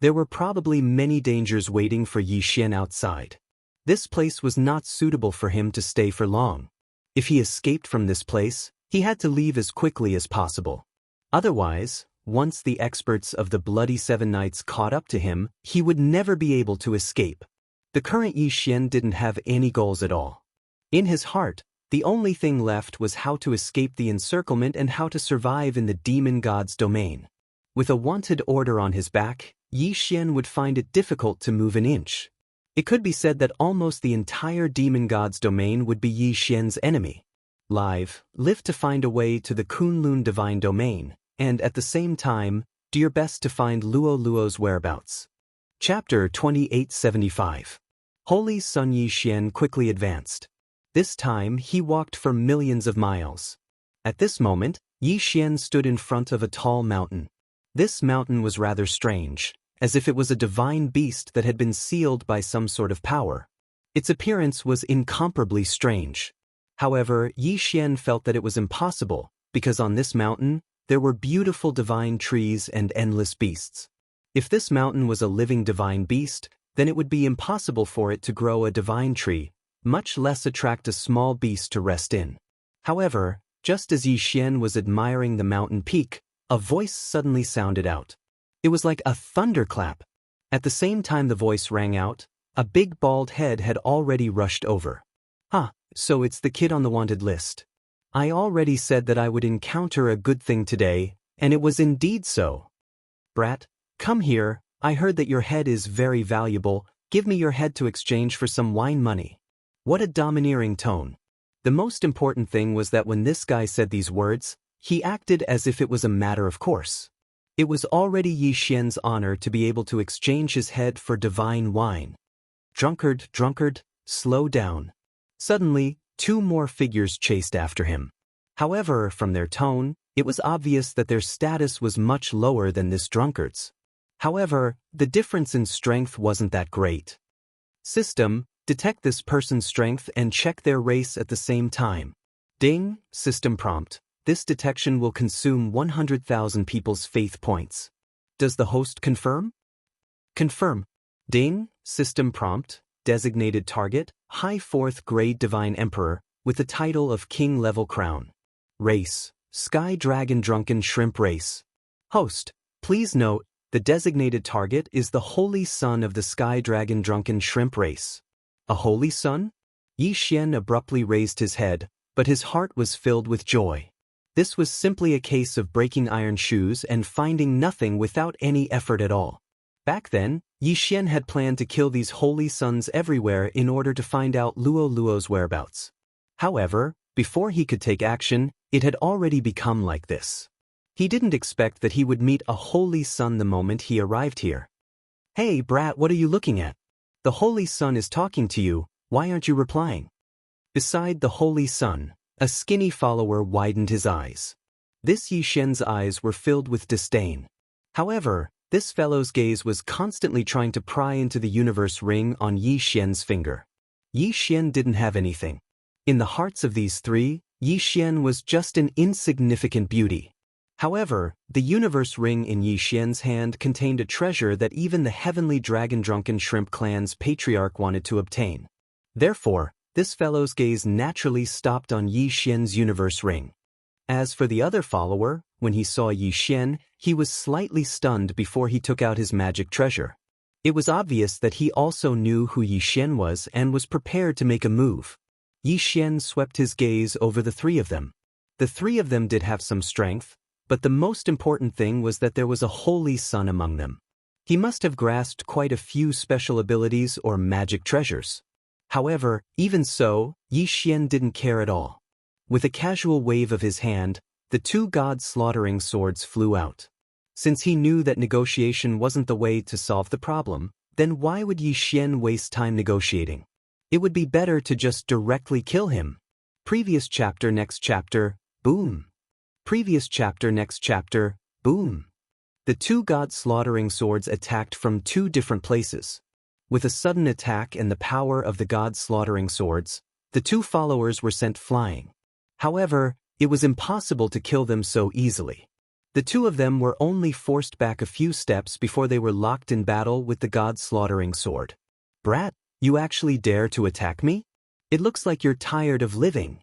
There were probably many dangers waiting for Yi Xian outside. This place was not suitable for him to stay for long. If he escaped from this place, he had to leave as quickly as possible. Otherwise, once the experts of the bloody 7 nights caught up to him, he would never be able to escape. The current Yi Xian didn't have any goals at all. In his heart, the only thing left was how to escape the encirclement and how to survive in the demon god's domain. With a wanted order on his back, Yi Xian would find it difficult to move an inch. It could be said that almost the entire demon god's domain would be Yi Xian's enemy. Live to find a way to the Kunlun divine domain, and at the same time, do your best to find Luo Luo's whereabouts. Chapter 2875. Holy Sun. Yi Xian quickly advanced. This time he walked for millions of miles. At this moment, Yi Xian stood in front of a tall mountain. This mountain was rather strange, as if it was a divine beast that had been sealed by some sort of power. Its appearance was incomparably strange. However, Yi Xian felt that it was impossible, because on this mountain, there were beautiful divine trees and endless beasts. If this mountain was a living divine beast, then it would be impossible for it to grow a divine tree, much less attract a small beast to rest in. However, Just as Yi Xian was admiring the mountain peak, a voice suddenly sounded out. It was like a thunderclap. At the same time the voice rang out, a big bald head had already rushed over. So it's the kid on the wanted list. I already said that I would encounter a good thing today, and it was indeed so. Brat, come here, I heard that your head is very valuable, give me your head to exchange for some wine money. What a domineering tone. The most important thing was that when this guy said these words, he acted as if it was a matter of course. It was already Yi Xian's honor to be able to exchange his head for divine wine. Drunkard, slow down. Suddenly, 2 more figures chased after him. However, from their tone, it was obvious that their status was much lower than this drunkard's. However, the difference in strength wasn't that great. System, detect this person's strength and check their race at the same time. Ding, system prompt. This detection will consume 100,000 people's faith points. Does the host confirm? Confirm. Ding, system prompt. Designated target, high 4th grade divine emperor, with the title of king level crown. Race, sky dragon drunken shrimp race. Host, please note, the designated target is the holy son of the sky dragon drunken shrimp race. A holy son? Yi Xian abruptly raised his head, but his heart was filled with joy. This was simply a case of breaking iron shoes and finding nothing without any effort at all. Back then, Yi Xian had planned to kill these holy sons everywhere in order to find out Luo's whereabouts. However, before he could take action, it had already become like this. He didn't expect that he would meet a holy son the moment he arrived here. Hey brat, what are you looking at? The holy son is talking to you, why aren't you replying? Beside the holy son, a skinny follower widened his eyes. This Yi Xian's eyes were filled with disdain. However, this fellow's gaze was constantly trying to pry into the universe ring on Yi Xian's finger. Yi Xian didn't have anything. In the hearts of these 3, Yi Xian was just an insignificant beauty. However, the universe ring in Yi Xian's hand contained a treasure that even the heavenly dragon drunken shrimp clan's patriarch wanted to obtain. Therefore, this fellow's gaze naturally stopped on Yi Xian's universe ring. As for the other follower, when he saw Yi Xian, he was slightly stunned before he took out his magic treasure. It was obvious that he also knew who Yi Xian was and was prepared to make a move. Yi Xian swept his gaze over the 3 of them. The 3 of them did have some strength, but the most important thing was that there was a holy son among them. He must have grasped quite a few special abilities or magic treasures. However, even so, Yi Xian didn't care at all. With a casual wave of his hand, the 2 god-slaughtering swords flew out. Since he knew that negotiation wasn't the way to solve the problem, then why would Yi Xian waste time negotiating? It would be better to just directly kill him. Previous chapter, next chapter, boom. Previous chapter, next chapter, boom. The 2 god-slaughtering swords attacked from 2 different places. With a sudden attack and the power of the god-slaughtering swords, the 2 followers were sent flying. However, it was impossible to kill them so easily. The 2 of them were only forced back a few steps before they were locked in battle with the god-slaughtering sword. Brat, you actually dare to attack me? It looks like you're tired of living.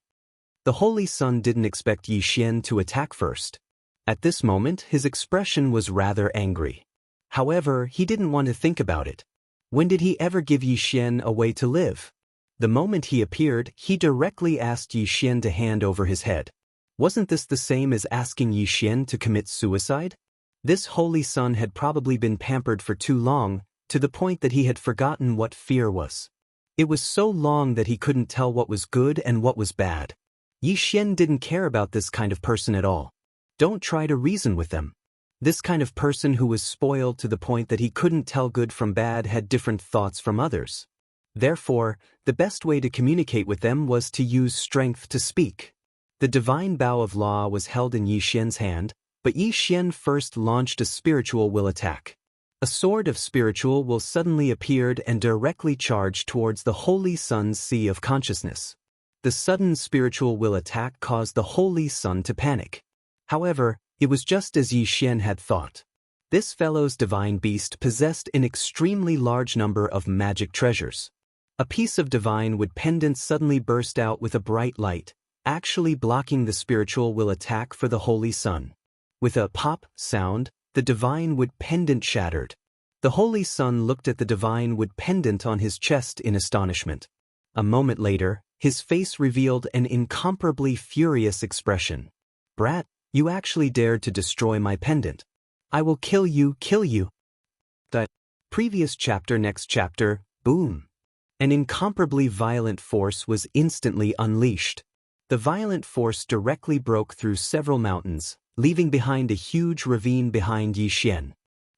The holy son didn't expect Yi Xian to attack first. At this moment, his expression was rather angry. However, he didn't want to think about it. When did he ever give Yi Xian a way to live? The moment he appeared, he directly asked Yi Xian to hand over his head. Wasn't this the same as asking Yi Xian to commit suicide? This holy son had probably been pampered for too long, to the point that he had forgotten what fear was. It was so long that he couldn't tell what was good and what was bad. Yi Xian didn't care about this kind of person at all. Don't try to reason with them. This kind of person who was spoiled to the point that he couldn't tell good from bad had different thoughts from others. Therefore, the best way to communicate with them was to use strength to speak. The divine bow of law was held in Yi Xian's hand, but Yi Xian first launched a spiritual will attack. A sword of spiritual will suddenly appeared and directly charged towards the Holy Sun's sea of consciousness. The sudden spiritual will attack caused the Holy Sun to panic. However, it was just as Yi Xian had thought. This fellow's divine beast possessed an extremely large number of magic treasures. A piece of divine wood pendant suddenly burst out with a bright light, actually blocking the spiritual will attack for the Holy Sun. With a pop sound, the divine wood pendant shattered. The Holy Sun looked at the divine wood pendant on his chest in astonishment. A moment later, his face revealed an incomparably furious expression. "Brat, you actually dared to destroy my pendant. I will kill you, kill you." The previous chapter, next chapter, boom. An incomparably violent force was instantly unleashed. The violent force directly broke through several mountains, leaving behind a huge ravine behind Yi Xian.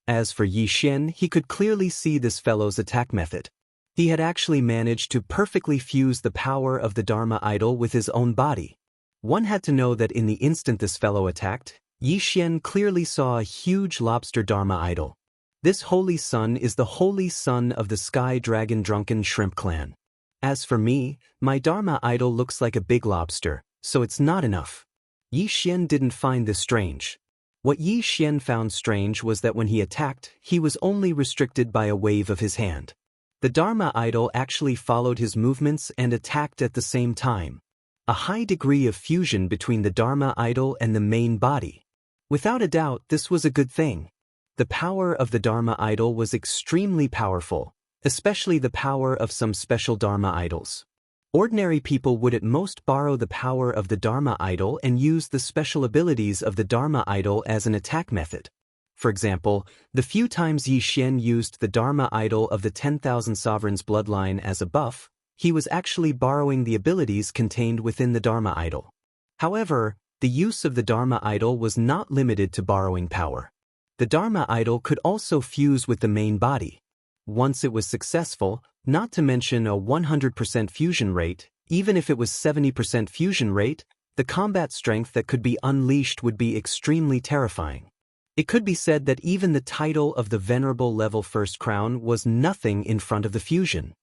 As for Yi Xian, he could clearly see this fellow's attack method. He had actually managed to perfectly fuse the power of the Dharma idol with his own body. One had to know that in the instant this fellow attacked, Yi Xian clearly saw a huge lobster Dharma idol. This holy sun is the holy sun of the Sky Dragon Drunken Shrimp clan. As for me, my Dharma idol looks like a big lobster, so it's not enough. Yi Xian didn't find this strange. What Yi Xian found strange was that when he attacked, he was only restricted by a wave of his hand. The Dharma idol actually followed his movements and attacked at the same time. A high degree of fusion between the Dharma idol and the main body. Without a doubt, this was a good thing. The power of the Dharma idol was extremely powerful, especially the power of some special Dharma idols. Ordinary people would at most borrow the power of the Dharma idol and use the special abilities of the Dharma idol as an attack method. For example, the few times Yi Xian used the Dharma idol of the 10,000 Sovereigns bloodline as a buff, he was actually borrowing the abilities contained within the Dharma idol. However, the use of the Dharma idol was not limited to borrowing power. The Dharma idol could also fuse with the main body. Once it was successful, not to mention a 100% fusion rate, even if it was 70% fusion rate, the combat strength that could be unleashed would be extremely terrifying. It could be said that even the title of the Venerable Level First Crown was nothing in front of the fusion.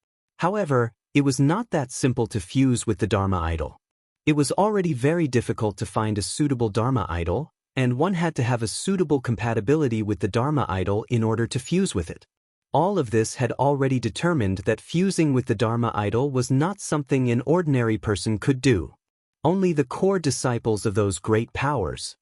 However, it was not that simple to fuse with the Dharma idol. It was already very difficult to find a suitable Dharma idol, and one had to have a suitable compatibility with the Dharma idol in order to fuse with it. All of this had already determined that fusing with the Dharma idol was not something an ordinary person could do. Only the core disciples of those great powers.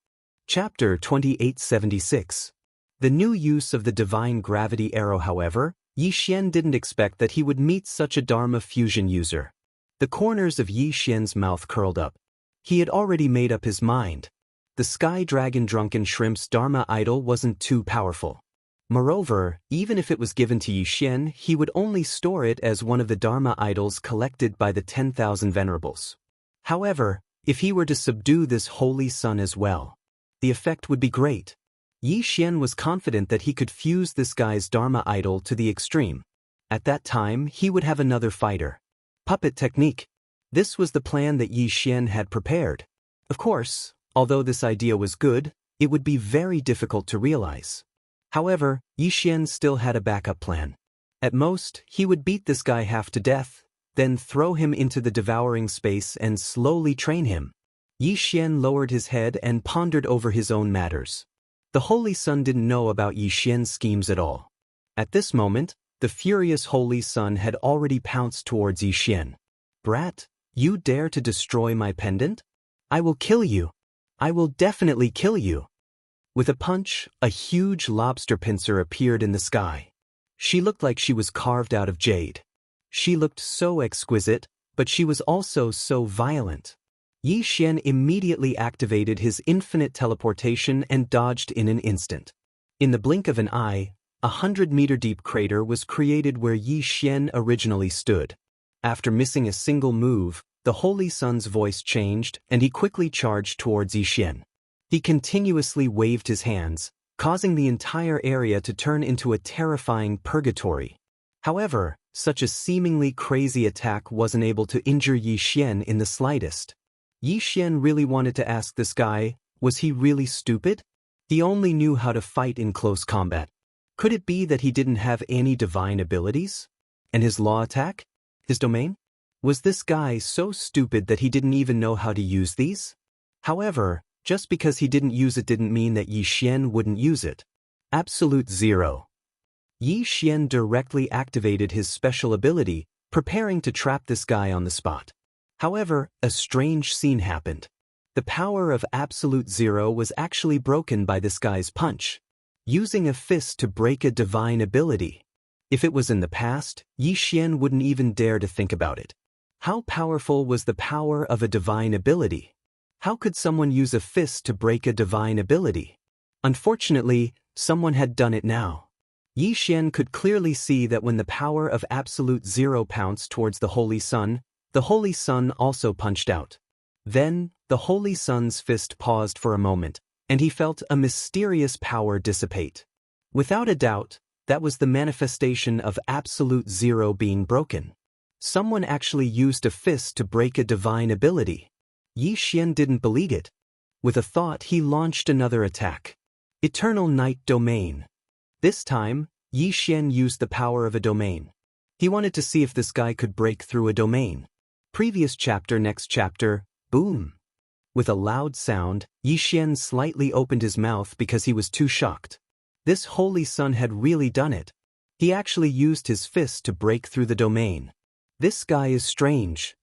Chapter 2876. The new use of the divine gravity arrow. However, Yi Xian didn't expect that he would meet such a Dharma fusion user. The corners of Yi Xian's mouth curled up. He had already made up his mind. The Sky Dragon Drunken Shrimp's Dharma idol wasn't too powerful. Moreover, even if it was given to Yi Xian, he would only store it as one of the Dharma idols collected by the 10,000 venerables. However, if he were to subdue this holy sun as well, the effect would be great. Yi Xian was confident that he could fuse this guy's Dharma idol to the extreme. At that time, he would have another fighter. Puppet technique. This was the plan that Yi Xian had prepared. Of course, although this idea was good, it would be very difficult to realize. However, Yi Xian still had a backup plan. At most, he would beat this guy half to death, then throw him into the devouring space and slowly train him. Yi Xian lowered his head and pondered over his own matters. The Holy Sun didn't know about Yi Xian's schemes at all. At this moment, the furious Holy Sun had already pounced towards Yi Xian. "Brat, you dare to destroy my pendant? I will kill you. I will definitely kill you." With a punch, a huge lobster pincer appeared in the sky. She looked like she was carved out of jade. She looked so exquisite, but she was also so violent. Yi Xian immediately activated his infinite teleportation and dodged in an instant. In the blink of an eye, a 100-meter-deep crater was created where Yi Xian originally stood. After missing a single move, the Holy Sun's voice changed and he quickly charged towards Yi Xian. He continuously waved his hands, causing the entire area to turn into a terrifying purgatory. However, such a seemingly crazy attack wasn't able to injure Yi Xian in the slightest. Yi Xian really wanted to ask this guy, was he really stupid? He only knew how to fight in close combat. Could it be that he didn't have any divine abilities? And his law attack? His domain? Was this guy so stupid that he didn't even know how to use these? However, just because he didn't use it didn't mean that Yi Xian wouldn't use it. Absolute zero. Yi Xian directly activated his special ability, preparing to trap this guy on the spot. However, a strange scene happened. The power of absolute zero was actually broken by this guy's punch, using a fist to break a divine ability. If it was in the past, Yi Xian wouldn't even dare to think about it. How powerful was the power of a divine ability? How could someone use a fist to break a divine ability? Unfortunately, someone had done it now. Yi Xian could clearly see that when the power of absolute zero pounced towards the Holy Sun also punched out. Then, the Holy Sun's fist paused for a moment, and he felt a mysterious power dissipate. Without a doubt, that was the manifestation of absolute zero being broken. Someone actually used a fist to break a divine ability. Yi Xian didn't believe it. With a thought, he launched another attack. Eternal Night Domain. This time, Yi Xian used the power of a domain. He wanted to see if this guy could break through a domain. Previous chapter, next chapter, boom. With a loud sound, Yi Xian slightly opened his mouth because he was too shocked. This Holy Sun had really done it. He actually used his fist to break through the domain. This guy is strange.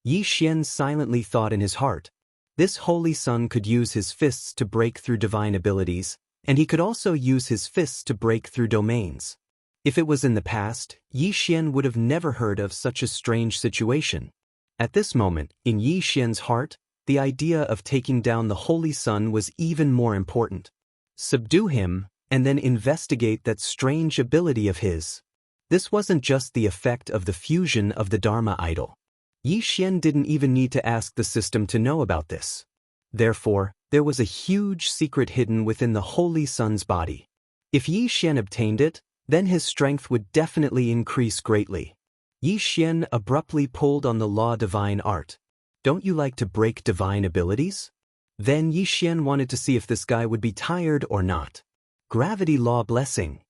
Yi Xian silently thought in his heart. This Holy Sun could use his fists to break through divine abilities, and he could also use his fists to break through domains. If it was in the past, Yi Xian would have never heard of such a strange situation. At this moment, in Yi Xian's heart, the idea of taking down the Holy Sun was even more important. Subdue him, and then investigate that strange ability of his. This wasn't just the effect of the fusion of the Dharma idol. Yi Xian didn't even need to ask the system to know about this. Therefore, there was a huge secret hidden within the Holy Sun's body. If Yi Xian obtained it, then his strength would definitely increase greatly. Yi Xian abruptly pulled on the law divine art. Don't you like to break divine abilities? Then Yi Xian wanted to see if this guy would be tired or not. Gravity law blessing.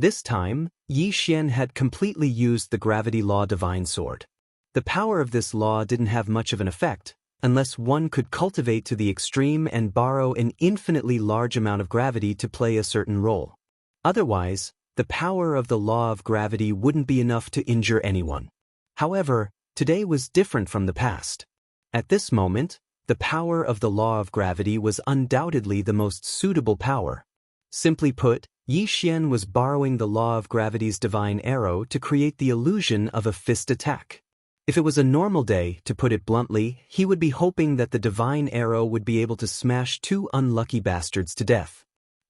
This time, Yi Xian had completely used the gravity law divine sword. The power of this law didn't have much of an effect, unless one could cultivate to the extreme and borrow an infinitely large amount of gravity to play a certain role. Otherwise, the power of the law of gravity wouldn't be enough to injure anyone. However, today was different from the past. At this moment, the power of the law of gravity was undoubtedly the most suitable power. Simply put, Yi Xian was borrowing the law of gravity's divine arrow to create the illusion of a fist attack. If it was a normal day, to put it bluntly, he would be hoping that the divine arrow would be able to smash two unlucky bastards to death.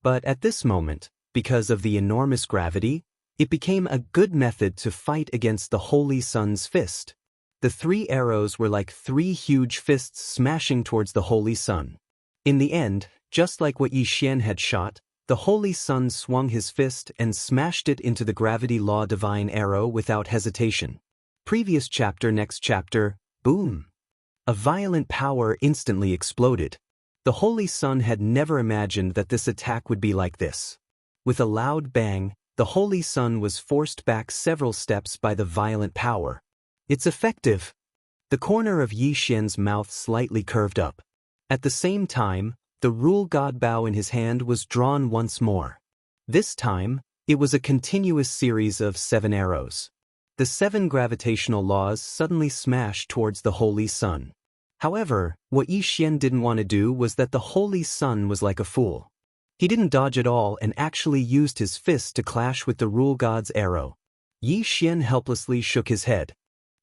But at this moment, because of the enormous gravity, it became a good method to fight against the Holy Sun's fist. The three arrows were like three huge fists smashing towards the Holy Sun. In the end, just like what Yi Xian had shot, the Holy Sun swung his fist and smashed it into the gravity law divine arrow without hesitation. Previous chapter, next chapter, boom. A violent power instantly exploded. The Holy Sun had never imagined that this attack would be like this. With a loud bang, the Holy Sun was forced back several steps by the violent power. It's effective. The corner of Yi Xian's mouth slightly curved up. At the same time, the rule god bow in his hand was drawn once more. This time, it was a continuous series of 7 arrows. The 7 gravitational laws suddenly smashed towards the Holy Sun. However, what Yi Xian didn't want to do was that the Holy Sun was like a fool. He didn't dodge at all and actually used his fist to clash with the rule god's arrow. Yi Xian helplessly shook his head.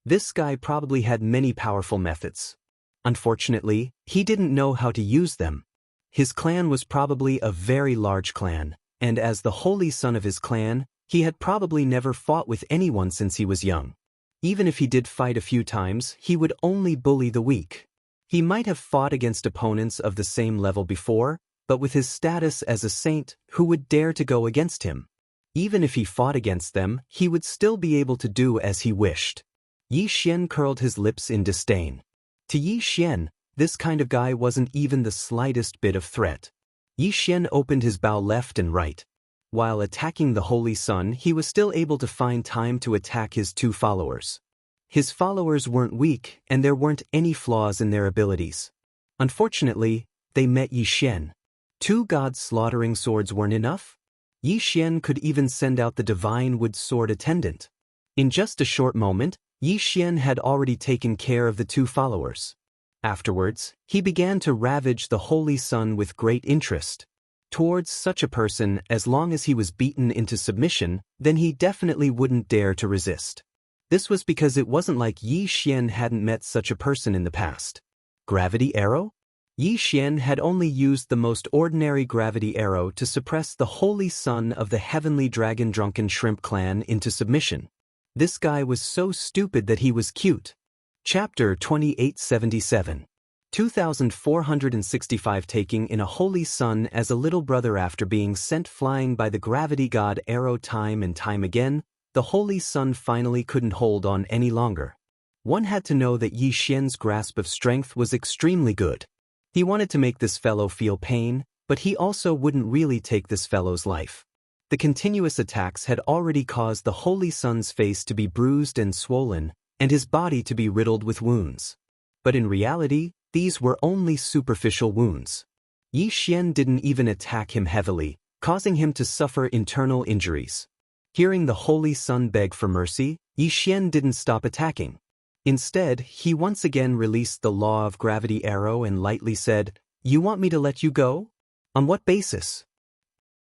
This guy probably had many powerful methods. Unfortunately, he didn't know how to use them. His clan was probably a very large clan, and as the Holy Sun of his clan, he had probably never fought with anyone since he was young. Even if he did fight a few times, he would only bully the weak. He might have fought against opponents of the same level before, but with his status as a saint, who would dare to go against him? Even if he fought against them, he would still be able to do as he wished. Yi Xian curled his lips in disdain. To Yi Xian, this kind of guy wasn't even the slightest bit of threat. Yi Xian opened his bow left and right. While attacking the Holy Sun, he was still able to find time to attack his 2 followers. His followers weren't weak, and there weren't any flaws in their abilities. Unfortunately, they met Yi Xian. 2 god-slaughtering swords weren't enough? Yi Xian could even send out the divine wood sword attendant. In just a short moment, Yi Xian had already taken care of the two followers. Afterwards, he began to ravage the Holy Sun with great interest. Towards such a person, as long as he was beaten into submission, then he definitely wouldn't dare to resist. This was because it wasn't like Yi Xian hadn't met such a person in the past. Gravity arrow? Yi Xian had only used the most ordinary gravity arrow to suppress the Holy Sun of the heavenly dragon drunken shrimp clan into submission. This guy was so stupid that he was cute. Chapter 2877. 2465. Taking in a Holy Sun as a little brother. After being sent flying by the gravity god Arrow time and time again, the Holy Sun finally couldn't hold on any longer. One had to know that Yi Xian's grasp of strength was extremely good. He wanted to make this fellow feel pain, but he also wouldn't really take this fellow's life. The continuous attacks had already caused the Holy Sun's face to be bruised and swollen, and his body to be riddled with wounds. But in reality, these were only superficial wounds. Yi Xian didn't even attack him heavily, causing him to suffer internal injuries. Hearing the Holy Sun beg for mercy, Yi Xian didn't stop attacking. Instead, he once again released the law of gravity arrow and lightly said, "You want me to let you go? On what basis?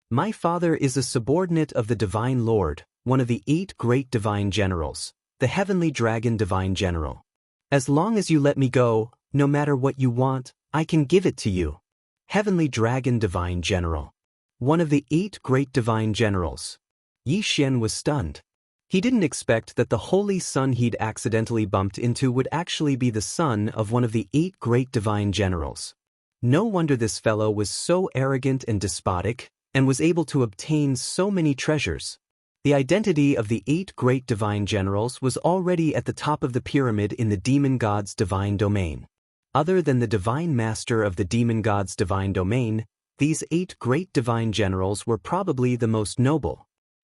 My father is a subordinate of the Divine Lord, one of the 8 great divine generals, the heavenly dragon divine general. As long as you let me go, no matter what you want, I can give it to you." Heavenly dragon divine general. One of the 8 great divine generals. Yi Xian was stunned. He didn't expect that the Holy Sun he'd accidentally bumped into would actually be the son of one of the 8 great divine generals. No wonder this fellow was so arrogant and despotic, and was able to obtain so many treasures. The identity of the 8 great divine generals was already at the top of the pyramid in the demon god's divine domain. Other than the divine master of the demon god's divine domain, these 8 great divine generals were probably the most noble.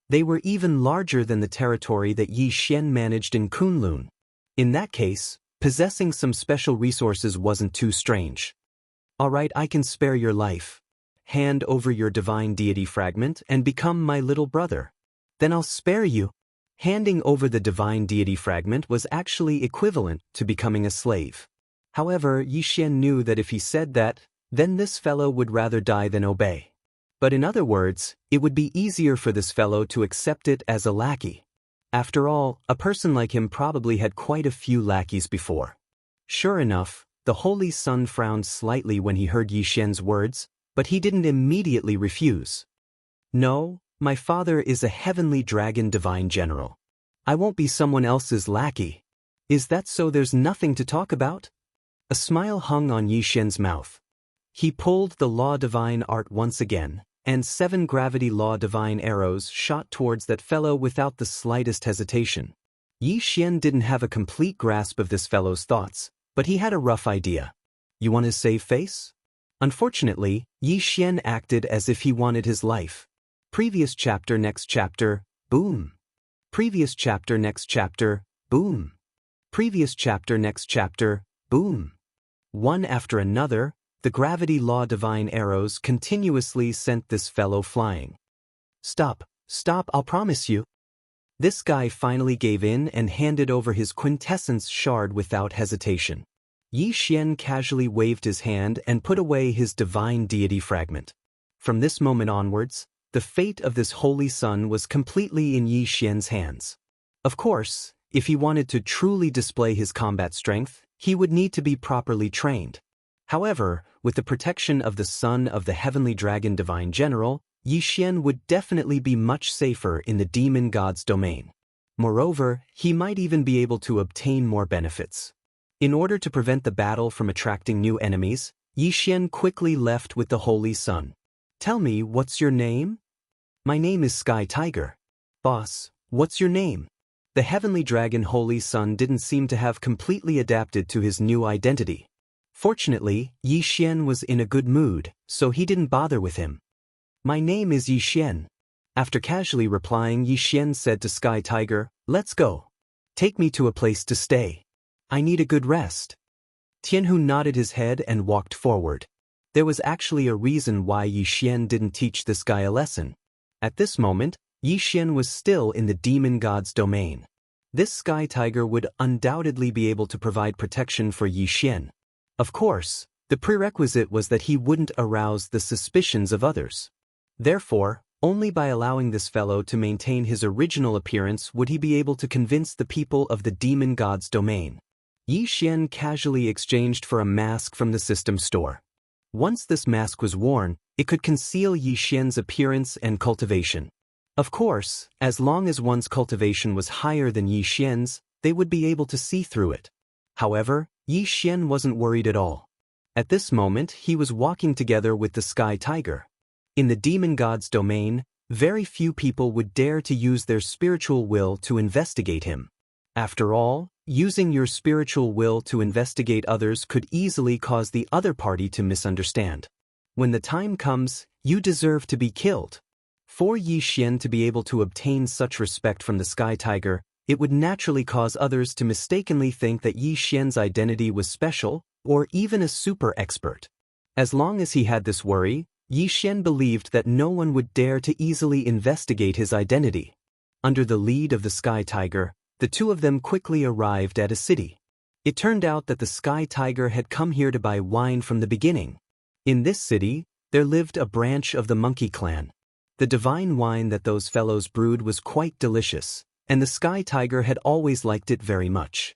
They were even larger than the territory that Yi Xian managed in Kunlun. In that case, possessing some special resources wasn't too strange. "Alright, I can spare your life. Hand over your divine deity fragment and become my little brother. Then I'll spare you." Handing over the divine deity fragment was actually equivalent to becoming a slave. However, Yi Xian knew that if he said that, then this fellow would rather die than obey. But in other words, it would be easier for this fellow to accept it as a lackey. After all, a person like him probably had quite a few lackeys before. Sure enough, the Holy Sun frowned slightly when he heard Yi Xian's words, but he didn't immediately refuse. "No, my father is a heavenly dragon divine general. I won't be someone else's lackey." "Is that so? There's nothing to talk about?" A smile hung on Yi Xian's mouth. He pulled the law divine art once again, and 7 gravity law divine arrows shot towards that fellow without the slightest hesitation. Yi Xian didn't have a complete grasp of this fellow's thoughts, but he had a rough idea. "You want his save face?" Unfortunately, Yi Xian acted as if he wanted his life. Previous chapter, next chapter, boom. Previous chapter, next chapter, boom. Previous chapter, next chapter, boom. One after another, the gravity law divine arrows continuously sent this fellow flying. "Stop, stop, I'll promise you." This guy finally gave in and handed over his quintessence shard without hesitation. Yi Xian casually waved his hand and put away his divine deity fragment. From this moment onwards, the fate of this Holy Sun was completely in Yi Xian's hands. Of course, if he wanted to truly display his combat strength, he would need to be properly trained. However, with the protection of the son of the heavenly dragon divine general, Yi Xian would definitely be much safer in the demon god's domain. Moreover, he might even be able to obtain more benefits. In order to prevent the battle from attracting new enemies, Yi Xian quickly left with the Holy Sun. "Tell me, what's your name?" "My name is Sky Tiger." "Boss, what's your name?" The heavenly dragon Holy Sun didn't seem to have completely adapted to his new identity. Fortunately, Yi Xian was in a good mood, so he didn't bother with him. "My name is Yi Xian." After casually replying, Yi Xian said to Sky Tiger, "Let's go. Take me to a place to stay. I need a good rest." Tianhu nodded his head and walked forward. There was actually a reason why Yi Xian didn't teach this guy a lesson. At this moment, Yi Xian was still in the demon god's domain. This sky tiger would undoubtedly be able to provide protection for Yi Xian. Of course, the prerequisite was that he wouldn't arouse the suspicions of others. Therefore, only by allowing this fellow to maintain his original appearance would he be able to convince the people of the demon god's domain. Yi Xian casually exchanged for a mask from the system store. Once this mask was worn, it could conceal Yi Xian's appearance and cultivation. Of course, as long as one's cultivation was higher than Yi Xian's, they would be able to see through it. However, Yi Xian wasn't worried at all. At this moment, he was walking together with the sky tiger. In the demon god's domain, very few people would dare to use their spiritual will to investigate him. After all, using your spiritual will to investigate others could easily cause the other party to misunderstand. When the time comes, you deserve to be killed. For Yi Xian to be able to obtain such respect from the sky tiger, it would naturally cause others to mistakenly think that Yi Xian's identity was special, or even a super expert. As long as he had this worry, Yi Xian believed that no one would dare to easily investigate his identity. Under the lead of the sky tiger, the two of them quickly arrived at a city. It turned out that the sky tiger had come here to buy wine from the beginning. In this city, there lived a branch of the monkey clan. The divine wine that those fellows brewed was quite delicious, and the sky tiger had always liked it very much.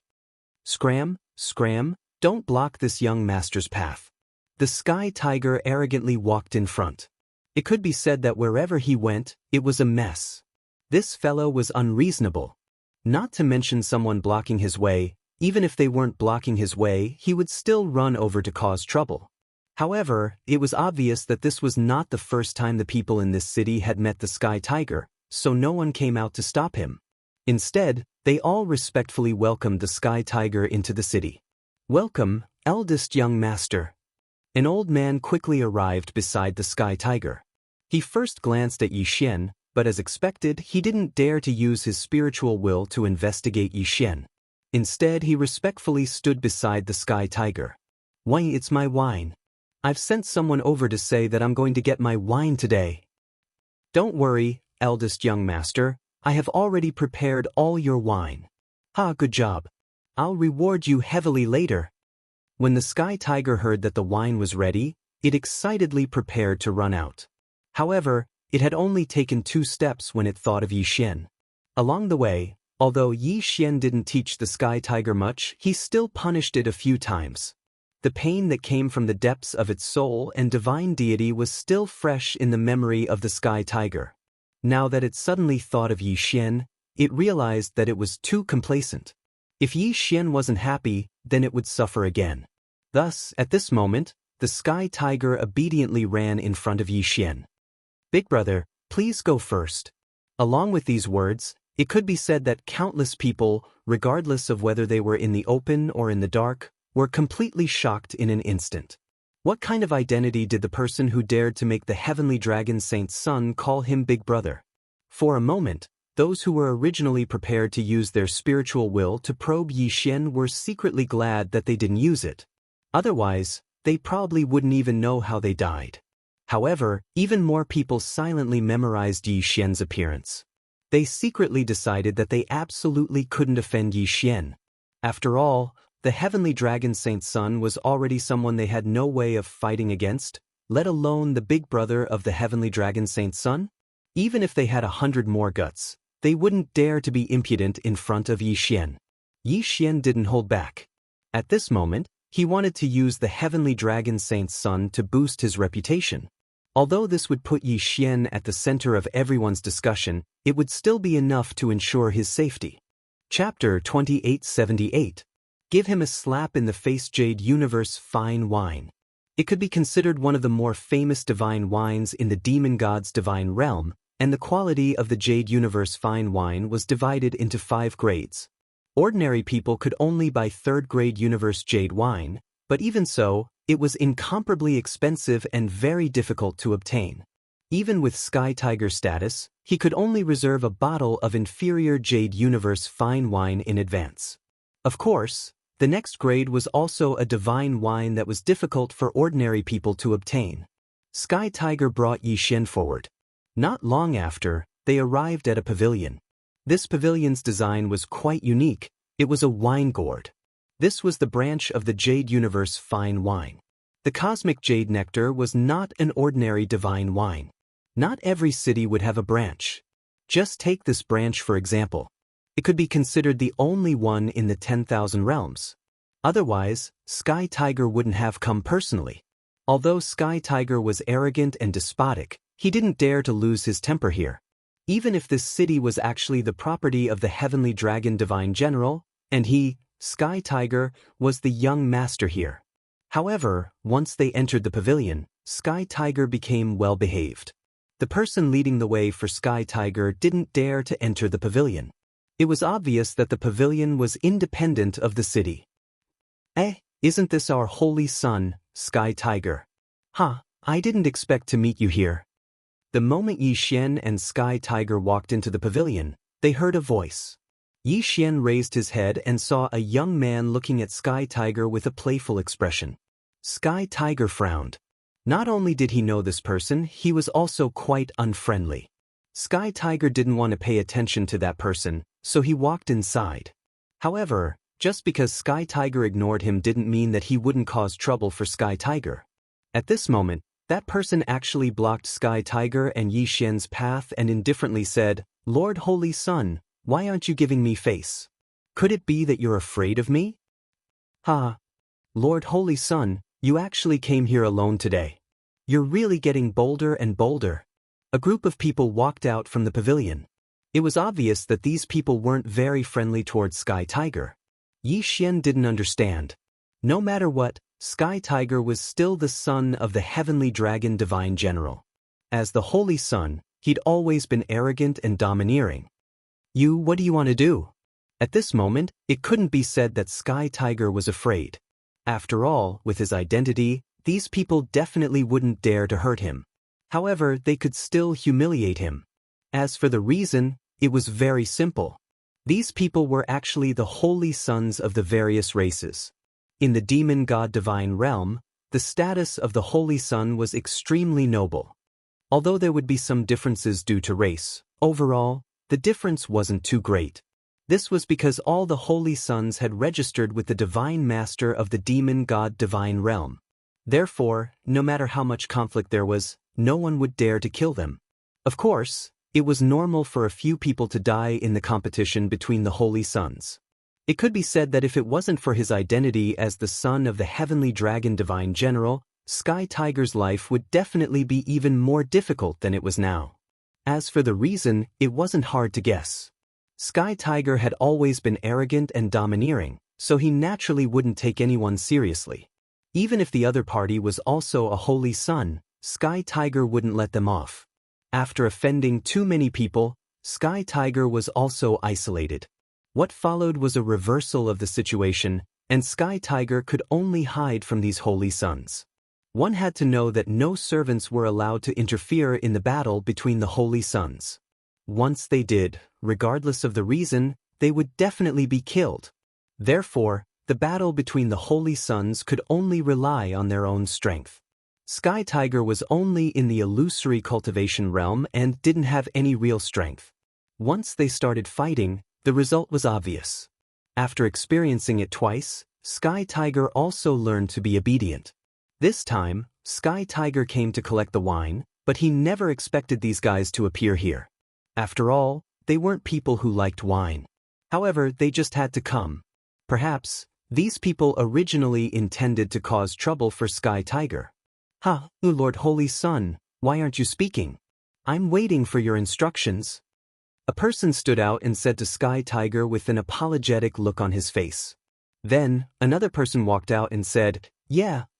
Scram, scram, don't block this young master's path. The sky tiger arrogantly walked in front. It could be said that wherever he went, it was a mess. This fellow was unreasonable. Not to mention someone blocking his way, even if they weren't blocking his way, he would still run over to cause trouble. However, it was obvious that this was not the first time the people in this city had met the sky tiger, so no one came out to stop him. Instead, they all respectfully welcomed the sky tiger into the city. "Welcome, eldest young master." An old man quickly arrived beside the sky tiger. He first glanced at Yi Xian, but as expected, he didn't dare to use his spiritual will to investigate Yi Xian. Instead, he respectfully stood beside the sky tiger. "Why, it's my wine. I've sent someone over to say that I'm going to get my wine today." "Don't worry, eldest young master, I have already prepared all your wine." "Ah, good job. I'll reward you heavily later." When the sky tiger heard that the wine was ready, it excitedly prepared to run out. However, it had only taken 2 steps when it thought of Yi Xian. Along the way, although Yi Xian didn't teach the sky tiger much, he still punished it a few times. The pain that came from the depths of its soul and divine deity was still fresh in the memory of the sky tiger. Now that it suddenly thought of Yi Xian, it realized that it was too complacent. If Yi Xian wasn't happy, then it would suffer again. Thus, at this moment, the sky tiger obediently ran in front of Yi Xian. "Big brother, please go first." Along with these words, it could be said that countless people, regardless of whether they were in the open or in the dark, were completely shocked in an instant. What kind of identity did the person who dared to make the heavenly dragon Saint's son call him big brother? For a moment, those who were originally prepared to use their spiritual will to probe Yi Xian were secretly glad that they didn't use it. Otherwise, they probably wouldn't even know how they died. However, even more people silently memorized Yi Xian's appearance. They secretly decided that they absolutely couldn't offend Yi Xian. After all, the heavenly dragon Saint's son was already someone they had no way of fighting against, let alone the big brother of the heavenly dragon Saint's son. Even if they had 100 more guts, they wouldn't dare to be impudent in front of Yi Xian. Yi Xian didn't hold back. At this moment, he wanted to use the heavenly dragon Saint's son to boost his reputation. Although this would put Yi Xian at the center of everyone's discussion, it would still be enough to ensure his safety. Chapter 2878. Give him a slap in the face. Jade Universe Fine Wine. It could be considered one of the more famous divine wines in the demon god's divine realm, and the quality of the Jade Universe Fine Wine was divided into 5 grades. Ordinary people could only buy 3rd grade Universe Jade wine, but even so, it was incomparably expensive and very difficult to obtain. Even with Sky Tiger status, he could only reserve a bottle of inferior Jade Universe Fine Wine in advance. Of course, the next grade was also a divine wine that was difficult for ordinary people to obtain. Sky Tiger brought Yi Xian forward. Not long after, they arrived at a pavilion. This pavilion's design was quite unique. It was a wine gourd. This was the branch of the Jade Universe fine wine. The cosmic jade nectar was not an ordinary divine wine. Not every city would have a branch. Just take this branch for example. It could be considered the only one in the 10,000 realms. Otherwise, Sky Tiger wouldn't have come personally. Although Sky Tiger was arrogant and despotic, he didn't dare to lose his temper here. Even if this city was actually the property of the heavenly dragon divine general, and he, Sky Tiger, was the young master here. However, once they entered the pavilion, Sky Tiger became well-behaved. The person leading the way for Sky Tiger didn't dare to enter the pavilion. It was obvious that the pavilion was independent of the city. Isn't this our holy son, Sky Tiger? I didn't expect to meet you here. The moment Yi Xian and Sky Tiger walked into the pavilion, they heard a voice. Yi Xian raised his head and saw a young man looking at Sky Tiger with a playful expression. Sky Tiger frowned. Not only did he know this person, he was also quite unfriendly. Sky Tiger didn't want to pay attention to that person, so he walked inside. However, just because Sky Tiger ignored him didn't mean that he wouldn't cause trouble for Sky Tiger. At this moment, that person actually blocked Sky Tiger and Yi Xian's path and indifferently said, "Lord Holy Sun, why aren't you giving me face? Could it be that you're afraid of me?" Lord Holy Sun, you actually came here alone today. You're really getting bolder and bolder. A group of people walked out from the pavilion. It was obvious that these people weren't very friendly towards Sky Tiger. Yi Xian didn't understand. No matter what, Sky Tiger was still the son of the heavenly dragon divine general. As the holy son, he'd always been arrogant and domineering. What do you want to do? At this moment, it couldn't be said that Sky Tiger was afraid. After all, with his identity, these people definitely wouldn't dare to hurt him. However, they could still humiliate him. As for the reason, it was very simple. These people were actually the holy sons of the various races. In the demon god divine realm, the status of the holy son was extremely noble. Although there would be some differences due to race, overall, the difference wasn't too great. This was because all the holy sons had registered with the divine master of the demon god divine realm. Therefore, no matter how much conflict there was, no one would dare to kill them. Of course, it was normal for a few people to die in the competition between the holy sons. It could be said that if it wasn't for his identity as the son of the heavenly dragon divine general, Sky Tiger's life would definitely be even more difficult than it was now. As for the reason, it wasn't hard to guess. Sky Tiger had always been arrogant and domineering, so he naturally wouldn't take anyone seriously. Even if the other party was also a holy son, Sky Tiger wouldn't let them off. After offending too many people, Sky Tiger was also isolated. What followed was a reversal of the situation, and Sky Tiger could only hide from these holy sons. One had to know that no servants were allowed to interfere in the battle between the holy sons. Once they did, regardless of the reason, they would definitely be killed. Therefore, the battle between the holy sons could only rely on their own strength. Sky Tiger was only in the illusory cultivation realm and didn't have any real strength. Once they started fighting, the result was obvious. After experiencing it twice, Sky Tiger also learned to be obedient. This time, Sky Tiger came to collect the wine, but he never expected these guys to appear here. After all, they weren't people who liked wine. However, they just had to come. Perhaps, these people originally intended to cause trouble for Sky Tiger. Lord Holy Sun, why aren't you speaking? I'm waiting for your instructions. A person stood out and said to Sky Tiger with an apologetic look on his face. Then, another person walked out and said,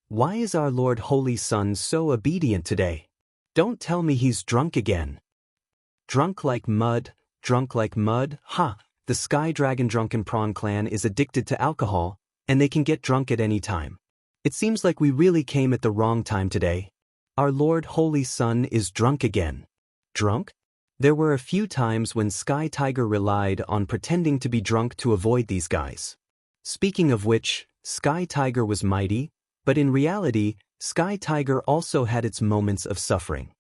why is our Lord Holy Sun so obedient today? Don't tell me he's drunk again. Drunk like mud, drunk like mud? The Sky Dragon Drunken Prawn clan is addicted to alcohol, and they can get drunk at any time. It seems like we really came at the wrong time today. Our Lord Holy Sun is drunk again. Drunk? There were a few times when Sky Tiger relied on pretending to be drunk to avoid these guys. Speaking of which, Sky Tiger was mighty, but in reality, Sky Tiger also had its moments of suffering.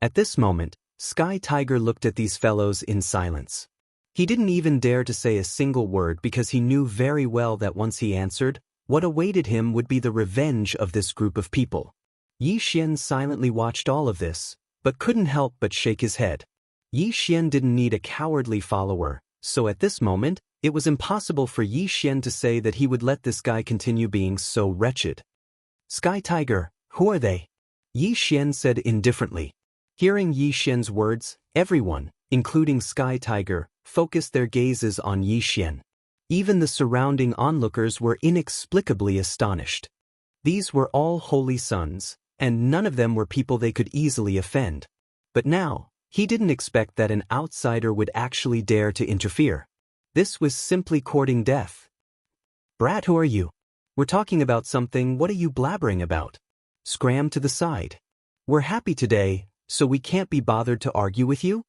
At this moment, Sky Tiger looked at these fellows in silence. He didn't even dare to say a single word because he knew very well that once he answered, what awaited him would be the revenge of this group of people. Yi Xian silently watched all of this, but couldn't help but shake his head. Yi Xian didn't need a cowardly follower, so at this moment, it was impossible for Yi Xian to say that he would let this guy continue being so wretched. Sky Tiger, who are they? Yi Xian said indifferently. Hearing Yi Xian's words, everyone, including Sky Tiger, focused their gazes on Yi Xian. Even the surrounding onlookers were inexplicably astonished. These were all holy sons, and none of them were people they could easily offend. But now, he didn't expect that an outsider would actually dare to interfere. This was simply courting death. Brat, who are you? We're talking about something, what are you blabbering about? Scram to the side. We're happy today, so we can't be bothered to argue with you?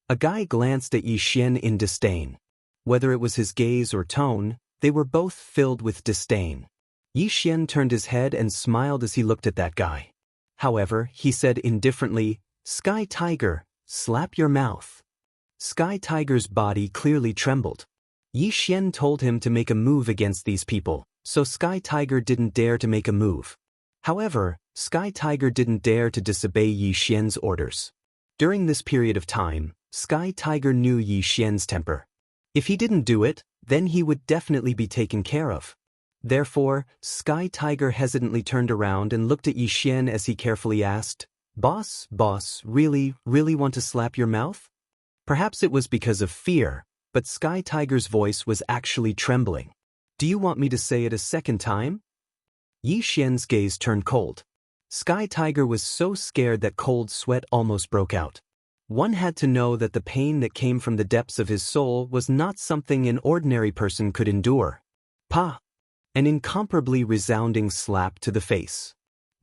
A guy glanced at Yi Xian in disdain. Whether it was his gaze or tone, they were both filled with disdain. Yi Xian turned his head and smiled as he looked at that guy. However, he said indifferently, Sky Tiger, slap your mouth. Sky Tiger's body clearly trembled. Yi Xian told him to make a move against these people, so Sky Tiger didn't dare to make a move. However, Sky Tiger didn't dare to disobey Yi Xian's orders. During this period of time, Sky Tiger knew Yi Xian's temper. If he didn't do it, then he would definitely be taken care of. Therefore, Sky Tiger hesitantly turned around and looked at Yi Xian as he carefully asked, Boss, really want to slap your mouth? Perhaps it was because of fear, but Sky Tiger's voice was actually trembling. Do you want me to say it a second time? Yi Xian's gaze turned cold. Sky Tiger was so scared that cold sweat almost broke out. One had to know that the pain that came from the depths of his soul was not something an ordinary person could endure. Pa! An incomparably resounding slap to the face.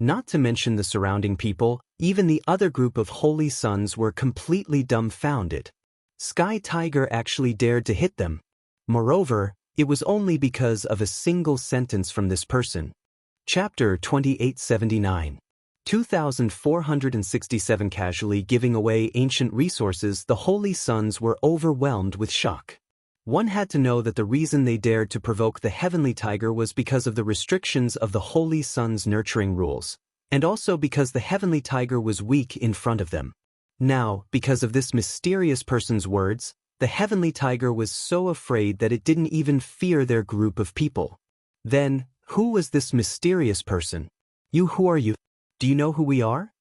Not to mention the surrounding people, even the other group of holy sons were completely dumbfounded. Sky Tiger actually dared to hit them. Moreover, it was only because of a single sentence from this person. Chapter 2879. 2467. Casually giving away ancient resources, the holy sons were overwhelmed with shock. One had to know that the reason they dared to provoke the heavenly tiger was because of the restrictions of the holy sons' nurturing rules, and also because the heavenly tiger was weak in front of them. Now, because of this mysterious person's words, the heavenly tiger was so afraid that it didn't even fear their group of people. Then, who was this mysterious person? Who are you? Do you know who we are?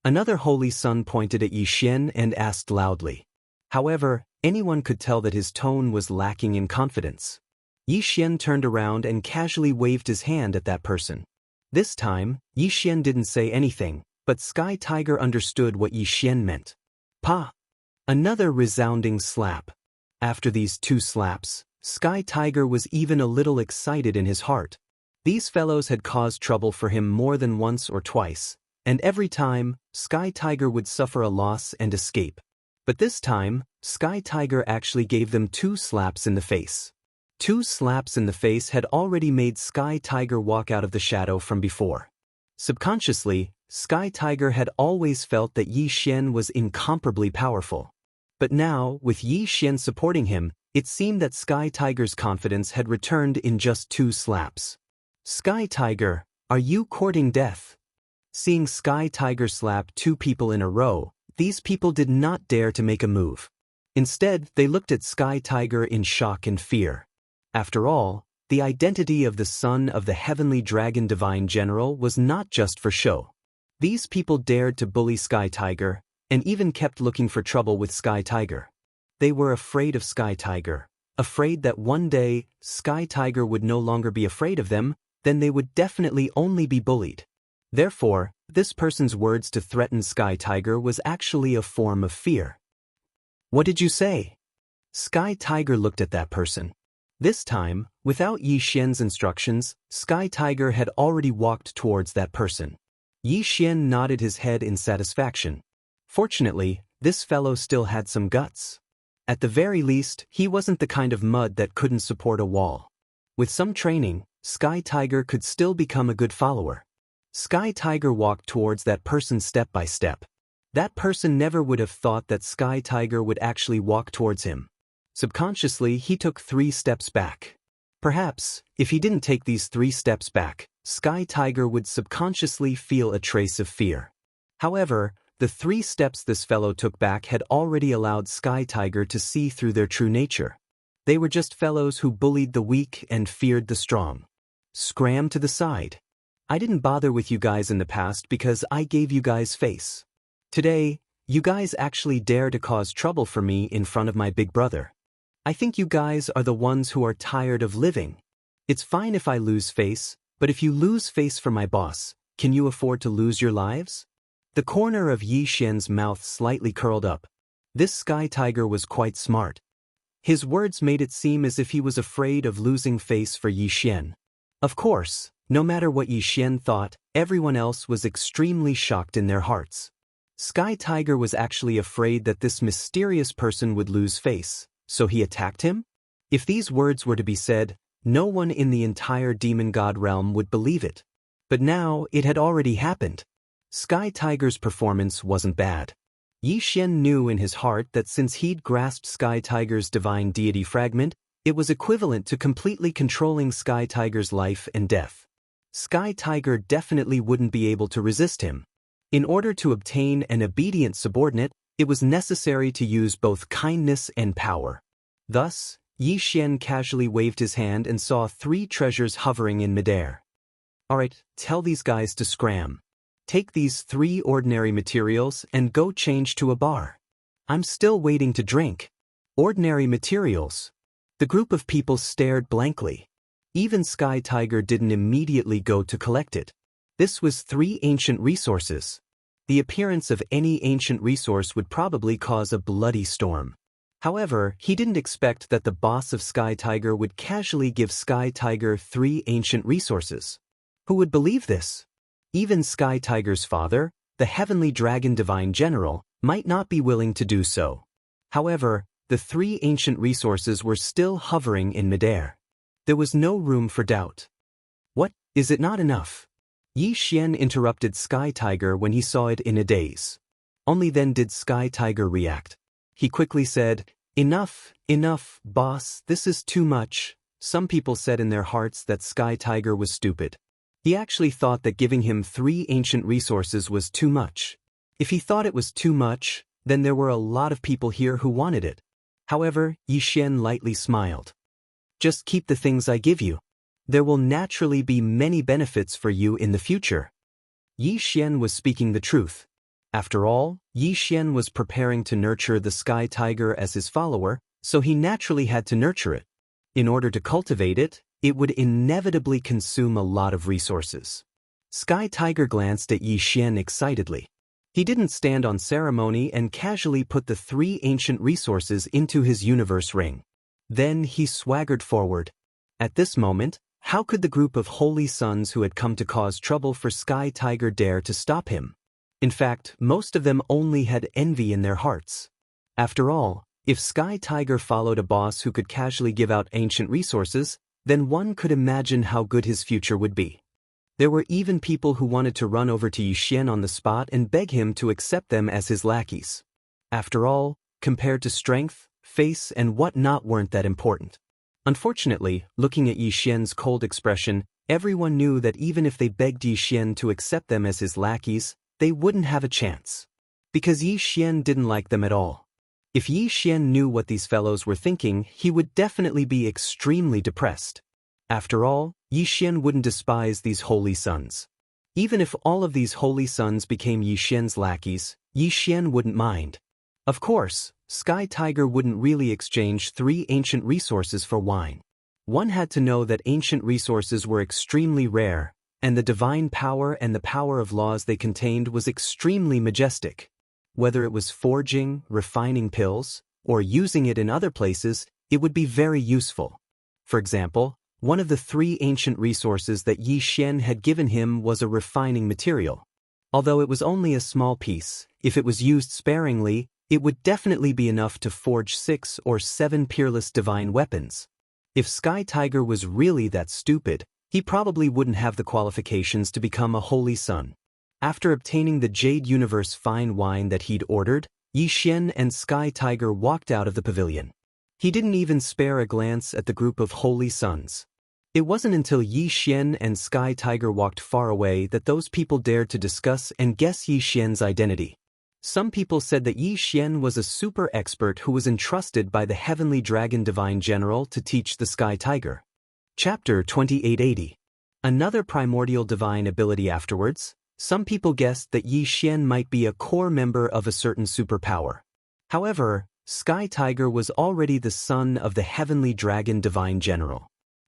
Another holy son pointed at Yi Xian and asked loudly. However, anyone could tell that his tone was lacking in confidence. Yi Xian turned around and casually waved his hand at that person. This time, Yi Xian didn't say anything, but Sky Tiger understood what Yi Xian meant. Pa! Another resounding slap. After these two slaps, Sky Tiger was even a little excited in his heart. These fellows had caused trouble for him more than once or twice, and every time, Sky Tiger would suffer a loss and escape. But this time, Sky Tiger actually gave them two slaps in the face. Two slaps in the face had already made Sky Tiger walk out of the shadow from before. Subconsciously, Sky Tiger had always felt that Yi Xian was incomparably powerful. But now, with Yi Xian supporting him, it seemed that Sky Tiger's confidence had returned in just two slaps. Sky Tiger, are you courting death? Seeing Sky Tiger slap two people in a row, these people did not dare to make a move. Instead, they looked at Sky Tiger in shock and fear. After all, the identity of the son of the heavenly dragon divine general was not just for show. These people dared to bully Sky Tiger, and even kept looking for trouble with Sky Tiger. They were afraid of Sky Tiger, afraid that one day, Sky Tiger would no longer be afraid of them, then they would definitely only be bullied. Therefore, this person's words to threaten Sky Tiger was actually a form of fear. What did you say? Sky Tiger looked at that person. This time, without Yi Xian's instructions, Sky Tiger had already walked towards that person. Yi Xian nodded his head in satisfaction. Fortunately, this fellow still had some guts. At the very least, he wasn't the kind of mud that couldn't support a wall. With some training, Sky Tiger could still become a good follower. Sky Tiger walked towards that person step by step. That person never would have thought that Sky Tiger would actually walk towards him. Subconsciously, he took 3 steps back. Perhaps, if he didn't take these 3 steps back, Sky Tiger would subconsciously feel a trace of fear. However, the 3 steps this fellow took back had already allowed Sky Tiger to see through their true nature. They were just fellows who bullied the weak and feared the strong. Scram to the side. I didn't bother with you guys in the past because I gave you guys face. Today, you guys actually dare to cause trouble for me in front of my big brother. I think you guys are the ones who are tired of living. It's fine if I lose face, but if you lose face for my boss, can you afford to lose your lives? The corner of Yi Xian's mouth slightly curled up. This Sky Tiger was quite smart. His words made it seem as if he was afraid of losing face for Yi Xian. Of course, no matter what Yi Xian thought, everyone else was extremely shocked in their hearts. Sky Tiger was actually afraid that this mysterious person would lose face, so he attacked him? If these words were to be said, no one in the entire demon god realm would believe it. But now, it had already happened. Sky Tiger's performance wasn't bad. Yi Xian knew in his heart that since he'd grasped Sky Tiger's divine deity fragment, it was equivalent to completely controlling Sky Tiger's life and death. Sky Tiger definitely wouldn't be able to resist him. In order to obtain an obedient subordinate, it was necessary to use both kindness and power. Thus, Yi Xian casually waved his hand and saw 3 treasures hovering in midair. Alright, tell these guys to scram. Take these 3 ordinary materials and go change to a bar. I'm still waiting to drink. Ordinary materials. The group of people stared blankly. Even Sky Tiger didn't immediately go to collect it. This was 3 ancient resources. The appearance of any ancient resource would probably cause a bloody storm. However, he didn't expect that the boss of Sky Tiger would casually give Sky Tiger 3 ancient resources. Who would believe this? Even Sky Tiger's father, the Heavenly Dragon Divine General, might not be willing to do so. However, the 3 ancient resources were still hovering in midair. There was no room for doubt. What, is it not enough? Yi Xian interrupted Sky Tiger when he saw it in a daze. Only then did Sky Tiger react. He quickly said, Enough, boss, this is too much. Some people said in their hearts that Sky Tiger was stupid. He actually thought that giving him 3 ancient resources was too much. If he thought it was too much, then there were a lot of people here who wanted it. However, Yi Xian lightly smiled. Just keep the things I give you. There will naturally be many benefits for you in the future. Yi Xian was speaking the truth. After all, Yi Xian was preparing to nurture the Sky Tiger as his follower, so he naturally had to nurture it. In order to cultivate it, it would inevitably consume a lot of resources. Sky Tiger glanced at Yi Xian excitedly. He didn't stand on ceremony and casually put the 3 ancient resources into his universe ring. Then he swaggered forward. At this moment, how could the group of holy sons who had come to cause trouble for Sky Tiger dare to stop him? In fact, most of them only had envy in their hearts. After all, if Sky Tiger followed a boss who could casually give out ancient resources, then one could imagine how good his future would be. There were even people who wanted to run over to Yi Xian on the spot and beg him to accept them as his lackeys. After all, compared to strength, face and whatnot weren't that important. Unfortunately, looking at Yi Xian's cold expression, everyone knew that even if they begged Yi Xian to accept them as his lackeys, they wouldn't have a chance. Because Yi Xian didn't like them at all. If Yi Xian knew what these fellows were thinking, he would definitely be extremely depressed. After all, Yi Xian wouldn't despise these holy sons. Even if all of these holy sons became Yi Xian's lackeys, Yi Xian wouldn't mind. Of course, Sky Tiger wouldn't really exchange 3 ancient resources for wine. One had to know that ancient resources were extremely rare, and the divine power and the power of laws they contained was extremely majestic. Whether it was forging, refining pills, or using it in other places, it would be very useful. For example, one of the 3 ancient resources that Yi Xian had given him was a refining material. Although it was only a small piece, if it was used sparingly, it would definitely be enough to forge 6 or 7 peerless divine weapons. If Sky Tiger was really that stupid, he probably wouldn't have the qualifications to become a holy son. After obtaining the Jade Universe fine wine that he'd ordered, Yi Xian and Sky Tiger walked out of the pavilion. He didn't even spare a glance at the group of holy sons. It wasn't until Yi Xian and Sky Tiger walked far away that those people dared to discuss and guess Yi Xian's identity. Some people said that Yi Xian was a super expert who was entrusted by the Heavenly Dragon Divine General to teach the Sky Tiger. Chapter 2880. Another primordial divine ability. Afterwards, some people guessed that Yi Xian might be a core member of a certain superpower. However, Sky Tiger was already the son of the Heavenly Dragon Divine General.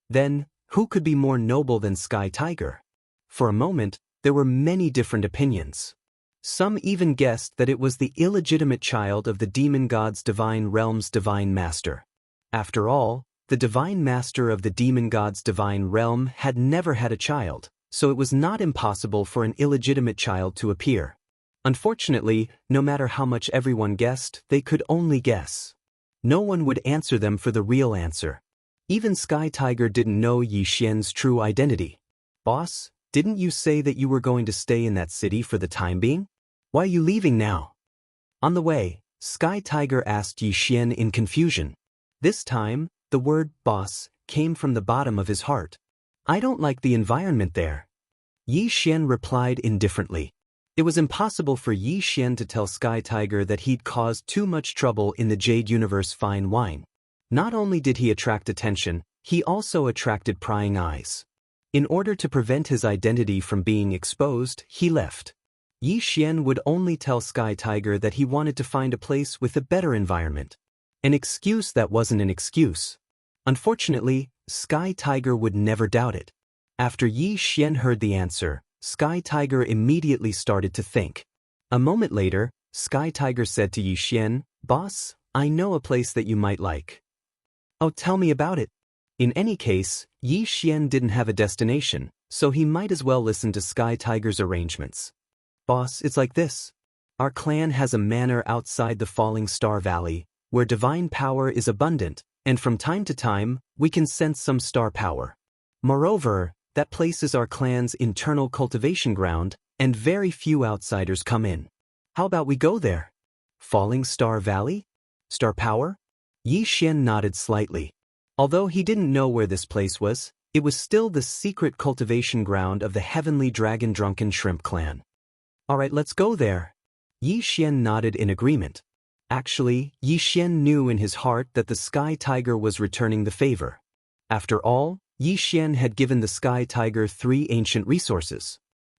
Then, who could be more noble than Sky Tiger? For a moment, there were many different opinions. Some even guessed that it was the illegitimate child of the demon god's divine realm's divine master. After all, the divine master of the demon god's divine realm had never had a child, so it was not impossible for an illegitimate child to appear. Unfortunately, no matter how much everyone guessed, they could only guess. No one would answer them for the real answer. Even Sky Tiger didn't know Yi Xian's true identity. Boss, didn't you say that you were going to stay in that city for the time being? Why are you leaving now? On the way, Sky Tiger asked Yi Xian in confusion. This time, the word boss came from the bottom of his heart. I don't like the environment there. Yi Xian replied indifferently. It was impossible for Yi Xian to tell Sky Tiger that he'd caused too much trouble in the Jade Universe fine wine. Not only did he attract attention, he also attracted prying eyes. In order to prevent his identity from being exposed, he left. Yi Xian would only tell Sky Tiger that he wanted to find a place with a better environment. An excuse that wasn't an excuse. Unfortunately, Sky Tiger would never doubt it. After Yi Xian heard the answer, Sky Tiger immediately started to think. A moment later, Sky Tiger said to Yi Xian, "Boss, I know a place that you might like." "Oh, tell me about it." In any case, Yi Xian didn't have a destination, so he might as well listen to Sky Tiger's arrangements. "Boss, it's like this. Our clan has a manor outside the Falling Star Valley, where divine power is abundant, and from time to time, we can sense some star power. Moreover, that place is our clan's internal cultivation ground, and very few outsiders come in. How about we go there?" Falling Star Valley? Star power? Yi Xian nodded slightly. Although he didn't know where this place was, it was still the secret cultivation ground of the Heavenly Dragon Drunken Shrimp clan. "Alright, let's go there." Yi Xian nodded in agreement. Actually, Yi Xian knew in his heart that the Sky Tiger was returning the favor. After all, Yi Xian had given the Sky Tiger 3 ancient resources.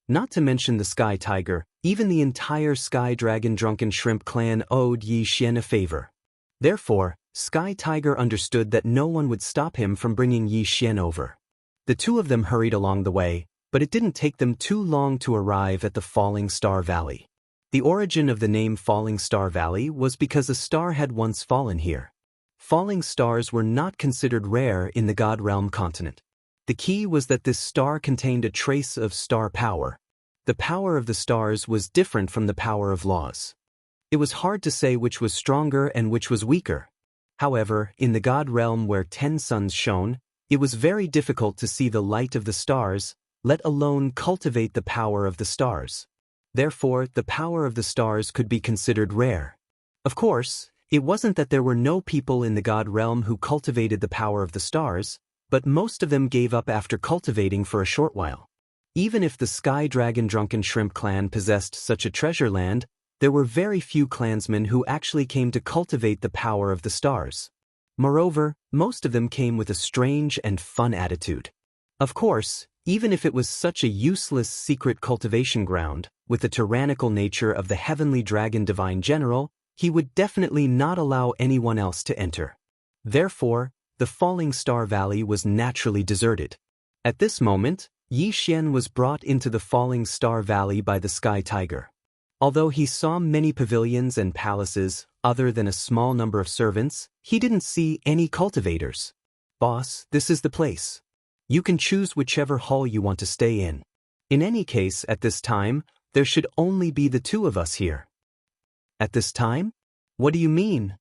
Not to mention the Sky Tiger, even the entire Sky Dragon Drunken Shrimp clan owed Yi Xian a favor. Therefore, Sky Tiger understood that no one would stop him from bringing Yi Xian over. The two of them hurried along the way, but it didn't take them too long to arrive at the Falling Star Valley. The origin of the name Falling Star Valley was because a star had once fallen here. Falling stars were not considered rare in the God Realm continent. The key was that this star contained a trace of star power. The power of the stars was different from the power of laws. It was hard to say which was stronger and which was weaker. However, in the God Realm where 10 suns shone, it was very difficult to see the light of the stars, let alone cultivate the power of the stars. Therefore, the power of the stars could be considered rare. Of course, it wasn't that there were no people in the God Realm who cultivated the power of the stars, but most of them gave up after cultivating for a short while. Even if the Sky Dragon Drunken Shrimp clan possessed such a treasure land, there were very few clansmen who actually came to cultivate the power of the stars. Moreover, most of them came with a strange and fun attitude. Of course, even if it was such a useless secret cultivation ground, with the tyrannical nature of the Heavenly Dragon Divine General, he would definitely not allow anyone else to enter. Therefore, the Falling Star Valley was naturally deserted. At this moment, Yi Xian was brought into the Falling Star Valley by the Sky Tiger. Although he saw many pavilions and palaces, other than a small number of servants, he didn't see any cultivators. "Boss, this is the place. You can choose whichever hall you want to stay in. In any case, at this time, there should only be the two of us here." "At this time? What do you mean?"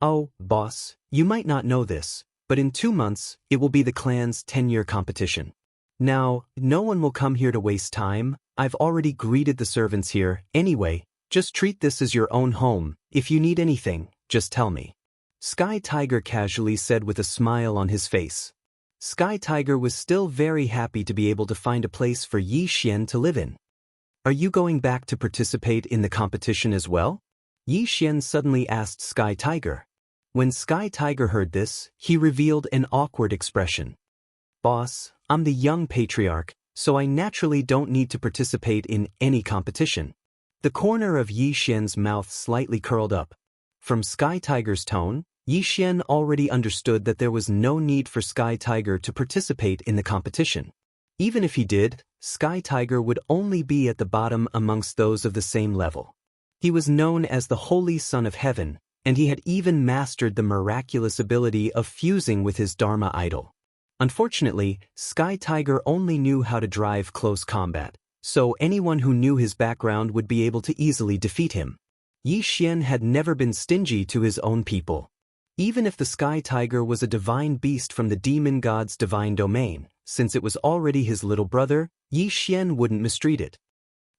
"Oh, boss, you might not know this, but in 2 months, it will be the clan's 10-year competition. Now, no one will come here to waste time. I've already greeted the servants here. Anyway, just treat this as your own home. If you need anything, just tell me." Sky Tiger casually said with a smile on his face. Sky Tiger was still very happy to be able to find a place for Yi Xian to live in. Are you going back to participate in the competition as well? Yi Xian suddenly asked Sky Tiger. When Sky Tiger heard this, he revealed an awkward expression. Boss, I'm the young patriarch, so I naturally don't need to participate in any competition. The corner of Yi Xian's mouth slightly curled up. From Sky Tiger's tone, Yi Xian already understood that there was no need for Sky Tiger to participate in the competition. Even if he did, Sky Tiger would only be at the bottom amongst those of the same level. He was known as the Holy Son of Heaven, and he had even mastered the miraculous ability of fusing with his Dharma idol. Unfortunately, Sky Tiger only knew how to drive close combat, so anyone who knew his background would be able to easily defeat him. Yi Xian had never been stingy to his own people. Even if the Sky Tiger was a divine beast from the demon god's divine domain, since it was already his little brother, Yi Xian wouldn't mistreat it.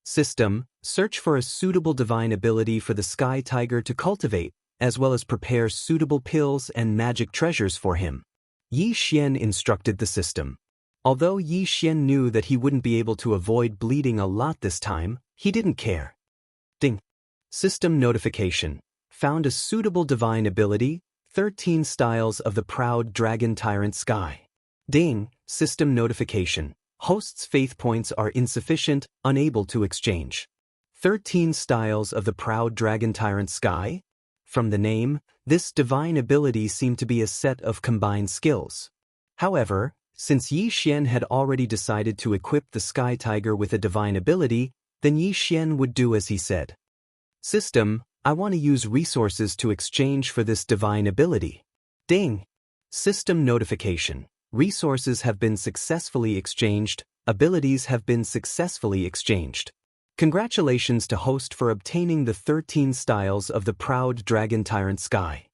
System, search for a suitable divine ability for the Sky Tiger to cultivate, as well as prepare suitable pills and magic treasures for him. Yi Xian instructed the system. Although Yi Xian knew that he wouldn't be able to avoid bleeding a lot this time, he didn't care. Ding. System notification. Found a suitable divine ability, 13 styles of the proud dragon tyrant Sky. Ding. System notification. Host's faith points are insufficient, unable to exchange. 13 styles of the proud dragon tyrant Sky? From the name, this divine ability seemed to be a set of combined skills. However, since Yi Xian had already decided to equip the Sky Tiger with a divine ability, then Yi Xian would do as he said. System, I want to use resources to exchange for this divine ability. Ding! System notification. Resources have been successfully exchanged, abilities have been successfully exchanged. Congratulations to host for obtaining the 13 styles of the proud dragon tyrant Sky.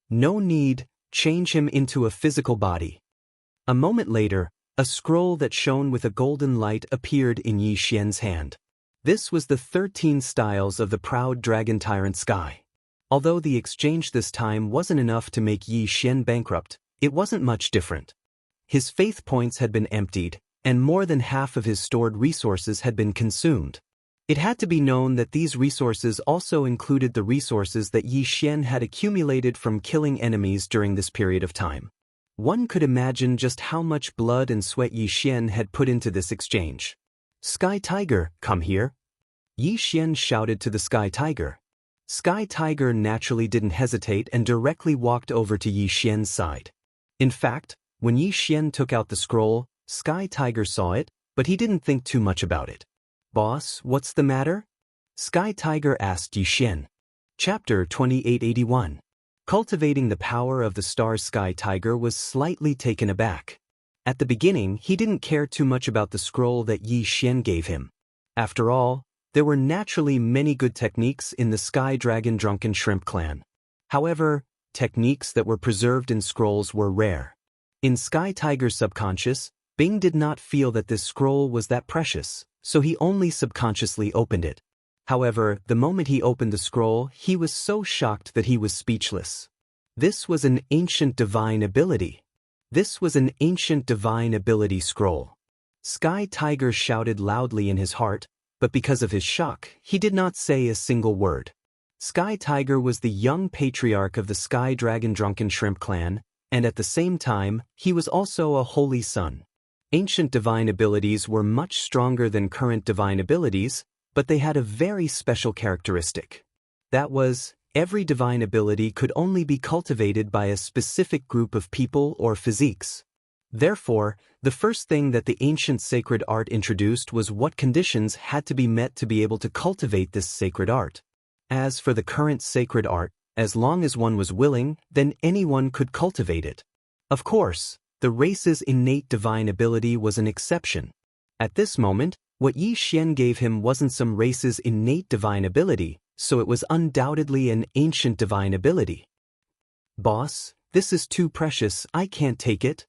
No need, change him into a physical body. A moment later, a scroll that shone with a golden light appeared in Yi Xian's hand. This was the 13 styles of the proud dragon tyrant Sky. Although the exchange this time wasn't enough to make Yi Xian bankrupt, it wasn't much different. His faith points had been emptied, and more than half of his stored resources had been consumed. It had to be known that these resources also included the resources that Yi Xian had accumulated from killing enemies during this period of time. One could imagine just how much blood and sweat Yi Xian had put into this exchange. Sky Tiger, come here. Yi Xian shouted to the Sky Tiger. Sky Tiger naturally didn't hesitate and directly walked over to Yi Xian's side. In fact, when Yi Xian took out the scroll, Sky Tiger saw it, but he didn't think too much about it. Boss, what's the matter? Sky Tiger asked Yi Xian. Chapter 2881. Cultivating the power of the stars. Sky Tiger was slightly taken aback. At the beginning, he didn't care too much about the scroll that Yi Xian gave him. After all, there were naturally many good techniques in the Sky Dragon Drunken Shrimp clan. However, techniques that were preserved in scrolls were rare. In Sky Tiger's subconscious, Bing did not feel that this scroll was that precious, so he only subconsciously opened it. However, the moment he opened the scroll, he was so shocked that he was speechless. This was an ancient divine ability. This was an ancient divine ability scroll. Sky Tiger shouted loudly in his heart, but because of his shock, he did not say a single word. Sky Tiger was the young patriarch of the Sky Dragon Drunken Shrimp clan, and at the same time, he was also a holy son. Ancient divine abilities were much stronger than current divine abilities, but they had a very special characteristic. That was, every divine ability could only be cultivated by a specific group of people or physiques. Therefore, the first thing that the ancient sacred art introduced was what conditions had to be met to be able to cultivate this sacred art. As for the current sacred art, as long as one was willing, then anyone could cultivate it. Of course, the race's innate divine ability was an exception. At this moment, what Yi Xian gave him wasn't some race's innate divine ability, so it was undoubtedly an ancient divine ability. Boss, this is too precious, I can't take it.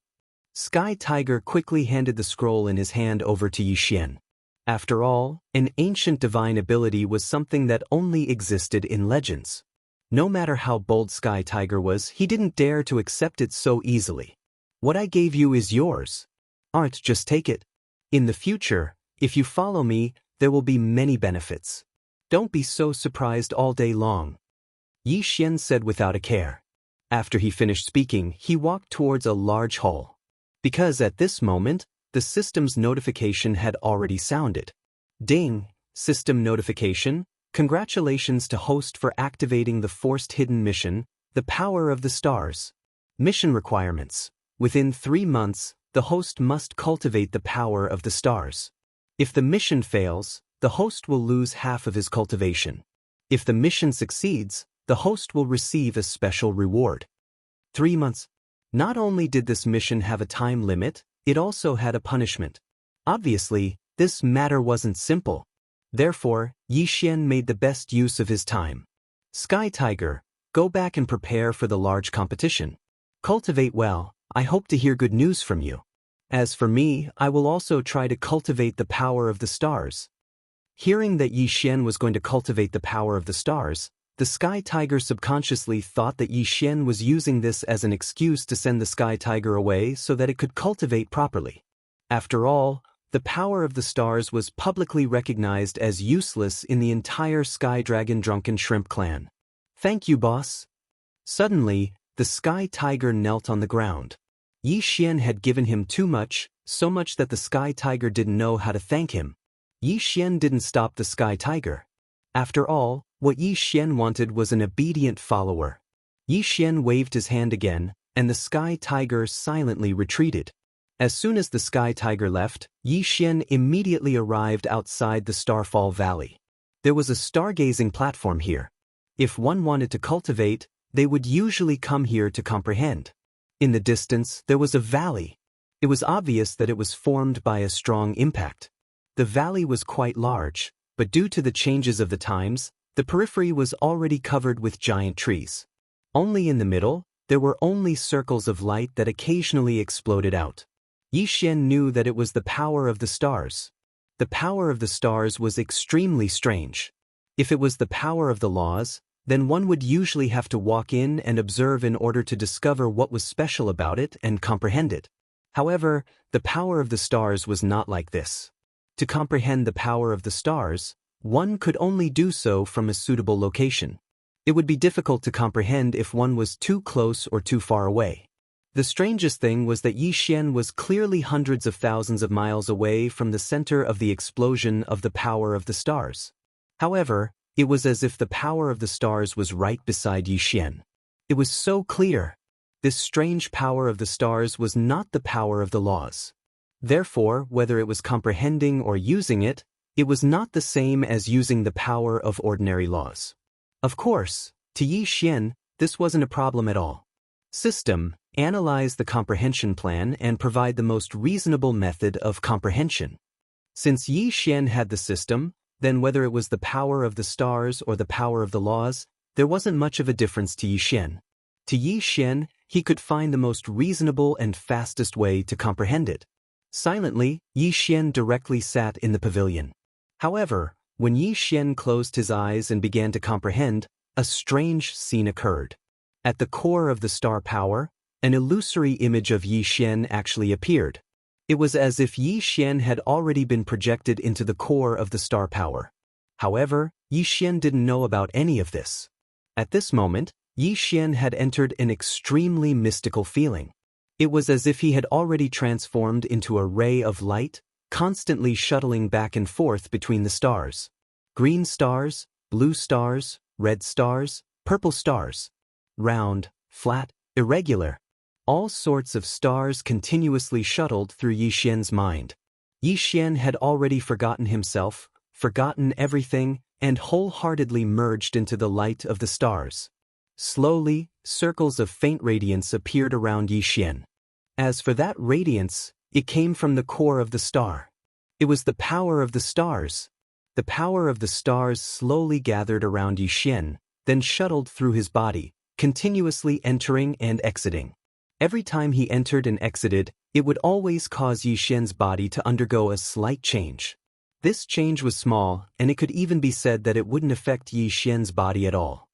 Sky Tiger quickly handed the scroll in his hand over to Yi Xian. After all, an ancient divine ability was something that only existed in legends. No matter how bold Sky Tiger was, he didn't dare to accept it so easily. What I gave you is yours. Aren't just take it. In the future, if you follow me, there will be many benefits. Don't be so surprised all day long. Yi Xian said without a care. After he finished speaking, he walked towards a large hall. Because at this moment, the system's notification had already sounded. Ding! System notification. Congratulations to host for activating the forced hidden mission, The Power of the Stars. Mission requirements. Within 3 months, the host must cultivate the power of the stars. If the mission fails, the host will lose half of his cultivation. If the mission succeeds, the host will receive a special reward. 3 months. Not only did this mission have a time limit, it also had a punishment. Obviously, this matter wasn't simple. Therefore, Yi Xian made the best use of his time. Sky Tiger, go back and prepare for the large competition. Cultivate well. I hope to hear good news from you. As for me, I will also try to cultivate the power of the stars. Hearing that Yi Xian was going to cultivate the power of the stars, the Sky Tiger subconsciously thought that Yi Xian was using this as an excuse to send the Sky Tiger away so that it could cultivate properly. After all, the power of the stars was publicly recognized as useless in the entire Sky Dragon Drunken Shrimp clan. Thank you, boss. Suddenly, the Sky Tiger knelt on the ground. Yi Xian had given him too much, so much that the Sky Tiger didn't know how to thank him. Yi Xian didn't stop the Sky Tiger. After all, what Yi Xian wanted was an obedient follower. Yi Xian waved his hand again, and the Sky Tiger silently retreated. As soon as the Sky Tiger left, Yi Xian immediately arrived outside the Starfall Valley. There was a stargazing platform here. If one wanted to cultivate, they would usually come here to comprehend. In the distance, there was a valley. It was obvious that it was formed by a strong impact. The valley was quite large, but due to the changes of the times, the periphery was already covered with giant trees. Only in the middle, there were only circles of light that occasionally exploded out. Yi Xian knew that it was the power of the stars. The power of the stars was extremely strange. If it was the power of the laws, then one would usually have to walk in and observe in order to discover what was special about it and comprehend it. However, the power of the stars was not like this. To comprehend the power of the stars, one could only do so from a suitable location. It would be difficult to comprehend if one was too close or too far away. The strangest thing was that Yi Xian was clearly hundreds of thousands of miles away from the center of the explosion of the power of the stars. However, it was as if the power of the stars was right beside Yi Xian. It was so clear. This strange power of the stars was not the power of the laws. Therefore, whether it was comprehending or using it, it was not the same as using the power of ordinary laws. Of course, to Yi Xian, this wasn't a problem at all. System, analyze the comprehension plan and provide the most reasonable method of comprehension. Since Yi Xian had the system, then whether it was the power of the stars or the power of the laws, there wasn't much of a difference to Yi Xian. To Yi Xian, he could find the most reasonable and fastest way to comprehend it. Silently, Yi Xian directly sat in the pavilion. However, when Yi Xian closed his eyes and began to comprehend, a strange scene occurred. At the core of the star power, an illusory image of Yi Xian actually appeared. It was as if Yi Xian had already been projected into the core of the star power. However, Yi Xian didn't know about any of this. At this moment, Yi Xian had entered an extremely mystical feeling. It was as if he had already transformed into a ray of light, constantly shuttling back and forth between the stars. Green stars, blue stars, red stars, purple stars. Round, flat, irregular. All sorts of stars continuously shuttled through Yi Xian's mind. Yi Xian had already forgotten himself, forgotten everything, and wholeheartedly merged into the light of the stars. Slowly, circles of faint radiance appeared around Yi Xian. As for that radiance, it came from the core of the star. It was the power of the stars. The power of the stars slowly gathered around Yi Xian, then shuttled through his body, continuously entering and exiting. Every time he entered and exited, it would always cause Yi Xian's body to undergo a slight change. This change was small, and it could even be said that it wouldn't affect Yi Xian's body at all.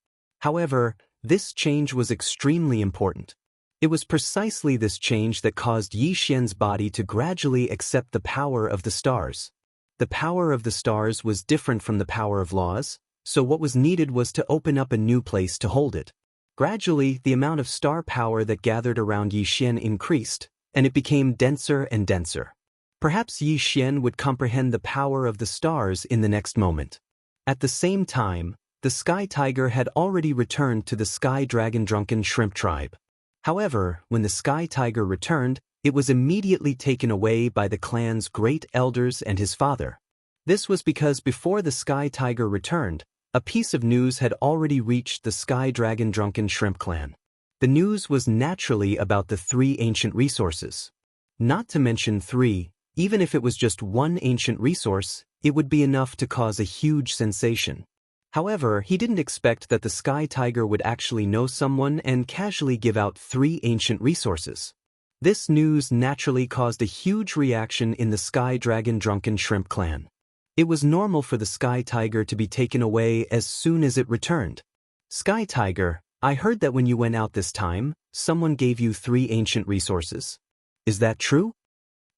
However, this change was extremely important. It was precisely this change that caused Yi Xian's body to gradually accept the power of the stars. The power of the stars was different from the power of laws, so what was needed was to open up a new place to hold it. Gradually, the amount of star power that gathered around Yi Xian increased, and it became denser and denser. Perhaps Yi Xian would comprehend the power of the stars in the next moment. At the same time, the Sky Tiger had already returned to the Sky Dragon Drunken Shrimp tribe. However, when the Sky Tiger returned, it was immediately taken away by the clan's great elders and his father. This was because before the Sky Tiger returned, a piece of news had already reached the Sky Dragon Drunken Shrimp clan. The news was naturally about the 3 ancient resources. Not to mention 3, even if it was just one ancient resource, it would be enough to cause a huge sensation. However, he didn't expect that the Sky Tiger would actually know someone and casually give out 3 ancient resources. This news naturally caused a huge reaction in the Sky Dragon Drunken Shrimp clan. It was normal for the Sky Tiger to be taken away as soon as it returned. Sky Tiger, I heard that when you went out this time, someone gave you 3 ancient resources. Is that true?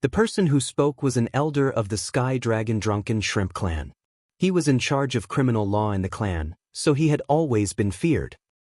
The person who spoke was an elder of the Sky Dragon Drunken Shrimp clan. He was in charge of criminal law in the clan, so he had always been feared.